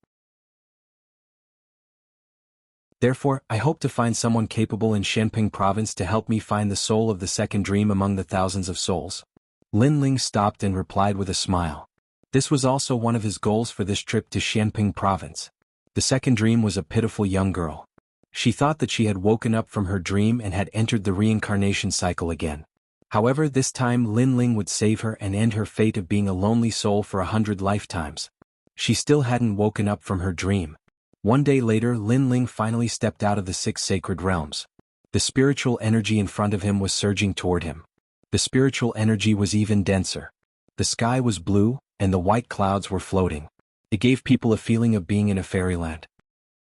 Therefore, I hope to find someone capable in Shenping province to help me find the soul of the second dream among the thousands of souls. Lin Ling stopped and replied with a smile. This was also one of his goals for this trip to Shenping province. The second dream was a pitiful young girl. She thought that she had woken up from her dream and had entered the reincarnation cycle again. However, this time Lin Ling would save her and end her fate of being a lonely soul for 100 lifetimes. She still hadn't woken up from her dream. One day later, Lin Ling finally stepped out of the 6 sacred realms. The spiritual energy in front of him was surging toward him. The spiritual energy was even denser. The sky was blue, and the white clouds were floating. It gave people a feeling of being in a fairyland.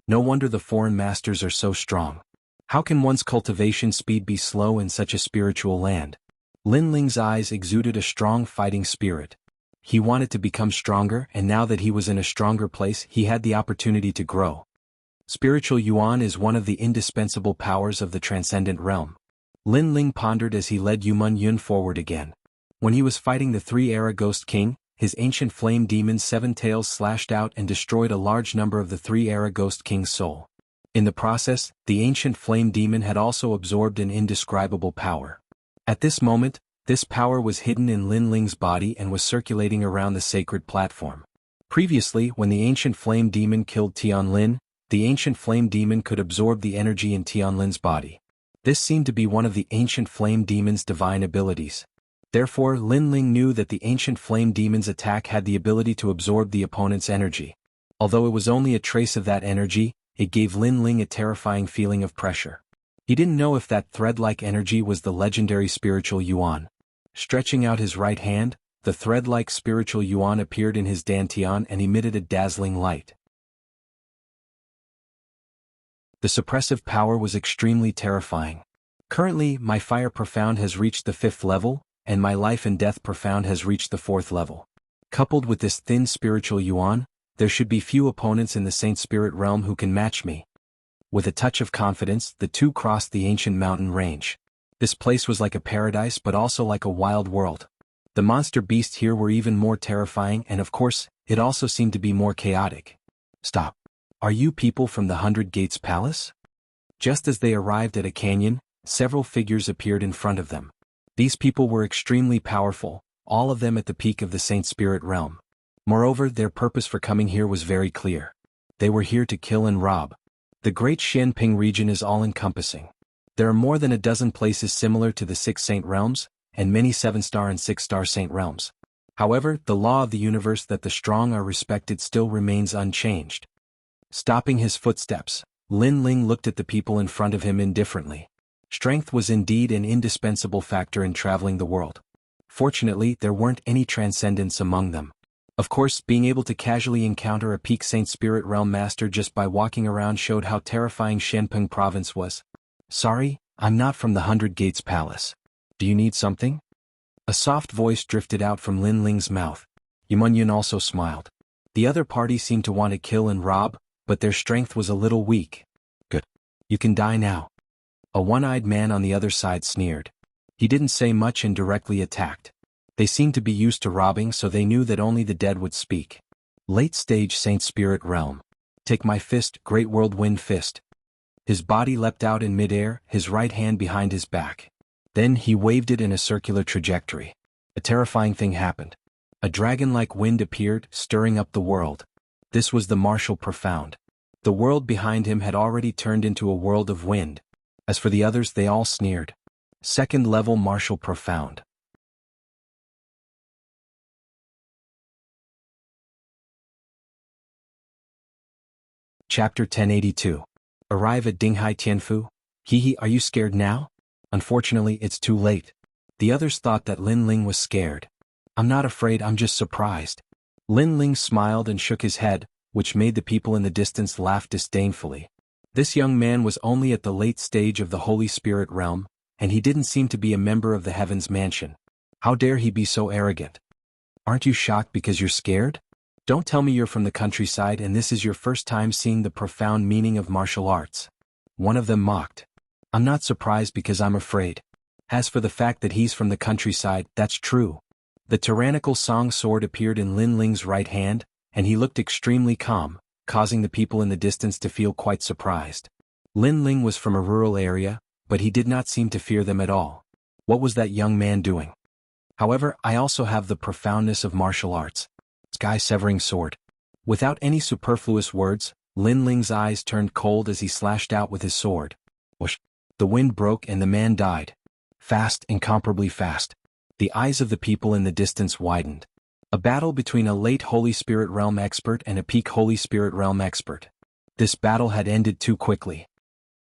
No wonder the foreign masters are so strong. How can one's cultivation speed be slow in such a spiritual land? Lin Ling's eyes exuded a strong fighting spirit. He wanted to become stronger, and now that he was in a stronger place, he had the opportunity to grow. Spiritual yuan is one of the indispensable powers of the transcendent realm. Lin Ling pondered as he led Yu Mingyun forward again. When he was fighting the 3-era Ghost King, his ancient flame demon's 7 tails slashed out and destroyed a large number of the 3-era Ghost King's soul. In the process, the ancient flame demon had also absorbed an indescribable power. At this moment, this power was hidden in Lin Ling's body and was circulating around the sacred platform. Previously, when the ancient flame demon killed Tian Lin, the ancient flame demon could absorb the energy in Tian Lin's body. This seemed to be one of the ancient flame demon's divine abilities. Therefore, Lin Ling knew that the ancient flame demon's attack had the ability to absorb the opponent's energy. Although it was only a trace of that energy, it gave Lin Ling a terrifying feeling of pressure. He didn't know if that thread-like energy was the legendary spiritual yuan. Stretching out his right hand, the thread-like spiritual yuan appeared in his dantian and emitted a dazzling light. The suppressive power was extremely terrifying. Currently, my fire profound has reached the 5th level, and my life and death profound has reached the 4th level. Coupled with this thin spiritual yuan, there should be few opponents in the Saint Spirit realm who can match me. With a touch of confidence, the two crossed the ancient mountain range. This place was like a paradise but also like a wild world. The monster beasts here were even more terrifying, and of course, it also seemed to be more chaotic. Stop. Are you people from the 100 Gates Palace? Just as they arrived at a canyon, several figures appeared in front of them. These people were extremely powerful, all of them at the peak of the Saint Spirit realm. Moreover, their purpose for coming here was very clear. They were here to kill and rob. The Great Xianping region is all-encompassing. There are more than a dozen places similar to the 6 Saint Realms, and many 7-star and 6-star Saint Realms. However, the law of the universe that the strong are respected still remains unchanged. Stopping his footsteps, Lin Ling looked at the people in front of him indifferently. Strength was indeed an indispensable factor in traveling the world. Fortunately, there weren't any transcendents among them. Of course, being able to casually encounter a peak Saint Spirit Realm master just by walking around showed how terrifying Xianping province was. Sorry, I'm not from the 100 Gates Palace. Do you need something? A soft voice drifted out from Lin Ling's mouth. Yumunyan also smiled. The other party seemed to want to kill and rob, but their strength was a little weak. Good. You can die now. A one-eyed man on the other side sneered. He didn't say much and directly attacked. They seemed to be used to robbing, so they knew that only the dead would speak. Late-stage Saint Spirit Realm. Take my fist, Great Whirlwind Fist. His body leapt out in midair, his right hand behind his back. Then he waved it in a circular trajectory. A terrifying thing happened. A dragon-like wind appeared, stirring up the world. This was the martial profound. The world behind him had already turned into a world of wind. As for the others, they all sneered. 2nd level martial profound. Chapter 1082. Arrive at Dinghai Tianfu? Hehe, are you scared now? Unfortunately, it's too late. The others thought that Lin Ling was scared. I'm not afraid, I'm just surprised. Lin Ling smiled and shook his head, which made the people in the distance laugh disdainfully. This young man was only at the late stage of the Holy Spirit realm, and he didn't seem to be a member of the Heaven's Mansion. How dare he be so arrogant? Aren't you shocked because you're scared? Don't tell me you're from the countryside and this is your first time seeing the profound meaning of martial arts. One of them mocked. I'm not surprised because I'm afraid. As for the fact that he's from the countryside, that's true. The tyrannical song sword appeared in Lin Ling's right hand, and he looked extremely calm, causing the people in the distance to feel quite surprised. Lin Ling was from a rural area, but he did not seem to fear them at all. What was that young man doing? However, I also have the profoundness of martial arts. Sky-severing sword. Without any superfluous words, Lin Ling's eyes turned cold as he slashed out with his sword. Whoosh! The wind broke and the man died. Fast, incomparably fast. The eyes of the people in the distance widened. A battle between a late Holy Spirit Realm expert and a peak Holy Spirit Realm expert. This battle had ended too quickly.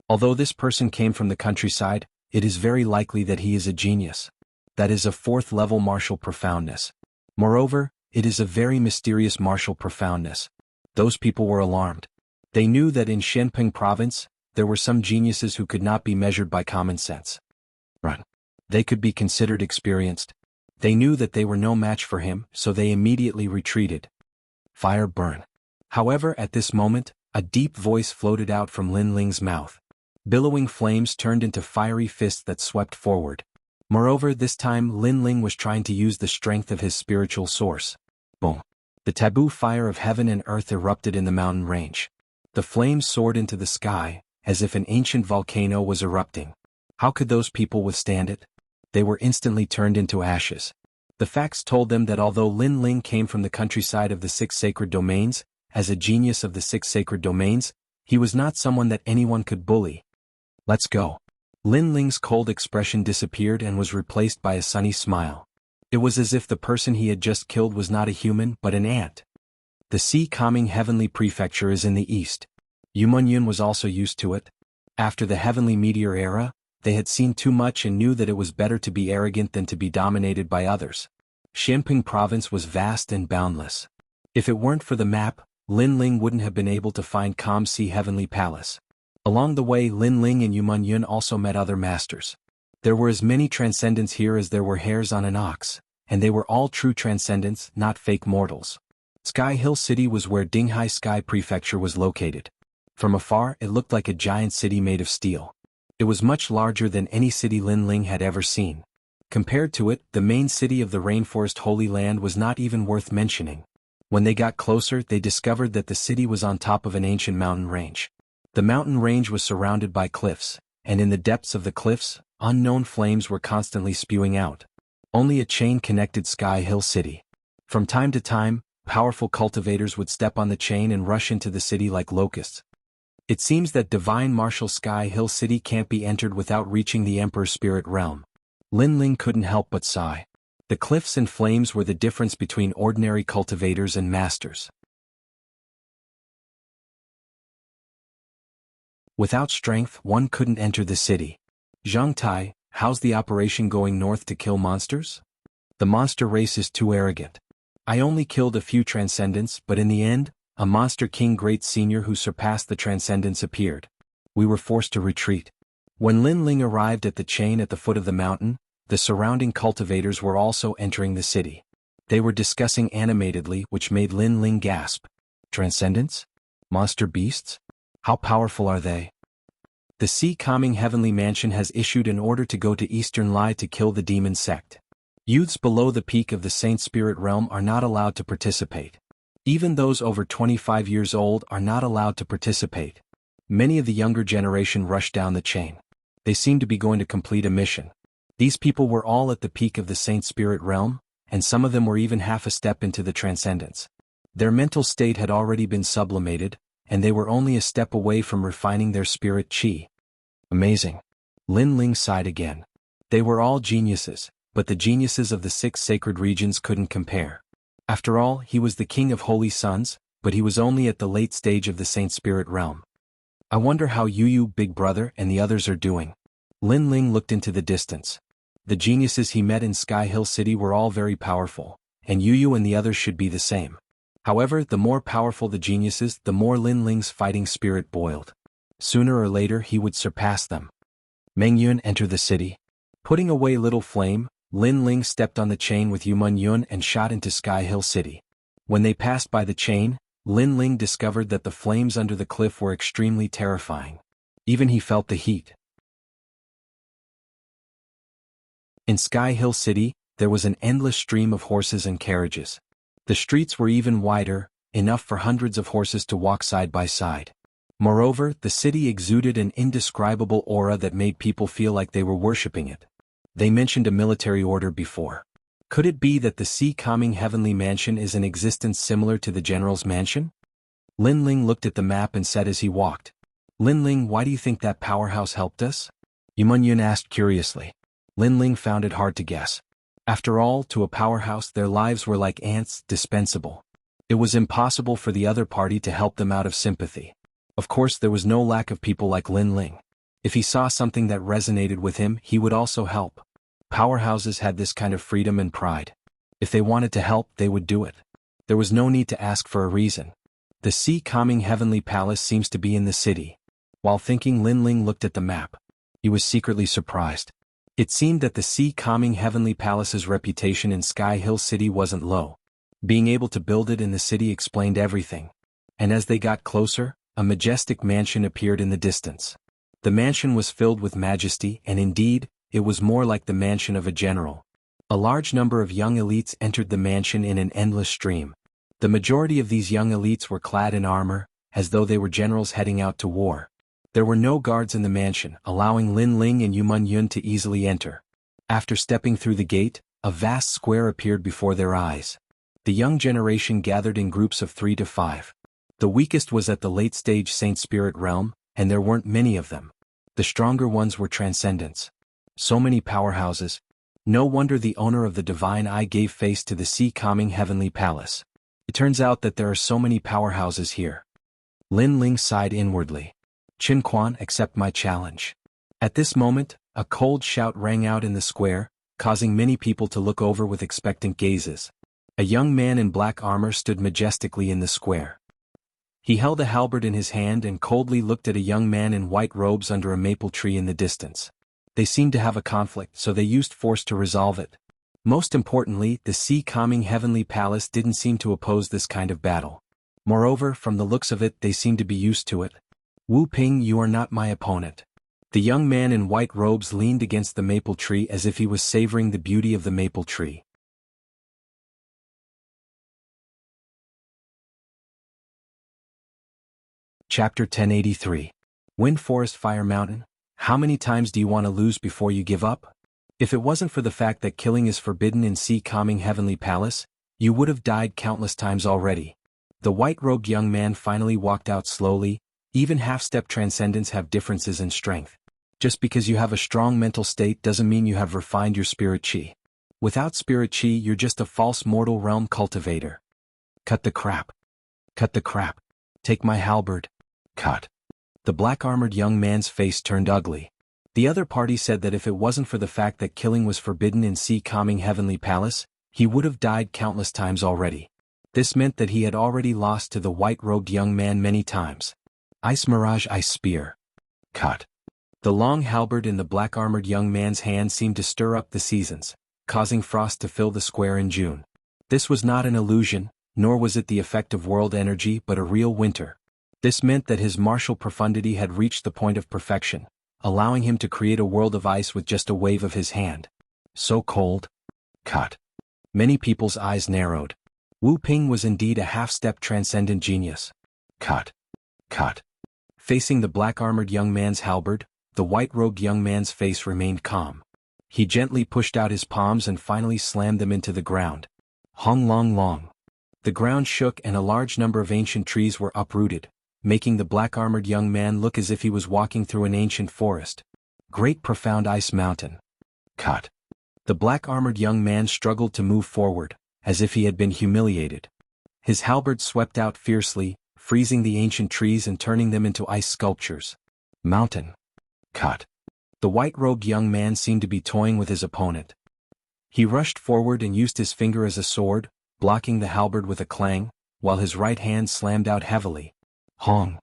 Although this person came from the countryside, it is very likely that he is a genius. That is a 4th level martial profoundness. Moreover, it is a very mysterious martial profoundness. Those people were alarmed. They knew that in Xianping province, there were some geniuses who could not be measured by common sense. Run. They could be considered experienced. They knew that they were no match for him, so they immediately retreated. Fire burn. However, at this moment, a deep voice floated out from Lin Ling's mouth. Billowing flames turned into fiery fists that swept forward. Moreover, this time Lin Ling was trying to use the strength of his spiritual source. Boom. The taboo fire of heaven and earth erupted in the mountain range. The flames soared into the sky, as if an ancient volcano was erupting. How could those people withstand it? They were instantly turned into ashes. The facts told them that although Lin Ling came from the countryside of the 6 sacred domains, as a genius of the 6 sacred domains, he was not someone that anyone could bully. Let's go. Lin Ling's cold expression disappeared and was replaced by a sunny smile. It was as if the person he had just killed was not a human but an ant. The sea-calming heavenly prefecture is in the east. Yumunyan was also used to it. After the heavenly meteor era, they had seen too much and knew that it was better to be arrogant than to be dominated by others. Xianping province was vast and boundless. If it weren't for the map, Lin Ling wouldn't have been able to find Calm Sea Heavenly Palace. Along the way, Lin Ling and Yuman Yun also met other masters. There were as many transcendents here as there were hairs on an ox, and they were all true transcendents, not fake mortals. Sky Hill City was where Dinghai Sky Prefecture was located. From afar, it looked like a giant city made of steel. It was much larger than any city Lin Ling had ever seen. Compared to it, the main city of the Rainforest Holy Land was not even worth mentioning. When they got closer, they discovered that the city was on top of an ancient mountain range. The mountain range was surrounded by cliffs, and in the depths of the cliffs, unknown flames were constantly spewing out. Only a chain connected Sky Hill City. From time to time, powerful cultivators would step on the chain and rush into the city like locusts. It seems that divine martial Sky Hill City can't be entered without reaching the Emperor's spirit realm. Lin Ling couldn't help but sigh. The cliffs and flames were the difference between ordinary cultivators and masters. Without strength, one couldn't enter the city. Zhang Tai, how's the operation going north to kill monsters? The monster race is too arrogant. I only killed a few transcendents, but in the end, a monster king great senior who surpassed the transcendents appeared. We were forced to retreat. When Lin Ling arrived at the chain at the foot of the mountain, the surrounding cultivators were also entering the city. They were discussing animatedly, which made Lin Ling gasp. Transcendents? Monster beasts? How powerful are they? The Sea Calming Heavenly Mansion has issued an order to go to Eastern Lai to kill the demon sect. Youths below the peak of the Saint Spirit realm are not allowed to participate. Even those over 25 years old are not allowed to participate. Many of the younger generation rushed down the chain. They seemed to be going to complete a mission. These people were all at the peak of the Saint Spirit realm, and some of them were even half a step into the transcendence. Their mental state had already been sublimated, and they were only a step away from refining their spirit chi. Amazing. Lin Ling sighed again. They were all geniuses, but the geniuses of the 6 sacred regions couldn't compare. After all, he was the king of holy sons, but he was only at the late stage of the Saint Spirit realm. I wonder how Yu, Big Brother, and the others are doing. Lin Ling looked into the distance. The geniuses he met in Sky Hill City were all very powerful, and Yu and the others should be the same. However, the more powerful the geniuses, the more Lin Ling's fighting spirit boiled. Sooner or later he would surpass them. Meng Yun entered the city. Putting away Little Flame, Lin Ling stepped on the chain with Yuman Yun and shot into Sky Hill City. When they passed by the chain, Lin Ling discovered that the flames under the cliff were extremely terrifying. Even he felt the heat. In Sky Hill City, there was an endless stream of horses and carriages. The streets were even wider, enough for hundreds of horses to walk side by side. Moreover, the city exuded an indescribable aura that made people feel like they were worshipping it. They mentioned a military order before. Could it be that the Sea Calming Heavenly Mansion is an existence similar to the General's Mansion? Lin Ling looked at the map and said as he walked. Lin Ling, why do you think that powerhouse helped us? Yuman Yun asked curiously. Lin Ling found it hard to guess. After all, to a powerhouse their lives were like ants, dispensable. It was impossible for the other party to help them out of sympathy. Of course, there was no lack of people like Lin Ling. If he saw something that resonated with him, he would also help. Powerhouses had this kind of freedom and pride. If they wanted to help, they would do it. There was no need to ask for a reason. The Sea Calming Heavenly Palace seems to be in the city. While thinking, Lin Ling looked at the map. He was secretly surprised. It seemed that the Sea Calming Heavenly Palace's reputation in Sky Hill City wasn't low. Being able to build it in the city explained everything. And as they got closer, a majestic mansion appeared in the distance. The mansion was filled with majesty, and indeed, it was more like the mansion of a general. A large number of young elites entered the mansion in an endless stream. The majority of these young elites were clad in armor, as though they were generals heading out to war. There were no guards in the mansion, allowing Lin Ling and Yuman Yun to easily enter. After stepping through the gate, a vast square appeared before their eyes. The young generation gathered in groups of 3 to 5. The weakest was at the late-stage Saint Spirit realm, and there weren't many of them. The stronger ones were transcendents. So many powerhouses. No wonder the owner of the Divine Eye gave face to the Sea Calming Heavenly Palace. It turns out that there are so many powerhouses here. Lin Ling sighed inwardly. Qin Quan, accept my challenge. At this moment, a cold shout rang out in the square, causing many people to look over with expectant gazes. A young man in black armor stood majestically in the square. He held a halberd in his hand and coldly looked at a young man in white robes under a maple tree in the distance. They seemed to have a conflict, so they used force to resolve it. Most importantly, the sea-calming heavenly palace didn't seem to oppose this kind of battle. Moreover, from the looks of it, they seemed to be used to it. Wu Ping, you are not my opponent. The young man in white robes leaned against the maple tree as if he was savoring the beauty of the maple tree. Chapter 1083. Wind, Forest, Fire, Mountain. How many times do you want to lose before you give up? If it wasn't for the fact that killing is forbidden in sea-calming heavenly palace, you would have died countless times already. The white-robed young man finally walked out slowly. Even half-step transcendents have differences in strength. Just because you have a strong mental state doesn't mean you have refined your spirit chi. Without spirit chi, you're just a false mortal realm cultivator. Cut the crap. Cut the crap. Take my halberd. Cut. The black-armored young man's face turned ugly. The other party said that if it wasn't for the fact that killing was forbidden in sea-calming heavenly palace, he would have died countless times already. This meant that he had already lost to the white-robed young man many times. Ice Mirage, Ice Spear. Cut. The long halberd in the black-armored young man's hand seemed to stir up the seasons, causing frost to fill the square in June. This was not an illusion, nor was it the effect of world energy but a real winter. This meant that his martial profundity had reached the point of perfection, allowing him to create a world of ice with just a wave of his hand. So cold. Cut. Many people's eyes narrowed. Wu Ping was indeed a half-step transcendent genius. Cut. Cut. Facing the black-armored young man's halberd, the white-robed young man's face remained calm. He gently pushed out his palms and finally slammed them into the ground. Hong long long. The ground shook and a large number of ancient trees were uprooted, making the black-armored young man look as if he was walking through an ancient forest. Great profound ice mountain. Cut. The black-armored young man struggled to move forward, as if he had been humiliated. His halberd swept out fiercely, freezing the ancient trees and turning them into ice sculptures. Mountain. Cut. The white-robed young man seemed to be toying with his opponent. He rushed forward and used his finger as a sword, blocking the halberd with a clang, while his right hand slammed out heavily. Hong.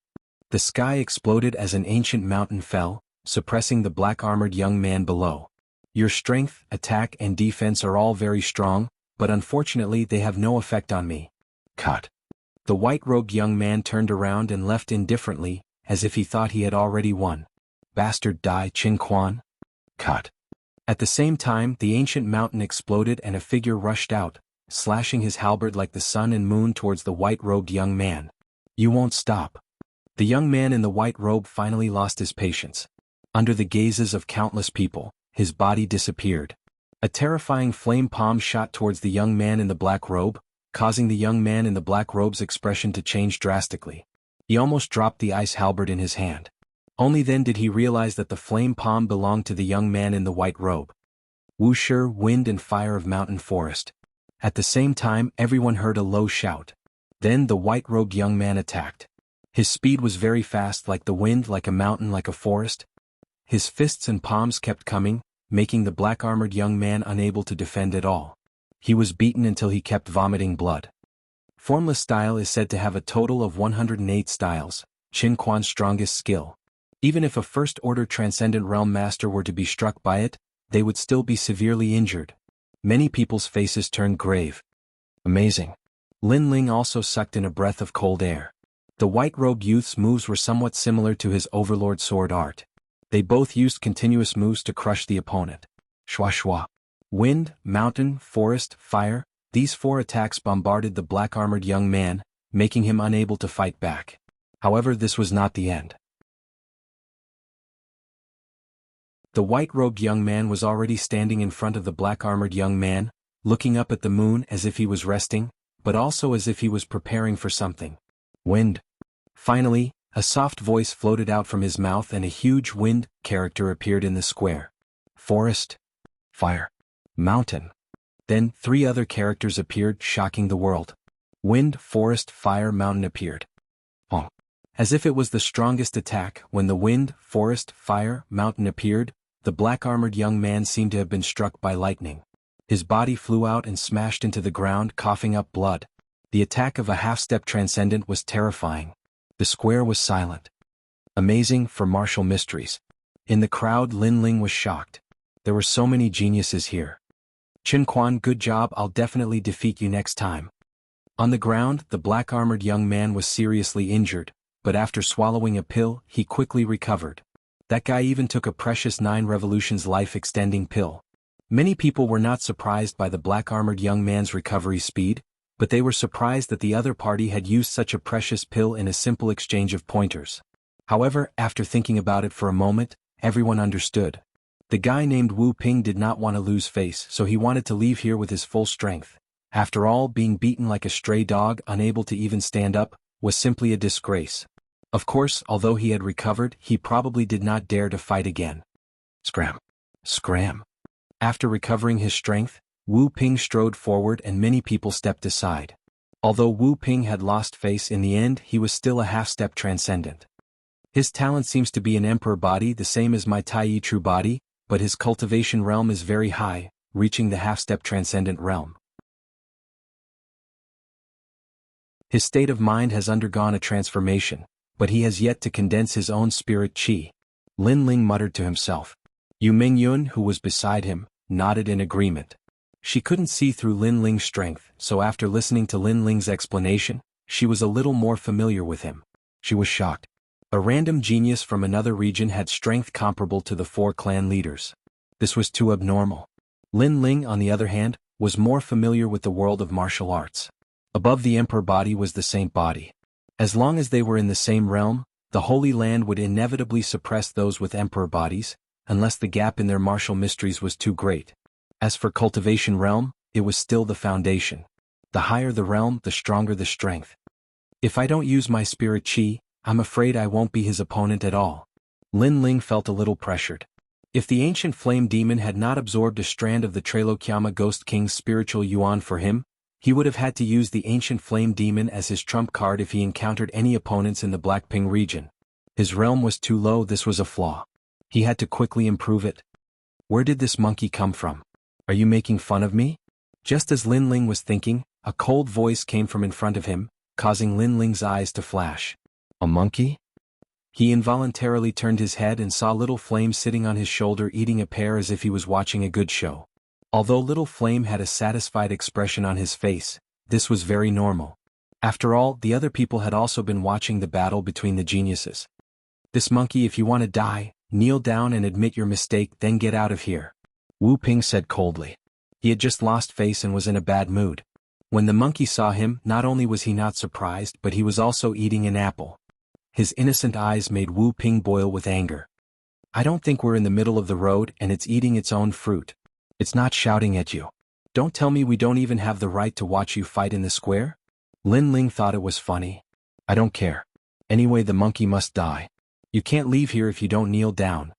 The sky exploded as an ancient mountain fell, suppressing the black-armored young man below. Your strength, attack and defense are all very strong, but unfortunately they have no effect on me. Cut. The white-robed young man turned around and left indifferently, as if he thought he had already won. Bastard Dai Qin Quan. Cut. At the same time, the ancient mountain exploded and a figure rushed out, slashing his halberd like the sun and moon towards the white-robed young man. You won't stop. The young man in the white robe finally lost his patience. Under the gazes of countless people, his body disappeared. A terrifying flame palm shot towards the young man in the black robe, causing the young man in the black robe's expression to change drastically. He almost dropped the ice halberd in his hand. Only then did he realize that the flame palm belonged to the young man in the white robe. Wuxia, wind and fire of mountain forest. At the same time, everyone heard a low shout. Then the white-robed young man attacked. His speed was very fast, like the wind, like a mountain, like a forest. His fists and palms kept coming, making the black-armored young man unable to defend at all. He was beaten until he kept vomiting blood. Formless style is said to have a total of 108 styles, Qin Quan's strongest skill. Even if a first-order transcendent realm master were to be struck by it, they would still be severely injured. Many people's faces turned grave. Amazing. Lin Ling also sucked in a breath of cold air. The white-robed youth's moves were somewhat similar to his overlord sword art. They both used continuous moves to crush the opponent. Shwa shwa. Wind, mountain, forest, fire, these four attacks bombarded the black-armored young man, making him unable to fight back. However, this was not the end. The white-robed young man was already standing in front of the black-armored young man, looking up at the moon as if he was resting, but also as if he was preparing for something. Wind. Finally, a soft voice floated out from his mouth and a huge wind character appeared in the square. Forest. Fire. Mountain. Then 3 other characters appeared, shocking the world. Wind, forest, fire, mountain appeared. Honk. As if it was the strongest attack, when the wind, forest, fire, mountain appeared, the black-armored young man seemed to have been struck by lightning. His body flew out and smashed into the ground, coughing up blood. The attack of a half-step transcendent was terrifying. The square was silent. Amazing for martial mysteries. In the crowd, Lin Ling was shocked. There were so many geniuses here. Chen Quan, good job, I'll definitely defeat you next time. On the ground, the black-armored young man was seriously injured, but after swallowing a pill, he quickly recovered. That guy even took a precious 9 revolutions life-extending pill. Many people were not surprised by the black-armored young man's recovery speed, but they were surprised that the other party had used such a precious pill in a simple exchange of pointers. However, after thinking about it for a moment, everyone understood. The guy named Wu Ping did not want to lose face, so he wanted to leave here with his full strength. After all, being beaten like a stray dog, unable to even stand up, was simply a disgrace. Of course, although he had recovered, he probably did not dare to fight again. Scram. Scram. After recovering his strength, Wu Ping strode forward and many people stepped aside. Although Wu Ping had lost face in the end, he was still a half-step transcendent. His talent seems to be an emperor body, the same as my Tai true body, but his cultivation realm is very high, reaching the half-step transcendent realm. His state of mind has undergone a transformation, but he has yet to condense his own spirit qi. Lin Ling muttered to himself. Yu Mingyun, who was beside him, nodded in agreement. She couldn't see through Lin Ling's strength, so after listening to Lin Ling's explanation, she was a little more familiar with him. She was shocked. A random genius from another region had strength comparable to the 4 clan leaders. This was too abnormal. Lin Ling, on the other hand, was more familiar with the world of martial arts. Above the emperor body was the saint body. As long as they were in the same realm, the Holy Land would inevitably suppress those with emperor bodies, unless the gap in their martial mysteries was too great. As for cultivation realm, it was still the foundation. The higher the realm, the stronger the strength. If I don't use my spirit qi, I'm afraid I won't be his opponent at all. Lin Ling felt a little pressured. If the ancient flame demon had not absorbed a strand of the Trailokyama Ghost King's spiritual yuan for him, he would have had to use the ancient flame demon as his trump card if he encountered any opponents in the Blackping region. His realm was too low, this was a flaw. He had to quickly improve it. Where did this monkey come from? Are you making fun of me? Just as Lin Ling was thinking, a cold voice came from in front of him, causing Lin Ling's eyes to flash. A monkey? He involuntarily turned his head and saw Little Flame sitting on his shoulder eating a pear as if he was watching a good show. Although Little Flame had a satisfied expression on his face, this was very normal. After all, the other people had also been watching the battle between the geniuses. This monkey, if you want to die, kneel down and admit your mistake, then get out of here. Wu Ping said coldly. He had just lost face and was in a bad mood. When the monkey saw him, not only was he not surprised, but he was also eating an apple. His innocent eyes made Wu Ping boil with anger. I don't think we're in the middle of the road and it's eating its own fruit. It's not shouting at you. Don't tell me we don't even have the right to watch you fight in the square? Lin Ling thought it was funny. I don't care. Anyway, the monkey must die. You can't leave here if you don't kneel down.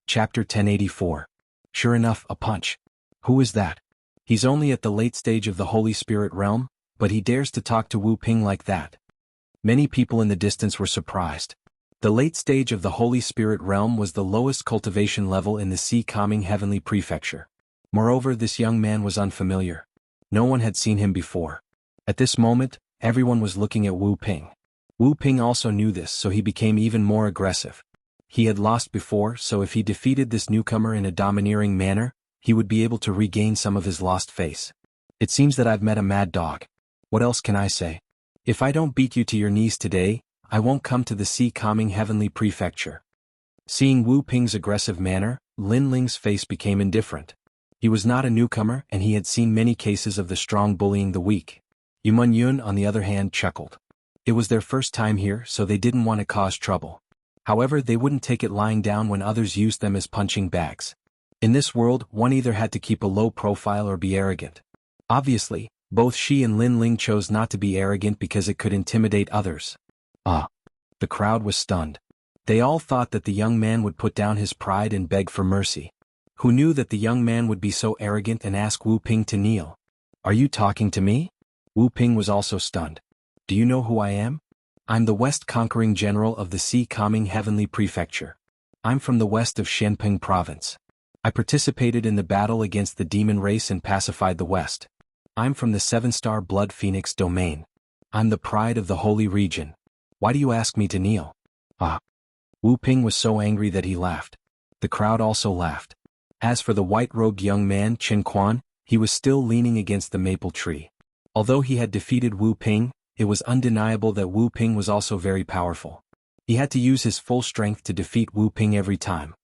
Chapter 1084. Sure enough, a punch. Who is that? He's only at the late stage of the Holy Spirit realm, but he dares to talk to Wu Ping like that. Many people in the distance were surprised. The late stage of the Holy Spirit realm was the lowest cultivation level in the Sea Calming Heavenly Prefecture. Moreover, this young man was unfamiliar. No one had seen him before. At this moment, everyone was looking at Wu Ping. Wu Ping also knew this, so he became even more aggressive. He had lost before, so if he defeated this newcomer in a domineering manner, he would be able to regain some of his lost face. It seems that I've met a mad dog. What else can I say? If I don't beat you to your knees today, I won't come to the Sea Calming Heavenly Prefecture. Seeing Wu Ping's aggressive manner, Lin Ling's face became indifferent. He was not a newcomer and he had seen many cases of the strong bullying the weak. Yu Yun, on the other hand, chuckled. It was their first time here, so they didn't want to cause trouble. However, they wouldn't take it lying down when others used them as punching bags. In this world, one either had to keep a low profile or be arrogant. Obviously, both she and Lin Ling chose not to be arrogant because it could intimidate others. The crowd was stunned. They all thought that the young man would put down his pride and beg for mercy. Who knew that the young man would be so arrogant and ask Wu Ping to kneel? Are you talking to me? Wu Ping was also stunned. Do you know who I am? I'm the West Conquering General of the Sea Calming Heavenly Prefecture. I'm from the west of Shenping Province. I participated in the battle against the demon race and pacified the West. I'm from the 7-star Blood Phoenix domain. I'm the pride of the holy region. Why do you ask me to kneel? Ah. Wu Ping was so angry that he laughed. The crowd also laughed. As for the white-robed young man Qin Quan, he was still leaning against the maple tree. Although he had defeated Wu Ping, it was undeniable that Wu Ping was also very powerful. He had to use his full strength to defeat Wu Ping every time.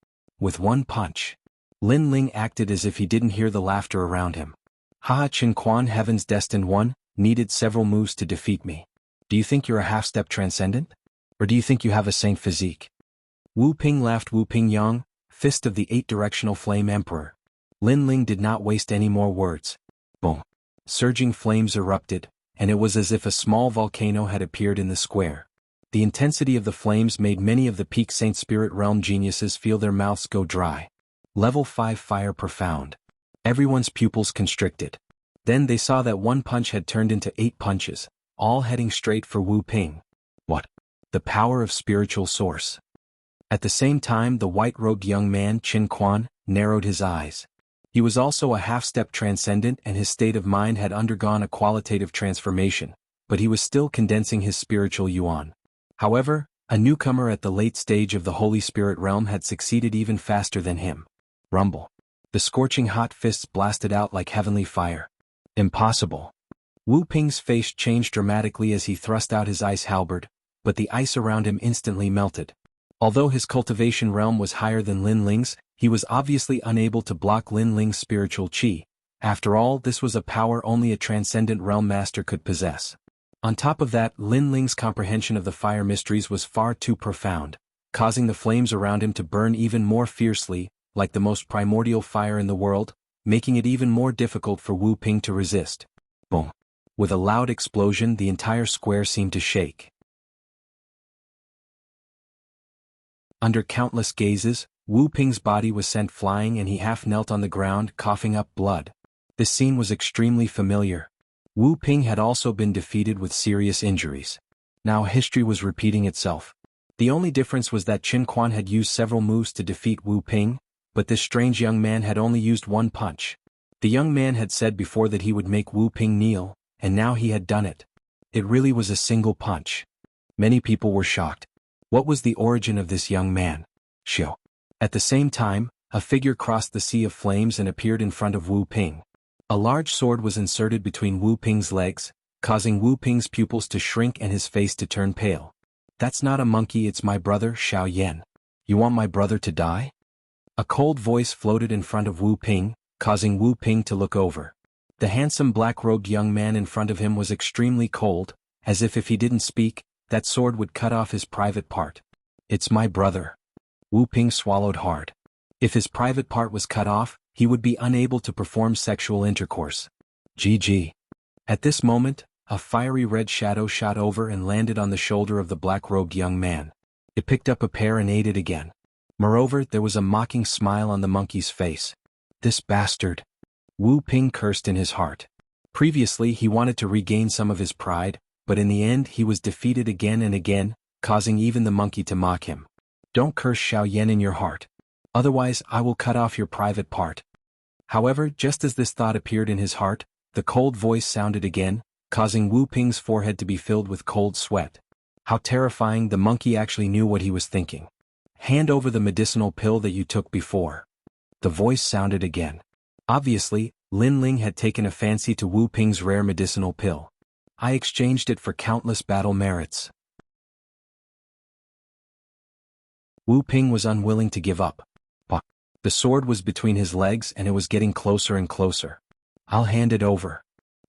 With one punch. Lin Ling acted as if he didn't hear the laughter around him. Haha, Qin Quan, Heaven's Destined One, needed several moves to defeat me. Do you think you're a half-step transcendent? Or do you think you have a saint physique? Wu Ping laughed. Wu Ping Yang, Fist of the 8-Directional Flame Emperor. Lin Ling did not waste any more words. Boom. Surging flames erupted, and it was as if a small volcano had appeared in the square. The intensity of the flames made many of the peak Saint Spirit Realm geniuses feel their mouths go dry. Level 5 Fire Profound. Everyone's pupils constricted. Then they saw that one punch had turned into 8 punches, all heading straight for Wu Ping. What? The power of spiritual source. At the same time, the white-robed young man Qin Quan narrowed his eyes. He was also a half-step transcendent, and his state of mind had undergone a qualitative transformation, but he was still condensing his spiritual yuan. However, a newcomer at the late stage of the Holy Spirit realm had succeeded even faster than him. Rumble. The scorching hot fists blasted out like heavenly fire. Impossible. Wu Ping's face changed dramatically as he thrust out his ice halberd, but the ice around him instantly melted. Although his cultivation realm was higher than Lin Ling's, he was obviously unable to block Lin Ling's spiritual qi. After all, this was a power only a transcendent realm master could possess. On top of that, Lin Ling's comprehension of the fire mysteries was far too profound, causing the flames around him to burn even more fiercely, like the most primordial fire in the world, making it even more difficult for Wu Ping to resist. Boom. With a loud explosion, the entire square seemed to shake. Under countless gazes, Wu Ping's body was sent flying and he half knelt on the ground, coughing up blood. This scene was extremely familiar. Wu Ping had also been defeated with serious injuries. Now history was repeating itself. The only difference was that Qin Quan had used several moves to defeat Wu Ping, but this strange young man had only used one punch. The young man had said before that he would make Wu Ping kneel, and now he had done it. It really was a single punch. Many people were shocked. What was the origin of this young man? Xiao. At the same time, a figure crossed the sea of flames and appeared in front of Wu Ping. A large sword was inserted between Wu Ping's legs, causing Wu Ping's pupils to shrink and his face to turn pale. That's not a monkey, it's my brother, Xiao Yan. You want my brother to die? A cold voice floated in front of Wu Ping, causing Wu Ping to look over. The handsome black-robed young man in front of him was extremely cold, as if he didn't speak, that sword would cut off his private part. It's my brother. Wu Ping swallowed hard. If his private part was cut off, he would be unable to perform sexual intercourse. GG. At this moment, a fiery red shadow shot over and landed on the shoulder of the black-robed young man. It picked up a pear and ate it again. Moreover, there was a mocking smile on the monkey's face. This bastard. Wu Ping cursed in his heart. Previously he wanted to regain some of his pride, but in the end he was defeated again and again, causing even the monkey to mock him. Don't curse Xiao Yan in your heart. Otherwise I will cut off your private part. However, just as this thought appeared in his heart, the cold voice sounded again, causing Wu Ping's forehead to be filled with cold sweat. How terrifying, the monkey actually knew what he was thinking. Hand over the medicinal pill that you took before. The voice sounded again. Obviously, Lin Ling had taken a fancy to Wu Ping's rare medicinal pill. I exchanged it for countless battle merits. Wu Ping was unwilling to give up. The sword was between his legs and it was getting closer and closer. I'll hand it over.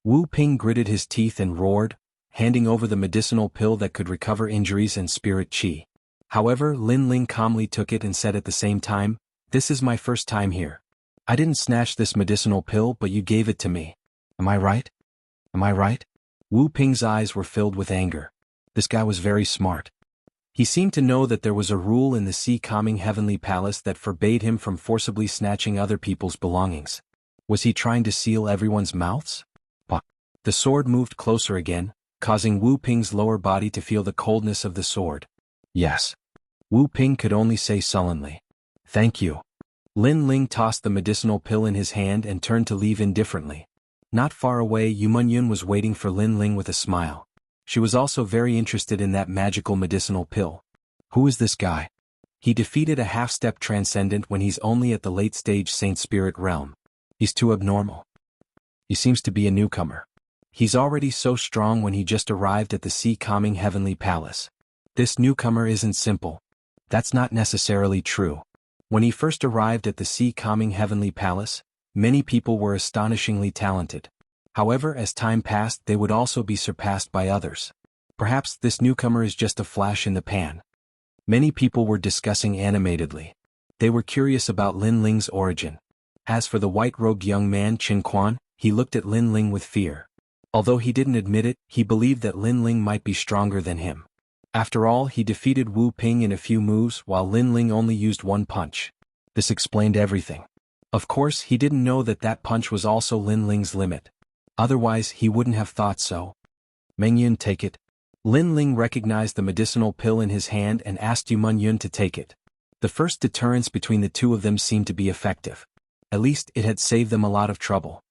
Wu Ping gritted his teeth and roared, handing over the medicinal pill that could recover injuries and spirit qi. However, Lin Ling calmly took it and said at the same time, "This is my first time here. I didn't snatch this medicinal pill, but you gave it to me. Am I right? Am I right?" Wu Ping's eyes were filled with anger. This guy was very smart. He seemed to know that there was a rule in the sea-calming heavenly palace that forbade him from forcibly snatching other people's belongings. Was he trying to seal everyone's mouths? The sword moved closer again, causing Wu Ping's lower body to feel the coldness of the sword. Yes. Wu Ping could only say sullenly. Thank you. Lin Ling tossed the medicinal pill in his hand and turned to leave indifferently. Not far away, Yu Munyun was waiting for Lin Ling with a smile. She was also very interested in that magical medicinal pill. Who is this guy? He defeated a half-step transcendent when he's only at the late-stage Saint Spirit realm. He's too abnormal. He seems to be a newcomer. He's already so strong when he just arrived at the sea-calming heavenly palace. This newcomer isn't simple. That's not necessarily true. When he first arrived at the sea-calming heavenly palace, many people were astonishingly talented. However, as time passed, they would also be surpassed by others. Perhaps this newcomer is just a flash in the pan. Many people were discussing animatedly. They were curious about Lin Ling's origin. As for the white-robed young man Qin Quan, he looked at Lin Ling with fear. Although he didn't admit it, he believed that Lin Ling might be stronger than him. After all, he defeated Wu Ping in a few moves while Lin Ling only used one punch. This explained everything. Of course, he didn't know that that punch was also Lin Ling's limit. Otherwise, he wouldn't have thought so. Mengyun, take it. Lin Ling recognized the medicinal pill in his hand and asked Yu Munyun to take it. The first deterrence between the two of them seemed to be effective. At least it had saved them a lot of trouble.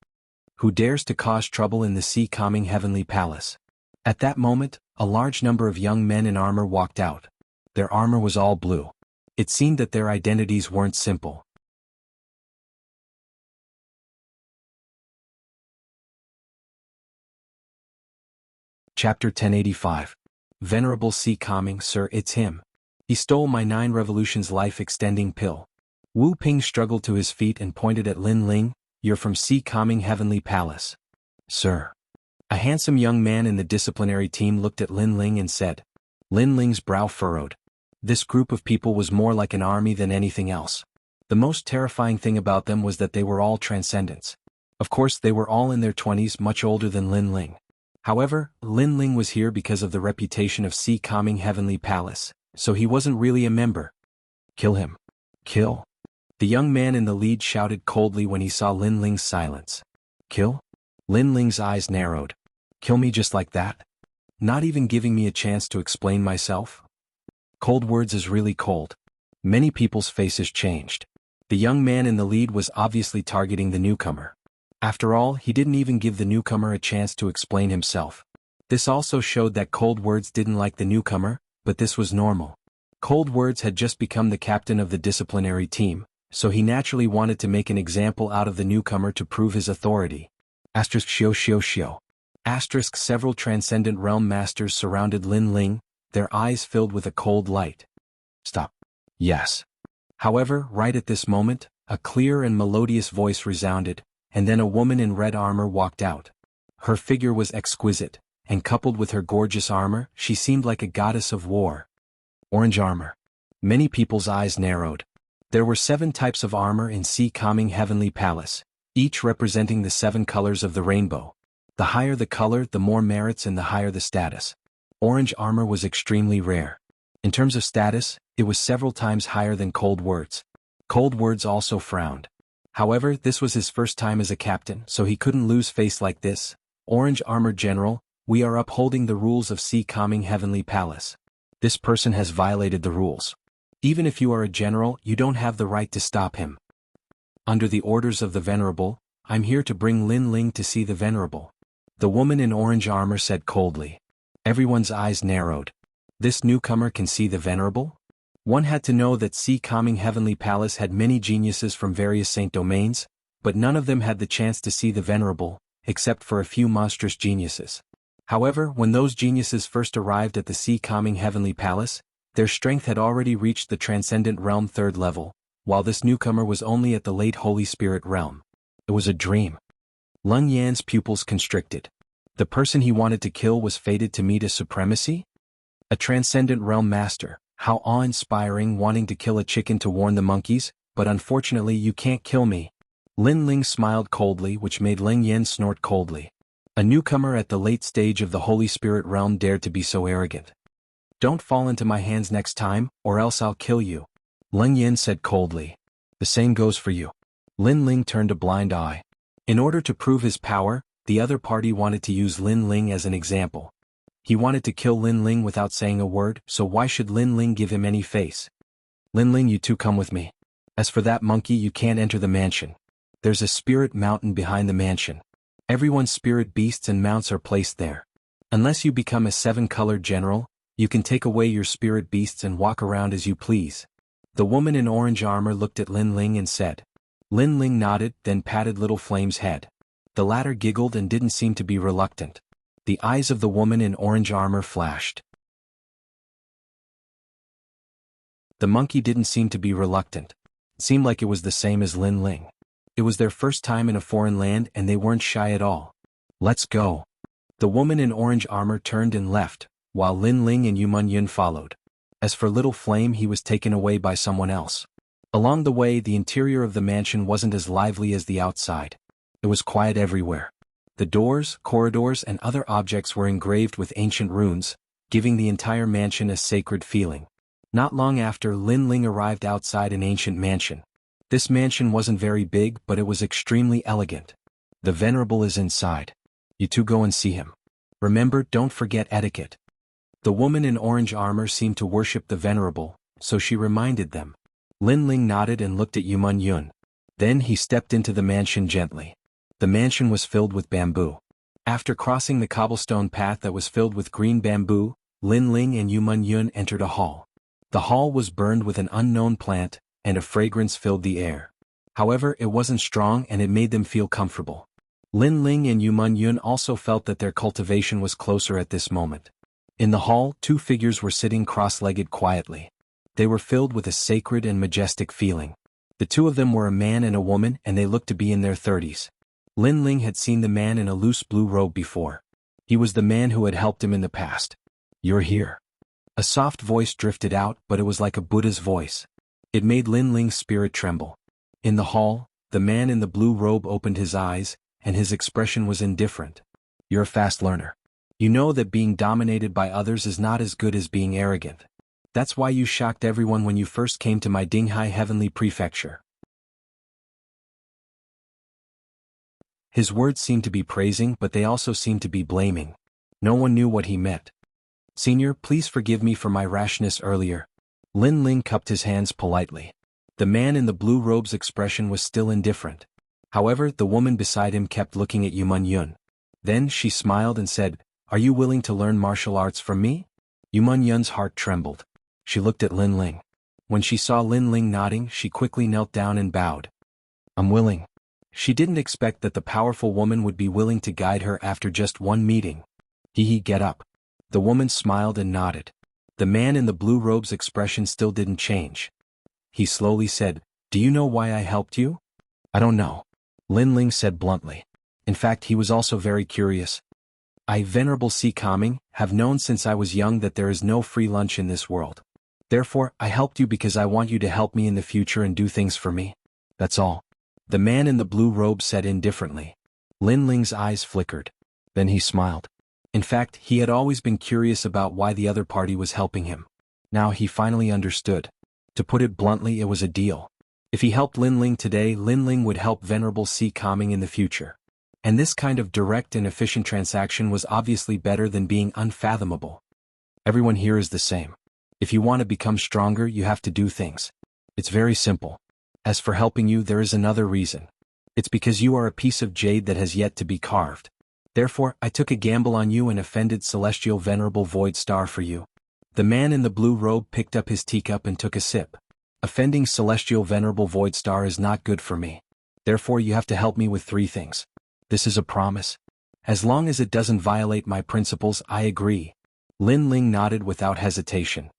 Who dares to cause trouble in the sea-calming heavenly palace? At that moment, a large number of young men in armor walked out. Their armor was all blue. It seemed that their identities weren't simple. Chapter 1085. Venerable Sea-Calming Sir, it's him. He stole my 9 revolutions life-extending pill. Wu Ping struggled to his feet and pointed at Lin Ling. You're from Sea-Calming Heavenly Palace. Sir. A handsome young man in the disciplinary team looked at Lin Ling and said. Lin Ling's brow furrowed. This group of people was more like an army than anything else. The most terrifying thing about them was that they were all transcendents. Of course, they were all in their 20s, much older than Lin Ling. However, Lin Ling was here because of the reputation of Sea-Calming Heavenly Palace, so he wasn't really a member. Kill him. Kill. The young man in the lead shouted coldly when he saw Lin Ling's silence. Kill? Lin Ling's eyes narrowed. Kill me just like that? Not even giving me a chance to explain myself? Cold words is really cold. Many people's faces changed. The young man in the lead was obviously targeting the newcomer. After all, he didn't even give the newcomer a chance to explain himself. This also showed that Cold Words didn't like the newcomer, but this was normal. Cold Words had just become the captain of the disciplinary team, so he naturally wanted to make an example out of the newcomer to prove his authority. Asterisk shio shio shio. Asterisk several transcendent realm masters surrounded Lin Ling, their eyes filled with a cold light. Stop. Yes. However, right at this moment, a clear and melodious voice resounded, and then a woman in red armor walked out. Her figure was exquisite, and coupled with her gorgeous armor, she seemed like a goddess of war. Orange armor. Many people's eyes narrowed. There were 7 types of armor in Sea-Calming Heavenly Palace, each representing the 7 colors of the rainbow. The higher the color, the more merits and the higher the status. Orange armor was extremely rare. In terms of status, it was several times higher than Cold Words. Cold Words also frowned. However, this was his first time as a captain, so he couldn't lose face like this. Orange armor general, we are upholding the rules of Sea-Calming Heavenly Palace. This person has violated the rules. Even if you are a general, you don't have the right to stop him. Under the orders of the Venerable, I'm here to bring Lin Ling to see the Venerable. The woman in orange armor said coldly. Everyone's eyes narrowed. This newcomer can see the Venerable? One had to know that Sea-Calming Heavenly Palace had many geniuses from various saint domains, but none of them had the chance to see the Venerable, except for a few monstrous geniuses. However, when those geniuses first arrived at the Sea-Calming Heavenly Palace, their strength had already reached the Transcendent Realm 3rd level, while this newcomer was only at the late Holy Spirit Realm. It was a dream. Lung Yan's pupils constricted. The person he wanted to kill was fated to meet a supremacy? A Transcendent Realm Master. How awe-inspiring, wanting to kill a chicken to warn the monkeys, but unfortunately you can't kill me. Lin Ling smiled coldly, which made Leng Yan snort coldly. A newcomer at the late stage of the Holy Spirit realm dared to be so arrogant. Don't fall into my hands next time, or else I'll kill you. Leng Yan said coldly. The same goes for you. Lin Ling turned a blind eye. In order to prove his power, the other party wanted to use Lin Ling as an example. He wanted to kill Lin Ling without saying a word, so why should Lin Ling give him any face? Lin Ling, you two come with me. As for that monkey, you can't enter the mansion. There's a spirit mountain behind the mansion. Everyone's spirit beasts and mounts are placed there. Unless you become a 7-colored general, you can take away your spirit beasts and walk around as you please. The woman in orange armor looked at Lin Ling and said. Lin Ling nodded, then patted Little Flame's head. The latter giggled and didn't seem to be reluctant. The eyes of the woman in orange armor flashed. The monkey didn't seem to be reluctant. It seemed like it was the same as Lin Ling. It was their first time in a foreign land and they weren't shy at all. Let's go. The woman in orange armor turned and left, while Lin Ling and Yuman Yun followed. As for Little Flame, he was taken away by someone else. Along the way, the interior of the mansion wasn't as lively as the outside. It was quiet everywhere. The doors, corridors, and other objects were engraved with ancient runes, giving the entire mansion a sacred feeling. Not long after, Lin Ling arrived outside an ancient mansion. This mansion wasn't very big, but it was extremely elegant. The Venerable is inside. You two go and see him. Remember, don't forget etiquette. The woman in orange armor seemed to worship the Venerable, so she reminded them. Lin Ling nodded and looked at Yuman Yun. Then he stepped into the mansion gently. The mansion was filled with bamboo. After crossing the cobblestone path that was filled with green bamboo, Lin Ling and Yuman Yun entered a hall. The hall was burned with an unknown plant, and a fragrance filled the air. However, it wasn't strong and it made them feel comfortable. Lin Ling and Yuman Yun also felt that their cultivation was closer at this moment. In the hall, 2 figures were sitting cross-legged quietly. They were filled with a sacred and majestic feeling. The 2 of them were a man and a woman, and they looked to be in their 30s. Lin Ling had seen the man in a loose blue robe before. He was the man who had helped him in the past. You're here. A soft voice drifted out, but it was like a Buddha's voice. It made Lin Ling's spirit tremble. In the hall, the man in the blue robe opened his eyes, and his expression was indifferent. You're a fast learner. You know that being dominated by others is not as good as being arrogant. That's why you shocked everyone when you first came to my Dinghai Heavenly Prefecture. His words seemed to be praising, but they also seemed to be blaming. No one knew what he meant. Senior, please forgive me for my rashness earlier. Lin Ling cupped his hands politely. The man in the blue robe's expression was still indifferent. However, the woman beside him kept looking at Yuman Yun. Then she smiled and said, Are you willing to learn martial arts from me? Yuman Yun's heart trembled. She looked at Lin Ling. When she saw Lin Ling nodding, she quickly knelt down and bowed. I'm willing. She didn't expect that the powerful woman would be willing to guide her after just one meeting. Get up. The woman smiled and nodded. The man in the blue robe's expression still didn't change. He slowly said, Do you know why I helped you? I don't know. Lin Ling said bluntly. In fact, he was also very curious. I, Venerable Si Kaming, have known since I was young that there is no free lunch in this world. Therefore, I helped you because I want you to help me in the future and do things for me. That's all. The man in the blue robe said indifferently. Lin Ling's eyes flickered. Then he smiled. In fact, he had always been curious about why the other party was helping him. Now he finally understood. To put it bluntly, it was a deal. If he helped Lin Ling today, Lin Ling would help Venerable Si Kaming in the future. And this kind of direct and efficient transaction was obviously better than being unfathomable. Everyone here is the same. If you want to become stronger, you have to do things. It's very simple. As for helping you, there is another reason. It's because you are a piece of jade that has yet to be carved. Therefore, I took a gamble on you and offended Celestial Venerable Void Star for you. The man in the blue robe picked up his teacup and took a sip. Offending Celestial Venerable Void Star is not good for me. Therefore, you have to help me with 3 things. This is a promise. As long as it doesn't violate my principles, I agree. Lin Ling nodded without hesitation.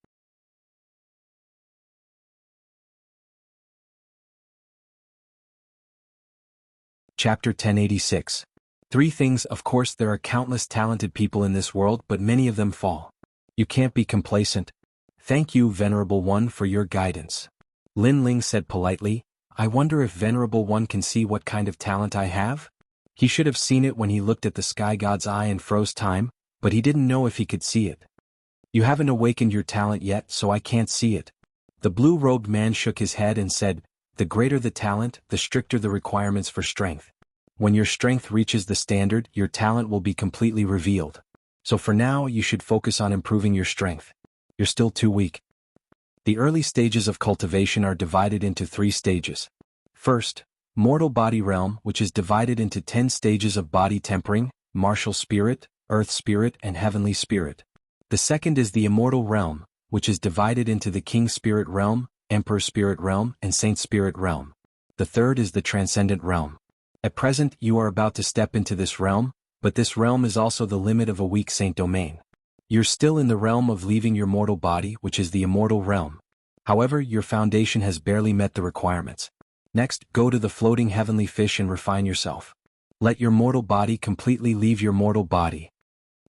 Chapter 1086. 3 things. Of course, there are countless talented people in this world, but many of them fall. You can't be complacent. Thank you, Venerable One, for your guidance. Lin Ling said politely, I wonder if Venerable One can see what kind of talent I have? He should have seen it when he looked at the Sky God's eye and froze time, but he didn't know if he could see it. You haven't awakened your talent yet, so I can't see it. The blue-robed man shook his head and said, The greater the talent, the stricter the requirements for strength. When your strength reaches the standard, your talent will be completely revealed. So for now, you should focus on improving your strength. You're still too weak. The early stages of cultivation are divided into 3 stages. First, mortal body realm, which is divided into 10 stages of body tempering, martial spirit, earth spirit, and heavenly spirit. The second is the immortal realm, which is divided into the king spirit realm, emperor spirit realm, and saint spirit realm. The third is the transcendent realm. At present, you are about to step into this realm, but this realm is also the limit of a weak saint domain. You're still in the realm of leaving your mortal body, which is the immortal realm. However, your foundation has barely met the requirements. Next, go to the floating heavenly fish and refine yourself. Let your mortal body completely leave your mortal body.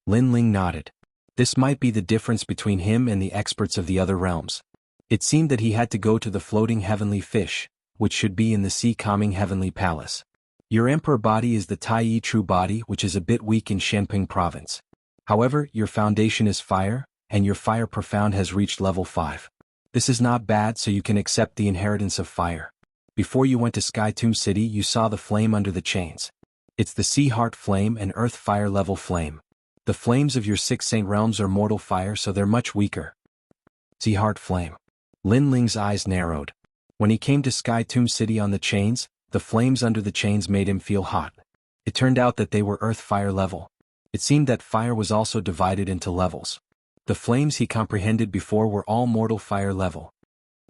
Lin Ling nodded. This might be the difference between him and the experts of the other realms. It seemed that he had to go to the floating heavenly fish, which should be in the sea calming heavenly palace. Your emperor body is the Tai Yi true body, which is a bit weak in Shenping province. However, your foundation is fire, and your fire profound has reached level 5. This is not bad, so you can accept the inheritance of fire. Before you went to Sky Tomb City, you saw the flame under the chains. It's the Sea Heart Flame and Earth Fire level flame. The flames of your 6 saint realms are mortal fire, so they're much weaker. Sea Heart Flame. Lin Ling's eyes narrowed. When he came to Sky Tomb City on the chains, the flames under the chains made him feel hot. It turned out that they were Earth Fire level. It seemed that fire was also divided into levels. The flames he comprehended before were all mortal fire level.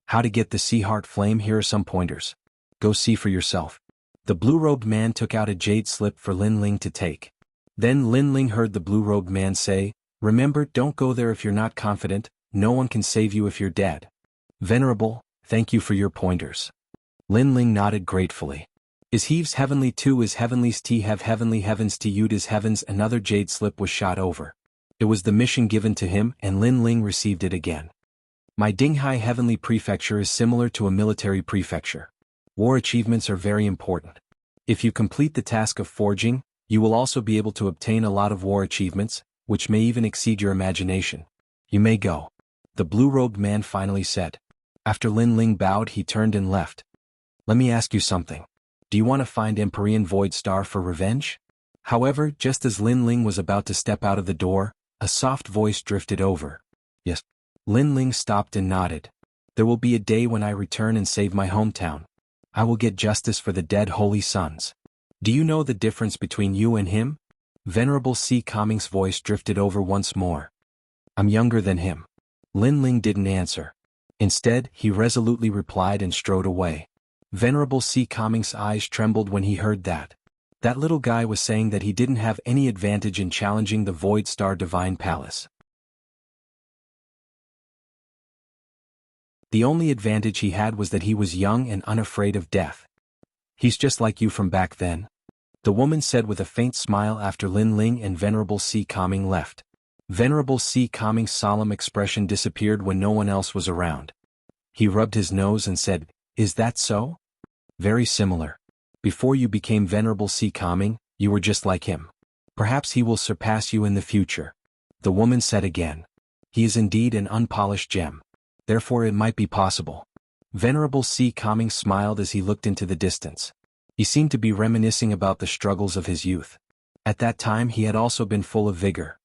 How to get the Sea Heart Flame? Here are some pointers. Go see for yourself. The blue-robed man took out a jade slip for Lin Ling to take. Then Lin Ling heard the blue-robed man say, "Remember, don't go there if you're not confident, no one can save you if you're dead." Venerable, thank you for your pointers. Lin Ling nodded gratefully. Is Heaves heavenly too? Is heavenly's T have heavenly heavens to Yud is heavens? Another jade slip was shot over. It was the mission given to him, and Lin Ling received it again. My Dinghai Heavenly Prefecture is similar to a military prefecture. War achievements are very important. If you complete the task of forging, you will also be able to obtain a lot of war achievements, which may even exceed your imagination. You may go. The blue-robed man finally said. After Lin Ling bowed, he turned and left. Let me ask you something. Do you want to find Empyrean Void Star for revenge? However, just as Lin Ling was about to step out of the door, a soft voice drifted over. Yes. Lin Ling stopped and nodded. There will be a day when I return and save my hometown. I will get justice for the dead holy sons. Do you know the difference between you and him? Venerable C. Coming's voice drifted over once more. I'm younger than him. Lin Ling didn't answer. Instead, he resolutely replied and strode away. Venerable C. Coming's eyes trembled when he heard that. That little guy was saying that he didn't have any advantage in challenging the Void Star Divine Palace. The only advantage he had was that he was young and unafraid of death. He's just like you from back then. The woman said with a faint smile after Lin Ling and Venerable C. Coming left. Venerable C. Coming's solemn expression disappeared when no one else was around. He rubbed his nose and said, Is that so? Very similar. Before you became Venerable C. Coming, you were just like him. Perhaps he will surpass you in the future. The woman said again. He is indeed an unpolished gem. Therefore it might be possible. Venerable C. Coming smiled as he looked into the distance. He seemed to be reminiscing about the struggles of his youth. At that time he had also been full of vigor.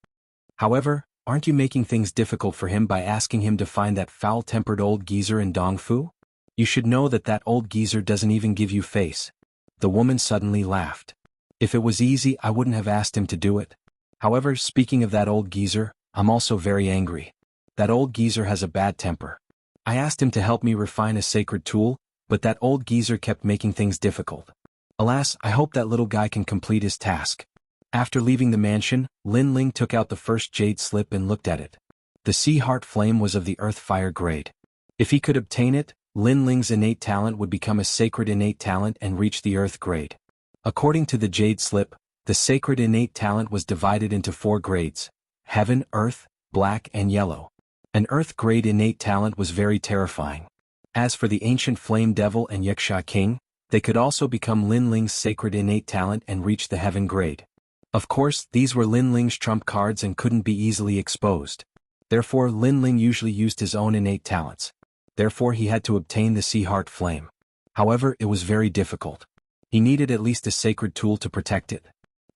However, aren't you making things difficult for him by asking him to find that foul-tempered old geezer in Dongfu? You should know that that old geezer doesn't even give you face. The woman suddenly laughed. If it was easy, I wouldn't have asked him to do it. However, speaking of that old geezer, I'm also very angry. That old geezer has a bad temper. I asked him to help me refine a sacred tool, but that old geezer kept making things difficult. Alas, I hope that little guy can complete his task. After leaving the mansion, Lin Ling took out the first jade slip and looked at it. The Sea Heart Flame was of the Earth Fire grade. If he could obtain it, Lin Ling's innate talent would become a sacred innate talent and reach the Earth grade. According to the jade slip, the sacred innate talent was divided into 4 grades: Heaven, Earth, Black, and Yellow. An Earth grade innate talent was very terrifying. As for the Ancient Flame Devil and Yaksha King, they could also become Lin Ling's sacred innate talent and reach the Heaven grade. Of course, these were Lin Ling's trump cards and couldn't be easily exposed. Therefore, Lin Ling usually used his own innate talents. Therefore, he had to obtain the Sea Heart Flame. However, it was very difficult. He needed at least a sacred tool to protect it.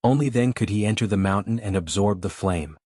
Only then could he enter the mountain and absorb the flame.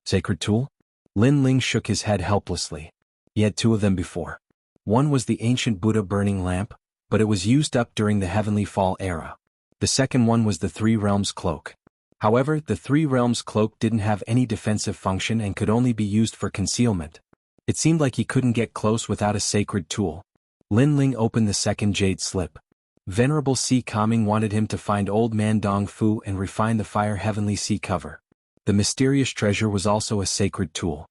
Sacred tool? Lin Ling shook his head helplessly. He had two of them before. One was the ancient Buddha burning lamp, but it was used up during the Heavenly Fall era. The second one was the Three Realms cloak. However, the Three Realms cloak didn't have any defensive function and could only be used for concealment. It seemed like he couldn't get close without a sacred tool. Lin Ling opened the second jade slip. Venerable Sea Kaming wanted him to find Old Man Dong Fu and refine the Fire Heavenly Sea cover. The mysterious treasure was also a sacred tool.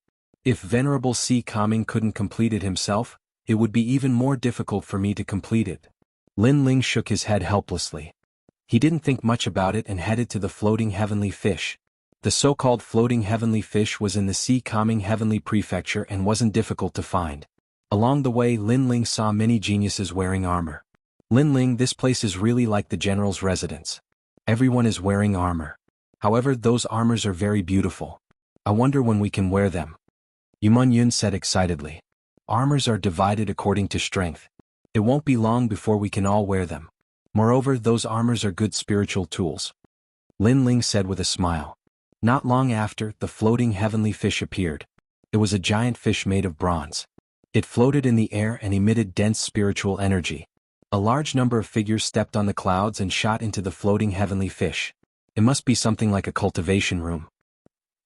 If Venerable Sea Kaming couldn't complete it himself, it would be even more difficult for me to complete it. Lin Ling shook his head helplessly. He didn't think much about it and headed to the floating heavenly fish. The so-called floating heavenly fish was in the Sea Kaming Heavenly Prefecture and wasn't difficult to find. Along the way, Lin Ling saw many geniuses wearing armor. Lin Ling, this place is really like the general's residence. Everyone is wearing armor. However, those armors are very beautiful. I wonder when we can wear them. Yuman Yun said excitedly. Armors are divided according to strength. It won't be long before we can all wear them. Moreover, those armors are good spiritual tools. Lin Ling said with a smile. Not long after, the floating heavenly fish appeared. It was a giant fish made of bronze. It floated in the air and emitted dense spiritual energy. A large number of figures stepped on the clouds and shot into the floating heavenly fish. It must be something like a cultivation room.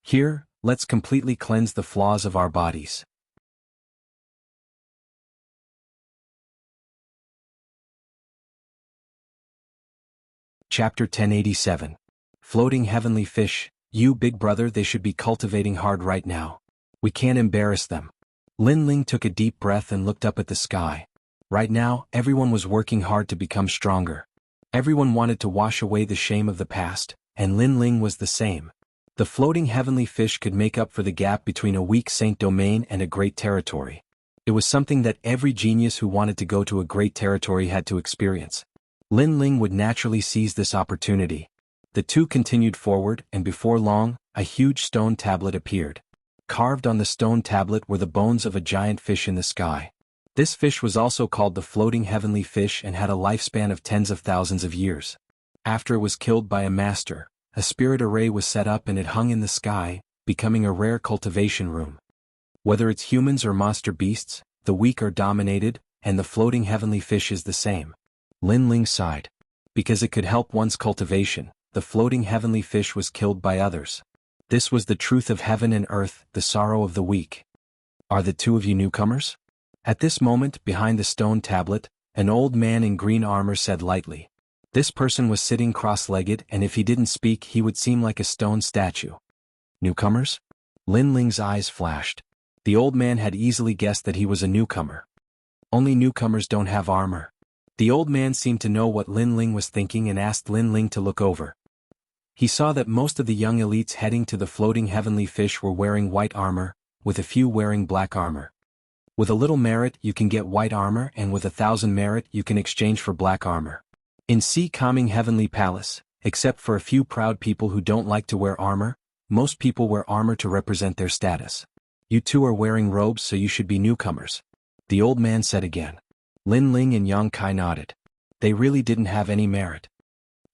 Here, let's completely cleanse the flaws of our bodies. Chapter 1087. Floating heavenly fish, you big brother, they should be cultivating hard right now. We can't embarrass them. Lin Ling took a deep breath and looked up at the sky. Right now, everyone was working hard to become stronger. Everyone wanted to wash away the shame of the past, and Lin Ling was the same. The floating heavenly fish could make up for the gap between a weak saint domain and a great territory. It was something that every genius who wanted to go to a great territory had to experience. Lin Ling would naturally seize this opportunity. The two continued forward, and before long, a huge stone tablet appeared. Carved on the stone tablet were the bones of a giant fish in the sky. This fish was also called the floating heavenly fish and had a lifespan of tens of thousands of years. After it was killed by a master, a spirit array was set up and it hung in the sky, becoming a rare cultivation room. Whether it's humans or monster beasts, the weak are dominated, and the floating heavenly fish is the same. Lin Ling sighed. Because it could help one's cultivation, the floating heavenly fish was killed by others. This was the truth of heaven and earth, the sorrow of the weak. Are the two of you newcomers? At this moment, behind the stone tablet, an old man in green armor said lightly. This person was sitting cross-legged, and if he didn't speak he would seem like a stone statue. Newcomers? Lin Ling's eyes flashed. The old man had easily guessed that he was a newcomer. Only newcomers don't have armor. The old man seemed to know what Lin Ling was thinking and asked Lin Ling to look over. He saw that most of the young elites heading to the floating heavenly fish were wearing white armor, with a few wearing black armor. With a little merit you can get white armor, and with 1,000 merit you can exchange for black armor. In Sea Kaming Heavenly Palace, except for a few proud people who don't like to wear armor, most people wear armor to represent their status. You two are wearing robes, so you should be newcomers. The old man said again. Lin Ling and Yang Kai nodded. They really didn't have any merit.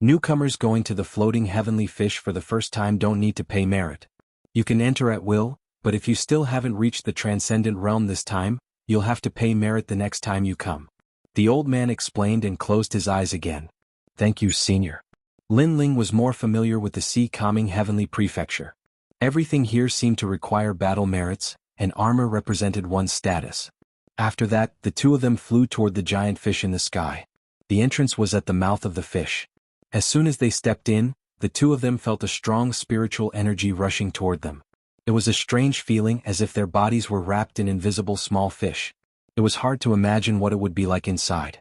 Newcomers going to the floating heavenly fish for the first time don't need to pay merit. You can enter at will, but if you still haven't reached the transcendent realm this time, you'll have to pay merit the next time you come. The old man explained and closed his eyes again. Thank you, senior. Lin Ling was more familiar with the Sea Kaming Heavenly Prefecture. Everything here seemed to require battle merits, and armor represented one's status. After that, the two of them flew toward the giant fish in the sky. The entrance was at the mouth of the fish. As soon as they stepped in, the two of them felt a strong spiritual energy rushing toward them. It was a strange feeling, as if their bodies were wrapped in invisible small fish. It was hard to imagine what it would be like inside.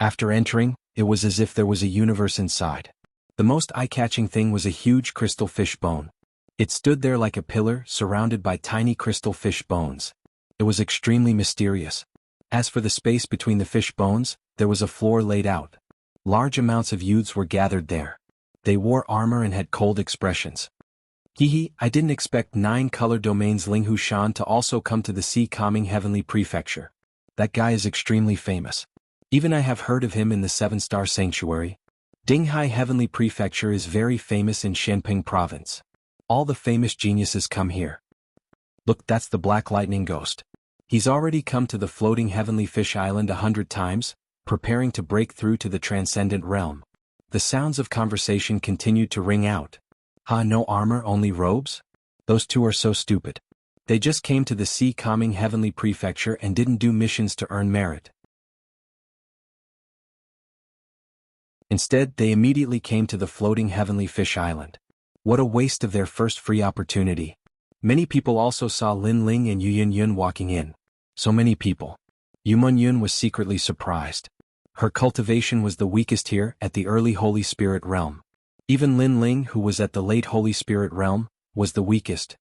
After entering, it was as if there was a universe inside. The most eye-catching thing was a huge crystal fish bone. It stood there like a pillar, surrounded by tiny crystal fish bones. It was extremely mysterious. As for the space between the fish bones, there was a floor laid out. Large amounts of youths were gathered there. They wore armor and had cold expressions. Hehe, I didn't expect 9 color domains Linghu Shan to also come to the Sea Kaming Heavenly Prefecture. That guy is extremely famous. Even I have heard of him in the 7-star sanctuary. Dinghai Heavenly Prefecture is very famous in Shenping Province. All the famous geniuses come here. Look, that's the Black Lightning Ghost. He's already come to the floating heavenly fish island 100 times, preparing to break through to the transcendent realm. The sounds of conversation continued to ring out. No armor, only robes? Those two are so stupid. They just came to the sea-calming heavenly prefecture and didn't do missions to earn merit. Instead, they immediately came to the floating heavenly fish island. What a waste of their first free opportunity. Many people also saw Lin Ling and Yu Yun walking in. So many people. Yu Yun was secretly surprised. Her cultivation was the weakest here at the early Holy Spirit realm. Even Lin Ling, who was at the late Holy Spirit realm, was the weakest.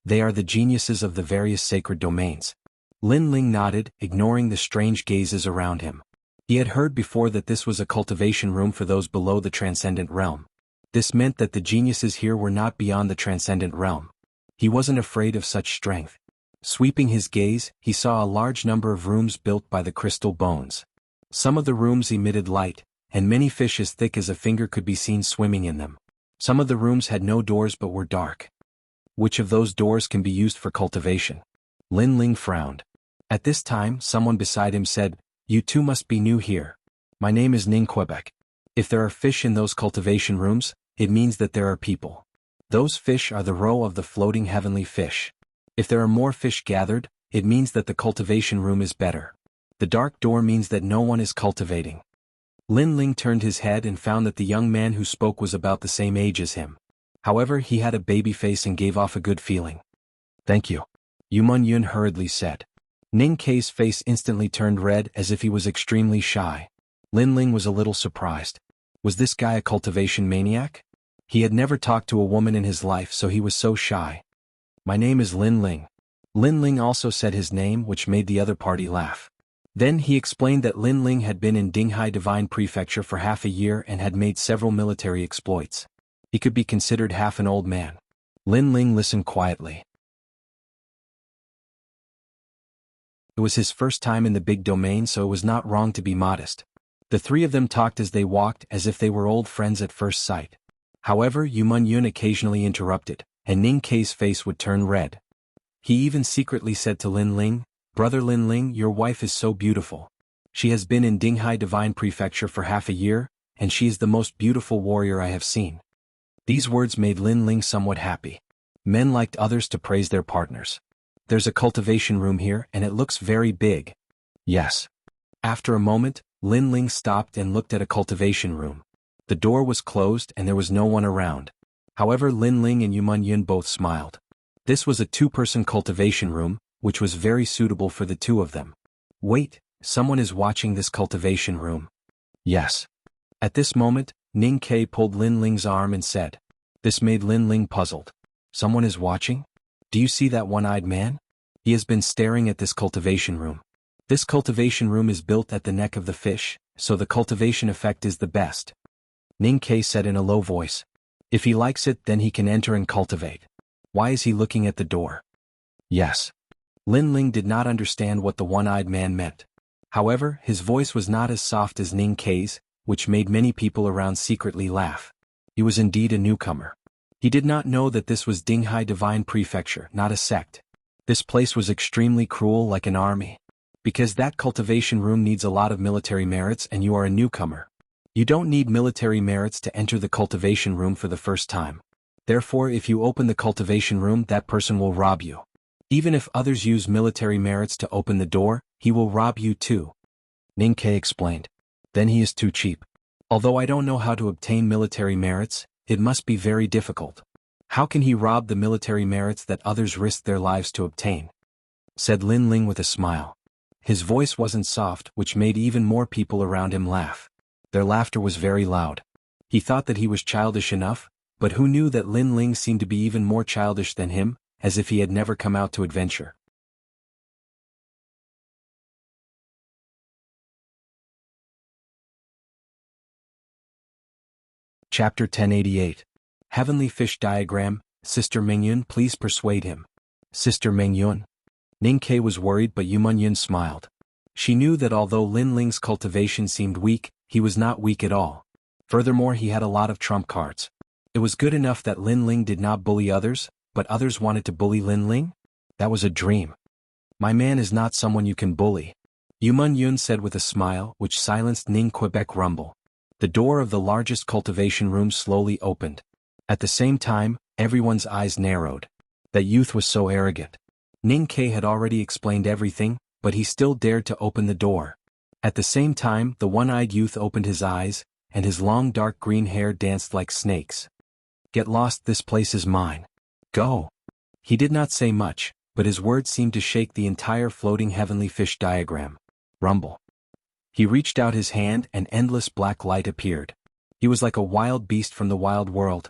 They are the geniuses of the various sacred domains. Lin Ling nodded, ignoring the strange gazes around him. He had heard before that this was a cultivation room for those below the transcendent realm. This meant that the geniuses here were not beyond the transcendent realm. He wasn't afraid of such strength. Sweeping his gaze, he saw a large number of rooms built by the crystal bones. Some of the rooms emitted light, and many fish as thick as a finger could be seen swimming in them. Some of the rooms had no doors but were dark. Which of those doors can be used for cultivation? Lin Ling frowned. At this time, someone beside him said, "You two must be new here. My name is Ning Quebec. If there are fish in those cultivation rooms, it means that there are people. Those fish are the row of the floating heavenly fish. If there are more fish gathered, it means that the cultivation room is better. The dark door means that no one is cultivating." Lin Ling turned his head and found that the young man who spoke was about the same age as him. However, he had a baby face and gave off a good feeling. "Thank you," Yu Yun hurriedly said. Ning Kei's face instantly turned red as if he was extremely shy. Lin Ling was a little surprised. Was this guy a cultivation maniac? He had never talked to a woman in his life, so he was so shy. "My name is Lin Ling." Lin Ling also said his name, which made the other party laugh. Then he explained that Lin Ling had been in Dinghai Divine Prefecture for half a year and had made several military exploits. He could be considered half an old man. Lin Ling listened quietly. It was his first time in the big domain, so it was not wrong to be modest. The three of them talked as they walked as if they were old friends at first sight. However, Yu Yun occasionally interrupted, and Ning Kei's face would turn red. He even secretly said to Lin Ling, "Brother Lin Ling, your wife is so beautiful. She has been in Dinghai Divine Prefecture for half a year, and she is the most beautiful warrior I have seen." These words made Lin Ling somewhat happy. Men liked others to praise their partners. "There's a cultivation room here, and it looks very big." "Yes." After a moment, Lin Ling stopped and looked at a cultivation room. The door was closed and there was no one around. However, Lin Ling and Yu Yun both smiled. This was a two-person cultivation room, which was very suitable for the two of them. "Wait, someone is watching this cultivation room." "Yes." At this moment, Ning Kei pulled Lin Ling's arm and said. This made Lin Ling puzzled. "Someone is watching? Do you see that one-eyed man? He has been staring at this cultivation room. This cultivation room is built at the neck of the fish, so the cultivation effect is the best." Ning Kei said in a low voice. "If he likes it, then he can enter and cultivate. Why is he looking at the door?" "Yes." Lin Ling did not understand what the one-eyed man meant. However, his voice was not as soft as Ning Kei's, which made many people around secretly laugh. He was indeed a newcomer. He did not know that this was Dinghai Divine Prefecture, not a sect. This place was extremely cruel, like an army. Because that cultivation room needs a lot of military merits and you are a newcomer. You don't need military merits to enter the cultivation room for the first time. Therefore, if you open the cultivation room, that person will rob you. Even if others use military merits to open the door, he will rob you too. Ning Kei explained. Then he is too cheap. Although I don't know how to obtain military merits, it must be very difficult. How can he rob the military merits that others risk their lives to obtain? Said Lin Ling with a smile. His voice wasn't soft, which made even more people around him laugh. Their laughter was very loud. He thought that he was childish enough, but who knew that Lin Ling seemed to be even more childish than him, as if he had never come out to adventure. Chapter 1088. Heavenly Fish Diagram. Sister Mingyun, please persuade him. Sister Mingyun. Ning Kei was worried, but Yu Yun smiled. She knew that although Lin Ling's cultivation seemed weak, he was not weak at all. Furthermore, he had a lot of trump cards. It was good enough that Lin Ling did not bully others, but others wanted to bully Lin Ling? That was a dream. My man is not someone you can bully. Yuman Yun said with a smile which silenced Ning Quebec rumble. The door of the largest cultivation room slowly opened. At the same time, everyone's eyes narrowed. That youth was so arrogant. Ning Ke had already explained everything, but he still dared to open the door. At the same time, the one-eyed youth opened his eyes, and his long dark green hair danced like snakes. Get lost, this place is mine. Go. He did not say much, but his words seemed to shake the entire floating heavenly fish diagram. Rumble. He reached out his hand and endless black light appeared. He was like a wild beast from the wild world.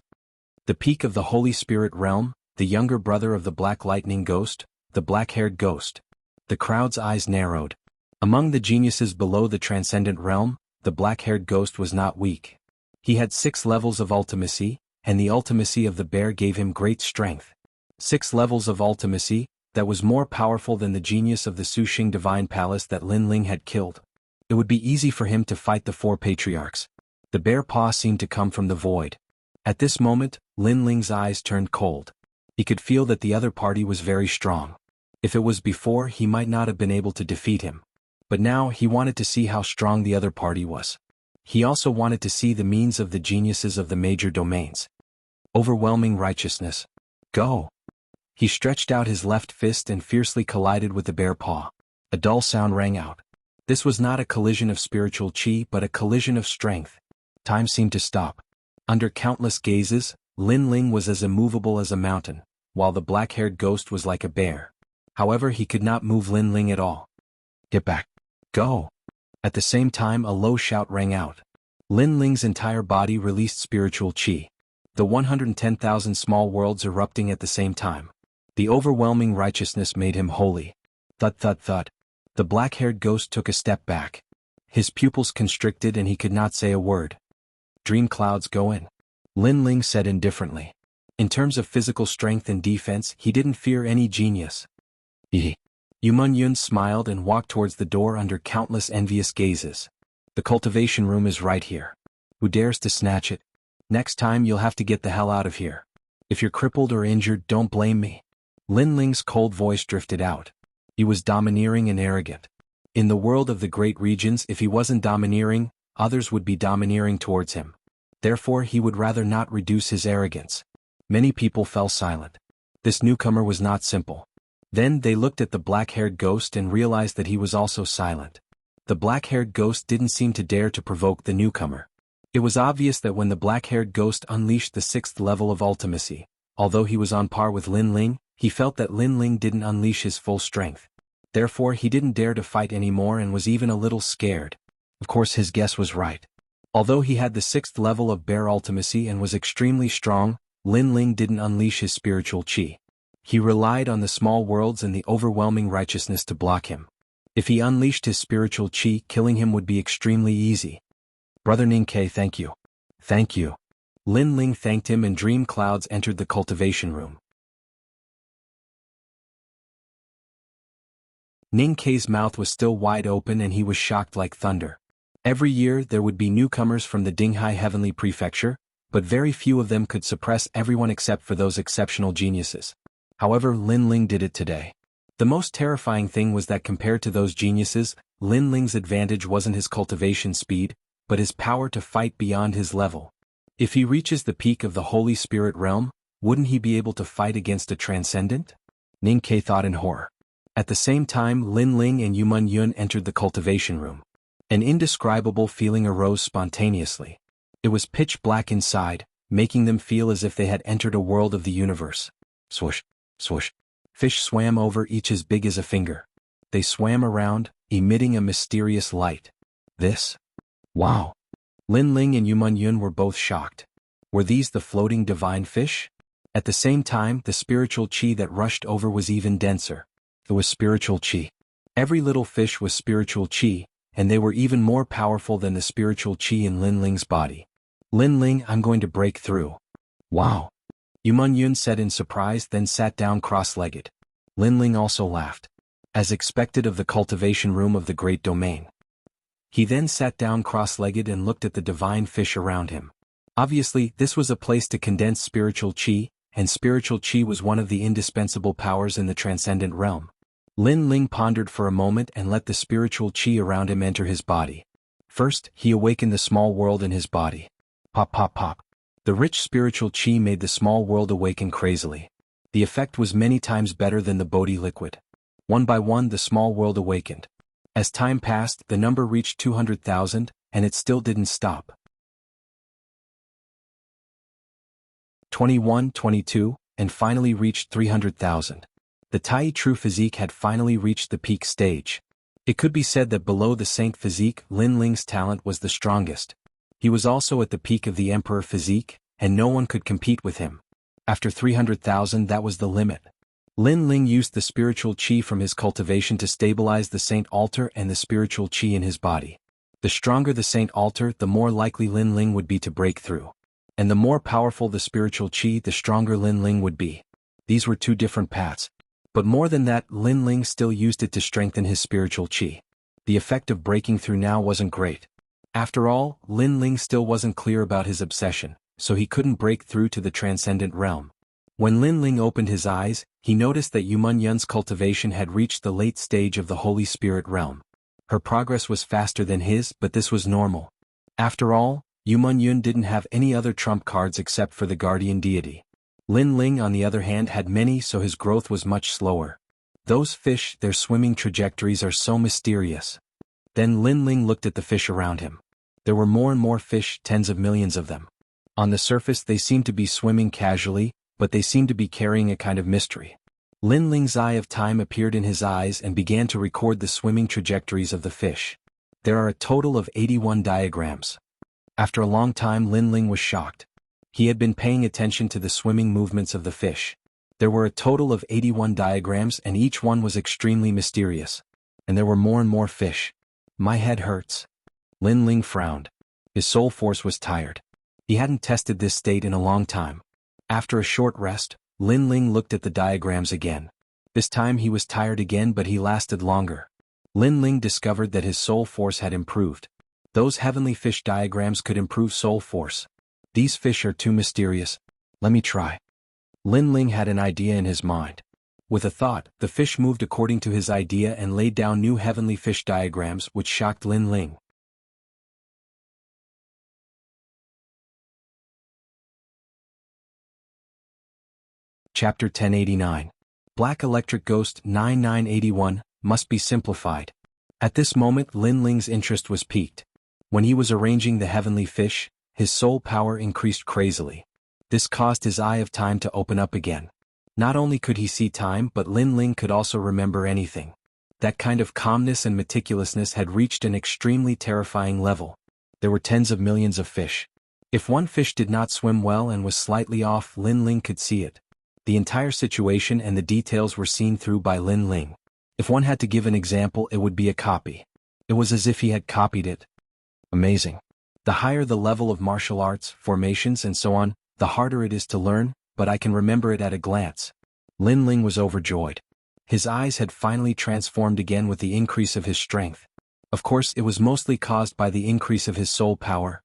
The peak of the Holy Spirit realm, the younger brother of the Black Lightning Ghost, the black-haired ghost. The crowd's eyes narrowed. Among the geniuses below the transcendent realm, the black-haired ghost was not weak. He had 6 levels of ultimacy, and the ultimacy of the bear gave him great strength. 6 levels of ultimacy, that was more powerful than the genius of the Suxing Divine Palace that Lin Ling had killed. It would be easy for him to fight the 4 patriarchs. The bear paw seemed to come from the void. At this moment, Lin Ling's eyes turned cold. He could feel that the other party was very strong. If it was before, he might not have been able to defeat him. But now he wanted to see how strong the other party was. He also wanted to see the means of the geniuses of the major domains. Overwhelming righteousness. Go. He stretched out his left fist and fiercely collided with the bear paw. A dull sound rang out. This was not a collision of spiritual chi but a collision of strength. Time seemed to stop. Under countless gazes, Lin Ling was as immovable as a mountain, while the black-haired ghost was like a bear. However, he could not move Lin Ling at all. Get back. Go. At the same time, a low shout rang out. Lin Ling's entire body released spiritual chi. The 110,000 small worlds erupting at the same time. The overwhelming righteousness made him holy. Thud thud thud. The black-haired ghost took a step back. His pupils constricted and he could not say a word. Dream clouds go in. Lin Ling said indifferently. In terms of physical strength and defense, he didn't fear any genius. Yuman Yun smiled and walked towards the door under countless envious gazes. The cultivation room is right here. Who dares to snatch it? Next time you'll have to get the hell out of here. If you're crippled or injured, don't blame me. Lin Ling's cold voice drifted out. He was domineering and arrogant. In the world of the great regions, if he wasn't domineering, others would be domineering towards him. Therefore, he would rather not reduce his arrogance. Many people fell silent. This newcomer was not simple. Then they looked at the black-haired ghost and realized that he was also silent. The black-haired ghost didn't seem to dare to provoke the newcomer. It was obvious that when the black-haired ghost unleashed the 6th level of ultimacy, although he was on par with Lin Ling, he felt that Lin Ling didn't unleash his full strength. Therefore, he didn't dare to fight anymore and was even a little scared. Of course, his guess was right. Although he had the 6th level of bear ultimacy and was extremely strong, Lin Ling didn't unleash his spiritual chi. He relied on the small worlds and the overwhelming righteousness to block him. If he unleashed his spiritual chi, killing him would be extremely easy. Brother Ning Ke, thank you. Thank you. Lin Ling thanked him and dream clouds entered the cultivation room. Ning Ke's mouth was still wide open and he was shocked like thunder. Every year there would be newcomers from the Dinghai Heavenly Prefecture, but very few of them could suppress everyone except for those exceptional geniuses. However, Lin Ling did it today. The most terrifying thing was that compared to those geniuses, Lin Ling's advantage wasn't his cultivation speed, but his power to fight beyond his level. If he reaches the peak of the Holy Spirit realm, wouldn't he be able to fight against a transcendent? Ning Ke thought in horror. At the same time, Lin Ling and Yuman Yun entered the cultivation room. An indescribable feeling arose spontaneously. It was pitch black inside, making them feel as if they had entered a world of the universe. Swoosh, swoosh. Fish swam over each as big as a finger. They swam around, emitting a mysterious light. This? Wow. Lin Ling and Yuman Yun were both shocked. Were these the floating divine fish? At the same time, the spiritual chi that rushed over was even denser. It was spiritual chi. Every little fish was spiritual chi, and they were even more powerful than the spiritual chi in Lin Ling's body. Lin Ling, I'm going to break through. Wow. Yuman Yun said in surprise, then sat down cross-legged. Lin Ling also laughed. As expected of the cultivation room of the great domain. He then sat down cross-legged and looked at the divine fish around him. Obviously, this was a place to condense spiritual chi, and spiritual qi was one of the indispensable powers in the transcendent realm. Lin Ling pondered for a moment and let the spiritual qi around him enter his body. First, he awakened the small world in his body. Pop pop pop. The rich spiritual qi made the small world awaken crazily. The effect was many times better than the Bodhi liquid. One by one the small world awakened. As time passed, the number reached 200,000, and it still didn't stop. 21, 22, and finally reached 300,000. The Tai True physique had finally reached the peak stage. It could be said that below the saint physique, Lin Ling's talent was the strongest. He was also at the peak of the emperor physique, and no one could compete with him. After 300,000, that was the limit. Lin Ling used the spiritual qi from his cultivation to stabilize the saint altar and the spiritual qi in his body. The stronger the saint altar, the more likely Lin Ling would be to break through. And the more powerful the spiritual qi, the stronger Lin Ling would be. These were two different paths. But more than that, Lin Ling still used it to strengthen his spiritual qi. The effect of breaking through now wasn't great. After all, Lin Ling still wasn't clear about his obsession, so he couldn't break through to the transcendent realm. When Lin Ling opened his eyes, he noticed that Yu Yun's cultivation had reached the late stage of the Holy Spirit realm. Her progress was faster than his, but this was normal. After all, Yu Yun didn't have any other trump cards except for the guardian deity. Lin Ling, on the other hand, had many, so his growth was much slower. Those fish, their swimming trajectories are so mysterious. Then Lin Ling looked at the fish around him. There were more and more fish, tens of millions of them. On the surface they seemed to be swimming casually, but they seemed to be carrying a kind of mystery. Lin Ling's eye of time appeared in his eyes and began to record the swimming trajectories of the fish. There are a total of 81 diagrams. After a long time, Lin Ling was shocked. He had been paying attention to the swimming movements of the fish. There were a total of 81 diagrams and each one was extremely mysterious. And there were more and more fish. My head hurts. Lin Ling frowned. His soul force was tired. He hadn't tested this state in a long time. After a short rest, Lin Ling looked at the diagrams again. This time he was tired again, but he lasted longer. Lin Ling discovered that his soul force had improved. Those heavenly fish diagrams could improve soul force. These fish are too mysterious. Let me try. Lin Ling had an idea in his mind. With a thought, the fish moved according to his idea and laid down new heavenly fish diagrams which shocked Lin Ling. Chapter 1089. Black Electric Ghost 9981, must be simplified. At this moment Lin Ling's interest was piqued. When he was arranging the heavenly fish, his soul power increased crazily. This caused his eye of time to open up again. Not only could he see time, but Lin Ling could also remember anything. That kind of calmness and meticulousness had reached an extremely terrifying level. There were tens of millions of fish. If one fish did not swim well and was slightly off, Lin Ling could see it. The entire situation and the details were seen through by Lin Ling. If one had to give an example, it would be a copy. It was as if he had copied it. Amazing. The higher the level of martial arts, formations and so on, the harder it is to learn, but I can remember it at a glance. Lin Ling was overjoyed. His eyes had finally transformed again with the increase of his strength. Of course, it was mostly caused by the increase of his soul power.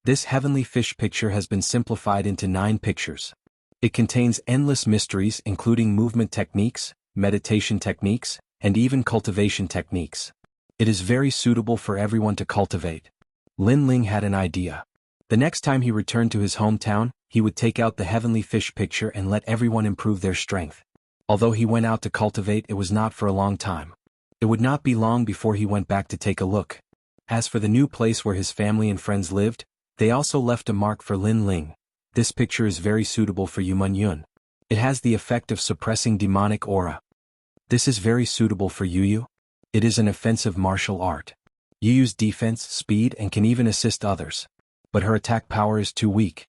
This heavenly fish picture has been simplified into 9 pictures. It contains endless mysteries including movement techniques, meditation techniques, and even cultivation techniques. It is very suitable for everyone to cultivate. Lin Ling had an idea. The next time he returned to his hometown, he would take out the heavenly fish picture and let everyone improve their strength. Although he went out to cultivate, it was not for a long time. It would not be long before he went back to take a look. As for the new place where his family and friends lived, they also left a mark for Lin Ling. This picture is very suitable for Yu Yun. It has the effect of suppressing demonic aura. This is very suitable for Yu. It is an offensive martial art. You use defense, speed, and can even assist others. But her attack power is too weak.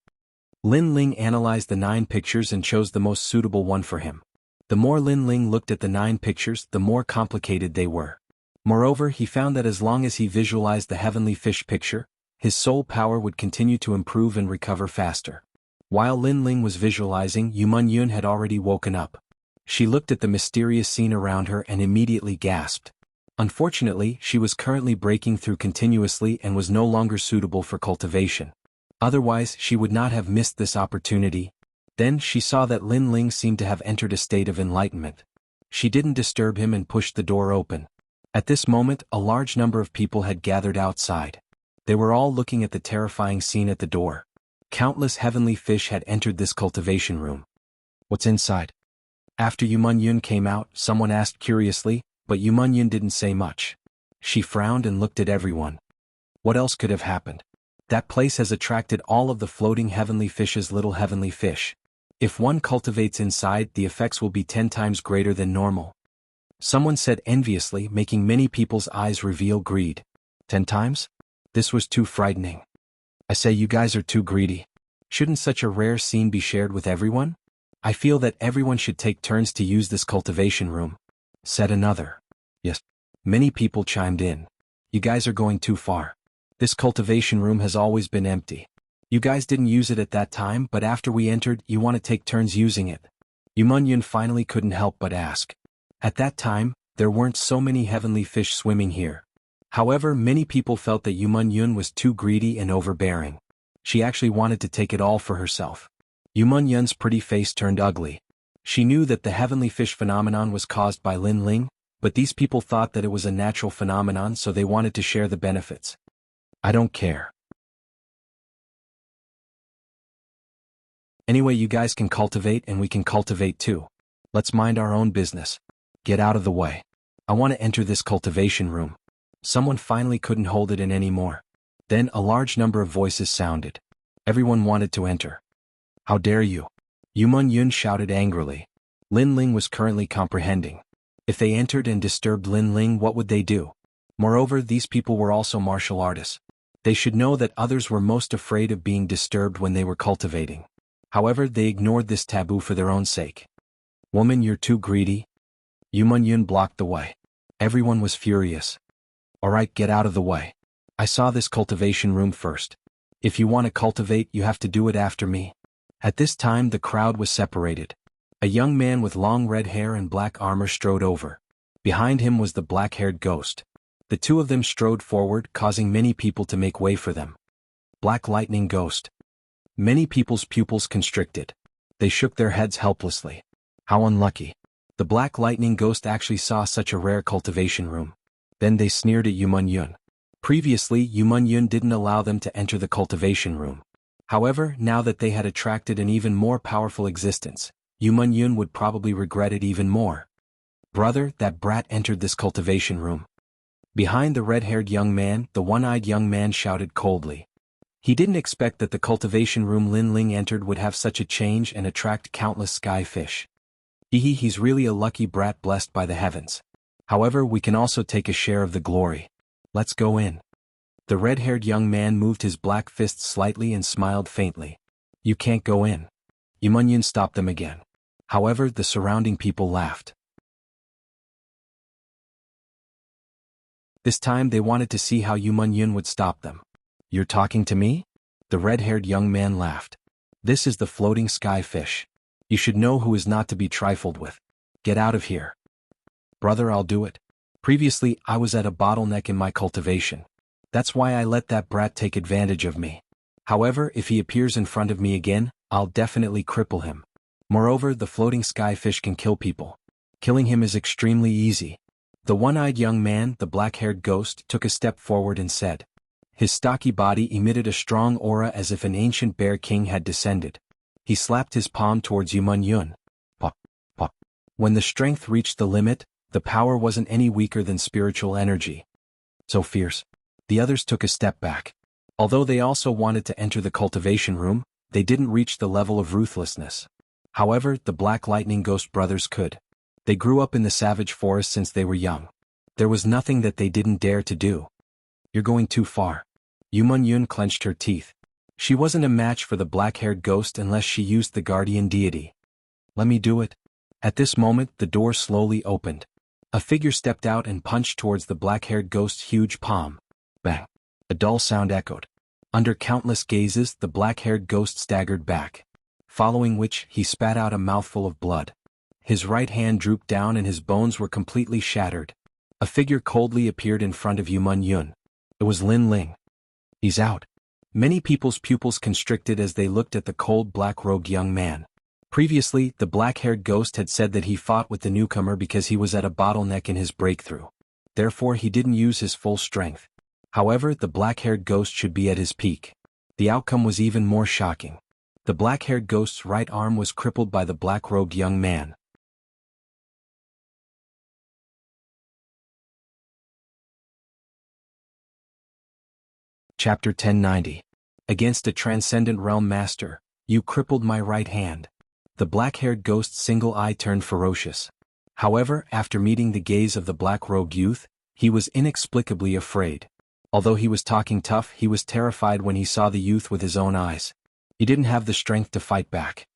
Lin Ling analyzed the 9 pictures and chose the most suitable one for him. The more Lin Ling looked at the 9 pictures, the more complicated they were. Moreover, he found that as long as he visualized the heavenly fish picture, his soul power would continue to improve and recover faster. While Lin Ling was visualizing, Yu Yun had already woken up. She looked at the mysterious scene around her and immediately gasped. Unfortunately, she was currently breaking through continuously and was no longer suitable for cultivation. Otherwise, she would not have missed this opportunity. Then she saw that Lin Ling seemed to have entered a state of enlightenment. She didn't disturb him and pushed the door open. At this moment, a large number of people had gathered outside. They were all looking at the terrifying scene at the door. Countless heavenly fish had entered this cultivation room. What's inside? After Yumun-yun came out, someone asked curiously, but Yumun-yun didn't say much. She frowned and looked at everyone. What else could have happened? That place has attracted all of the floating heavenly fishes, little heavenly fish. If one cultivates inside, the effects will be 10 times greater than normal. Someone said enviously, making many people's eyes reveal greed. 10 times? This was too frightening. I say you guys are too greedy. Shouldn't such a rare scene be shared with everyone? I feel that everyone should take turns to use this cultivation room, said another. Yes. Many people chimed in. You guys are going too far. This cultivation room has always been empty. You guys didn't use it at that time, but after we entered, you want to take turns using it. Yumun-yun finally couldn't help but ask. At that time, there weren't so many heavenly fish swimming here. However, many people felt that Yumun-yun was too greedy and overbearing. She actually wanted to take it all for herself. Yumun-yun's pretty face turned ugly. She knew that the heavenly fish phenomenon was caused by Lin Ling, but these people thought that it was a natural phenomenon, so they wanted to share the benefits. I don't care. Anyway, you guys can cultivate and we can cultivate too. Let's mind our own business. Get out of the way. I want to enter this cultivation room. Someone finally couldn't hold it in anymore. Then a large number of voices sounded. Everyone wanted to enter. How dare you? Yumun-yun shouted angrily. Lin Ling was currently comprehending. If they entered and disturbed Lin Ling, what would they do? Moreover, these people were also martial artists. They should know that others were most afraid of being disturbed when they were cultivating. However, they ignored this taboo for their own sake. Woman, you're too greedy. Yumun-yun blocked the way. Everyone was furious. Alright, get out of the way. I saw this cultivation room first. If you want to cultivate, you have to do it after me. At this time, the crowd was separated. A young man with long red hair and black armor strode over. Behind him was the black-haired ghost. The two of them strode forward, causing many people to make way for them. Black Lightning Ghost. Many people's pupils constricted. They shook their heads helplessly. How unlucky. The Black Lightning Ghost actually saw such a rare cultivation room. Then they sneered at Yumun-yun. Previously, Yumun-yun didn't allow them to enter the cultivation room. However, now that they had attracted an even more powerful existence, Yumun-yun would probably regret it even more. Brother, that brat entered this cultivation room. Behind the red-haired young man, the one-eyed young man shouted coldly. He didn't expect that the cultivation room Lin Ling entered would have such a change and attract countless sky fish. He's really a lucky brat blessed by the heavens. However, we can also take a share of the glory. Let's go in. The red-haired young man moved his black fist slightly and smiled faintly. You can't go in. Yumun-yun stopped them again. However, the surrounding people laughed. This time they wanted to see how Yumun-yun would stop them. You're talking to me? The red-haired young man laughed. This is the floating sky fish. You should know who is not to be trifled with. Get out of here. Brother, I'll do it. Previously, I was at a bottleneck in my cultivation. That's why I let that brat take advantage of me. However, if he appears in front of me again, I'll definitely cripple him. Moreover, the floating sky fish can kill people. Killing him is extremely easy. The one-eyed young man, the black-haired ghost, took a step forward and said. His stocky body emitted a strong aura as if an ancient bear king had descended. He slapped his palm towards Yumun-yun. Pop, pop. When the strength reached the limit, the power wasn't any weaker than spiritual energy. So fierce. The others took a step back. Although they also wanted to enter the cultivation room, they didn't reach the level of ruthlessness. However, the Black Lightning Ghost brothers could. They grew up in the savage forest since they were young. There was nothing that they didn't dare to do. You're going too far. Yumun-yun clenched her teeth. She wasn't a match for the black-haired ghost unless she used the guardian deity. Let me do it. At this moment, the door slowly opened. A figure stepped out and punched towards the black-haired ghost's huge palm. Bang. A dull sound echoed. Under countless gazes, the black-haired ghost staggered back. Following which, he spat out a mouthful of blood. His right hand drooped down and his bones were completely shattered. A figure coldly appeared in front of Yumun-yun. It was Lin Ling. He's out. Many people's pupils constricted as they looked at the cold black-robed young man. Previously, the black-haired ghost had said that he fought with the newcomer because he was at a bottleneck in his breakthrough. Therefore he didn't use his full strength. However, the black-haired ghost should be at his peak. The outcome was even more shocking. The black-haired ghost's right arm was crippled by the black-robed young man. Chapter 1090. Against a transcendent realm master, you crippled my right hand. The black-haired ghost's single eye turned ferocious. However, after meeting the gaze of the black-robed youth, he was inexplicably afraid. Although he was talking tough, he was terrified when he saw the youth with his own eyes. He didn't have the strength to fight back.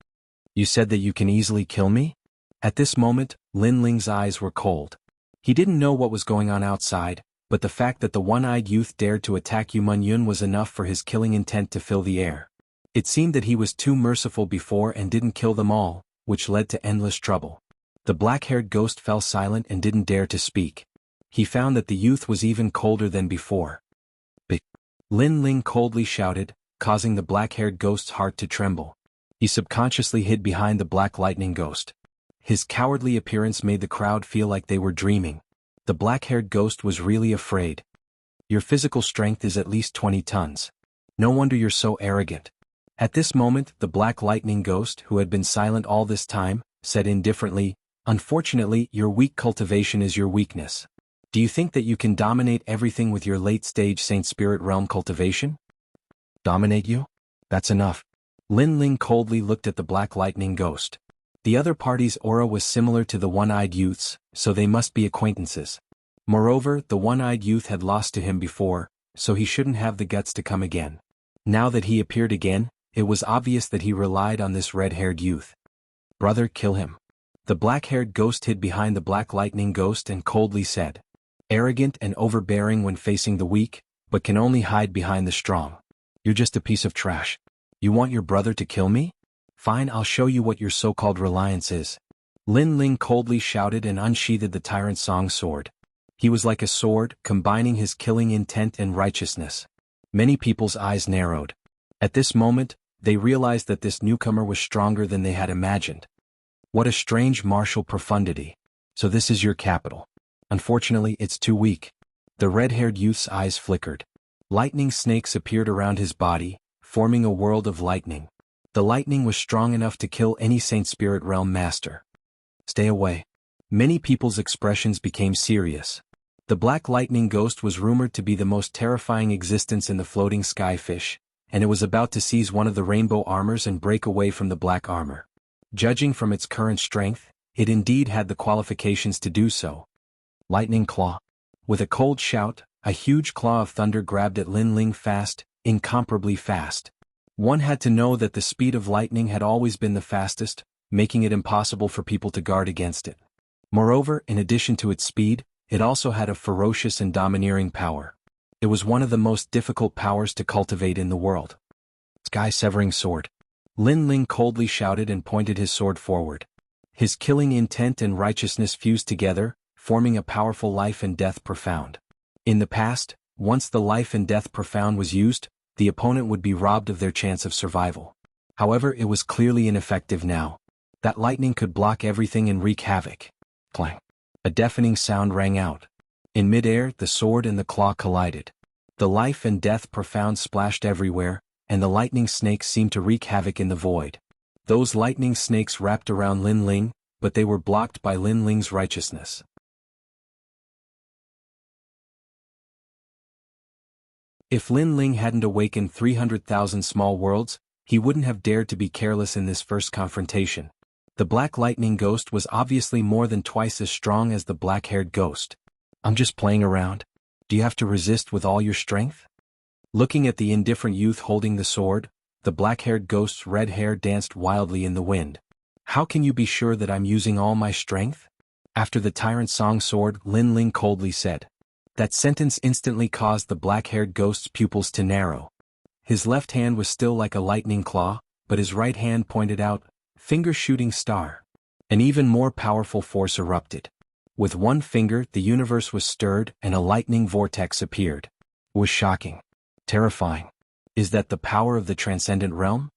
You said that you can easily kill me? At this moment, Lin Ling's eyes were cold. He didn't know what was going on outside, but the fact that the one-eyed youth dared to attack Yu Munyun was enough for his killing intent to fill the air. It seemed that he was too merciful before and didn't kill them all, which led to endless trouble. The black-haired ghost fell silent and didn't dare to speak. He found that the youth was even colder than before. Lin Ling coldly shouted, causing the black-haired ghost's heart to tremble. He subconsciously hid behind the black lightning ghost. His cowardly appearance made the crowd feel like they were dreaming. The black-haired ghost was really afraid. Your physical strength is at least 20 tons. No wonder you're so arrogant. At this moment, the black lightning ghost, who had been silent all this time, said indifferently, unfortunately, your weak cultivation is your weakness. Do you think that you can dominate everything with your late-stage Saint Spirit Realm cultivation? Dominate you? That's enough. Lin Ling coldly looked at the black lightning ghost. The other party's aura was similar to the one-eyed youth's, so they must be acquaintances. Moreover, the one-eyed youth had lost to him before, so he shouldn't have the guts to come again. Now that he appeared again, it was obvious that he relied on this red-haired youth. Brother, kill him. The black-haired ghost hid behind the black lightning ghost and coldly said. Arrogant and overbearing when facing the weak, but can only hide behind the strong. You're just a piece of trash. You want your brother to kill me? Fine, I'll show you what your so-called reliance is. Lin Ling coldly shouted and unsheathed the Tyrant Song sword. He was like a sword, combining his killing intent and righteousness. Many people's eyes narrowed. At this moment, they realized that this newcomer was stronger than they had imagined. What a strange martial profundity. So this is your capital. Unfortunately, it's too weak. The red-haired youth's eyes flickered. Lightning snakes appeared around his body, forming a world of lightning. The lightning was strong enough to kill any Saint Spirit Realm master. Stay away. Many people's expressions became serious. The black lightning ghost was rumored to be the most terrifying existence in the floating skyfish, and it was about to seize one of the rainbow armors and break away from the black armor. Judging from its current strength, it indeed had the qualifications to do so. Lightning Claw. With a cold shout, a huge claw of thunder grabbed at Lin Ling fast, incomparably fast. One had to know that the speed of lightning had always been the fastest, making it impossible for people to guard against it. Moreover, in addition to its speed, it also had a ferocious and domineering power. It was one of the most difficult powers to cultivate in the world. Sky-severing sword. Lin Ling coldly shouted and pointed his sword forward. His killing intent and righteousness fused together, forming a powerful life and death profound. In the past, once the life and death profound was used, the opponent would be robbed of their chance of survival. However, it was clearly ineffective now. That lightning could block everything and wreak havoc. Clang. A deafening sound rang out. In midair, the sword and the claw collided. The life and death profound splashed everywhere, and the lightning snakes seemed to wreak havoc in the void. Those lightning snakes wrapped around Lin Ling, but they were blocked by Lin Ling's righteousness. If Lin Ling hadn't awakened 300,000 small worlds, he wouldn't have dared to be careless in this first confrontation. The black lightning ghost was obviously more than twice as strong as the black-haired ghost. I'm just playing around. Do you have to resist with all your strength? Looking at the indifferent youth holding the sword, the black-haired ghost's red hair danced wildly in the wind. How can you be sure that I'm using all my strength? After the Tyrant Song sword, Lin Ling coldly said. That sentence instantly caused the black-haired ghost's pupils to narrow. His left hand was still like a lightning claw, but his right hand pointed out, finger-shooting star. An even more powerful force erupted. With one finger, the universe was stirred and a lightning vortex appeared. It was shocking. Terrifying. Is that the power of the transcendent realm?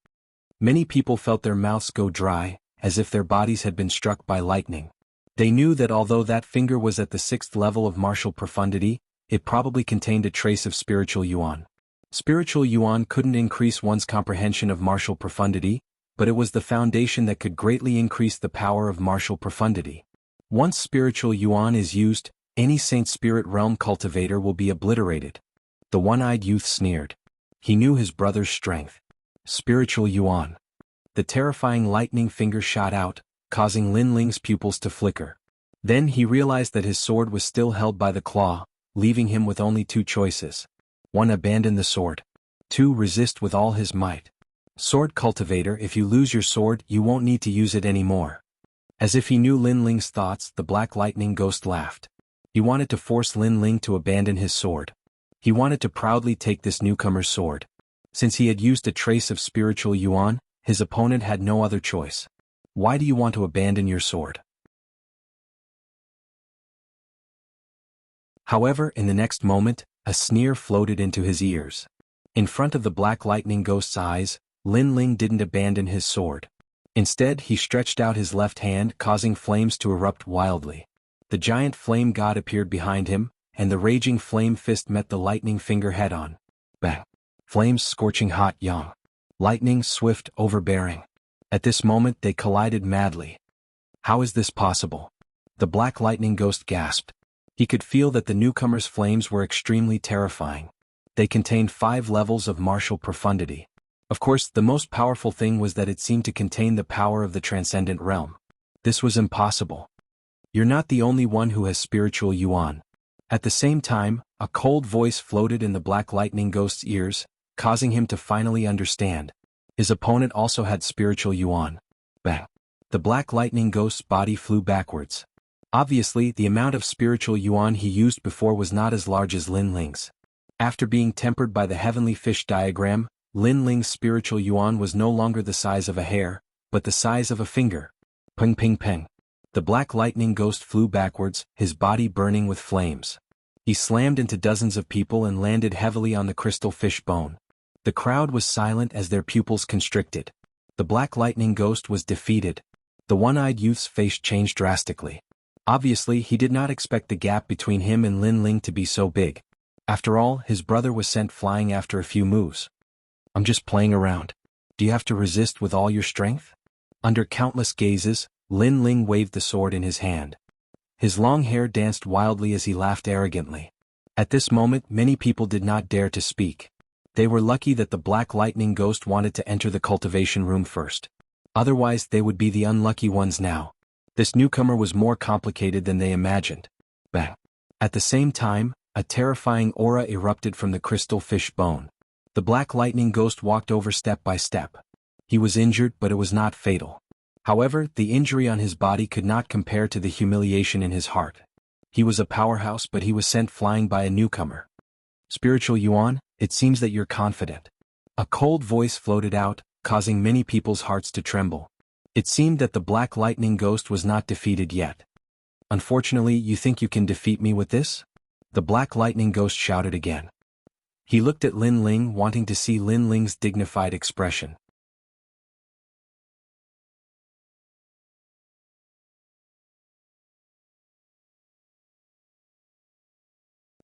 Many people felt their mouths go dry, as if their bodies had been struck by lightning. They knew that although that finger was at the 6th level of martial profundity, it probably contained a trace of spiritual yuan. Spiritual yuan couldn't increase one's comprehension of martial profundity, but it was the foundation that could greatly increase the power of martial profundity. Once spiritual yuan is used, any Saint Spirit Realm cultivator will be obliterated. The one-eyed youth sneered. He knew his brother's strength. Spiritual yuan. The terrifying lightning finger shot out, causing Lin Ling's pupils to flicker. Then he realized that his sword was still held by the claw, leaving him with only 2 choices. 1. Abandon the sword. 2. Resist with all his might. Sword cultivator, if you lose your sword, you won't need to use it anymore. As if he knew Lin Ling's thoughts, the black lightning ghost laughed. He wanted to force Lin Ling to abandon his sword. He wanted to proudly take this newcomer's sword. Since he had used a trace of spiritual yuan, his opponent had no other choice. Why do you want to abandon your sword? However, in the next moment, a sneer floated into his ears. In front of the black lightning ghost's eyes, Lin Ling didn't abandon his sword. Instead, he stretched out his left hand, causing flames to erupt wildly. The giant flame god appeared behind him, and the raging flame fist met the lightning finger head-on. Bang! Flames scorching hot yang. Lightning swift, overbearing. At this moment they collided madly. How is this possible? The black lightning ghost gasped. He could feel that the newcomer's flames were extremely terrifying. They contained 5 levels of martial profundity. Of course, the most powerful thing was that it seemed to contain the power of the transcendent realm. This was impossible. You're not the only one who has spiritual yuan. At the same time, a cold voice floated in the black lightning ghost's ears, causing him to finally understand. His opponent also had spiritual yuan. Bang! The black lightning ghost's body flew backwards. Obviously, the amount of spiritual yuan he used before was not as large as Lin Ling's. After being tempered by the heavenly fish diagram, Lin Ling's spiritual yuan was no longer the size of a hair, but the size of a finger. Ping ping ping. The black lightning ghost flew backwards, his body burning with flames. He slammed into dozens of people and landed heavily on the crystal fish bone. The crowd was silent as their pupils constricted. The black lightning ghost was defeated. The one-eyed youth's face changed drastically. Obviously, he did not expect the gap between him and Lin Ling to be so big. After all, his brother was sent flying after a few moves. I'm just playing around. Do you have to resist with all your strength? Under countless gazes, Lin Ling waved the sword in his hand. His long hair danced wildly as he laughed arrogantly. At this moment, many people did not dare to speak. They were lucky that the black lightning ghost wanted to enter the cultivation room first. Otherwise, they would be the unlucky ones now. This newcomer was more complicated than they imagined. Bang! At the same time, a terrifying aura erupted from the crystal fish bone. The black lightning ghost walked over step by step. He was injured, but it was not fatal. However, the injury on his body could not compare to the humiliation in his heart. He was a powerhouse, but he was sent flying by a newcomer. Spiritual yuan, it seems that you're confident. A cold voice floated out, causing many people's hearts to tremble. It seemed that the black lightning ghost was not defeated yet. Unfortunately, you think you can defeat me with this? The black lightning ghost shouted again. He looked at Lin Ling, wanting to see Lin Ling's dignified expression.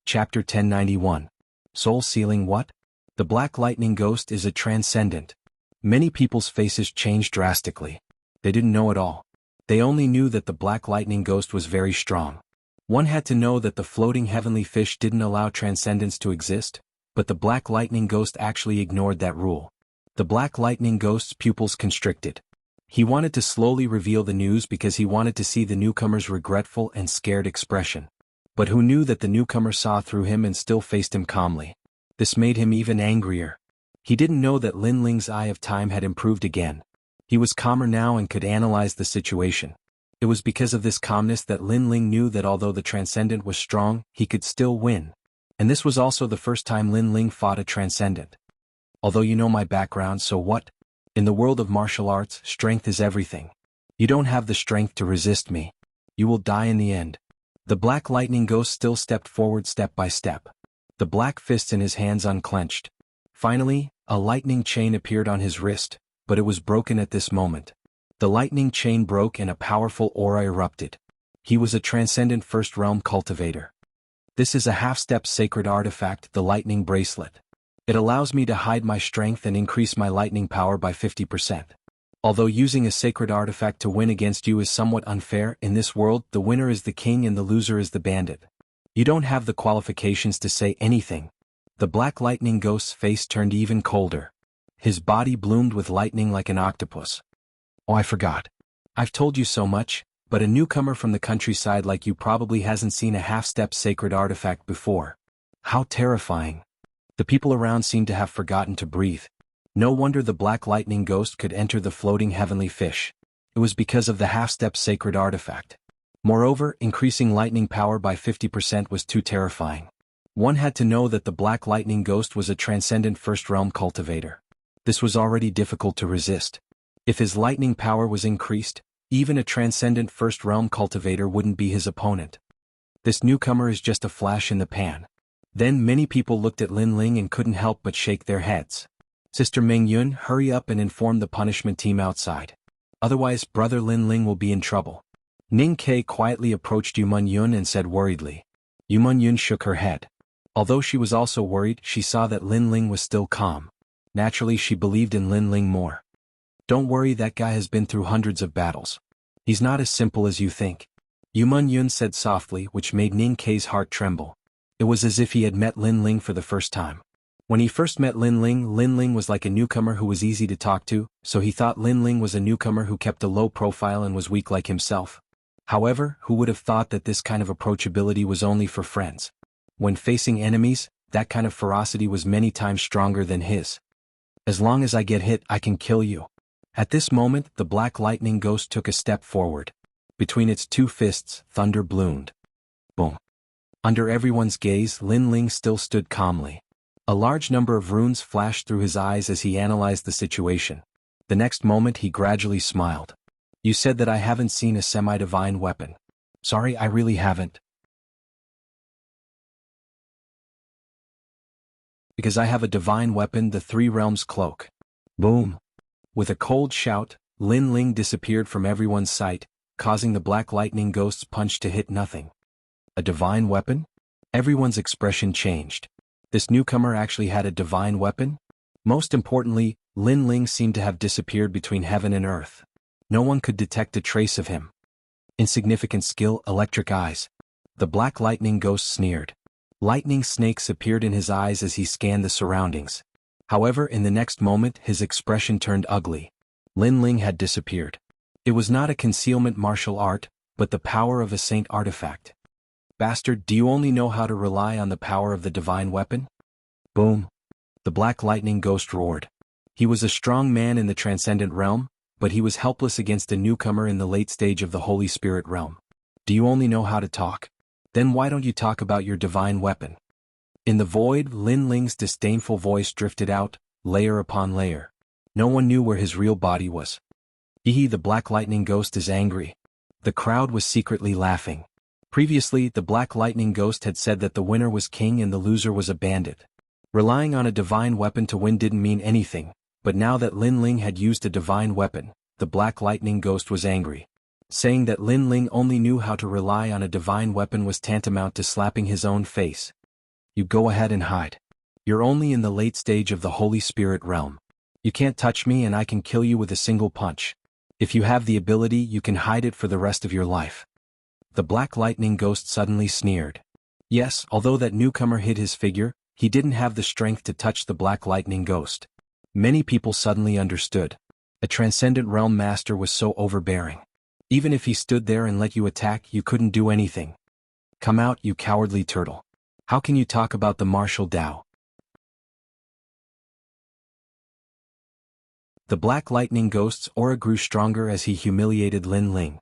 Chapter 1091. Soul Sealing. What? The black lightning ghost is a transcendent. Many people's faces changed drastically. They didn't know at all. They only knew that the black lightning ghost was very strong. One had to know that the floating heavenly fish didn't allow transcendence to exist, but the black lightning ghost actually ignored that rule. The black lightning ghost's pupils constricted. He wanted to slowly reveal the news because he wanted to see the newcomer's regretful and scared expression. But who knew that the newcomer saw through him and still faced him calmly? This made him even angrier. He didn't know that Lin Ling's eye of time had improved again. He was calmer now and could analyze the situation. It was because of this calmness that Lin Ling knew that although the transcendent was strong, he could still win. And this was also the first time Lin Ling fought a transcendent. Although you know my background, so what? In the world of martial arts, strength is everything. You don't have the strength to resist me. You will die in the end. The black lightning ghost still stepped forward step by step. The black fists in his hands unclenched. Finally, a lightning chain appeared on his wrist, but it was broken at this moment. The lightning chain broke and a powerful aura erupted. He was a transcendent first realm cultivator. This is a half-step sacred artifact, the lightning bracelet. It allows me to hide my strength and increase my lightning power by 50%. Although using a sacred artifact to win against you is somewhat unfair, in this world the winner is the king and the loser is the bandit. You don't have the qualifications to say anything. The black lightning ghost's face turned even colder. His body bloomed with lightning like an octopus. Oh, I forgot. I've told you so much, but a newcomer from the countryside like you probably hasn't seen a half-step sacred artifact before. How terrifying. The people around seemed to have forgotten to breathe. No wonder the black lightning ghost could enter the floating heavenly fish. It was because of the half-step sacred artifact. Moreover, increasing lightning power by 50% was too terrifying. One had to know that the black lightning ghost was a transcendent first-realm cultivator. This was already difficult to resist. If his lightning power was increased, even a transcendent first-realm cultivator wouldn't be his opponent. This newcomer is just a flash in the pan. Then many people looked at Lin Ling and couldn't help but shake their heads. Sister Ming Yun, hurry up and inform the punishment team outside. Otherwise, brother Lin Ling will be in trouble. Ning Ke quietly approached Yumun Yun and said worriedly. Yumun Yun shook her head. Although she was also worried, she saw that Lin Ling was still calm. Naturally, she believed in Lin Ling more. Don't worry, that guy has been through hundreds of battles. He's not as simple as you think. Yumun Yun said softly, which made Ning Ke's heart tremble. It was as if he had met Lin Ling for the first time. When he first met Lin Ling was like a newcomer who was easy to talk to, so he thought Lin Ling was a newcomer who kept a low profile and was weak like himself. However, who would have thought that this kind of approachability was only for friends? When facing enemies, that kind of ferocity was many times stronger than his. As long as I get hit, I can kill you. At this moment, the black lightning ghost took a step forward. Between its two fists, thunder bloomed. Boom. Under everyone's gaze, Lin Ling still stood calmly. A large number of runes flashed through his eyes as he analyzed the situation. The next moment he gradually smiled. You said that I haven't seen a semi-divine weapon. Sorry, I really haven't. Because I have a divine weapon, the Three Realms Cloak. Boom. With a cold shout, Lin Ling disappeared from everyone's sight, causing the black lightning ghost's punch to hit nothing. A divine weapon? Everyone's expression changed. This newcomer actually had a divine weapon? Most importantly, Lin Ling seemed to have disappeared between heaven and earth. No one could detect a trace of him. Insignificant skill, electric eyes. The black lightning ghost sneered. Lightning snakes appeared in his eyes as he scanned the surroundings. However, in the next moment, his expression turned ugly. Lin Ling had disappeared. It was not a concealment martial art, but the power of a saint artifact. Bastard, do you only know how to rely on the power of the divine weapon? Boom. The black lightning ghost roared. He was a strong man in the transcendent realm, but he was helpless against a newcomer in the late stage of the Holy Spirit realm. Do you only know how to talk? Then why don't you talk about your divine weapon? In the void, Lin Ling's disdainful voice drifted out, layer upon layer. No one knew where his real body was. Hehe, the black lightning ghost is angry. The crowd was secretly laughing. Previously, the black lightning ghost had said that the winner was king and the loser was a bandit. Relying on a divine weapon to win didn't mean anything, but now that Lin Ling had used a divine weapon, the black lightning ghost was angry. Saying that Lin Ling only knew how to rely on a divine weapon was tantamount to slapping his own face. You go ahead and hide. You're only in the late stage of the Holy Spirit realm. You can't touch me and I can kill you with a single punch. If you have the ability, you can hide it for the rest of your life. The black lightning ghost suddenly sneered. Yes, although that newcomer hid his figure, he didn't have the strength to touch the black lightning ghost. Many people suddenly understood. A transcendent realm master was so overbearing. Even if he stood there and let you attack, you couldn't do anything. Come out, you cowardly turtle. How can you talk about the martial Tao? The black lightning ghost's aura grew stronger as he humiliated Lin Ling.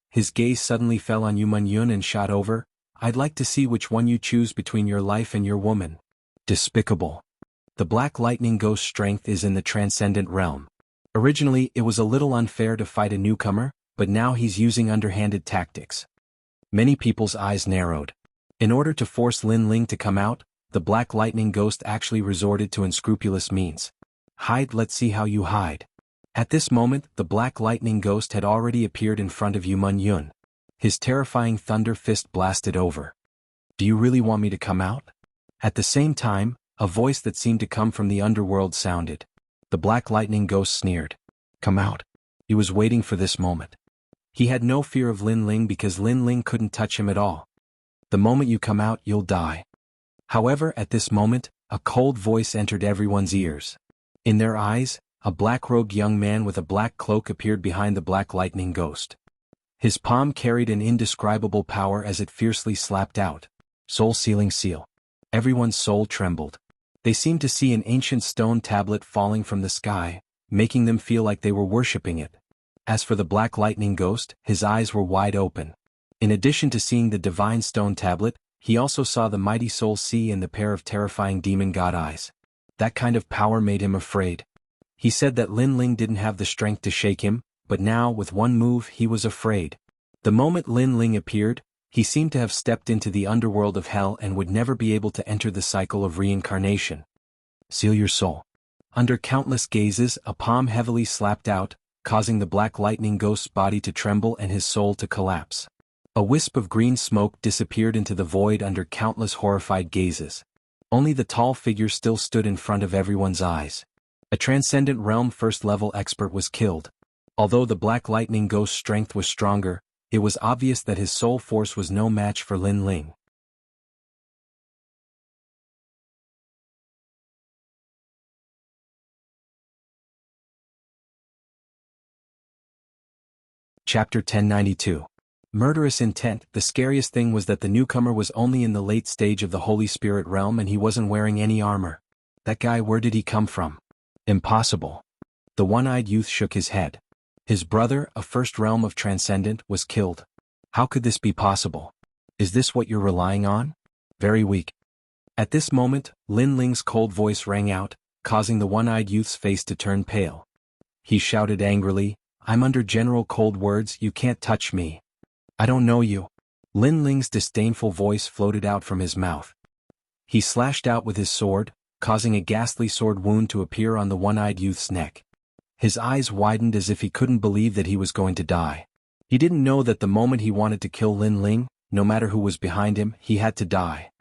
His gaze suddenly fell on Yumun Yun and shot over. I'd like to see which one you choose between your life and your woman. Despicable. The black lightning ghost's strength is in the transcendent realm. Originally, it was a little unfair to fight a newcomer, but now he's using underhanded tactics. Many people's eyes narrowed. In order to force Lin Ling to come out, the black lightning ghost actually resorted to unscrupulous means. Hide, let's see how you hide. At this moment, the black lightning ghost had already appeared in front of Yumun Yun. His terrifying thunder fist blasted over. "Do you really want me to come out?" At the same time, a voice that seemed to come from the underworld sounded. The black lightning ghost sneered. "Come out." He was waiting for this moment. He had no fear of Lin Ling because Lin Ling couldn't touch him at all. "The moment you come out, you'll die." However, at this moment, a cold voice entered everyone's ears. In their eyes, a black-robed young man with a black cloak appeared behind the black lightning ghost. His palm carried an indescribable power as it fiercely slapped out. Soul-sealing seal. Everyone's soul trembled. They seemed to see an ancient stone tablet falling from the sky, making them feel like they were worshipping it. As for the black lightning ghost, his eyes were wide open. In addition to seeing the divine stone tablet, he also saw the mighty soul sea and the pair of terrifying demon god eyes. That kind of power made him afraid. He said that Lin Ling didn't have the strength to shake him, but now with one move he was afraid. The moment Lin Ling appeared, he seemed to have stepped into the underworld of hell and would never be able to enter the cycle of reincarnation. "Seal your soul." Under countless gazes, a palm heavily slapped out, causing the black lightning ghost's body to tremble and his soul to collapse. A wisp of green smoke disappeared into the void under countless horrified gazes. Only the tall figure still stood in front of everyone's eyes. A transcendent realm first-level expert was killed. Although the black lightning ghost's strength was stronger, it was obvious that his soul force was no match for Lin Ling. Chapter 1092. Murderous intent. The scariest thing was that the newcomer was only in the late stage of the Holy Spirit realm and he wasn't wearing any armor. That guy, where did he come from? Impossible. The one-eyed youth shook his head. His brother, a first realm of transcendent, was killed. How could this be possible? Is this what you're relying on? Very weak. At this moment, Lin Ling's cold voice rang out, causing the one-eyed youth's face to turn pale. He shouted angrily, "I'm under General Cold Words, you can't touch me. I don't know you." Lin Ling's disdainful voice floated out from his mouth. He slashed out with his sword, causing a ghastly sword wound to appear on the one-eyed youth's neck. His eyes widened as if he couldn't believe that he was going to die. He didn't know that the moment he wanted to kill Lin Ling, no matter who was behind him, he had to die.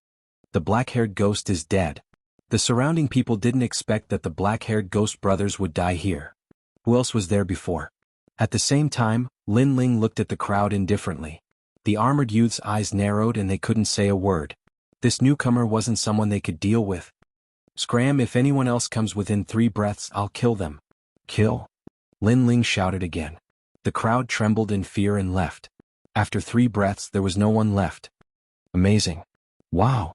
The black-haired ghost is dead. The surrounding people didn't expect that the black-haired ghost brothers would die here. Who else was there before? At the same time, Lin Ling looked at the crowd indifferently. The armored youth's eyes narrowed and they couldn't say a word. This newcomer wasn't someone they could deal with. "Scram, if anyone else comes within 3 breaths, I'll kill them." "Kill?" Lin Ling shouted again. The crowd trembled in fear and left. After 3 breaths there was no one left. Amazing. Wow.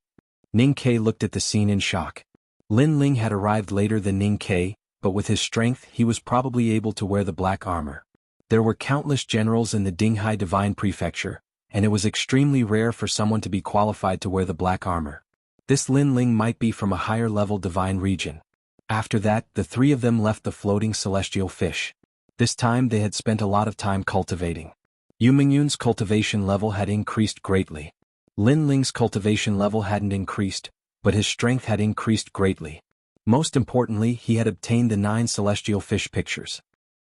Ning Ke looked at the scene in shock. Lin Ling had arrived later than Ning Ke, but with his strength he was probably able to wear the black armor. There were countless generals in the Dinghai Divine Prefecture, and it was extremely rare for someone to be qualified to wear the black armor. This Lin Ling might be from a higher-level divine region. After that, the 3 of them left the floating celestial fish. This time they had spent a lot of time cultivating. Yu Mingyun's cultivation level had increased greatly. Lin Ling's cultivation level hadn't increased, but his strength had increased greatly. Most importantly, he had obtained the 9 celestial fish pictures.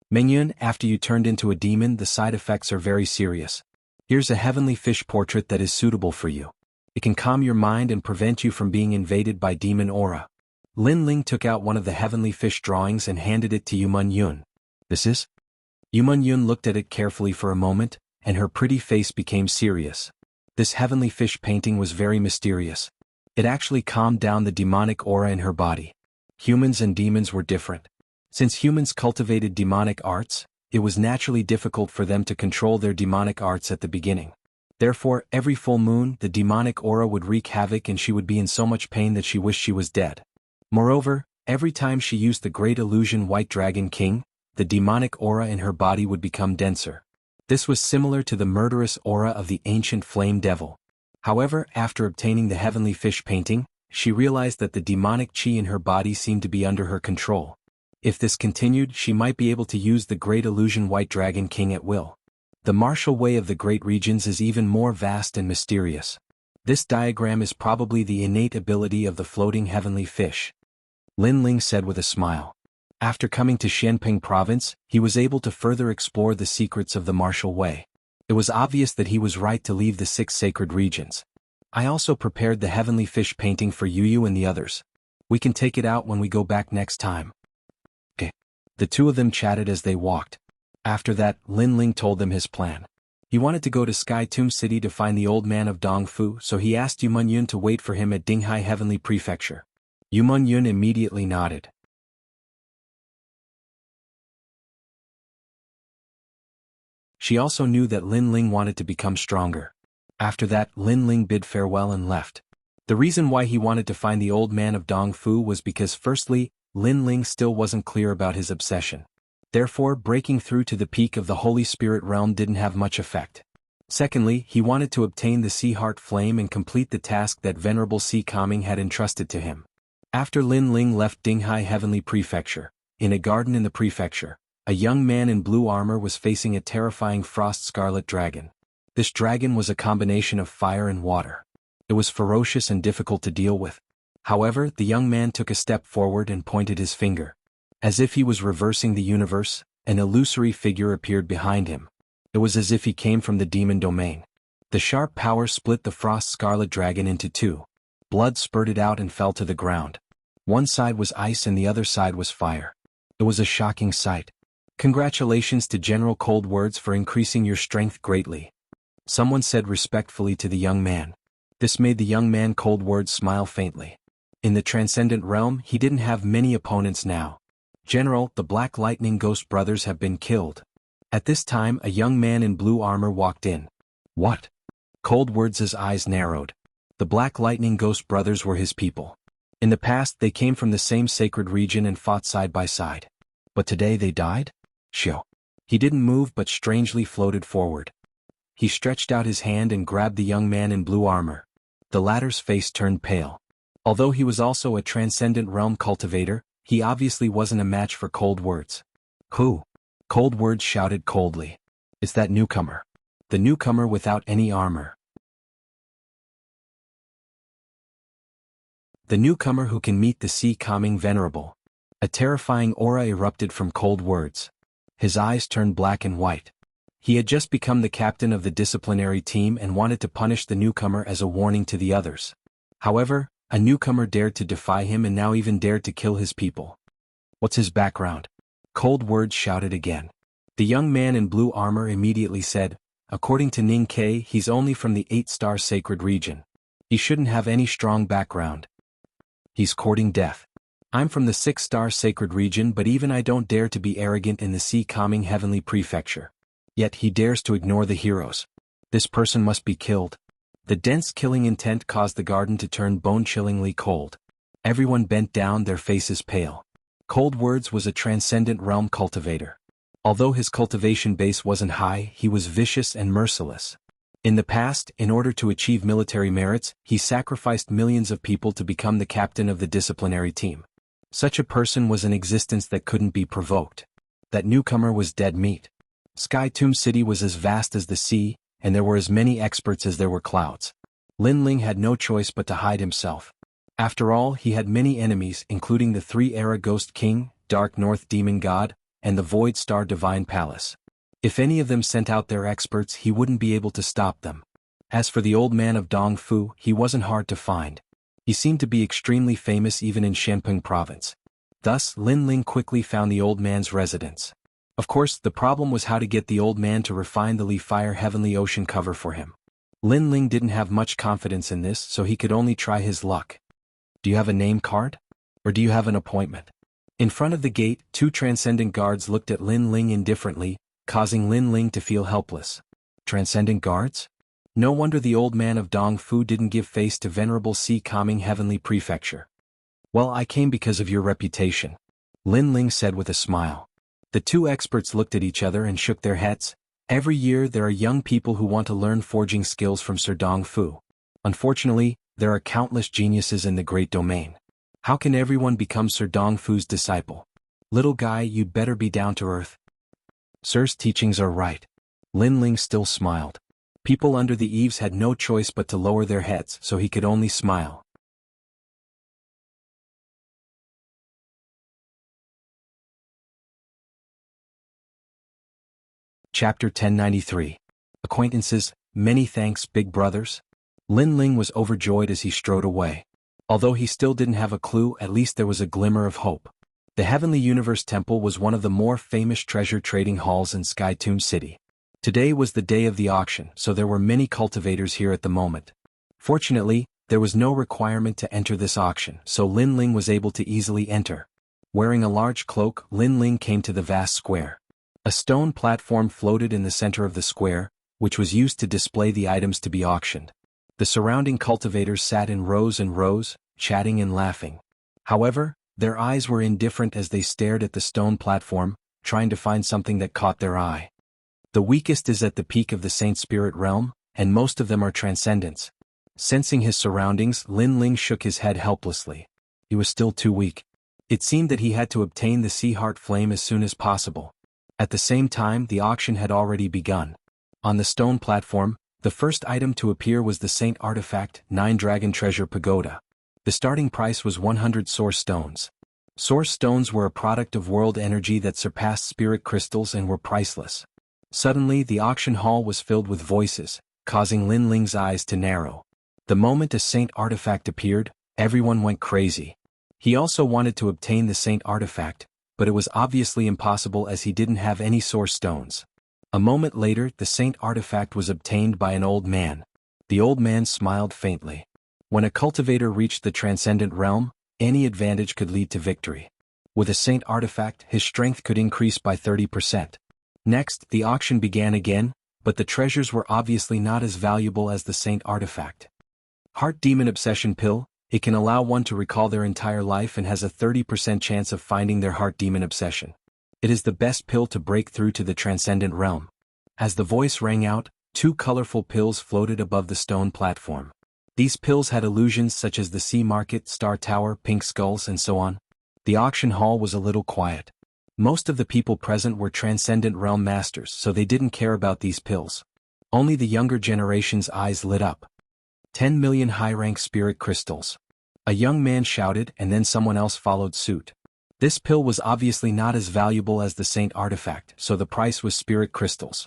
"Mingyun, after you turned into a demon, the side effects are very serious. Here's a heavenly fish portrait that is suitable for you. It can calm your mind and prevent you from being invaded by demon aura." Lin Ling took out one of the heavenly fish drawings and handed it to Yumun Yun. "This is?" Yumun Yun looked at it carefully for a moment, and her pretty face became serious. This heavenly fish painting was very mysterious. It actually calmed down the demonic aura in her body. Humans and demons were different. Since humans cultivated demonic arts, it was naturally difficult for them to control their demonic arts at the beginning. Therefore, every full moon, the demonic aura would wreak havoc and she would be in so much pain that she wished she was dead. Moreover, every time she used the Great Illusion White Dragon King, the demonic aura in her body would become denser. This was similar to the murderous aura of the ancient flame devil. However, after obtaining the heavenly fish painting, she realized that the demonic chi in her body seemed to be under her control. If this continued, she might be able to use the Great Illusion White Dragon King at will. The martial way of the Great Regions is even more vast and mysterious. This diagram is probably the innate ability of the floating heavenly fish. Lin Ling said with a smile. After coming to Xianping province, he was able to further explore the secrets of the martial way. It was obvious that he was right to leave the 6 sacred regions. I also prepared the heavenly fish painting for Yu and the others. We can take it out when we go back next time. Okay. The two of them chatted as they walked. After that, Lin Ling told them his plan. He wanted to go to Sky Tomb City to find the old man of Dongfu, so he asked Yu Yun to wait for him at Dinghai Heavenly Prefecture. Yu Yun immediately nodded. She also knew that Lin Ling wanted to become stronger. After that, Lin Ling bid farewell and left. The reason why he wanted to find the old man of Dongfu was because firstly, Lin Ling still wasn't clear about his obsession. Therefore, breaking through to the peak of the Holy Spirit realm didn't have much effect. Secondly, he wanted to obtain the Sea Heart Flame and complete the task that Venerable Sea Kangming had entrusted to him. After Lin Ling left Dinghai Heavenly Prefecture, in a garden in the prefecture, a young man in blue armor was facing a terrifying frost scarlet dragon. This dragon was a combination of fire and water. It was ferocious and difficult to deal with. However, the young man took a step forward and pointed his finger. As if he was reversing the universe, an illusory figure appeared behind him. It was as if he came from the demon domain. The sharp power split the frost scarlet dragon into 2. Blood spurted out and fell to the ground. One side was ice and the other side was fire. It was a shocking sight. Congratulations to General Cold Words for increasing your strength greatly. Someone said respectfully to the young man. This made the young man Cold Words smile faintly. In the transcendent realm, he didn't have many opponents now. General, the Black Lightning Ghost brothers have been killed. At this time, a young man in blue armor walked in. What? Cold Words' eyes narrowed. The Black Lightning Ghost brothers were his people. In the past, they came from the same sacred region and fought side by side. But today they died? Shio. He didn't move but strangely floated forward. He stretched out his hand and grabbed the young man in blue armor. The latter's face turned pale. Although he was also a transcendent realm cultivator, he obviously wasn't a match for Cold Words. Who? Cold Words shouted coldly. It's that newcomer. The newcomer without any armor. The newcomer who can meet the Sea Kangming Venerable. A terrifying aura erupted from Cold Words. His eyes turned black and white. He had just become the captain of the disciplinary team and wanted to punish the newcomer as a warning to the others. However, a newcomer dared to defy him and now even dared to kill his people. What's his background? Cold Words shouted again. The young man in blue armor immediately said, according to Ning Kei, he's only from the 8-star sacred region. He shouldn't have any strong background. He's courting death. I'm from the 6-star sacred region, but even I don't dare to be arrogant in the Sea Kangming Heavenly Prefecture. Yet he dares to ignore the heroes. This person must be killed. The dense killing intent caused the garden to turn bone-chillingly cold. Everyone bent down, their faces pale. Cold Words was a transcendent realm cultivator. Although his cultivation base wasn't high, he was vicious and merciless. In the past, in order to achieve military merits, he sacrificed millions of people to become the captain of the disciplinary team. Such a person was an existence that couldn't be provoked. That newcomer was dead meat. Sky Tomb City was as vast as the sea, and there were as many experts as there were clouds. Lin Ling had no choice but to hide himself. After all, he had many enemies, including the 3-era Ghost King, Dark North Demon God, and the Void Star Divine Palace. If any of them sent out their experts, he wouldn't be able to stop them. As for the old man of Dongfu, he wasn't hard to find. He seemed to be extremely famous even in Xianping province. Thus, Lin Ling quickly found the old man's residence. Of course, the problem was how to get the old man to refine the Lee Fire Heavenly Ocean cover for him. Lin Ling didn't have much confidence in this, so he could only try his luck. Do you have a name card? Or do you have an appointment? In front of the gate, 2 transcendent guards looked at Lin Ling indifferently, causing Lin Ling to feel helpless. Transcendent guards? No wonder the old man of Dongfu didn't give face to Venerable Sea Kangming Heavenly Prefecture. Well, I came because of your reputation, Lin Ling said with a smile. The 2 experts looked at each other and shook their heads. Every year there are young people who want to learn forging skills from Sir Dongfu. Unfortunately, there are countless geniuses in the great domain. How can everyone become Sir Dongfu's disciple? Little guy, you'd better be down to earth. Sir's teachings are right. Lin Ling still smiled. People under the eaves had no choice but to lower their heads, so he could only smile. Chapter 1093. Acquaintances, many thanks, big brothers. Lin Ling was overjoyed as he strode away. Although he still didn't have a clue, at least there was a glimmer of hope. The Heavenly Universe Temple was one of the more famous treasure trading halls in Skytoon City. Today was the day of the auction, so there were many cultivators here at the moment. Fortunately, there was no requirement to enter this auction, so Lin Ling was able to easily enter. Wearing a large cloak, Lin Ling came to the vast square. A stone platform floated in the center of the square, which was used to display the items to be auctioned. The surrounding cultivators sat in rows and rows, chatting and laughing. However, their eyes were indifferent as they stared at the stone platform, trying to find something that caught their eye. The weakest is at the peak of the Saint Spirit realm, and most of them are transcendents. Sensing his surroundings, Lin Ling shook his head helplessly. He was still too weak. It seemed that he had to obtain the Sea Heart Flame as soon as possible. At the same time, the auction had already begun. On the stone platform, the first item to appear was the Saint Artifact 9 Dragon Treasure Pagoda. The starting price was 100 Source Stones. Source Stones were a product of world energy that surpassed spirit crystals and were priceless. Suddenly, the auction hall was filled with voices, causing Lin Ling's eyes to narrow. The moment a Saint Artifact appeared, everyone went crazy. He also wanted to obtain the Saint Artifact, but it was obviously impossible as he didn't have any Source Stones. A moment later, the Saint Artifact was obtained by an old man. The old man smiled faintly. When a cultivator reached the Transcendent Realm, any advantage could lead to victory. With a Saint Artifact, his strength could increase by 30%. Next, the auction began again, but the treasures were obviously not as valuable as the Saint Artifact. Heart Demon Obsession Pill. It can allow one to recall their entire life and has a 30% chance of finding their heart demon obsession. It is the best pill to break through to the Transcendent Realm. As the voice rang out, 2 colorful pills floated above the stone platform. These pills had illusions such as the Sea Market, Star Tower, Pink Skulls, and so on. The auction hall was a little quiet. Most of the people present were Transcendent Realm masters, so they didn't care about these pills. Only the younger generation's eyes lit up. 10 million high-rank spirit crystals. A young man shouted, and then someone else followed suit. This pill was obviously not as valuable as the Saint Artifact, so the price was spirit crystals.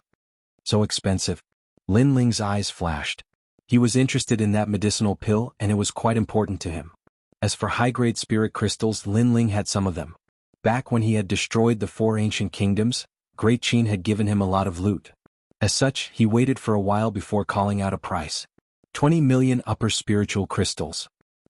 So expensive. Lin Ling's eyes flashed. He was interested in that medicinal pill, and it was quite important to him. As for high-grade spirit crystals, Lin Ling had some of them. Back when he had destroyed the 4 ancient kingdoms, Great Qin had given him a lot of loot. As such, he waited for a while before calling out a price. 20 million upper spiritual crystals.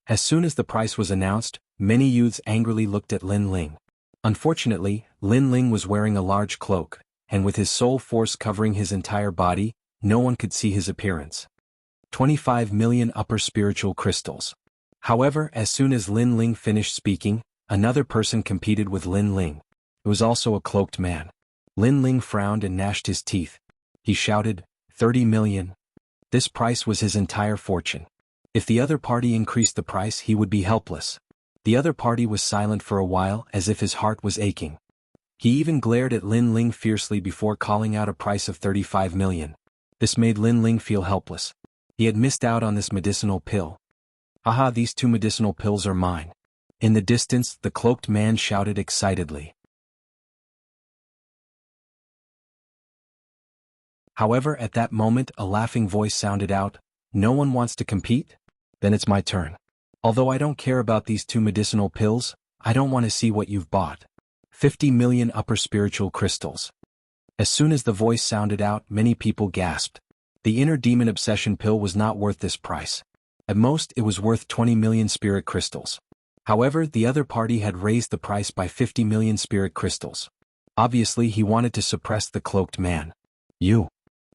As soon as the price was announced, many youths angrily looked at Lin Ling. Unfortunately, Lin Ling was wearing a large cloak, and with his soul force covering his entire body, no one could see his appearance. 25 million upper spiritual crystals. However, as soon as Lin Ling finished speaking, another person competed with Lin Ling. It was also a cloaked man. Lin Ling frowned and gnashed his teeth. He shouted, 30 million. This price was his entire fortune. If the other party increased the price, he would be helpless. The other party was silent for a while, as if his heart was aching. He even glared at Lin Ling fiercely before calling out a price of 35 million. This made Lin Ling feel helpless. He had missed out on this medicinal pill. Aha, these 2 medicinal pills are mine. In the distance, the cloaked man shouted excitedly. However, at that moment, a laughing voice sounded out, "No one wants to compete? Then it's my turn. Although I don't care about these 2 medicinal pills, I don't want to see what you've bought. 50 million upper spiritual crystals." As soon as the voice sounded out, many people gasped. The inner demon obsession pill was not worth this price. At most, it was worth 20 million spirit crystals. However, the other party had raised the price by 50 million spirit crystals. Obviously, he wanted to suppress the cloaked man. "You!"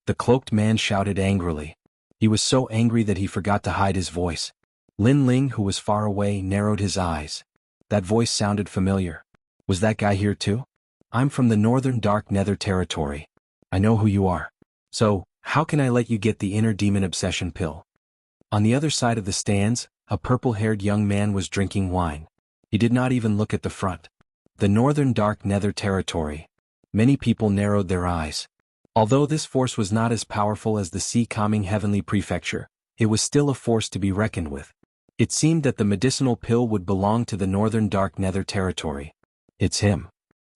The cloaked man shouted angrily. He was so angry that he forgot to hide his voice. Lin Ling, who was far away, narrowed his eyes. That voice sounded familiar. Was that guy here too? "I'm from the Northern Dark Nether Territory. I know who you are. So, how can I let you get the inner demon obsession pill?" On the other side of the stands, a purple-haired young man was drinking wine. He did not even look at the front. The Northern Dark Nether Territory. Many people narrowed their eyes. Although this force was not as powerful as the Sea-Calming Heavenly Prefecture, it was still a force to be reckoned with. It seemed that the medicinal pill would belong to the Northern Dark Nether Territory. It's him.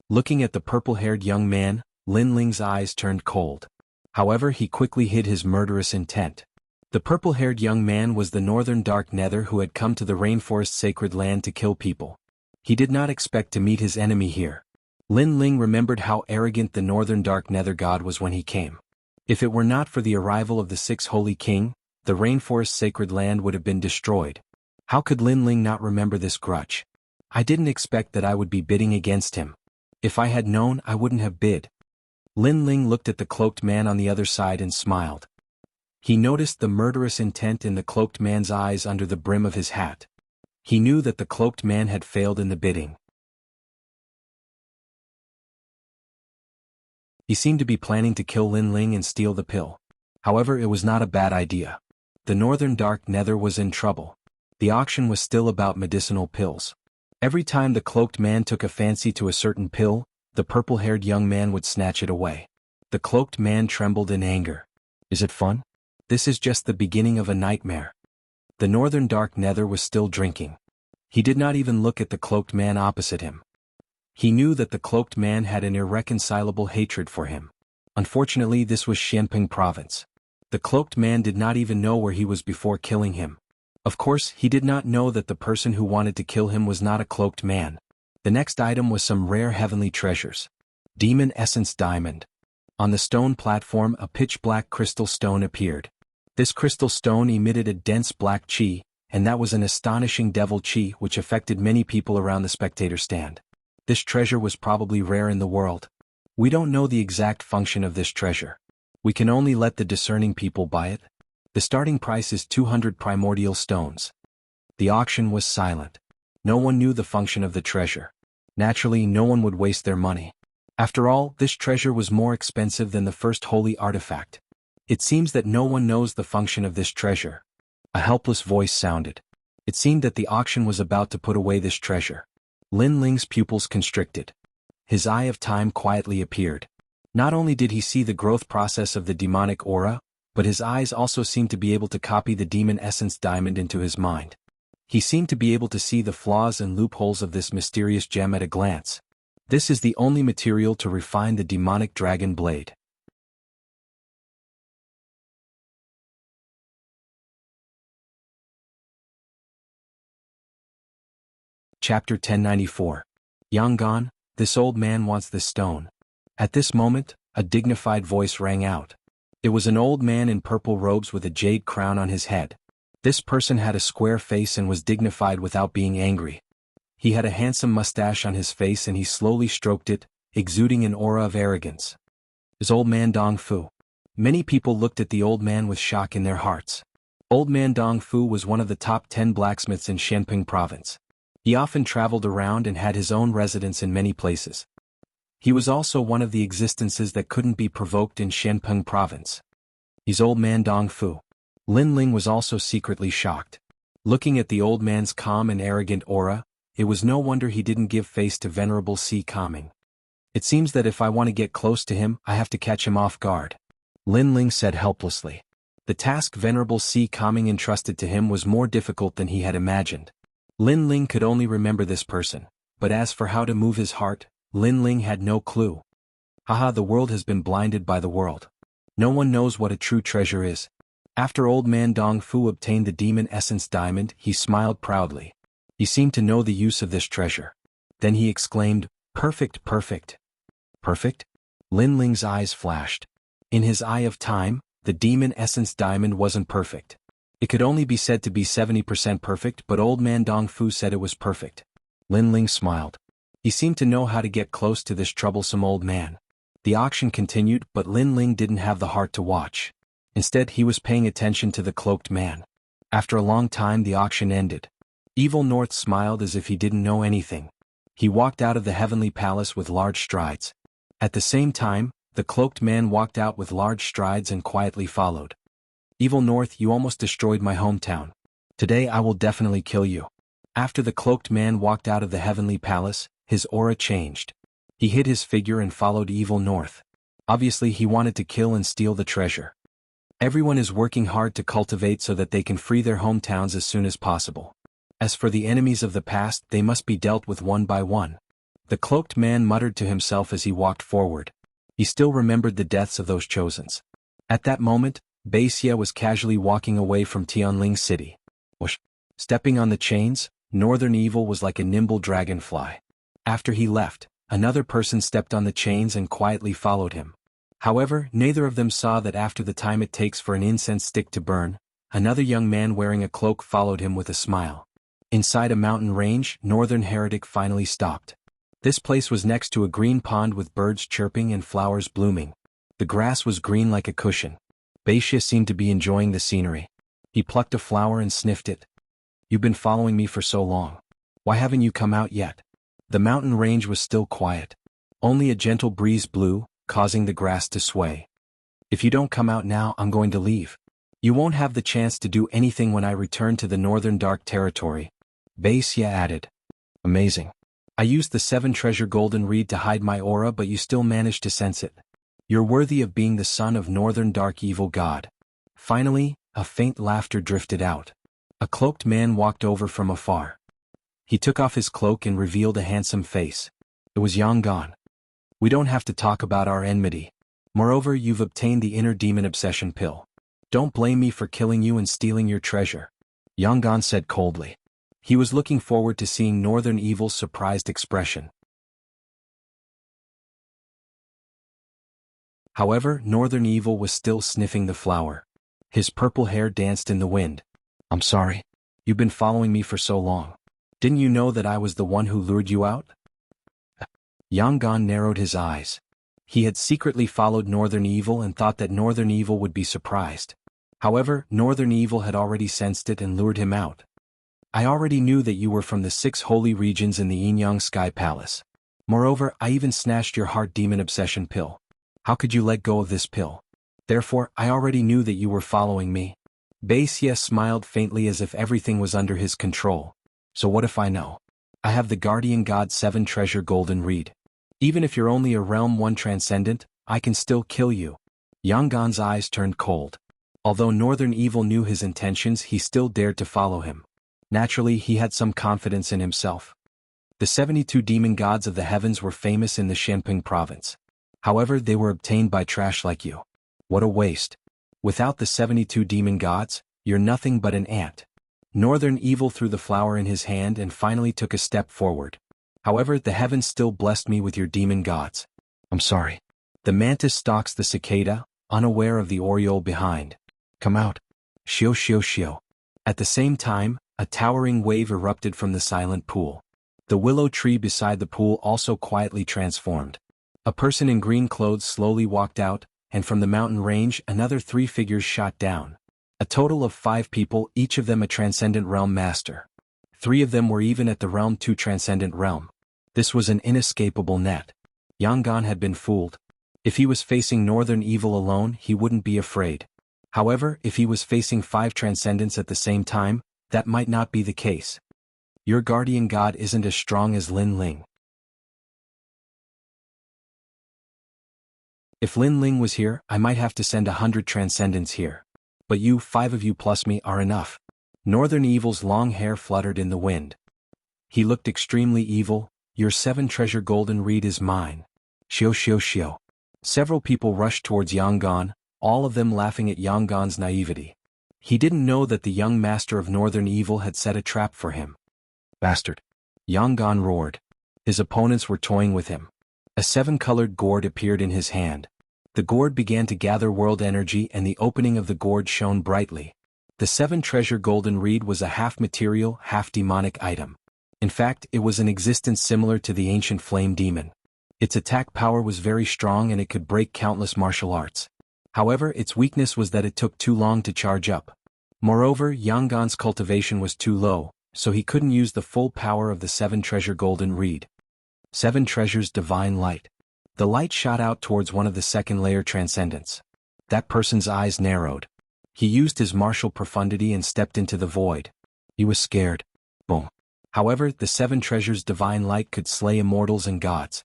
Looking at the purple-haired young man, Lin Ling's eyes turned cold. However, he quickly hid his murderous intent. The purple-haired young man was the Northern Dark Nether who had come to the rainforest sacred land to kill people. He did not expect to meet his enemy here. Lin Ling remembered how arrogant the Northern Dark Nether god was when he came. If it were not for the arrival of the Sixth Holy King, the rainforest sacred land would have been destroyed. How could Lin Ling not remember this grudge? I didn't expect that I would be bidding against him. If I had known, I wouldn't have bid. Lin Ling looked at the cloaked man on the other side and smiled. He noticed the murderous intent in the cloaked man's eyes under the brim of his hat. He knew that the cloaked man had failed in the bidding. He seemed to be planning to kill Lin Ling and steal the pill. However, it was not a bad idea. The Northern Dark Nether was in trouble. The auction was still about medicinal pills. Every time the cloaked man took a fancy to a certain pill, the purple-haired young man would snatch it away. The cloaked man trembled in anger. Is it fun? This is just the beginning of a nightmare. The Northern Dark Nether was still drinking. He did not even look at the cloaked man opposite him. He knew that the cloaked man had an irreconcilable hatred for him. Unfortunately, this was Xianping province. The cloaked man did not even know where he was before killing him. Of course, he did not know that the person who wanted to kill him was not a cloaked man. The next item was some rare heavenly treasures. Demon Essence Diamond. On the stone platform, a pitch-black crystal stone appeared. This crystal stone emitted a dense black chi, and that was an astonishing devil chi which affected many people around the spectator stand. This treasure was probably rare in the world. We don't know the exact function of this treasure. We can only let the discerning people buy it. The starting price is 200 primordial stones. The auction was silent. No one knew the function of the treasure. Naturally, no one would waste their money. After all, this treasure was more expensive than the first holy artifact. It seems that no one knows the function of this treasure. A helpless voice sounded. It seemed that the auction was about to put away this treasure. Lin Ling's pupils constricted. His eye of time quietly appeared. Not only did he see the growth process of the demonic aura, but his eyes also seemed to be able to copy the demon essence diamond into his mind. He seemed to be able to see the flaws and loopholes of this mysterious gem at a glance. This is the only material to refine the demonic dragon blade. Chapter 1094. Yangon, this old man wants this stone. At this moment, a dignified voice rang out. It was an old man in purple robes with a jade crown on his head. This person had a square face and was dignified without being angry. He had a handsome mustache on his face and he slowly stroked it, exuding an aura of arrogance. Is old man Dong Fu? Many people looked at the old man with shock in their hearts. Old man Dong Fu was one of the top 10 blacksmiths in Xianping province. He often traveled around and had his own residence in many places. He was also one of the existences that couldn't be provoked in Xianping province. He's old man Dong Fu. Lin Ling was also secretly shocked. Looking at the old man's calm and arrogant aura, it was no wonder he didn't give face to Venerable Si Kaming. It seems that if I want to get close to him, I have to catch him off guard. Lin Ling said helplessly. The task Venerable Si Kaming entrusted to him was more difficult than he had imagined. Lin Ling could only remember this person, but as for how to move his heart, Lin Ling had no clue. Haha, the world has been blinded by the world. No one knows what a true treasure is. After old man Dong Fu obtained the demon essence diamond, he smiled proudly. He seemed to know the use of this treasure. Then he exclaimed, "Perfect, perfect." Perfect? Lin Ling's eyes flashed. In his eye of time, the demon essence diamond wasn't perfect. It could only be said to be 70% perfect, but old man Dong Fu said it was perfect. Lin Ling smiled. He seemed to know how to get close to this troublesome old man. The auction continued, but Lin Ling didn't have the heart to watch. Instead, he was paying attention to the cloaked man. After a long time, the auction ended. Evil North smiled as if he didn't know anything. He walked out of the heavenly palace with large strides. At the same time, the cloaked man walked out with large strides and quietly followed. Evil North, you almost destroyed my hometown. Today I will definitely kill you. After the cloaked man walked out of the heavenly palace, his aura changed. He hid his figure and followed Evil North. Obviously he wanted to kill and steal the treasure. Everyone is working hard to cultivate so that they can free their hometowns as soon as possible. As for the enemies of the past, they must be dealt with one by one. The cloaked man muttered to himself as he walked forward. He still remembered the deaths of those chosens. At that moment, Wuxia was casually walking away from Tianling City. Whoosh. Stepping on the chains, Northern Evil was like a nimble dragonfly. After he left, another person stepped on the chains and quietly followed him. However, neither of them saw that after the time it takes for an incense stick to burn, another young man wearing a cloak followed him with a smile. Inside a mountain range, Northern Heretic finally stopped. This place was next to a green pond with birds chirping and flowers blooming. The grass was green like a cushion. Wuxia seemed to be enjoying the scenery. He plucked a flower and sniffed it. "You've been following me for so long. Why haven't you come out yet?" The mountain range was still quiet. Only a gentle breeze blew, causing the grass to sway. "If you don't come out now, I'm going to leave. You won't have the chance to do anything when I return to the Northern Dark Territory," Wuxia added. "Amazing. I used the 7 treasure golden reed to hide my aura, but you still managed to sense it. You're worthy of being the son of Northern Dark Evil God." Finally, a faint laughter drifted out. A cloaked man walked over from afar. He took off his cloak and revealed a handsome face. It was Yangon. "We don't have to talk about our enmity. Moreover, you've obtained the inner demon obsession pill. Don't blame me for killing you and stealing your treasure," Yangon said coldly. He was looking forward to seeing Northern Evil's surprised expression. However, Northern Evil was still sniffing the flower. His purple hair danced in the wind. "I'm sorry. You've been following me for so long. Didn't you know that I was the one who lured you out?" Yangon narrowed his eyes. He had secretly followed Northern Evil and thought that Northern Evil would be surprised. However, Northern Evil had already sensed it and lured him out. "I already knew that you were from the 6 holy regions in the Yin-Yang Sky Palace. Moreover, I even snatched your heart demon obsession pill. How could you let go of this pill? Therefore, I already knew that you were following me." Wuxia smiled faintly as if everything was under his control. "So what if I know? I have the Guardian God 7 treasure golden reed. Even if you're only a realm 1 transcendent, I can still kill you." Yangon's eyes turned cold. Although Northern Evil knew his intentions, he still dared to follow him. Naturally, he had some confidence in himself. The 72 demon gods of the heavens were famous in the Shanping province. However, they were obtained by trash like you. What a waste. Without the 72 demon gods, you're nothing but an ant. Northern Evil threw the flower in his hand and finally took a step forward. "However, the heavens still blessed me with your demon gods." "I'm sorry." The mantis stalks the cicada, unaware of the oriole behind. "Come out. Shio shio shio." At the same time, a towering wave erupted from the silent pool. The willow tree beside the pool also quietly transformed. A person in green clothes slowly walked out, and from the mountain range another 3 figures shot down. A total of 5 people, each of them a transcendent realm master. 3 of them were even at the realm 2 transcendent realm. This was an inescapable net. Yangon had been fooled. If he was facing Northern Evil alone, he wouldn't be afraid. However, if he was facing 5 transcendents at the same time, that might not be the case. Your guardian god isn't as strong as Lin Ling. If Lin Ling was here, I might have to send 100 transcendents here. But you, 5 of you plus me, are enough. Northern Evil's long hair fluttered in the wind. He looked extremely evil. Your 7 treasure golden reed is mine. Shio shio shio. Several people rushed towards Yangon, all of them laughing at Yangon's naivety. He didn't know that the young master of Northern Evil had set a trap for him. Bastard. Yangon roared. His opponents were toying with him. A 7-colored gourd appeared in his hand. The gourd began to gather world energy and the opening of the gourd shone brightly. The 7 treasure golden reed was a half-material, half-demonic item. In fact, it was an existence similar to the ancient flame demon. Its attack power was very strong and it could break countless martial arts. However, its weakness was that it took too long to charge up. Moreover, Yangon's cultivation was too low, so he couldn't use the full power of the 7 treasure golden reed. 7 treasures divine light. The light shot out towards one of the second-layer transcendents. That person's eyes narrowed. He used his martial profundity and stepped into the void. He was scared. Boom. However, the 7 treasures divine light could slay immortals and gods.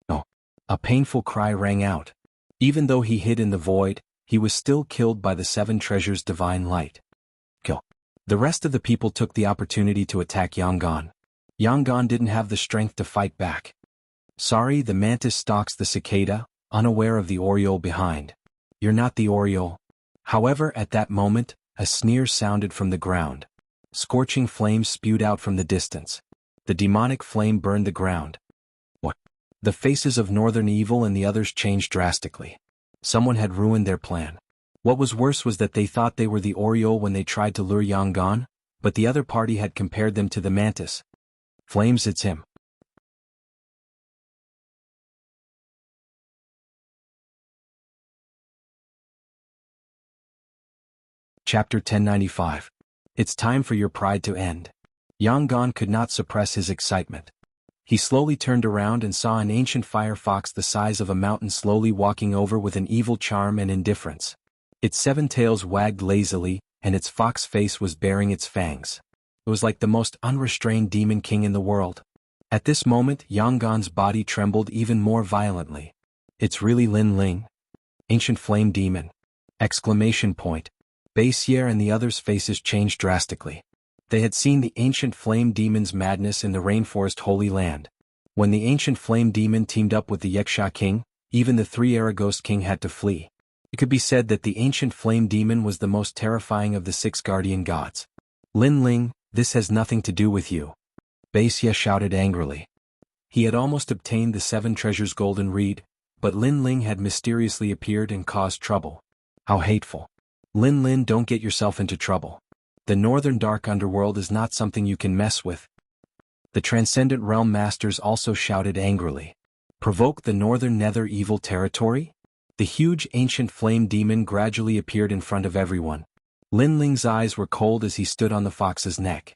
No. A painful cry rang out. Even though he hid in the void, he was still killed by the 7 treasures divine light. Kill. The rest of the people took the opportunity to attack Yangon. Yangon didn't have the strength to fight back. Sorry, the mantis stalks the cicada, unaware of the aureole behind. You're not the aureole. However, at that moment, a sneer sounded from the ground. Scorching flames spewed out from the distance. The demonic flame burned the ground. What? The faces of Northern Evil and the others changed drastically. Someone had ruined their plan. What was worse was that they thought they were the aureole when they tried to lure Yangon, but the other party had compared them to the mantis. Flames, it's him. Chapter 1095. It's time for your pride to end. Yangon could not suppress his excitement. He slowly turned around and saw an ancient fire fox the size of a mountain slowly walking over with an evil charm and indifference. Its 7 tails wagged lazily, and its fox face was baring its fangs. It was like the most unrestrained demon king in the world. At this moment, Yangon's body trembled even more violently. It's really Lin Ling? Ancient flame demon! Exclamation point. Baixier and the others' faces changed drastically. They had seen the ancient flame demon's madness in the rainforest Holy Land. When the ancient flame demon teamed up with the Yeksha king, even the 3 Aragos king had to flee. It could be said that the ancient flame demon was the most terrifying of the 6 guardian gods. Lin Ling, this has nothing to do with you. Baixier shouted angrily. He had almost obtained the 7 treasures golden reed, but Lin Ling had mysteriously appeared and caused trouble. How hateful. Lin Lin, don't get yourself into trouble. The northern dark underworld is not something you can mess with. The Transcendent Realm Masters also shouted angrily. Provoke the northern nether evil territory? The huge ancient flame demon gradually appeared in front of everyone. Lin Ling's eyes were cold as he stood on the fox's neck.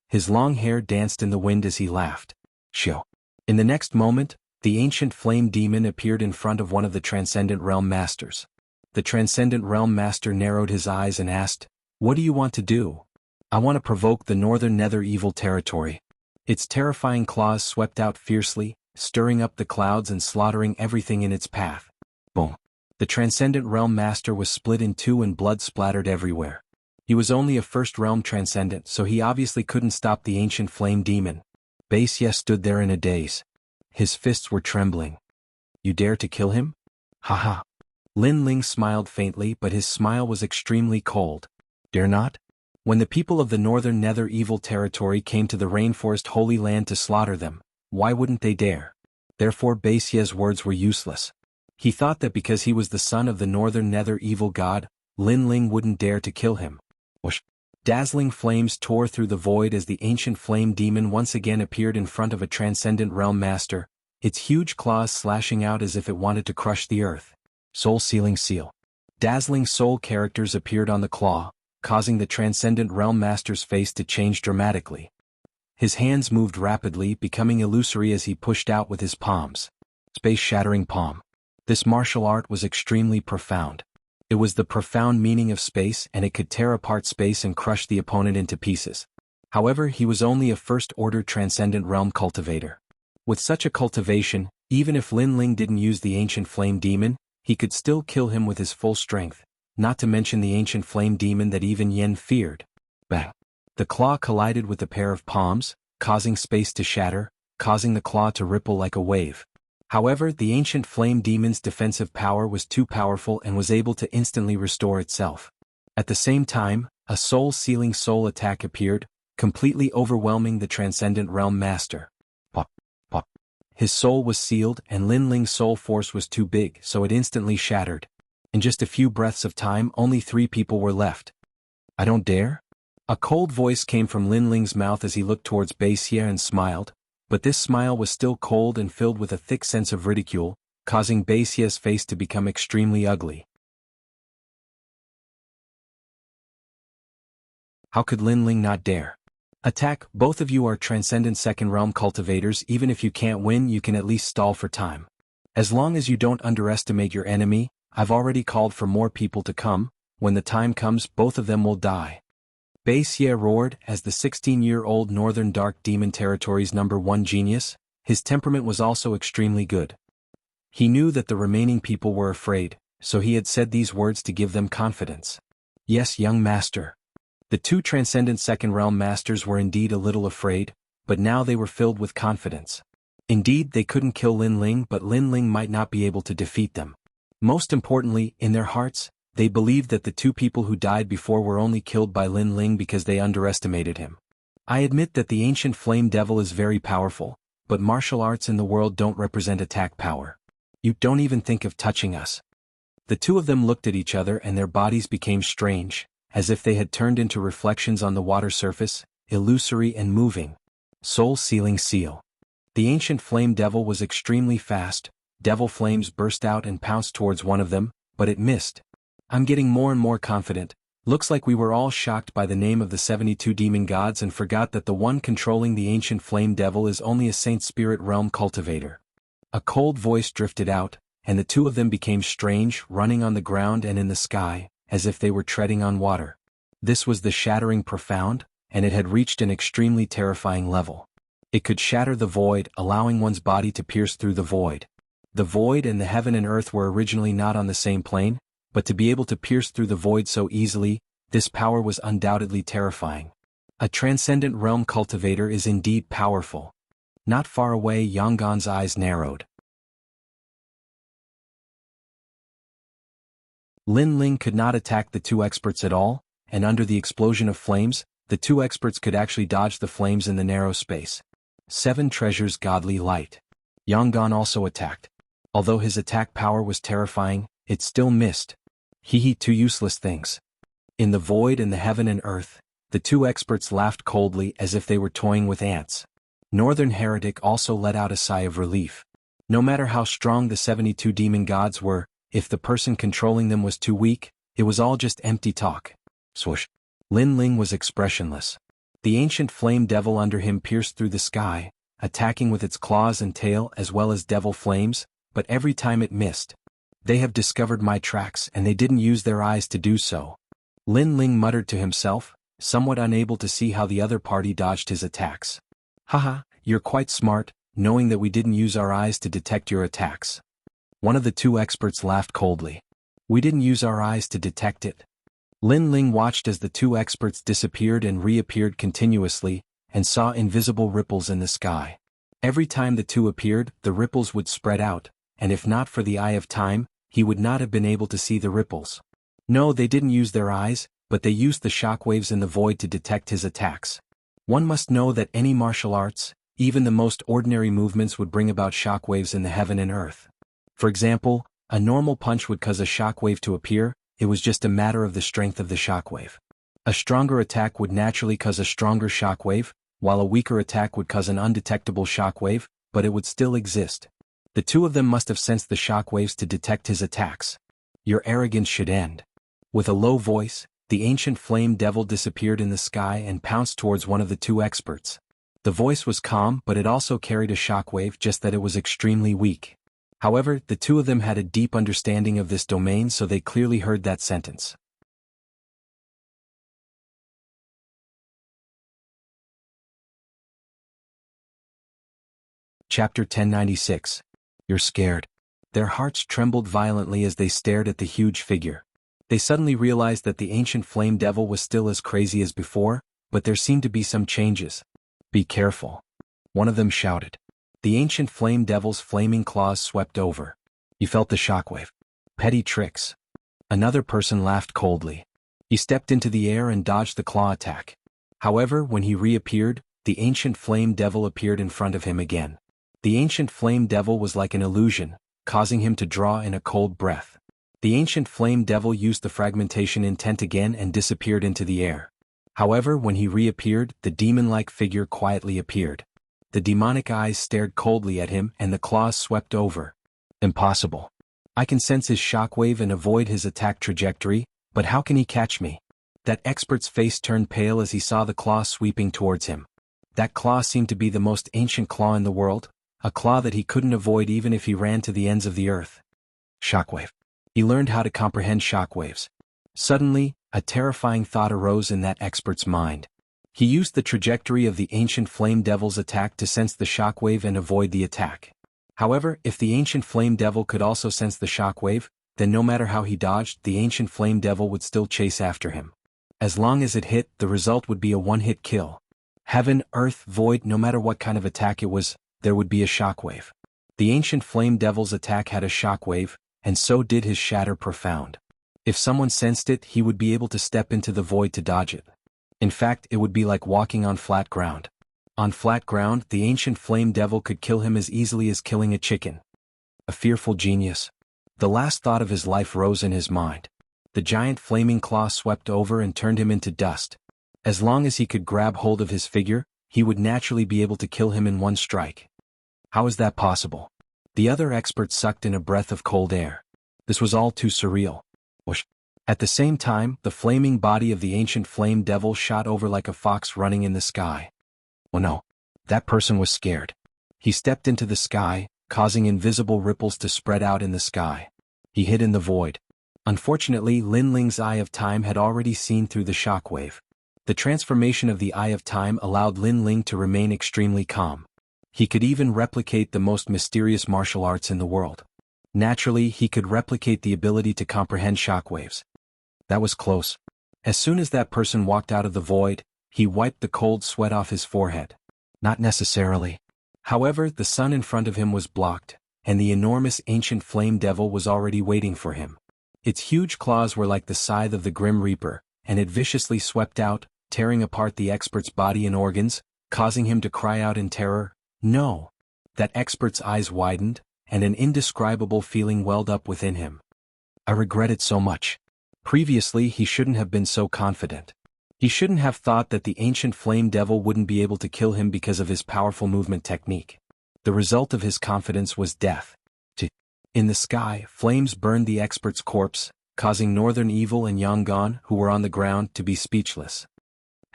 His long hair danced in the wind as he laughed. Shoo. In the next moment, the ancient flame demon appeared in front of one of the Transcendent Realm Masters. The Transcendent Realm Master narrowed his eyes and asked, "What do you want to do?" "I want to provoke the northern nether evil territory." Its terrifying claws swept out fiercely, stirring up the clouds and slaughtering everything in its path. Boom. The Transcendent Realm Master was split in 2 and blood splattered everywhere. He was only a first realm transcendent, so he obviously couldn't stop the ancient flame demon. Baixier stood there in a daze. His fists were trembling. "You dare to kill him?" "Haha." Lin Ling smiled faintly, but his smile was extremely cold. "Dare not?" When the people of the northern nether evil territory came to the rainforest Holy Land to slaughter them, why wouldn't they dare? Therefore Baisier's words were useless. He thought that because he was the son of the northern nether evil god, Lin Ling wouldn't dare to kill him. Whoosh! Dazzling flames tore through the void as the ancient flame demon once again appeared in front of a Transcendent Realm Master, its huge claws slashing out as if it wanted to crush the earth. Soul-sealing seal. Dazzling soul characters appeared on the claw, causing the Transcendent Realm Master's face to change dramatically. His hands moved rapidly, becoming illusory as he pushed out with his palms. Space-shattering palm. This martial art was extremely profound. It was the profound meaning of space, and it could tear apart space and crush the opponent into pieces. However, he was only a first-order Transcendent Realm cultivator. With such a cultivation, even if Lin Ling didn't use the ancient flame demon, he could still kill him with his full strength, not to mention the ancient flame demon that even Yen feared. Bang! The claw collided with a pair of palms, causing space to shatter, causing the claw to ripple like a wave. However, the ancient flame demon's defensive power was too powerful and was able to instantly restore itself. At the same time, a soul-sealing soul attack appeared, completely overwhelming the Transcendent Realm Master. Pop, pop. His soul was sealed, and Lin Ling's soul force was too big, so it instantly shattered. In just a few breaths of time, only 3 people were left. "I don't dare?" A cold voice came from Lin Ling's mouth as he looked towards Baixier and smiled, but this smile was still cold and filled with a thick sense of ridicule, causing Baisier's face to become extremely ugly. How could Lin Ling not dare? "Attack, both of you are Transcendent Second Realm cultivators. Even if you can't win, you can at least stall for time. As long as you don't underestimate your enemy, I've already called for more people to come. When the time comes, both of them will die." Baisier roared as the 16-year-old Northern Dark Demon Territory's #1 genius. His temperament was also extremely good. He knew that the remaining people were afraid, so he had said these words to give them confidence. "Yes, young master." The 2 Transcendent Second Realm Masters were indeed a little afraid, but now they were filled with confidence. Indeed, they couldn't kill Lin Ling, but Lin Ling might not be able to defeat them. Most importantly, in their hearts, they believed that the two people who died before were only killed by Lin Ling because they underestimated him. I admit that the ancient flame devil is very powerful, but martial arts in the world don't represent attack power. You don't even think of touching us. The two of them looked at each other and their bodies became strange, as if they had turned into reflections on the water surface, illusory and moving. Soul-sealing seal. The ancient flame devil was extremely fast. Devil flames burst out and pounced towards one of them, but it missed. I'm getting more and more confident. Looks like we were all shocked by the name of the 72 demon gods and forgot that the one controlling the ancient flame devil is only a saint spirit realm cultivator. A cold voice drifted out, and the two of them became strange, running on the ground and in the sky, as if they were treading on water. This was the shattering profound, and it had reached an extremely terrifying level. It could shatter the void, allowing one's body to pierce through the void. The void and the heaven and earth were originally not on the same plane, but to be able to pierce through the void so easily, this power was undoubtedly terrifying. A transcendent realm cultivator is indeed powerful. Not far away, Yanggan's eyes narrowed. Lin Ling could not attack the two experts at all, and under the explosion of flames, the two experts could actually dodge the flames in the narrow space. 7 treasures godly light. Yanggan also attacked. Although his attack power was terrifying, it still missed. Two useless things. In the void and the heaven and earth, the two experts laughed coldly as if they were toying with ants. Northern Heretic also let out a sigh of relief. No matter how strong the 72 demon gods were, if the person controlling them was too weak, it was all just empty talk. Swoosh. Lin Ling was expressionless. The ancient flame devil under him pierced through the sky, attacking with its claws and tail as well as devil flames, but every time it missed. They have discovered my tracks and they didn't use their eyes to do so. Lin Ling muttered to himself, somewhat unable to see how the other party dodged his attacks. Haha, you're quite smart, knowing that we didn't use our eyes to detect your attacks. One of the two experts laughed coldly. We didn't use our eyes to detect it. Lin Ling watched as the two experts disappeared and reappeared continuously, and saw invisible ripples in the sky. Every time the two appeared, the ripples would spread out, and if not for the eye of time, he would not have been able to see the ripples. No, they didn't use their eyes, but they used the shockwaves in the void to detect his attacks. One must know that any martial arts, even the most ordinary movements would bring about shockwaves in the heaven and earth. For example, a normal punch would cause a shockwave to appear, it was just a matter of the strength of the shockwave. A stronger attack would naturally cause a stronger shockwave, while a weaker attack would cause an undetectable shockwave, but it would still exist. The two of them must have sensed the shockwaves to detect his attacks. Your arrogance should end. With a low voice, the ancient flame devil disappeared in the sky and pounced towards one of the two experts. The voice was calm, but it also carried a shockwave, just that it was extremely weak. However, the two of them had a deep understanding of this domain, so they clearly heard that sentence. Chapter 1096. You're scared. Their hearts trembled violently as they stared at the huge figure. They suddenly realized that the ancient flame devil was still as crazy as before, but there seemed to be some changes. Be careful. One of them shouted. The ancient flame devil's flaming claws swept over. You felt the shockwave. Petty tricks. Another person laughed coldly. He stepped into the air and dodged the claw attack. However, when he reappeared, the ancient flame devil appeared in front of him again. The ancient flame devil was like an illusion, causing him to draw in a cold breath. The ancient flame devil used the fragmentation intent again and disappeared into the air. However, when he reappeared, the demon-like figure quietly appeared. The demonic eyes stared coldly at him and the claws swept over. Impossible. I can sense his shockwave and avoid his attack trajectory, but how can he catch me? That expert's face turned pale as he saw the claw sweeping towards him. That claw seemed to be the most ancient claw in the world, a claw that he couldn't avoid even if he ran to the ends of the earth. Shockwave. He learned how to comprehend shockwaves. Suddenly, a terrifying thought arose in that expert's mind. He used the trajectory of the ancient flame devil's attack to sense the shockwave and avoid the attack. However, if the ancient flame devil could also sense the shockwave, then no matter how he dodged, the ancient flame devil would still chase after him. As long as it hit, the result would be a one-hit kill. Heaven, earth, void, no matter what kind of attack it was, there would be a shockwave. The ancient flame devil's attack had a shockwave, and so did his shatter profound. If someone sensed it, he would be able to step into the void to dodge it. In fact, it would be like walking on flat ground. On flat ground, the ancient flame devil could kill him as easily as killing a chicken. A fearful genius. The last thought of his life rose in his mind. The giant flaming claw swept over and turned him into dust. As long as he could grab hold of his figure, he would naturally be able to kill him in one strike. How is that possible? The other expert sucked in a breath of cold air. This was all too surreal. Whoosh. At the same time, the flaming body of the ancient flame devil shot over like a fox running in the sky. Oh no. That person was scared. He stepped into the sky, causing invisible ripples to spread out in the sky. He hid in the void. Unfortunately, Lin Ling's Eye of Time had already seen through the shockwave. The transformation of the Eye of Time allowed Lin Ling to remain extremely calm. He could even replicate the most mysterious martial arts in the world. Naturally, he could replicate the ability to comprehend shockwaves. That was close. As soon as that person walked out of the void, he wiped the cold sweat off his forehead. Not necessarily. However, the sun in front of him was blocked, and the enormous ancient flame devil was already waiting for him. Its huge claws were like the scythe of the Grim Reaper, and it viciously swept out, tearing apart the expert's body and organs, causing him to cry out in terror, "No!" That expert's eyes widened, and an indescribable feeling welled up within him. I regret it so much. Previously, he shouldn't have been so confident. He shouldn't have thought that the ancient flame devil wouldn't be able to kill him because of his powerful movement technique. The result of his confidence was death. In the sky, flames burned the expert's corpse, causing Northern Evil and Yangon, who were on the ground, to be speechless.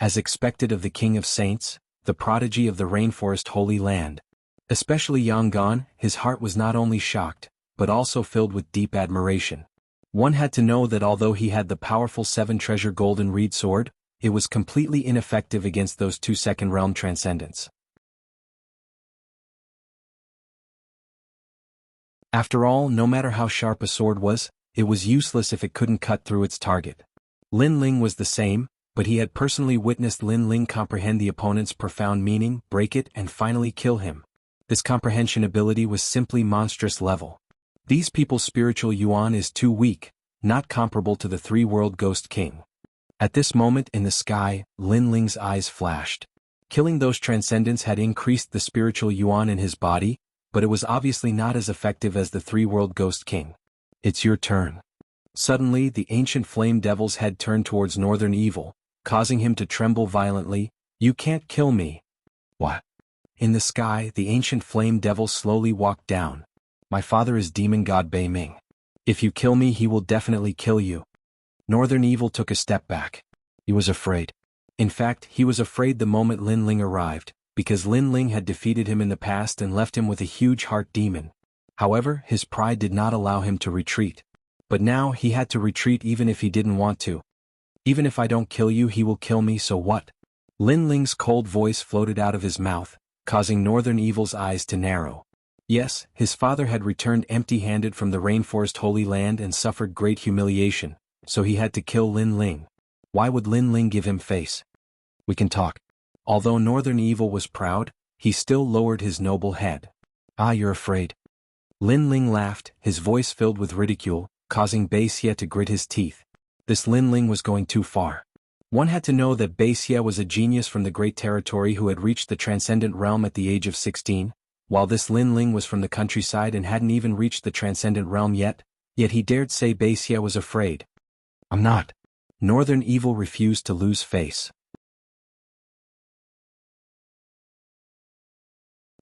As expected of the King of Saints, the prodigy of the rainforest Holy Land, especially Yangon, his heart was not only shocked, but also filled with deep admiration. One had to know that although he had the powerful 7-treasure golden reed sword, it was completely ineffective against those 2 second realm transcendents. After all, no matter how sharp a sword was, it was useless if it couldn't cut through its target. Lin Ling was the same, but he had personally witnessed Lin Ling comprehend the opponent's profound meaning, break it, and finally kill him. This comprehension ability was simply monstrous level. These people's spiritual yuan is too weak, not comparable to the 3-world Ghost King. At this moment in the sky, Lin Ling's eyes flashed. Killing those transcendents had increased the spiritual yuan in his body, but it was obviously not as effective as the 3-world Ghost King. It's your turn. Suddenly, the ancient flame devil's head turned towards Northern Evil, causing him to tremble violently. You can't kill me. What? In the sky, the ancient flame devil slowly walked down. My father is Demon God Bei Ming. If you kill me, he will definitely kill you. Northern Evil took a step back. He was afraid. In fact, he was afraid the moment Lin Ling arrived, because Lin Ling had defeated him in the past and left him with a huge heart demon. However, his pride did not allow him to retreat. But now he had to retreat even if he didn't want to. Even if I don't kill you, he will kill me, so what? Lin Ling's cold voice floated out of his mouth, causing Northern Evil's eyes to narrow. Yes, his father had returned empty-handed from the rainforest Holy Land and suffered great humiliation, so he had to kill Lin Ling. Why would Lin Ling give him face? We can talk. Although Northern Evil was proud, he still lowered his noble head. Ah, you're afraid. Lin Ling laughed, his voice filled with ridicule, causing Bei Xie to grit his teeth. This Lin Ling was going too far. One had to know that Bei Xie was a genius from the Great Territory who had reached the Transcendent Realm at the age of 16, while this Lin Ling was from the countryside and hadn't even reached the Transcendent Realm yet he dared say Bei Xie was afraid. I'm not. Northern Evil refused to lose face.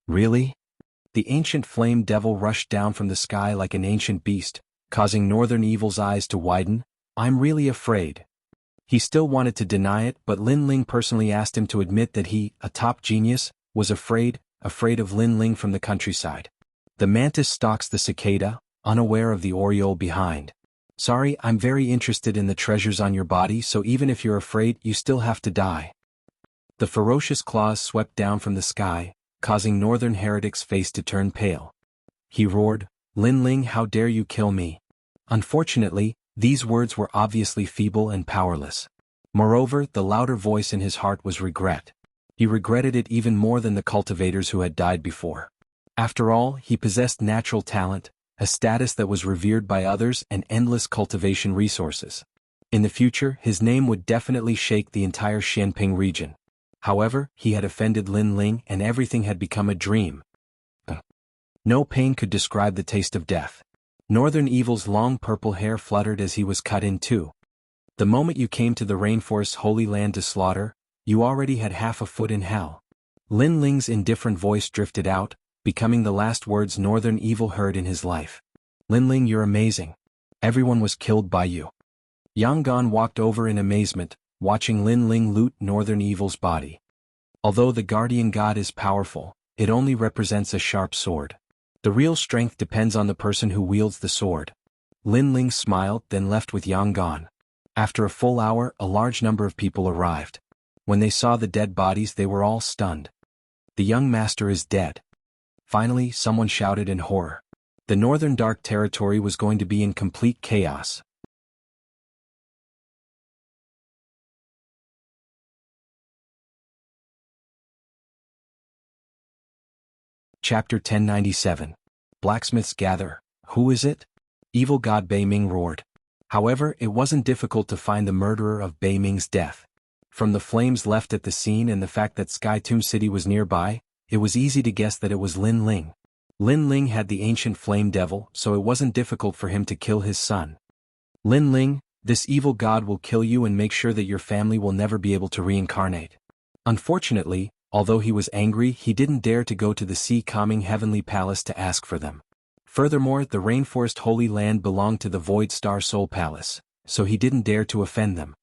Really? The ancient flame devil rushed down from the sky like an ancient beast, causing Northern Evil's eyes to widen. I'm really afraid. He still wanted to deny it, but Lin Ling personally asked him to admit that he, a top genius, was afraid of Lin Ling from the countryside. The mantis stalks the cicada, unaware of the oriole behind. Sorry, I'm very interested in the treasures on your body, so even if you're afraid, you still have to die. The ferocious claws swept down from the sky, causing Northern Heretic's face to turn pale. He roared, Lin Ling, how dare you kill me? Unfortunately, these words were obviously feeble and powerless. Moreover, the louder voice in his heart was regret. He regretted it even more than the cultivators who had died before. After all, he possessed natural talent, a status that was revered by others, and endless cultivation resources. In the future, his name would definitely shake the entire Xianping region. However, he had offended Lin Ling and everything had become a dream. No pain could describe the taste of death. Northern Evil's long purple hair fluttered as he was cut in two. The moment you came to the rainforest's holy land to slaughter, you already had half a foot in hell. Lin Ling's indifferent voice drifted out, becoming the last words Northern Evil heard in his life. Lin Ling, you're amazing. Everyone was killed by you. Yang Gan walked over in amazement, watching Lin Ling loot Northern Evil's body. Although the guardian god is powerful, it only represents a sharp sword. The real strength depends on the person who wields the sword. Lin Ling smiled, then left with Yang Gan. After a full hour, a large number of people arrived. When they saw the dead bodies, they were all stunned. The young master is dead. Finally, someone shouted in horror. The northern dark territory was going to be in complete chaos. Chapter 1097. Blacksmiths gather. Who is it? Evil god Bei Ming roared. However, it wasn't difficult to find the murderer of Bei Ming's death. From the flames left at the scene and the fact that Sky Tomb City was nearby, it was easy to guess that it was Lin Ling. Lin Ling had the ancient flame devil, so it wasn't difficult for him to kill his son. Lin Ling, this evil god will kill you and make sure that your family will never be able to reincarnate. Unfortunately, although he was angry, he didn't dare to go to the sea-calming heavenly palace to ask for them. Furthermore, the rainforest holy land belonged to the Void Star Soul Palace, so he didn't dare to offend them.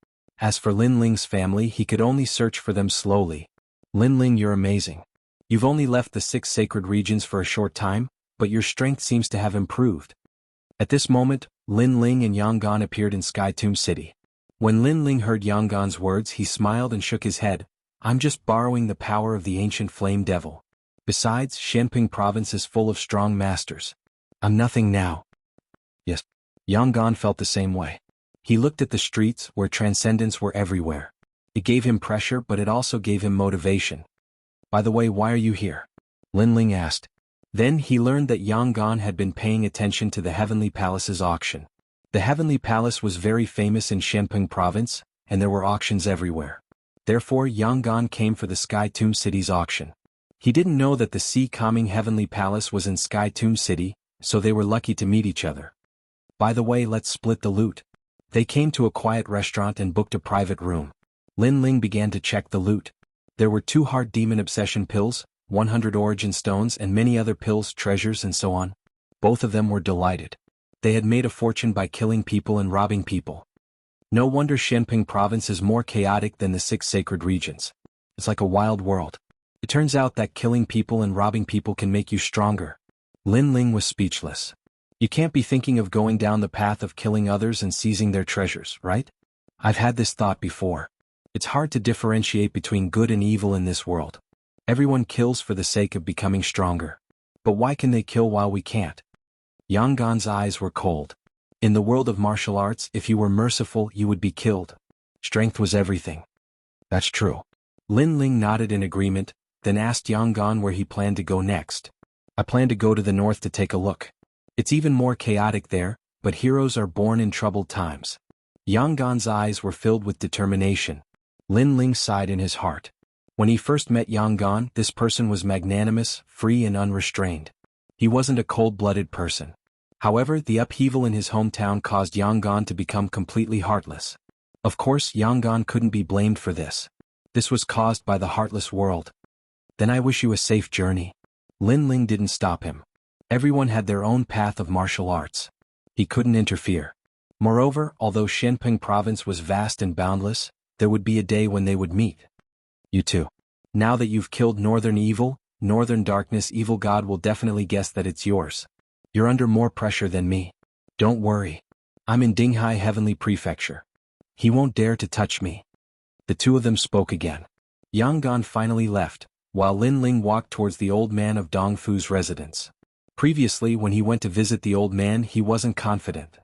As for Lin Ling's family, he could only search for them slowly. Lin Ling, you're amazing. You've only left the 6 sacred regions for a short time, but your strength seems to have improved. At this moment, Lin Ling and Yang Gan appeared in Sky Tomb City. When Lin Ling heard Yang Gan's words, he smiled and shook his head. I'm just borrowing the power of the ancient flame devil. Besides, Xianping province is full of strong masters. I'm nothing now. Yes. Yang Gan felt the same way. He looked at the streets where transcendents were everywhere. It gave him pressure, but it also gave him motivation. By the way, why are you here? Lin Ling asked. Then he learned that Yang Gan had been paying attention to the Heavenly Palace's auction. The Heavenly Palace was very famous in Xianping province, and there were auctions everywhere. Therefore, Yang Gan came for the Sky Tomb City's auction. He didn't know that the sea-calming Heavenly Palace was in Sky Tomb City, so they were lucky to meet each other. By the way, let's split the loot. They came to a quiet restaurant and booked a private room. Lin Ling began to check the loot. There were 2 heart demon obsession pills, 100 origin stones and many other pills, treasures and so on. Both of them were delighted. They had made a fortune by killing people and robbing people. No wonder Xianping province is more chaotic than the 6 sacred regions. It's like a wild world. It turns out that killing people and robbing people can make you stronger. Lin Ling was speechless. You can't be thinking of going down the path of killing others and seizing their treasures, right? I've had this thought before. It's hard to differentiate between good and evil in this world. Everyone kills for the sake of becoming stronger. But why can they kill while we can't? Yang Gan's eyes were cold. In the world of martial arts, if you were merciful, you would be killed. Strength was everything. That's true. Lin Ling nodded in agreement, then asked Yang Gan where he planned to go next. I plan to go to the north to take a look. It's even more chaotic there, but heroes are born in troubled times. Yang Gan's eyes were filled with determination. Lin Ling sighed in his heart. When he first met Yang Gan, this person was magnanimous, free and unrestrained. He wasn't a cold-blooded person. However, the upheaval in his hometown caused Yang Gan to become completely heartless. Of course, Yang Gan couldn't be blamed for this. This was caused by the heartless world. Then I wish you a safe journey. Lin Ling didn't stop him. Everyone had their own path of martial arts. He couldn't interfere. Moreover, although Xianping province was vast and boundless, there would be a day when they would meet. You too. Now that you've killed Northern Evil, Northern Darkness Evil God will definitely guess that it's yours. You're under more pressure than me. Don't worry. I'm in Dinghai Heavenly Prefecture. He won't dare to touch me. The two of them spoke again. Yang Gan finally left, while Lin Ling walked towards the old man of Dong Fu's residence. Previously, when he went to visit the old man, he wasn't confident.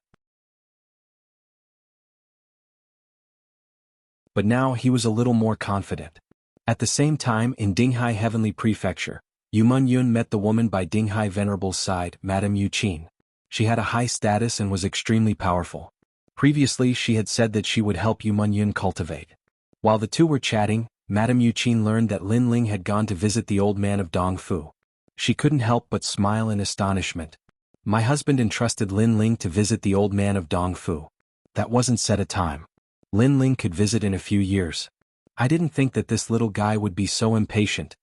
But now he was a little more confident. At the same time, in Dinghai Heavenly Prefecture, Yun met the woman by Dinghai Venerable's side, Madame Yuqin. She had a high status and was extremely powerful. Previously she had said that she would help Yun cultivate. While the two were chatting, Madame Yuqin learned that Lin Ling had gone to visit the old man of Dongfu. She couldn't help but smile in astonishment. My husband entrusted Lin Ling to visit the old man of Dongfu. That wasn't set a time. Lin Ling could visit in a few years. I didn't think that this little guy would be so impatient.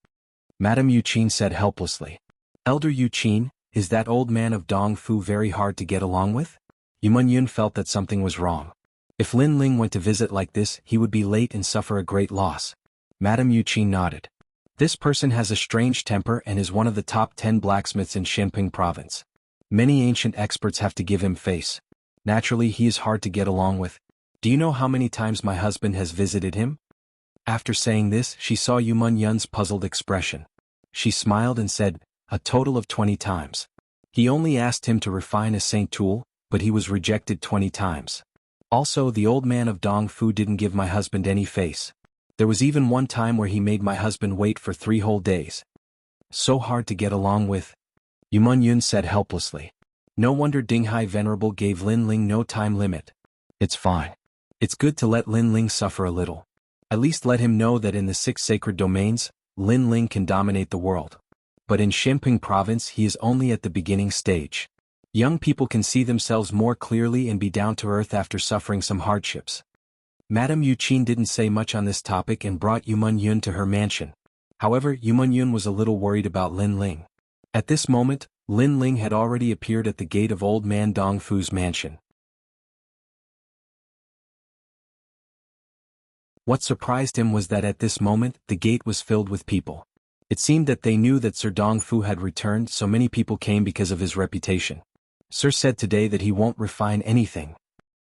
Madame Yuqin said helplessly. Elder Yuqin, is that old man of Dongfu very hard to get along with? Yun felt that something was wrong. If Lin Ling went to visit like this, he would be late and suffer a great loss. Madame Yuqin nodded. This person has a strange temper and is one of the top 10 blacksmiths in Xinping province. Many ancient experts have to give him face. Naturally, he is hard to get along with. Do you know how many times my husband has visited him? After saying this, she saw Yun's puzzled expression. She smiled and said, a total of 20 times. He only asked him to refine a saint tool, but he was rejected 20 times. Also, the old man of Dongfu didn't give my husband any face. There was even one time where he made my husband wait for 3 whole days. So hard to get along with. Yun said helplessly. No wonder Dinghai Venerable gave Lin Ling no time limit. It's fine. It's good to let Lin Ling suffer a little. At least let him know that in the 6 sacred domains, Lin Ling can dominate the world. But in Xinping province he is only at the beginning stage. Young people can see themselves more clearly and be down to earth after suffering some hardships. Madame Yuqin didn't say much on this topic and brought Yun to her mansion. However, Yun was a little worried about Lin Ling. At this moment, Lin Ling had already appeared at the gate of old man Dongfu's mansion. What surprised him was that at this moment, the gate was filled with people. It seemed that they knew that Sir Dongfu had returned, so many people came because of his reputation. Sir said today that he won't refine anything.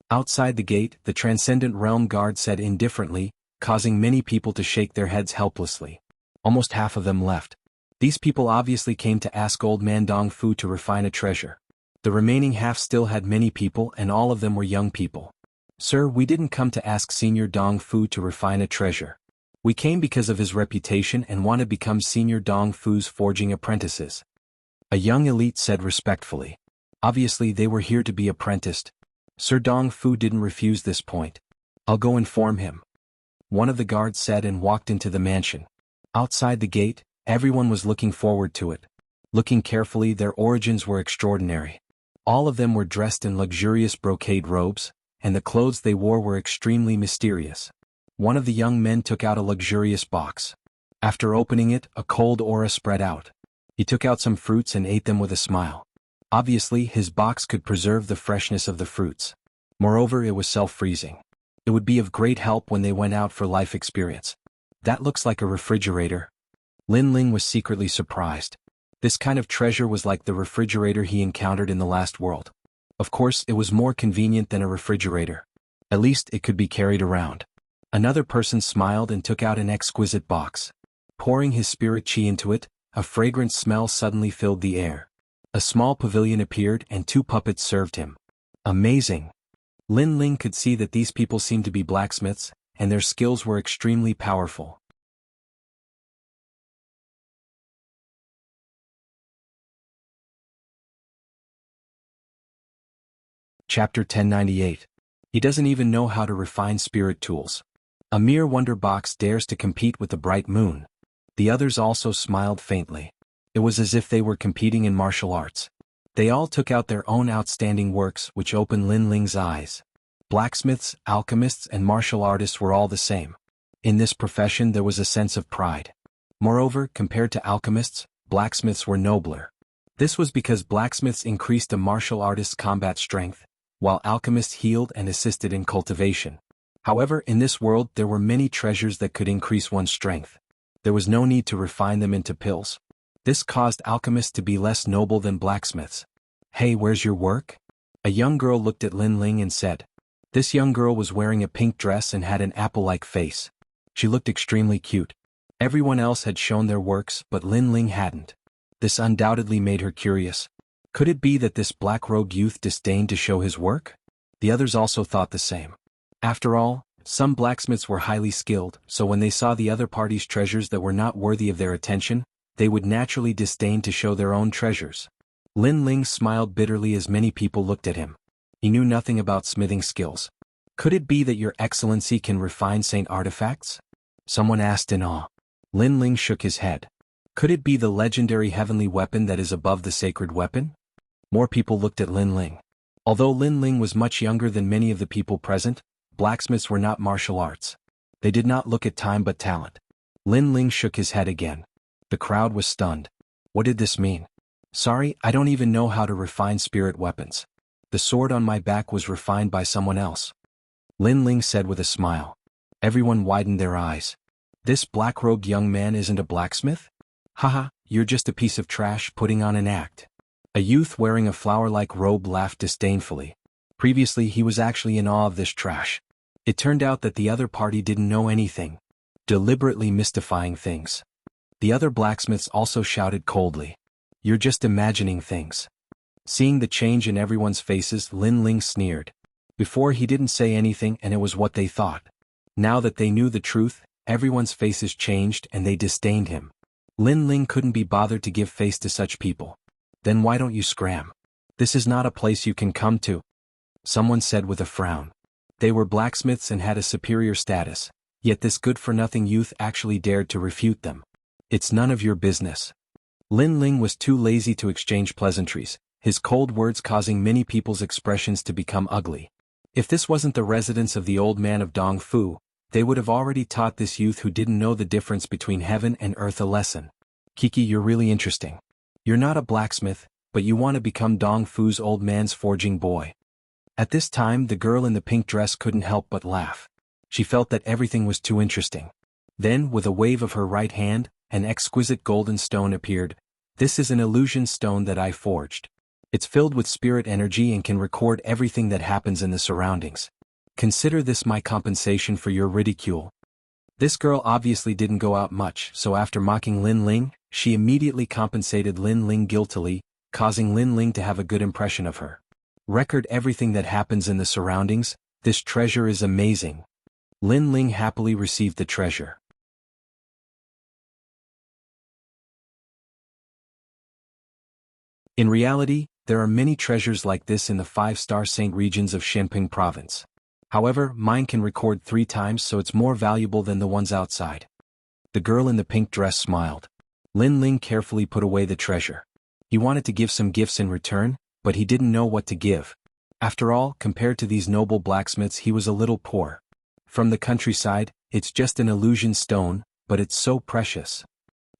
Outside the gate, the Transcendent Realm Guard said indifferently, causing many people to shake their heads helplessly. Almost half of them left. These people obviously came to ask old man Dongfu to refine a treasure. The remaining half still had many people and all of them were young people. Sir, we didn't come to ask Senior Dongfu to refine a treasure. We came because of his reputation and want to become Senior Dongfu's forging apprentices. A young elite said respectfully. Obviously they were here to be apprenticed. Sir Dongfu didn't refuse this point. I'll go inform him. One of the guards said and walked into the mansion. Outside the gate, everyone was looking forward to it. Looking carefully, their origins were extraordinary. All of them were dressed in luxurious brocade robes, and the clothes they wore were extremely mysterious. One of the young men took out a luxurious box. After opening it, a cold aura spread out. He took out some fruits and ate them with a smile. Obviously, his box could preserve the freshness of the fruits. Moreover, it was self-freezing. It would be of great help when they went out for life experience. That looks like a refrigerator. Lin Ling was secretly surprised. This kind of treasure was like the refrigerator he encountered in the last world. Of course, it was more convenient than a refrigerator. At least it could be carried around. Another person smiled and took out an exquisite box. Pouring his spirit chi into it, a fragrant smell suddenly filled the air. A small pavilion appeared and 2 puppets served him. Amazing! Lin Ling could see that these people seemed to be blacksmiths, and their skills were extremely powerful. Chapter 1098. He doesn't even know how to refine spirit tools. A mere wonder box dares to compete with the bright moon. The others also smiled faintly. It was as if they were competing in martial arts. They all took out their own outstanding works which opened Lin Ling's eyes. Blacksmiths, alchemists and martial artists were all the same. In this profession there was a sense of pride. Moreover, compared to alchemists, blacksmiths were nobler. This was because blacksmiths increased a martial artist's combat strength, while alchemists healed and assisted in cultivation. However, in this world there were many treasures that could increase one's strength. There was no need to refine them into pills. This caused alchemists to be less noble than blacksmiths. Hey, where's your work? A young girl looked at Lin Ling and said. This young girl was wearing a pink dress and had an apple-like face. She looked extremely cute. Everyone else had shown their works, but Lin Ling hadn't. This undoubtedly made her curious. Could it be that this black-robed youth disdained to show his work? The others also thought the same. After all, some blacksmiths were highly skilled, so when they saw the other party's treasures that were not worthy of their attention, they would naturally disdain to show their own treasures. Lin Ling smiled bitterly as many people looked at him. He knew nothing about smithing skills. Could it be that your excellency can refine saint artifacts? Someone asked in awe. Lin Ling shook his head. Could it be the legendary heavenly weapon that is above the sacred weapon? More people looked at Lin Ling. Although Lin Ling was much younger than many of the people present, blacksmiths were not martial arts. They did not look at time but talent. Lin Ling shook his head again. The crowd was stunned. What did this mean? Sorry, I don't even know how to refine spirit weapons. The sword on my back was refined by someone else. Lin Ling said with a smile. Everyone widened their eyes. This black-robed young man isn't a blacksmith? Haha, you're just a piece of trash putting on an act. A youth wearing a flower-like robe laughed disdainfully. Previously he was actually in awe of this trash. It turned out that the other party didn't know anything, deliberately mystifying things. The other blacksmiths also shouted coldly. You're just imagining things. Seeing the change in everyone's faces, Lin Ling sneered. Before he didn't say anything and it was what they thought. Now that they knew the truth, everyone's faces changed and they disdained him. Lin Ling couldn't be bothered to give face to such people. Then why don't you scram? This is not a place you can come to. Someone said with a frown. They were blacksmiths and had a superior status, yet this good-for-nothing youth actually dared to refute them. It's none of your business. Lin Ling was too lazy to exchange pleasantries, his cold words causing many people's expressions to become ugly. If this wasn't the residence of the old man of Dong Fu, they would have already taught this youth who didn't know the difference between heaven and earth a lesson. Kiki, you're really interesting. You're not a blacksmith, but you want to become Dong Fu's old man's forging boy. At this time the girl in the pink dress couldn't help but laugh. She felt that everything was too interesting. Then, with a wave of her right hand, an exquisite golden stone appeared. This is an illusion stone that I forged. It's filled with spirit energy and can record everything that happens in the surroundings. Consider this my compensation for your ridicule. This girl obviously didn't go out much, so after mocking Lin Ling, she immediately compensated Lin Ling guiltily, causing Lin Ling to have a good impression of her. Record everything that happens in the surroundings. This treasure is amazing. Lin Ling happily received the treasure. In reality, there are many treasures like this in the 5-star Saint regions of Shenping province. However, mine can record 3 times, so it's more valuable than the ones outside. The girl in the pink dress smiled. Lin Ling carefully put away the treasure. He wanted to give some gifts in return, but he didn't know what to give. After all, compared to these noble blacksmiths, he was a little poor. From the countryside, it's just an illusion stone, but it's so precious.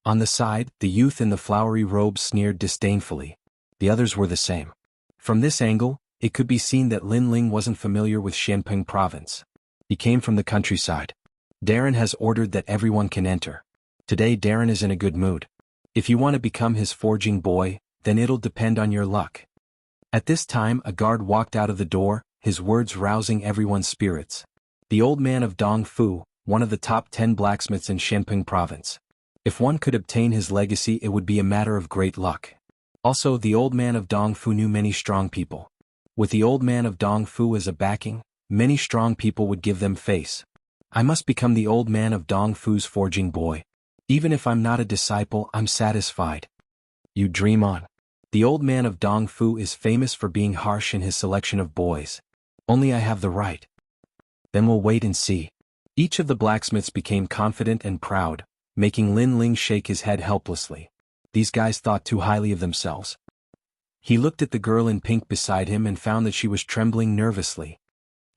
On the side, the youth in the flowery robe sneered disdainfully. The others were the same. From this angle, it could be seen that Lin Ling wasn't familiar with Shenping province. He came from the countryside. Darren has ordered that everyone can enter. Today Darren is in a good mood. If you want to become his forging boy, then it'll depend on your luck. At this time a guard walked out of the door, his words rousing everyone's spirits. The old man of Dong Fu, one of the top 10 blacksmiths in Shenping province. If one could obtain his legacy, it would be a matter of great luck. Also, the old man of Dong Fu knew many strong people. With the old man of Dong Fu as a backing, many strong people would give them face. I must become the old man of Dong Fu's forging boy. Even if I'm not a disciple, I'm satisfied. You dream on. The old man of Dong Fu is famous for being harsh in his selection of boys. Only I have the right. Then we'll wait and see. Each of the blacksmiths became confident and proud, making Lin Ling shake his head helplessly. These guys thought too highly of themselves. He looked at the girl in pink beside him and found that she was trembling nervously.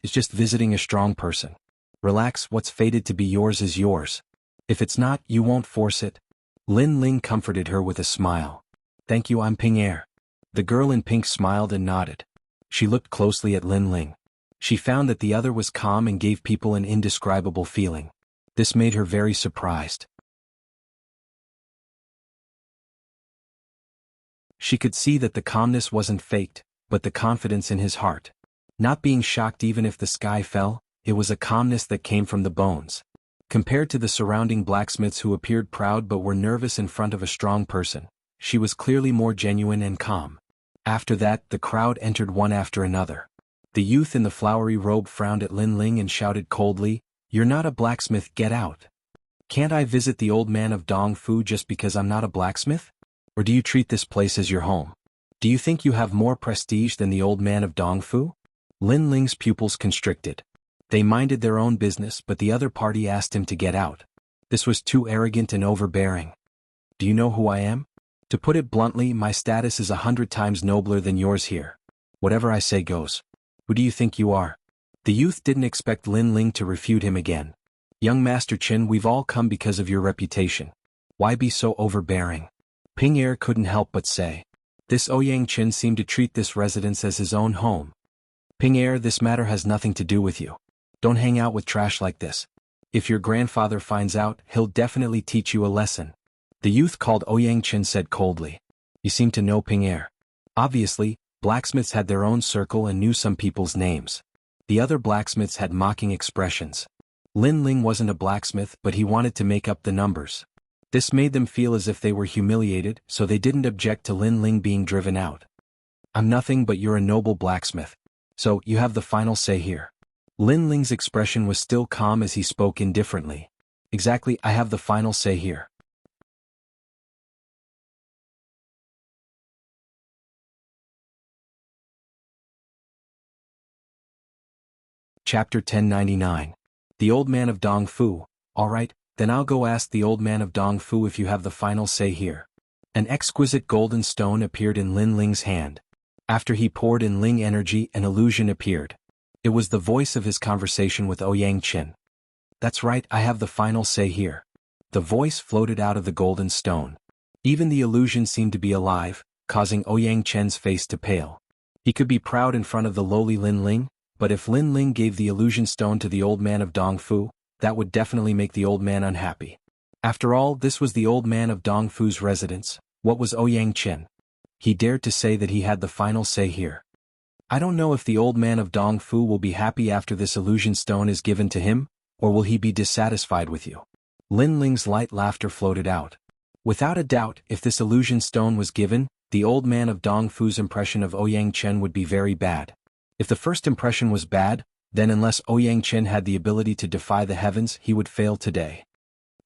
It's just visiting a strong person. Relax, what's fated to be yours is yours. If it's not, you won't force it. Lin Ling comforted her with a smile. Thank you, I'm Ping Er. The girl in pink smiled and nodded. She looked closely at Lin Ling. She found that the other was calm and gave people an indescribable feeling. This made her very surprised. She could see that the calmness wasn't faked, but the confidence in his heart. Not being shocked even if the sky fell, it was a calmness that came from the bones. Compared to the surrounding blacksmiths who appeared proud but were nervous in front of a strong person, she was clearly more genuine and calm. After that, the crowd entered one after another. The youth in the flowery robe frowned at Lin Ling and shouted coldly, "You're not a blacksmith, get out." Can't I visit the old man of Dong Fu just because I'm not a blacksmith? Or do you treat this place as your home? Do you think you have more prestige than the old man of Dong Fu? Lin Ling's pupils constricted. They minded their own business, but the other party asked him to get out. This was too arrogant and overbearing. Do you know who I am? To put it bluntly, my status is 100 times nobler than yours here. Whatever I say goes. Who do you think you are? The youth didn't expect Lin Ling to refute him again. Young Master Qin, we've all come because of your reputation. Why be so overbearing? Ping Er couldn't help but say. This Ouyang Qin seemed to treat this residence as his own home. Ping Er, this matter has nothing to do with you. Don't hang out with trash like this. If your grandfather finds out, he'll definitely teach you a lesson. The youth called Ouyang Qin said coldly. You seem to know Ping Er. Obviously, blacksmiths had their own circle and knew some people's names. The other blacksmiths had mocking expressions. Lin Ling wasn't a blacksmith, but he wanted to make up the numbers. This made them feel as if they were humiliated, so they didn't object to Lin Ling being driven out. I'm nothing, but you're a noble blacksmith. So, you have the final say here. Lin Ling's expression was still calm as he spoke indifferently. Exactly, I have the final say here. Chapter 1099. The Old Man of Dong Fu. Alright, then I'll go ask the Old Man of Dong Fu if you have the final say here. An exquisite golden stone appeared in Lin Ling's hand. After he poured in Ling energy, an illusion appeared. It was the voice of his conversation with Ouyang Qin. That's right, I have the final say here. The voice floated out of the golden stone. Even the illusion seemed to be alive, causing Ouyang Qin's face to pale. He could be proud in front of the lowly Lin Ling, but if Lin Ling gave the illusion stone to the old man of Dong Fu, that would definitely make the old man unhappy. After all, this was the old man of Dong Fu's residence. What was Ouyang Qin? He dared to say that he had the final say here. I don't know if the old man of Dong Fu will be happy after this illusion stone is given to him, or will he be dissatisfied with you? Lin Ling's light laughter floated out. Without a doubt, if this illusion stone was given, the old man of Dong Fu's impression of Ouyang Qin would be very bad. If the first impression was bad, then unless Ouyang Qin had the ability to defy the heavens, he would fail today.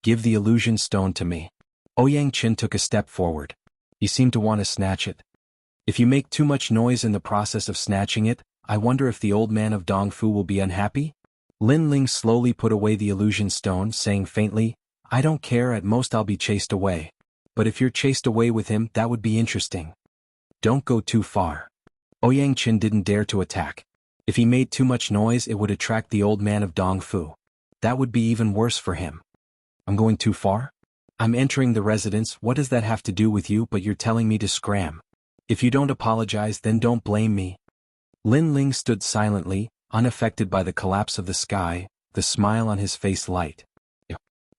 Give the illusion stone to me. Ouyang Qin took a step forward. He seemed to want to snatch it. If you make too much noise in the process of snatching it, I wonder if the old man of Dong Fu will be unhappy? Lin Ling slowly put away the illusion stone, saying faintly, I don't care, at most I'll be chased away. But if you're chased away with him, that would be interesting. Don't go too far. Ouyang Qin didn't dare to attack. If he made too much noise, it would attract the old man of Dong Fu. That would be even worse for him. I'm going too far? I'm entering the residence, what does that have to do with you, but you're telling me to scram? If you don't apologize, then don't blame me. Lin Ling stood silently, unaffected by the collapse of the sky, the smile on his face light.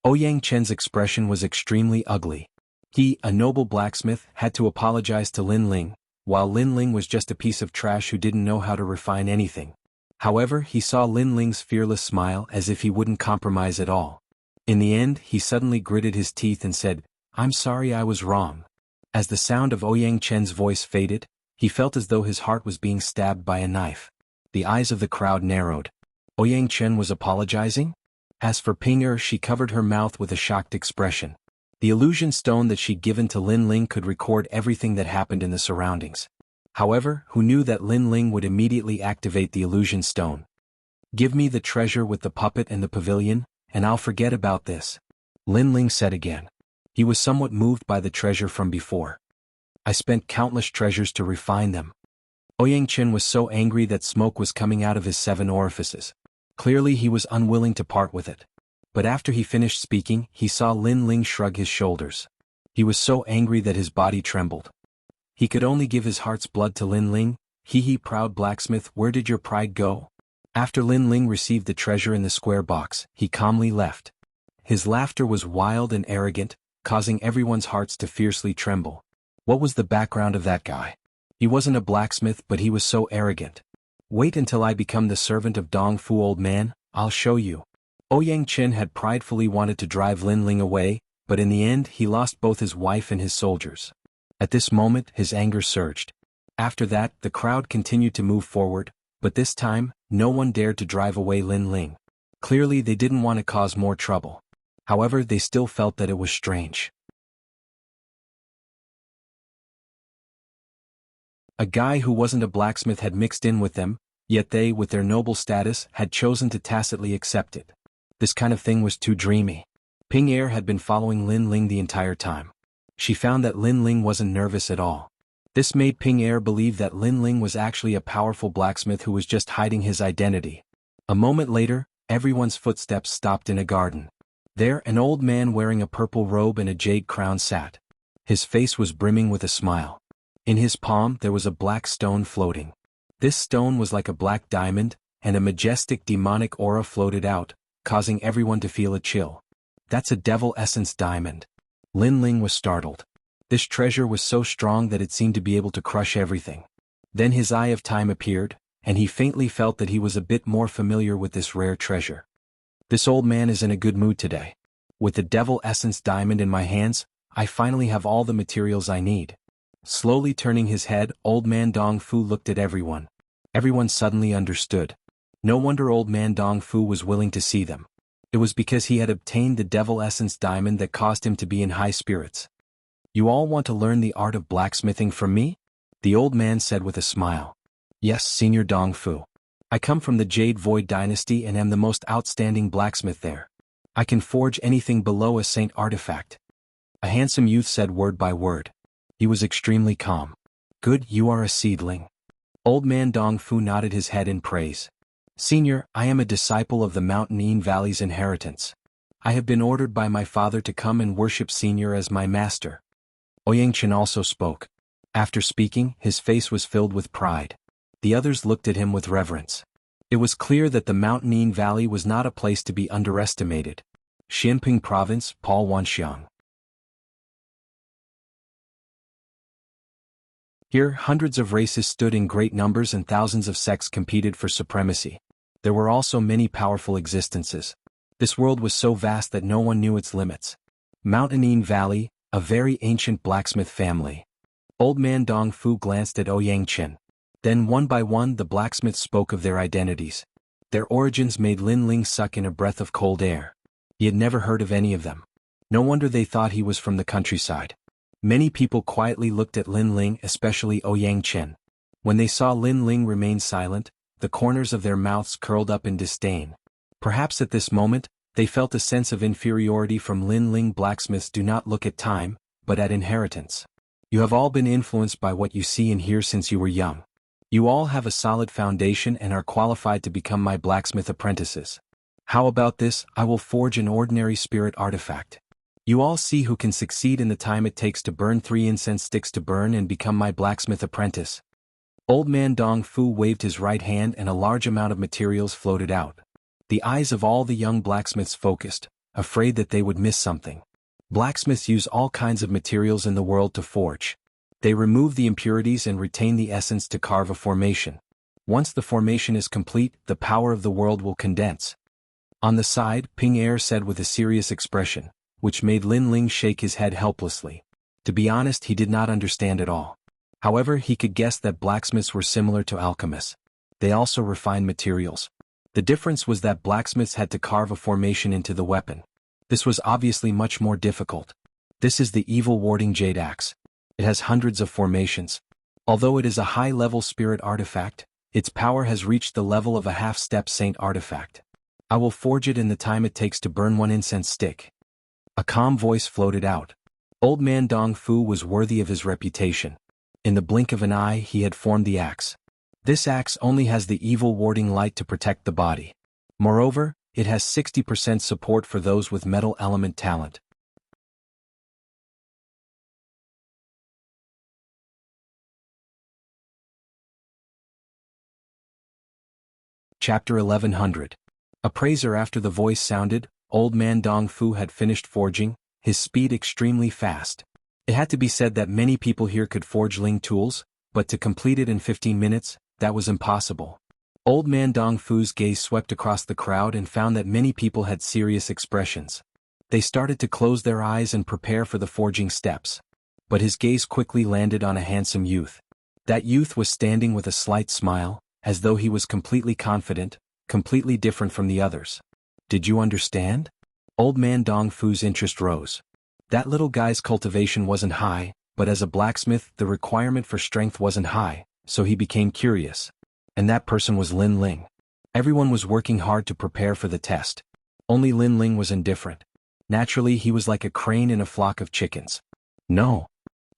Ouyang Qin's expression was extremely ugly. He, a noble blacksmith, had to apologize to Lin Ling, while Lin Ling was just a piece of trash who didn't know how to refine anything. However, he saw Lin Ling's fearless smile as if he wouldn't compromise at all. In the end, he suddenly gritted his teeth and said, I'm sorry, I was wrong. As the sound of Ouyang Qin's voice faded, he felt as though his heart was being stabbed by a knife. The eyes of the crowd narrowed. Ouyang Qin was apologizing? As for Ping Er, she covered her mouth with a shocked expression. The illusion stone that she'd given to Lin Ling could record everything that happened in the surroundings. However, who knew that Lin Ling would immediately activate the illusion stone? Give me the treasure with the puppet and the pavilion, and I'll forget about this. Lin Ling said again. He was somewhat moved by the treasure from before. I spent countless treasures to refine them. Ouyang Qin was so angry that smoke was coming out of his 7 orifices. Clearly he was unwilling to part with it. But after he finished speaking, he saw Lin Ling shrug his shoulders. He was so angry that his body trembled. He could only give his heart's blood to Lin Ling. He, proud blacksmith, where did your pride go? After Lin Ling received the treasure in the square box, he calmly left. His laughter was wild and arrogant, causing everyone's hearts to fiercely tremble. What was the background of that guy? He wasn't a blacksmith, but he was so arrogant. Wait until I become the servant of Dong Fu, old man, I'll show you. Ouyang Qin had pridefully wanted to drive Lin Ling away, but in the end he lost both his wife and his soldiers. At this moment his anger surged. After that, the crowd continued to move forward, but this time, no one dared to drive away Lin Ling. Clearly they didn't want to cause more trouble. However, they still felt that it was strange. A guy who wasn't a blacksmith had mixed in with them, yet they, with their noble status, had chosen to tacitly accept it. This kind of thing was too dreamy. Ping Er had been following Lin Ling the entire time. She found that Lin Ling wasn't nervous at all. This made Ping Er believe that Lin Ling was actually a powerful blacksmith who was just hiding his identity. A moment later, everyone's footsteps stopped in a garden. There, an old man wearing a purple robe and a jade crown sat. His face was brimming with a smile. In his palm there was a black stone floating. This stone was like a black diamond, and a majestic demonic aura floated out, causing everyone to feel a chill. That's a devil essence diamond. Lin Ling was startled. This treasure was so strong that it seemed to be able to crush everything. Then his eye of time appeared, and he faintly felt that he was a bit more familiar with this rare treasure. This old man is in a good mood today. With the devil essence diamond in my hands, I finally have all the materials I need. Slowly turning his head, old man Dong Fu looked at everyone. Everyone suddenly understood. No wonder old man Dong Fu was willing to see them. It was because he had obtained the devil essence diamond that caused him to be in high spirits. You all want to learn the art of blacksmithing from me? The old man said with a smile. Yes, Senior Dong Fu. I come from the Jade Void dynasty and am the most outstanding blacksmith there. I can forge anything below a saint artifact. A handsome youth said word by word. He was extremely calm. Good, you are a seedling. Old man Dong Fu nodded his head in praise. Senior, I am a disciple of the Mountain Valley's inheritance. I have been ordered by my father to come and worship Senior as my master. Ouyang Chen also spoke. After speaking, his face was filled with pride. The others looked at him with reverence. It was clear that the Mountain Valley was not a place to be underestimated. Xinping Province, Paul Wanxiang. Here, hundreds of races stood in great numbers and thousands of sects competed for supremacy. There were also many powerful existences. This world was so vast that no one knew its limits. Mountain Valley, a very ancient blacksmith family. Old man Dong Fu glanced at Ouyang Chen. Then one by one the blacksmiths spoke of their identities. Their origins made Lin Ling suck in a breath of cold air. He had never heard of any of them. No wonder they thought he was from the countryside. Many people quietly looked at Lin Ling, especially Ouyang Chen. When they saw Lin Ling remain silent, the corners of their mouths curled up in disdain. Perhaps at this moment, they felt a sense of inferiority from Lin Ling. Blacksmiths do not look at time, but at inheritance. You have all been influenced by what you see and hear since you were young. You all have a solid foundation and are qualified to become my blacksmith apprentices. How about this? I will forge an ordinary spirit artifact. You all see who can succeed in the time it takes to burn 3 incense sticks to burn and become my blacksmith apprentice. Old man Dong Fu waved his right hand and a large amount of materials floated out. The eyes of all the young blacksmiths focused, afraid that they would miss something. Blacksmiths use all kinds of materials in the world to forge. They remove the impurities and retain the essence to carve a formation. Once the formation is complete, the power of the world will condense. On the side, Ping Er said with a serious expression, which made Lin Ling shake his head helplessly. To be honest, he did not understand at all. However, he could guess that blacksmiths were similar to alchemists. They also refined materials. The difference was that blacksmiths had to carve a formation into the weapon. This was obviously much more difficult. This is the evil warding jade axe. It has hundreds of formations. Although it is a high-level spirit artifact, its power has reached the level of a half-step saint artifact. I will forge it in the time it takes to burn 1 incense stick. A calm voice floated out. Old man Dong Fu was worthy of his reputation. In the blink of an eye he had formed the axe. This axe only has the evil warding light to protect the body. Moreover, it has 60% support for those with metal element talent. Chapter 1100. Appraiser. After the voice sounded, old man Dong Fu had finished forging, his speed extremely fast. It had to be said that many people here could forge Ling tools, but to complete it in 15 minutes, that was impossible. Old man Dong Fu's gaze swept across the crowd and found that many people had serious expressions. They started to close their eyes and prepare for the forging steps. But his gaze quickly landed on a handsome youth. That youth was standing with a slight smile, as though he was completely confident, completely different from the others. Did you understand? Old man Dong Fu's interest rose. That little guy's cultivation wasn't high, but as a blacksmith the requirement for strength wasn't high, so he became curious. And that person was Lin Ling. Everyone was working hard to prepare for the test. Only Lin Ling was indifferent. Naturally, he was like a crane in a flock of chickens. No.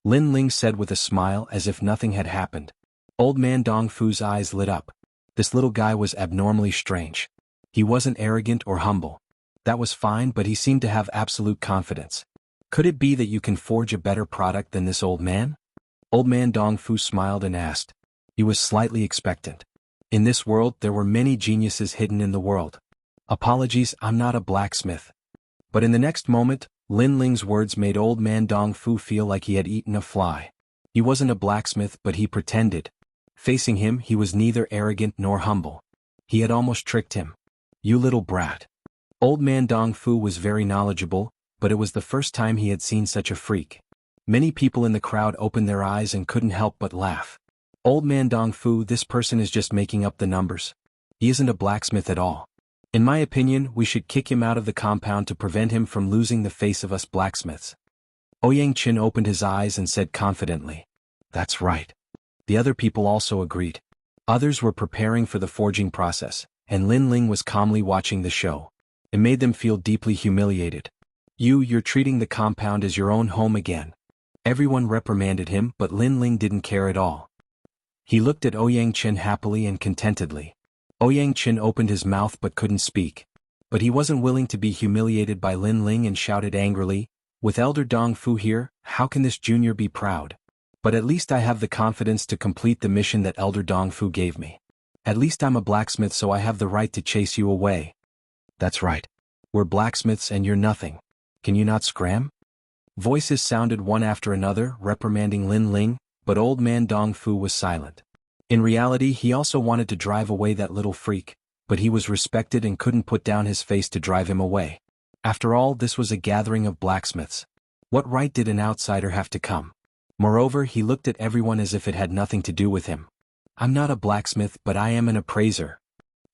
Lin Ling said with a smile as if nothing had happened. Old man Dong Fu's eyes lit up. This little guy was abnormally strange. He wasn't arrogant or humble. That was fine, but he seemed to have absolute confidence. Could it be that you can forge a better product than this old man? Old man Dong Fu smiled and asked. He was slightly expectant. In this world there were many geniuses hidden in the world. Apologies, I'm not a blacksmith. But in the next moment, Lin Ling's words made old man Dong Fu feel like he had eaten a fly. He wasn't a blacksmith, but he pretended. Facing him, he was neither arrogant nor humble. He had almost tricked him. You little brat. Old man Dong Fu was very knowledgeable, but it was the first time he had seen such a freak. Many people in the crowd opened their eyes and couldn't help but laugh. Old man Dong Fu, this person is just making up the numbers. He isn't a blacksmith at all. In my opinion, we should kick him out of the compound to prevent him from losing the face of us blacksmiths. Ouyang Qin opened his eyes and said confidently. That's right. The other people also agreed. Others were preparing for the forging process, and Lin Ling was calmly watching the show. It made them feel deeply humiliated. You're treating the compound as your own home again. Everyone reprimanded him, but Lin Ling didn't care at all. He looked at Ouyang Qin happily and contentedly. Ouyang Qin opened his mouth but couldn't speak. But he wasn't willing to be humiliated by Lin Ling and shouted angrily, with Elder Dong Fu here, how can this junior be proud? But at least I have the confidence to complete the mission that Elder Dong Fu gave me. At least I'm a blacksmith, so I have the right to chase you away. That's right. We're blacksmiths and you're nothing. Can you not scram? Voices sounded one after another, reprimanding Lin Ling, but old man Dong Fu was silent. In reality, he also wanted to drive away that little freak, but he was respected and couldn't put down his face to drive him away. After all, this was a gathering of blacksmiths. What right did an outsider have to come? Moreover, he looked at everyone as if it had nothing to do with him. I'm not a blacksmith, but I am an appraiser.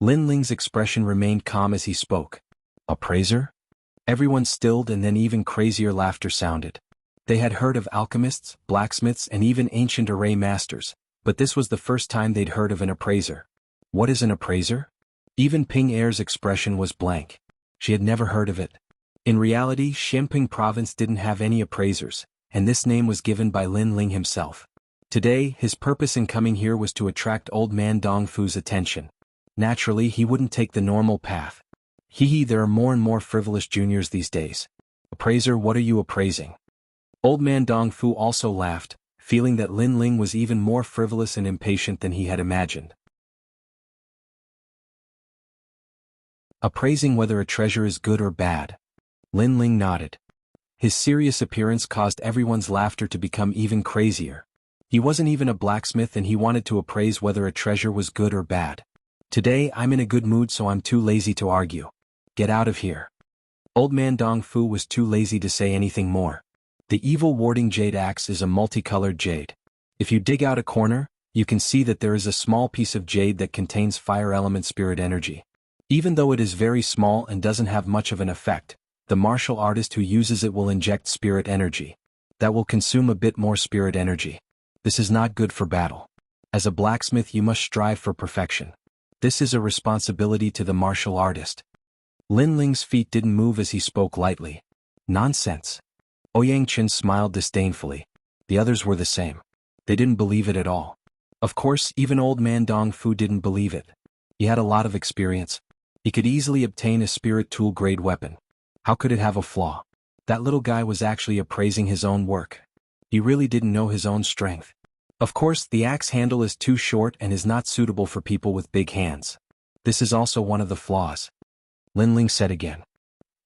Lin Ling's expression remained calm as he spoke. Appraiser? Everyone stilled, and then even crazier laughter sounded. They had heard of alchemists, blacksmiths, and even ancient array masters, but this was the first time they'd heard of an appraiser. What is an appraiser? Even Ping Er's expression was blank. She had never heard of it. In reality, Xianping province didn't have any appraisers, and this name was given by Lin Ling himself. Today, his purpose in coming here was to attract old man Dong Fu's attention. Naturally, he wouldn't take the normal path. There are more and more frivolous juniors these days. Appraiser, what are you appraising? Old man Dong Fu also laughed, feeling that Lin Ling was even more frivolous and impatient than he had imagined. Appraising whether a treasure is good or bad. Lin Ling nodded. His serious appearance caused everyone's laughter to become even crazier. He wasn't even a blacksmith and he wanted to appraise whether a treasure was good or bad. Today I'm in a good mood, so I'm too lazy to argue. Get out of here. Old man Dong Fu was too lazy to say anything more. The evil warding jade axe is a multicolored jade. If you dig out a corner, you can see that there is a small piece of jade that contains fire element spirit energy. Even though it is very small and doesn't have much of an effect, the martial artist who uses it will inject spirit energy. That will consume a bit more spirit energy. This is not good for battle. As a blacksmith, you must strive for perfection. This is a responsibility to the martial artist. Lin Ling's feet didn't move as he spoke lightly. Nonsense. Ouyang Qin smiled disdainfully. The others were the same. They didn't believe it at all. Of course, even old man Dong Fu didn't believe it. He had a lot of experience. He could easily obtain a spirit tool grade weapon. How could it have a flaw? That little guy was actually appraising his own work. He really didn't know his own strength. Of course, the axe handle is too short and is not suitable for people with big hands. This is also one of the flaws. Lin Ling said again.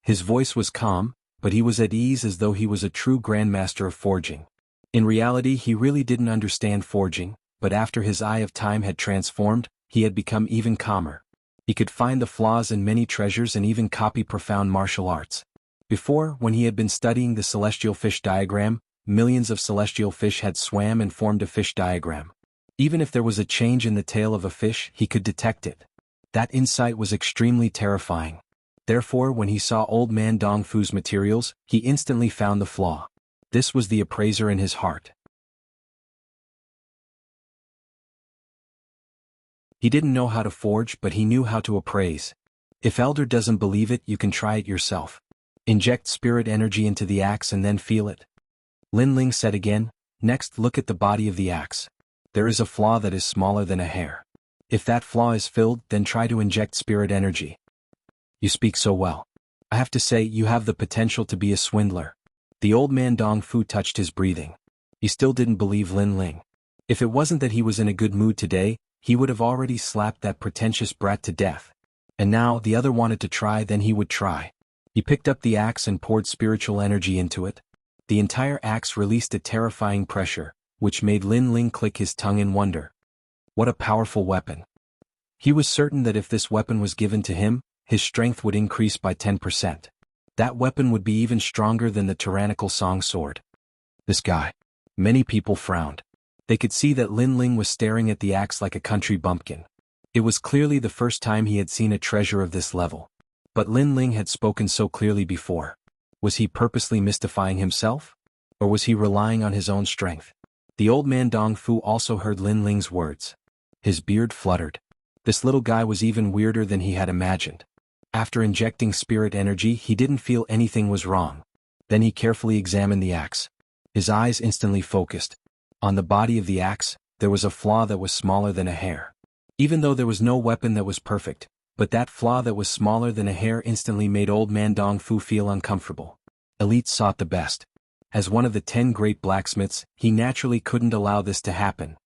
His voice was calm, but he was at ease as though he was a true grandmaster of forging. In reality, he really didn't understand forging, but after his eye of time had transformed, he had become even calmer. He could find the flaws in many treasures and even copy profound martial arts. Before, when he had been studying the celestial fish diagram, millions of celestial fish had swam and formed a fish diagram. Even if there was a change in the tail of a fish, he could detect it. That insight was extremely terrifying. Therefore, when he saw Old Man Dong Fu's materials, he instantly found the flaw. This was the appraiser in his heart. He didn't know how to forge, but he knew how to appraise. If Elder doesn't believe it, you can try it yourself. Inject spirit energy into the axe and then feel it. Lin Ling said again. Next, look at the body of the axe. There is a flaw that is smaller than a hair. If that flaw is filled, then try to inject spirit energy. You speak so well. I have to say, you have the potential to be a swindler. The Old Man Dong Fu touched his breathing. He still didn't believe Lin Ling. If it wasn't that he was in a good mood today, he would have already slapped that pretentious brat to death. And now, the other wanted to try, then he would try. He picked up the axe and poured spiritual energy into it. The entire axe released a terrifying pressure, which made Lin Ling click his tongue in wonder. What a powerful weapon. He was certain that if this weapon was given to him, his strength would increase by 10%. That weapon would be even stronger than the tyrannical song sword. This guy. Many people frowned. They could see that Lin Ling was staring at the axe like a country bumpkin. It was clearly the first time he had seen a treasure of this level. But Lin Ling had spoken so clearly before. Was he purposely mystifying himself? Or was he relying on his own strength? The Old Man Dong Fu also heard Lin Ling's words. His beard fluttered. This little guy was even weirder than he had imagined. After injecting spirit energy, he didn't feel anything was wrong. Then he carefully examined the axe. His eyes instantly focused. On the body of the axe, there was a flaw that was smaller than a hair. Even though there was no weapon that was perfect, but that flaw that was smaller than a hair instantly made Old Man Dong Fu feel uncomfortable. Elites sought the best. As one of the 10 great blacksmiths, he naturally couldn't allow this to happen.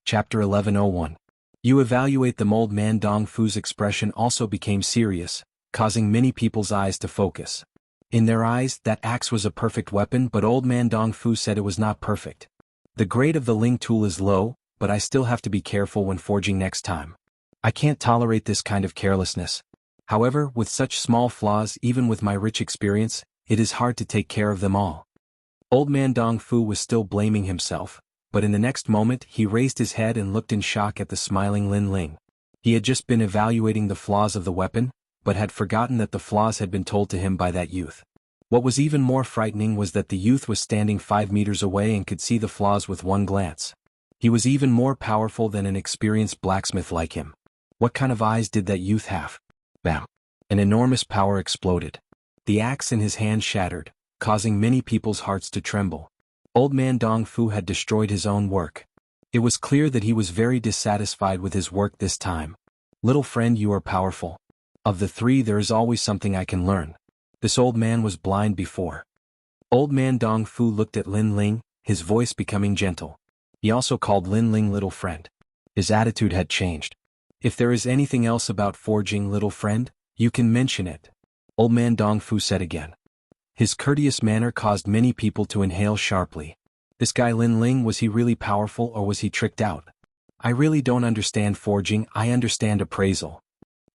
Chapter 1101. You evaluate the Old Man Dong Fu's expression also became serious, causing many people's eyes to focus. In their eyes, that axe was a perfect weapon, but Old Man Dong Fu said it was not perfect. The grade of the Ling tool is low, but I still have to be careful when forging next time. I can't tolerate this kind of carelessness. However, with such small flaws, even with my rich experience, it is hard to take care of them all. Old Man Dong Fu was still blaming himself, but in the next moment he raised his head and looked in shock at the smiling Lin Ling. He had just been evaluating the flaws of the weapon, but had forgotten that the flaws had been told to him by that youth. What was even more frightening was that the youth was standing 5 meters away and could see the flaws with one glance. He was even more powerful than an experienced blacksmith like him. What kind of eyes did that youth have? Bam! An enormous power exploded. The axe in his hand shattered, causing many people's hearts to tremble. Old Man Dong Fu had destroyed his own work. It was clear that he was very dissatisfied with his work this time. Little friend, you are powerful. Of the 3, there is always something I can learn. This old man was blind before. Old Man Dong Fu looked at Lin Ling, his voice becoming gentle. He also called Lin Ling little friend. His attitude had changed. If there is anything else about forging, little friend, you can mention it. Old Man Dong Fu said again. His courteous manner caused many people to inhale sharply. This guy Lin Ling, was he really powerful or was he tricked out? I really don't understand forging, I understand appraisal.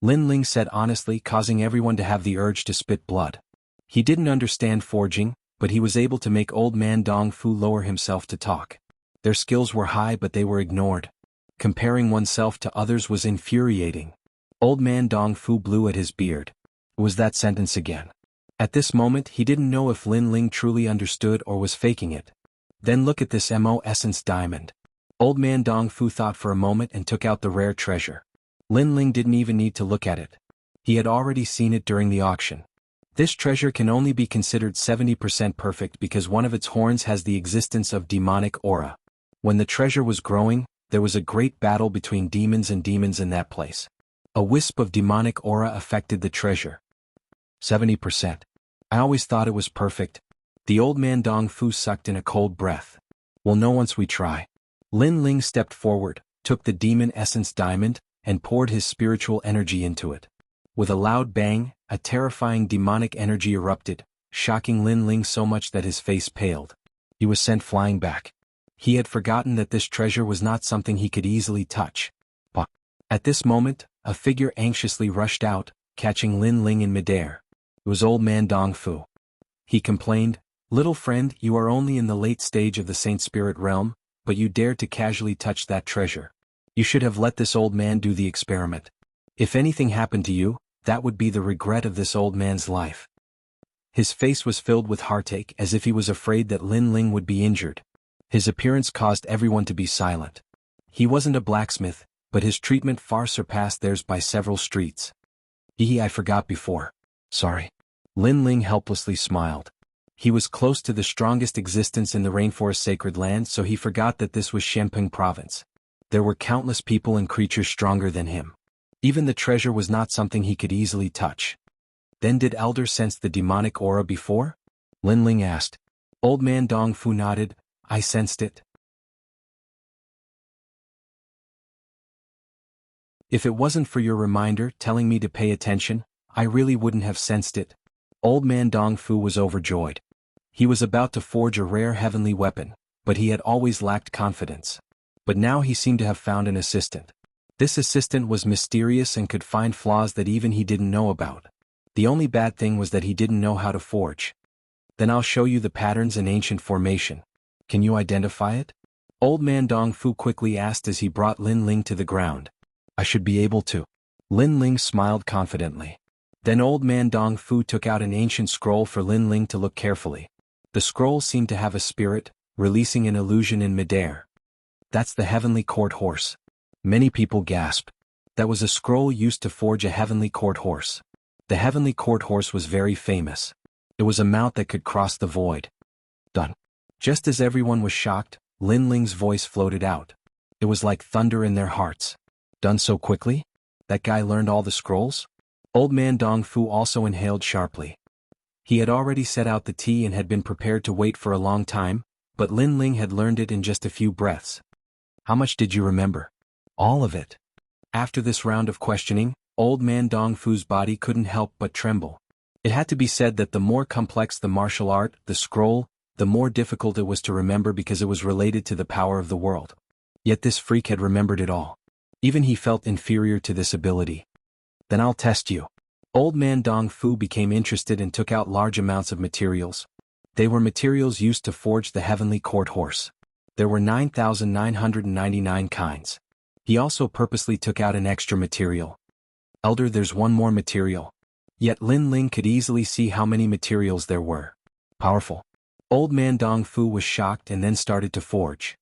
Lin Ling said honestly, causing everyone to have the urge to spit blood. He didn't understand forging, but he was able to make Old Man Dong Fu lower himself to talk. Their skills were high but they were ignored. Comparing oneself to others was infuriating. Old Man Dong Fu blew at his beard. It was that sentence again. At this moment he didn't know if Lin Ling truly understood or was faking it. Then look at this Mo Essence diamond. Old Man Dong Fu thought for a moment and took out the rare treasure. Lin Ling didn't even need to look at it. He had already seen it during the auction. This treasure can only be considered 70% perfect because one of its horns has the existence of demonic aura. When the treasure was growing, there was a great battle between demons and demons in that place. A wisp of demonic aura affected the treasure. 70%. I always thought it was perfect. The Old Man Dong Fu sucked in a cold breath. We'll know once we try. Lin Ling stepped forward, took the demon essence diamond, and poured his spiritual energy into it. With a loud bang, a terrifying demonic energy erupted, shocking Lin Ling so much that his face paled. He was sent flying back. He had forgotten that this treasure was not something he could easily touch. But at this moment, a figure anxiously rushed out, catching Lin Ling in midair. It was Old Man Dong Fu. He complained, Little friend, you are only in the late stage of the Saint Spirit realm, but you dared to casually touch that treasure. You should have let this old man do the experiment. If anything happened to you, that would be the regret of this old man's life. His face was filled with heartache as if he was afraid that Lin Ling would be injured. His appearance caused everyone to be silent. He wasn't a blacksmith, but his treatment far surpassed theirs by several streets. I forgot before. Sorry. Lin Ling helplessly smiled. He was close to the strongest existence in the rainforest sacred land, so he forgot that this was Shenping province. There were countless people and creatures stronger than him. Even the treasure was not something he could easily touch. Then did Elder sense the demonic aura before? Lin Ling asked. Old man Dong Fu nodded. I sensed it. If it wasn't for your reminder telling me to pay attention, I really wouldn't have sensed it. Old man Dong Fu was overjoyed. He was about to forge a rare heavenly weapon, but he had always lacked confidence. But now he seemed to have found an assistant. This assistant was mysterious and could find flaws that even he didn't know about. The only bad thing was that he didn't know how to forge. Then I'll show you the patterns in ancient formation. Can you identify it? Old man Dong Fu quickly asked as he brought Lin Ling to the ground. I should be able to. Lin Ling smiled confidently. Then old man Dong Fu took out an ancient scroll for Lin Ling to look carefully. The scroll seemed to have a spirit, releasing an illusion in midair. That's the heavenly court horse. Many people gasped. That was a scroll used to forge a heavenly court horse. The heavenly court horse was very famous. It was a mount that could cross the void. Done. Just as everyone was shocked, Lin Ling's voice floated out. It was like thunder in their hearts. Done so quickly? That guy learned all the scrolls? Old man Dong Fu also inhaled sharply. He had already set out the tea and had been prepared to wait for a long time, but Lin Ling had learned it in just a few breaths. How much did you remember? All of it. After this round of questioning, old man Dong Fu's body couldn't help but tremble. It had to be said that the more complex the martial art, the scroll, the more difficult it was to remember because it was related to the power of the world. Yet this freak had remembered it all. Even he felt inferior to this ability. Then I'll test you. Old man Dong Fu became interested and took out large amounts of materials. They were materials used to forge the heavenly court horse. There were 9,999 kinds. He also purposely took out an extra material. Elder, there's one more material. Yet Lin Ling could easily see how many materials there were. Powerful. Old man Dong Fu was shocked and then started to forge.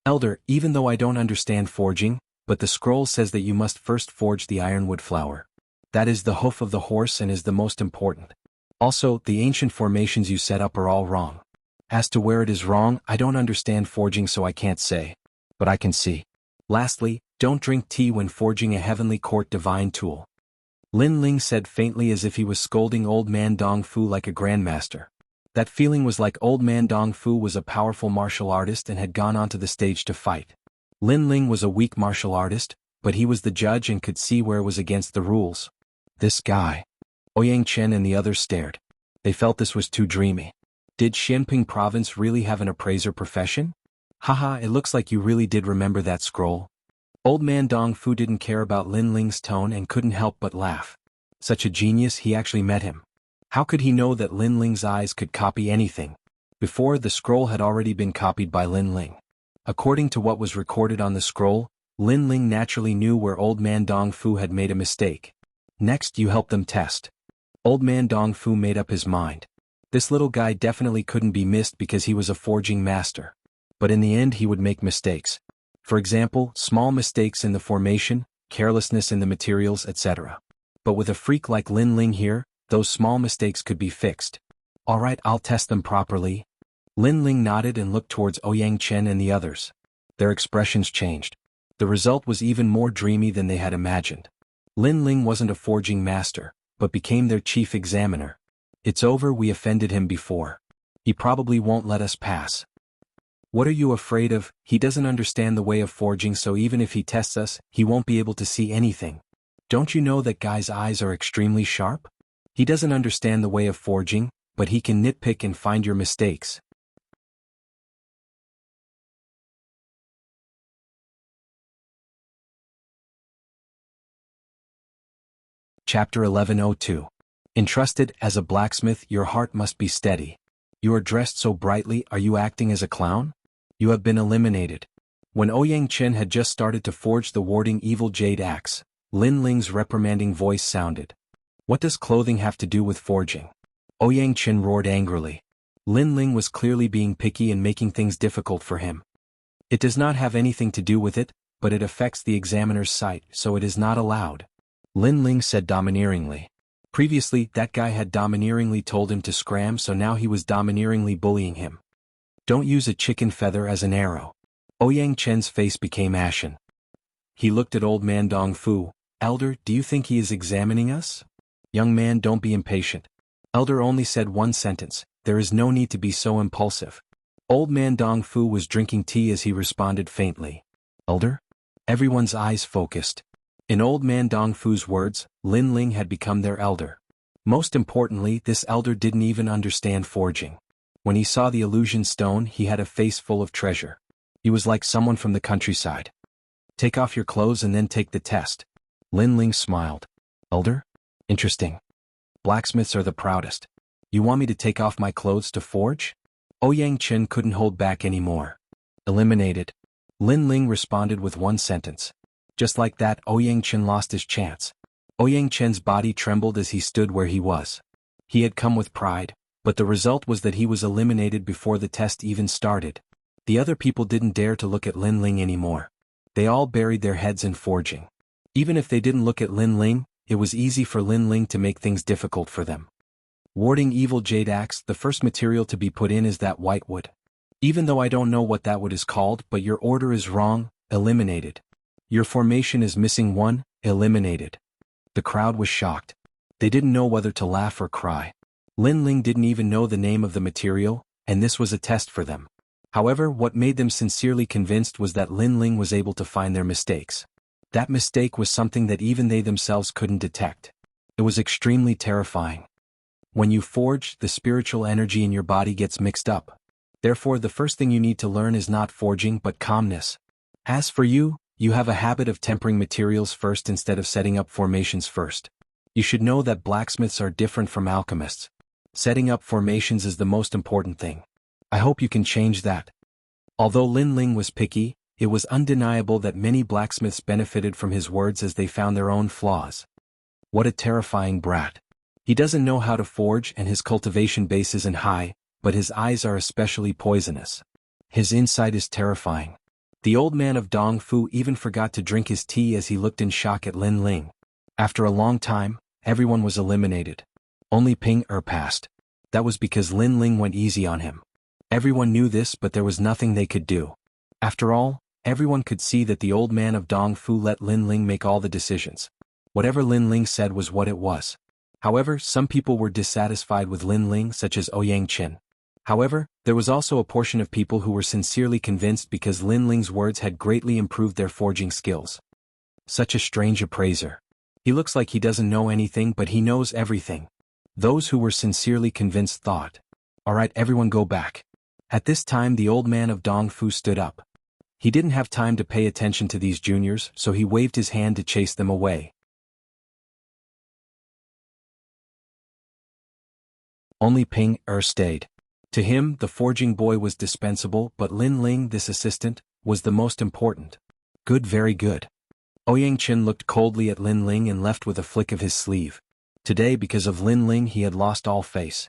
Elder, even though I don't understand forging, but the scroll says that you must first forge the ironwood flower. That is the hoof of the horse and is the most important. Also, the ancient formations you set up are all wrong. As to where it is wrong, I don't understand forging, so I can't say. But I can see. Lastly, don't drink tea when forging a heavenly court divine tool. Lin Ling said faintly as if he was scolding old man Dong Fu like a grandmaster. That feeling was like old man Dong Fu was a powerful martial artist and had gone onto the stage to fight. Lin Ling was a weak martial artist, but he was the judge and could see where it was against the rules. This guy. Ouyang Chen and the others stared. They felt this was too dreamy. Did Shenping province really have an appraiser profession? Haha, it looks like you really did remember that scroll. Old man Dong Fu didn't care about Lin Ling's tone and couldn't help but laugh. Such a genius, he actually met him. How could he know that Lin Ling's eyes could copy anything? Before, the scroll had already been copied by Lin Ling. According to what was recorded on the scroll, Lin Ling naturally knew where old man Dong Fu had made a mistake. Next, you help them test. Old man Dong Fu made up his mind. This little guy definitely couldn't be missed because he was a forging master. But in the end he would make mistakes. For example, small mistakes in the formation, carelessness in the materials, etc. But with a freak like Lin Ling here, those small mistakes could be fixed. Alright, I'll test them properly. Lin Ling nodded and looked towards Ouyang Chen and the others. Their expressions changed. The result was even more dreamy than they had imagined. Lin Ling wasn't a forging master, but became their chief examiner. It's over, we offended him before. He probably won't let us pass. What are you afraid of? He doesn't understand the way of forging, so even if he tests us, he won't be able to see anything. Don't you know that guy's eyes are extremely sharp? He doesn't understand the way of forging, but he can nitpick and find your mistakes. Chapter 1102. Entrusted as a blacksmith, your heart must be steady. You are dressed so brightly, are you acting as a clown? You have been eliminated. When Ouyang Chen had just started to forge the warding evil jade axe, Lin Ling's reprimanding voice sounded. What does clothing have to do with forging? Ouyang Chen roared angrily. Lin Ling was clearly being picky and making things difficult for him. It does not have anything to do with it, but it affects the examiner's sight, so it is not allowed. Lin Ling said domineeringly. Previously, that guy had domineeringly told him to scram, so now he was domineeringly bullying him. Don't use a chicken feather as an arrow. Ouyang Chen's face became ashen. He looked at old man Dong Fu. Elder, do you think he is examining us? Young man, don't be impatient. Elder only said one sentence. There is no need to be so impulsive. Old man Dong Fu was drinking tea as he responded faintly. Elder? Everyone's eyes focused. In old man Dong Fu's words, Lin Ling had become their elder. Most importantly, this elder didn't even understand forging. When he saw the illusion stone, he had a face full of treasure. He was like someone from the countryside. Take off your clothes and then take the test. Lin Ling smiled. Elder? Interesting. Blacksmiths are the proudest. You want me to take off my clothes to forge? Ouyang Chen couldn't hold back anymore. Eliminated. Lin Ling responded with one sentence. Just like that, Ouyang Chen lost his chance. Ouyang Chen's body trembled as he stood where he was. He had come with pride, but the result was that he was eliminated before the test even started. The other people didn't dare to look at Lin Ling anymore. They all buried their heads in forging. Even if they didn't look at Lin Ling, it was easy for Lin Ling to make things difficult for them. Warding evil jade axe, the first material to be put in is that white wood. Even though I don't know what that wood is called, but your order is wrong, eliminated. Your formation is missing one, eliminated. The crowd was shocked. They didn't know whether to laugh or cry. Lin Ling didn't even know the name of the material, and this was a test for them. However, what made them sincerely convinced was that Lin Ling was able to find their mistakes. That mistake was something that even they themselves couldn't detect. It was extremely terrifying. When you forge, the spiritual energy in your body gets mixed up. Therefore, the first thing you need to learn is not forging but calmness. As for you, you have a habit of tempering materials first instead of setting up formations first. You should know that blacksmiths are different from alchemists. Setting up formations is the most important thing. I hope you can change that. Although Lin Ling was picky, it was undeniable that many blacksmiths benefited from his words as they found their own flaws. What a terrifying brat. He doesn't know how to forge and his cultivation base isn't high, but his eyes are especially poisonous. His insight is terrifying. The old man of Dong Fu even forgot to drink his tea as he looked in shock at Lin Ling. After a long time, everyone was eliminated. Only Ping Er passed. That was because Lin Ling went easy on him. Everyone knew this, but there was nothing they could do. After all, everyone could see that the old man of Dong Fu let Lin Ling make all the decisions. Whatever Lin Ling said was what it was. However, some people were dissatisfied with Lin Ling, such as Ouyang Chen. However, there was also a portion of people who were sincerely convinced because Lin Ling's words had greatly improved their forging skills. Such a strange appraiser. He looks like he doesn't know anything, but he knows everything. Those who were sincerely convinced thought, "All right, everyone go back." At this time the old man of Dong Fu stood up. He didn't have time to pay attention to these juniors, so he waved his hand to chase them away. Only Ping Er stayed. To him, the forging boy was dispensable, but Lin Ling, this assistant, was the most important. Good, very good. Ouyang Chen looked coldly at Lin Ling and left with a flick of his sleeve. Today, because of Lin Ling, he had lost all face.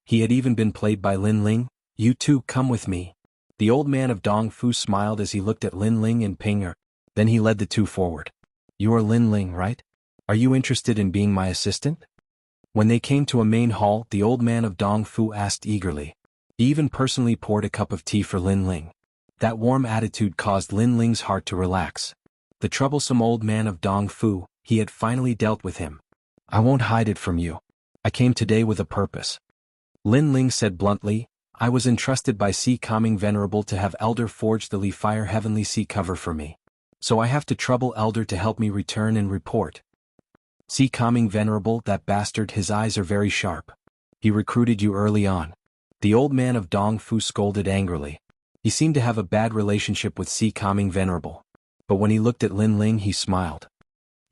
He had even been played by Lin Ling. You two, come with me. The old man of Dong Fu smiled as he looked at Lin Ling and Ping Er. Then he led the two forward. You are Lin Ling, right? Are you interested in being my assistant? When they came to a main hall, the old man of Dong Fu asked eagerly. He even personally poured a cup of tea for Lin Ling. That warm attitude caused Lin Ling's heart to relax. The troublesome old man of Dong Fu, he had finally dealt with him. I won't hide it from you. I came today with a purpose. Lin Ling said bluntly, I was entrusted by Sea Calming Venerable to have Elder forge the Li Fire Heavenly Sea cover for me. So I have to trouble Elder to help me return and report. Sea Calming Venerable, that bastard, his eyes are very sharp. He recruited you early on. The old man of Dong Fu scolded angrily. He seemed to have a bad relationship with Sea Calming Venerable. But when he looked at Lin Ling he smiled.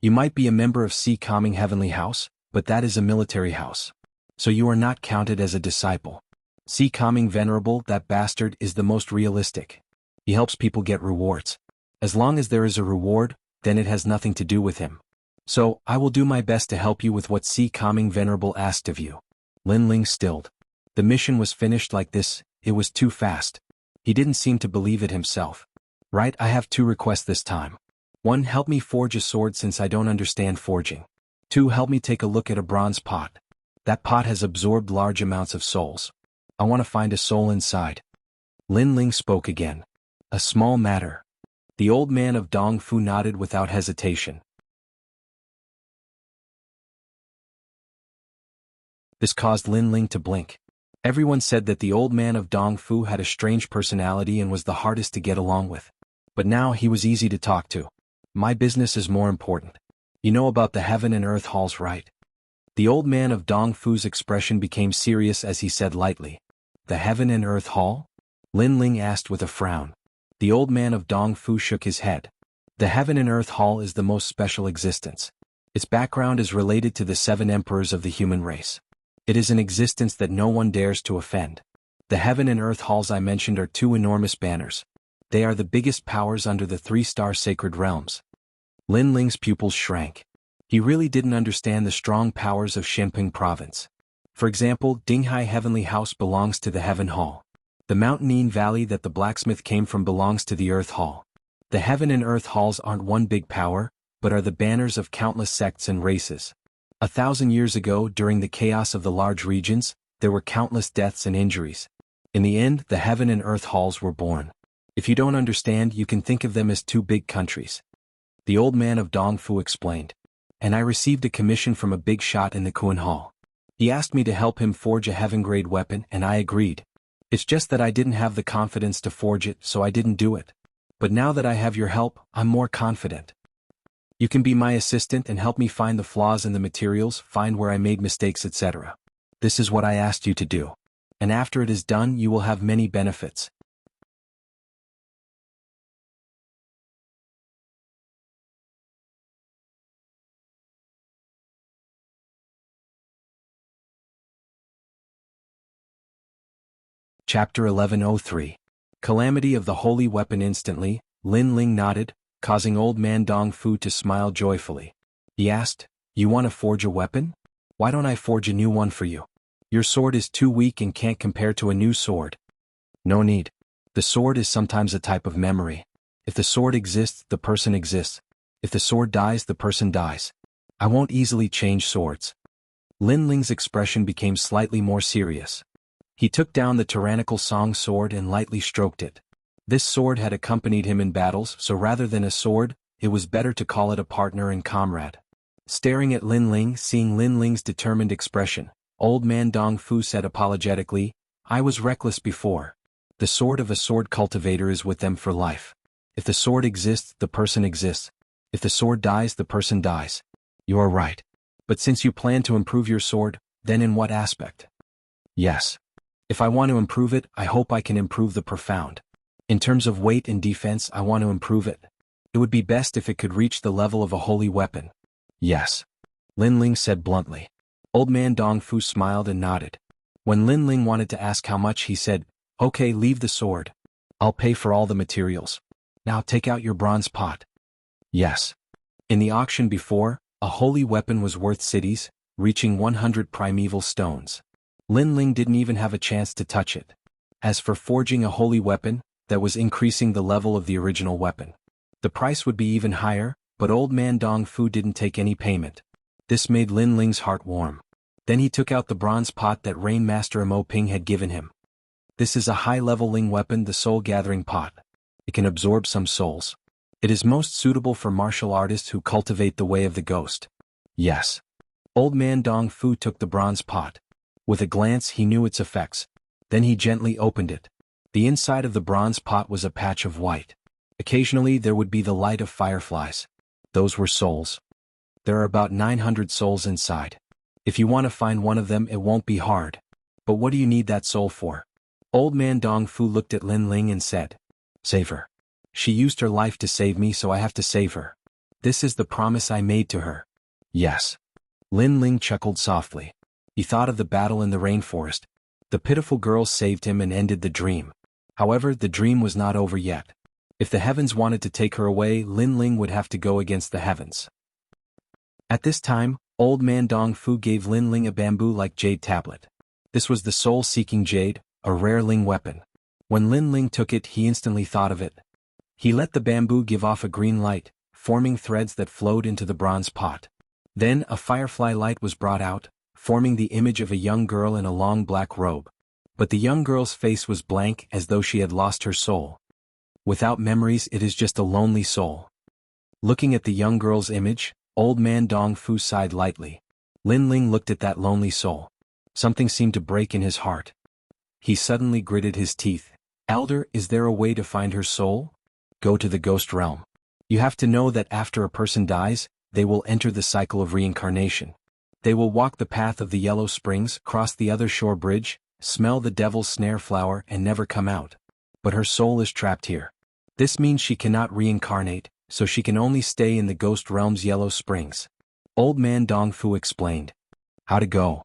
You might be a member of Sea Calming Heavenly House, but that is a military house. So you are not counted as a disciple. Sea Calming Venerable, that bastard, is the most realistic. He helps people get rewards. As long as there is a reward, then it has nothing to do with him. So, I will do my best to help you with what Sea Calming Venerable asked of you. Lin Ling stilled. The mission was finished like this, it was too fast. He didn't seem to believe it himself. Right, I have 2 requests this time. 1. Help me forge a sword since I don't understand forging. 2. Help me take a look at a bronze pot. That pot has absorbed large amounts of souls. I want to find a soul inside. Lin Ling spoke again. A small matter. The old man of Dongfu nodded without hesitation. This caused Lin Ling to blink. Everyone said that the old man of Dongfu had a strange personality and was the hardest to get along with. But now he was easy to talk to. My business is more important. You know about the heaven and earth halls, right? The old man of Dongfu's expression became serious as he said lightly. The heaven and earth hall? Lin Ling asked with a frown. The old man of Dongfu shook his head. The heaven and earth hall is the most special existence. Its background is related to the 7 emperors of the human race. It is an existence that no one dares to offend. The heaven and earth halls I mentioned are 2 enormous banners. They are the biggest powers under the 3-star sacred realms. Lin Ling's pupils shrank. He really didn't understand the strong powers of Shenping province. For example, Dinghai Heavenly House belongs to the Heaven Hall. The mountainine valley that the blacksmith came from belongs to the Earth Hall. The Heaven and Earth Halls aren't one big power, but are the banners of countless sects and races. 1,000 years ago, during the chaos of the large regions, there were countless deaths and injuries. In the end, the Heaven and Earth Halls were born. If you don't understand, you can think of them as 2 big countries. The old man of Dongfu explained. And I received a commission from a big shot in the Kuan Hall. He asked me to help him forge a heaven-grade weapon, and I agreed. It's just that I didn't have the confidence to forge it, so I didn't do it. But now that I have your help, I'm more confident. You can be my assistant and help me find the flaws in the materials, find where I made mistakes, etc. This is what I asked you to do. And after it is done, you will have many benefits. Chapter 1103. Calamity of the Holy Weapon. Instantly, Lin Ling nodded, causing old man Dongfu to smile joyfully. He asked, You want to forge a weapon? Why don't I forge a new one for you? Your sword is too weak and can't compare to a new sword. No need. The sword is sometimes a type of memory. If the sword exists, the person exists. If the sword dies, the person dies. I won't easily change swords. Lin Ling's expression became slightly more serious. He took down the tyrannical Song sword and lightly stroked it. This sword had accompanied him in battles, so rather than a sword, it was better to call it a partner and comrade. Staring at Lin Ling, seeing Lin Ling's determined expression, old man Dongfu said apologetically, I was reckless before. The sword of a sword cultivator is with them for life. If the sword exists, the person exists. If the sword dies, the person dies. You are right. But since you plan to improve your sword, then in what aspect? Yes. If I want to improve it, I hope I can improve the profound. In terms of weight and defense, I want to improve it. It would be best if it could reach the level of a holy weapon. Yes. Lin Ling said bluntly. Old man Dongfu smiled and nodded. When Lin Ling wanted to ask how much, he said, Okay, leave the sword. I'll pay for all the materials. Now take out your bronze pot. Yes. In the auction before, a holy weapon was worth cities, reaching 100 primeval stones. Lin Ling didn't even have a chance to touch it. As for forging a holy weapon, that was increasing the level of the original weapon. The price would be even higher, but old man Dongfu didn't take any payment. This made Lin Ling's heart warm. Then he took out the bronze pot that Rain Master Mo Ping had given him. This is a high-level Ling weapon, the soul-gathering pot. It can absorb some souls. It is most suitable for martial artists who cultivate the way of the ghost. Yes. Old man Dongfu took the bronze pot. With a glance he knew its effects. Then he gently opened it. The inside of the bronze pot was a patch of white. Occasionally there would be the light of fireflies. Those were souls. There are about 900 souls inside. If you want to find one of them, it won't be hard. But what do you need that soul for? Old man Dongfu looked at Lin Ling and said, Save her. She used her life to save me, so I have to save her. This is the promise I made to her. Yes. Lin Ling chuckled softly. He thought of the battle in the rainforest. The pitiful girl saved him and ended the dream. However, the dream was not over yet. If the heavens wanted to take her away, Lin Ling would have to go against the heavens. At this time, Old Man Dong Fu gave Lin Ling a bamboo-like jade tablet. This was the soul-seeking jade, a rare Ling weapon. When Lin Ling took it, he instantly thought of it. He let the bamboo give off a green light, forming threads that flowed into the bronze pot. Then a firefly light was brought out, forming the image of a young girl in a long black robe. But the young girl's face was blank, as though she had lost her soul. Without memories, it is just a lonely soul. Looking at the young girl's image, Old Man Dong Fu sighed lightly. Lin Ling looked at that lonely soul. Something seemed to break in his heart. He suddenly gritted his teeth. Elder, is there a way to find her soul? Go to the ghost realm. You have to know that after a person dies, they will enter the cycle of reincarnation. They will walk the path of the Yellow Springs, cross the other shore bridge, smell the devil's snare flower and never come out. But her soul is trapped here. This means she cannot reincarnate, so she can only stay in the ghost realm's Yellow Springs. Old Man Dong Fu explained. How to go?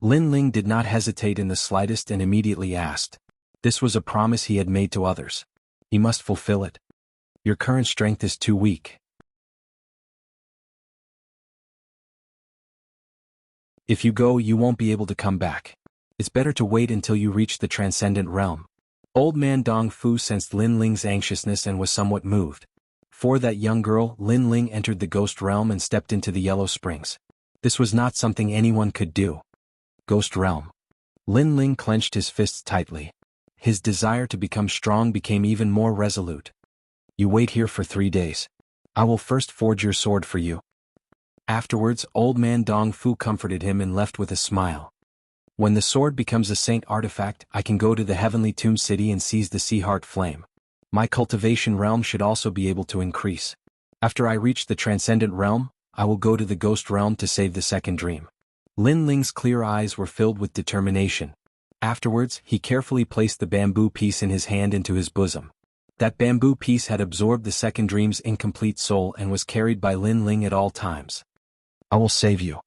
Lin Ling did not hesitate in the slightest and immediately asked. This was a promise he had made to others. He must fulfill it. Your current strength is too weak. If you go, you won't be able to come back. It's better to wait until you reach the transcendent realm. Old Man Dong Fu sensed Lin Ling's anxiousness and was somewhat moved. For that young girl, Lin Ling entered the ghost realm and stepped into the Yellow Springs. This was not something anyone could do. Ghost realm. Lin Ling clenched his fists tightly. His desire to become strong became even more resolute. You wait here for 3 days. I will first forge your sword for you. Afterwards, Old Man Dong Fu comforted him and left with a smile. When the sword becomes a saint artifact, I can go to the Heavenly Tomb City and seize the Sea Heart Flame. My cultivation realm should also be able to increase. After I reach the transcendent realm, I will go to the ghost realm to save the second dream. Lin Ling's clear eyes were filled with determination. Afterwards, he carefully placed the bamboo piece in his hand into his bosom. That bamboo piece had absorbed the second dream's incomplete soul and was carried by Lin Ling at all times. I will save you.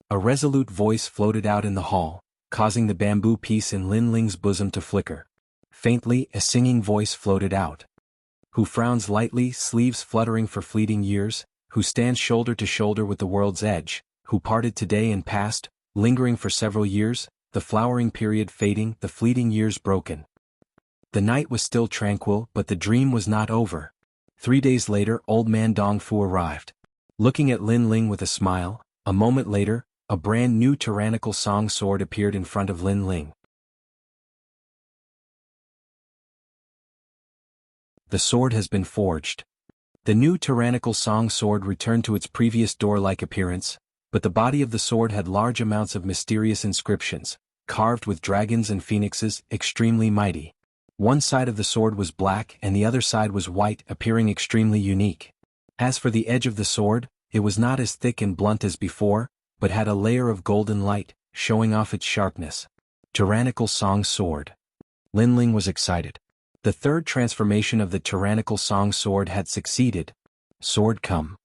A resolute voice floated out in the hall, causing the bamboo piece in Lin Ling's bosom to flicker. Faintly, a singing voice floated out. Who frowns lightly, sleeves fluttering for fleeting years, who stands shoulder to shoulder with the world's edge, who parted today and past, lingering for several years, the flowering period fading, the fleeting years broken. The night was still tranquil, but the dream was not over. 3 days later, Old Man Dong Fu arrived. Looking at Lin Ling with a smile, a moment later, a brand new tyrannical song sword appeared in front of Lin Ling. The sword has been forged. The new tyrannical song sword returned to its previous door-like appearance, but the body of the sword had large amounts of mysterious inscriptions, carved with dragons and phoenixes, extremely mighty. One side of the sword was black and the other side was white, appearing extremely unique. As for the edge of the sword, it was not as thick and blunt as before, but had a layer of golden light, showing off its sharpness. Tyrannical Song Sword. Lin Ling was excited. The third transformation of the tyrannical song sword had succeeded. Sword come.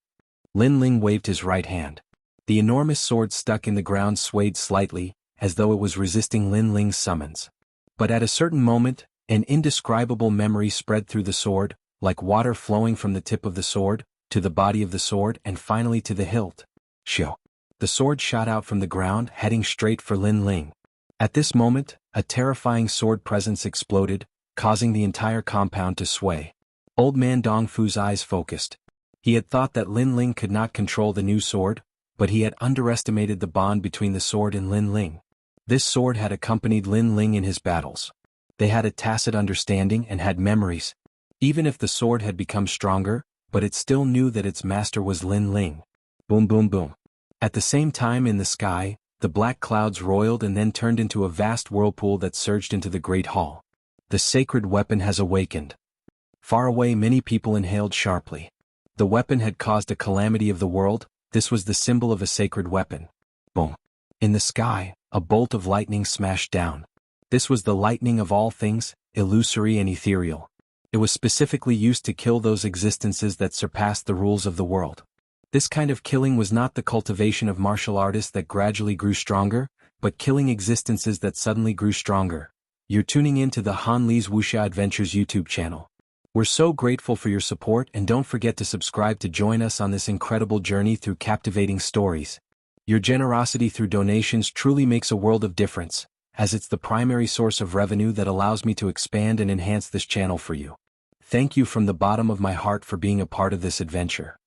Lin Ling waved his right hand. The enormous sword stuck in the ground swayed slightly, as though it was resisting Lin Ling's summons. But at a certain moment, an indescribable memory spread through the sword, like water flowing from the tip of the sword, to the body of the sword and finally to the hilt. Shoo! The sword shot out from the ground, heading straight for Lin Ling. At this moment, a terrifying sword presence exploded, causing the entire compound to sway. Old Man Dong Fu's eyes focused. He had thought that Lin Ling could not control the new sword, but he had underestimated the bond between the sword and Lin Ling. This sword had accompanied Lin Ling in his battles. They had a tacit understanding and had memories. Even if the sword had become stronger, but it still knew that its master was Lin Ling. Boom boom boom. At the same time in the sky, the black clouds roiled and then turned into a vast whirlpool that surged into the great hall. The sacred weapon has awakened. Far away many people inhaled sharply. The weapon had caused a calamity of the world. This was the symbol of a sacred weapon. Boom. In the sky, a bolt of lightning smashed down. This was the lightning of all things, illusory and ethereal. It was specifically used to kill those existences that surpassed the rules of the world. This kind of killing was not the cultivation of martial artists that gradually grew stronger, but killing existences that suddenly grew stronger. You're tuning in to the Han Li's Wuxia Adventures YouTube channel. We're so grateful for your support, and don't forget to subscribe to join us on this incredible journey through captivating stories. Your generosity through donations truly makes a world of difference, as it's the primary source of revenue that allows me to expand and enhance this channel for you. Thank you from the bottom of my heart for being a part of this adventure.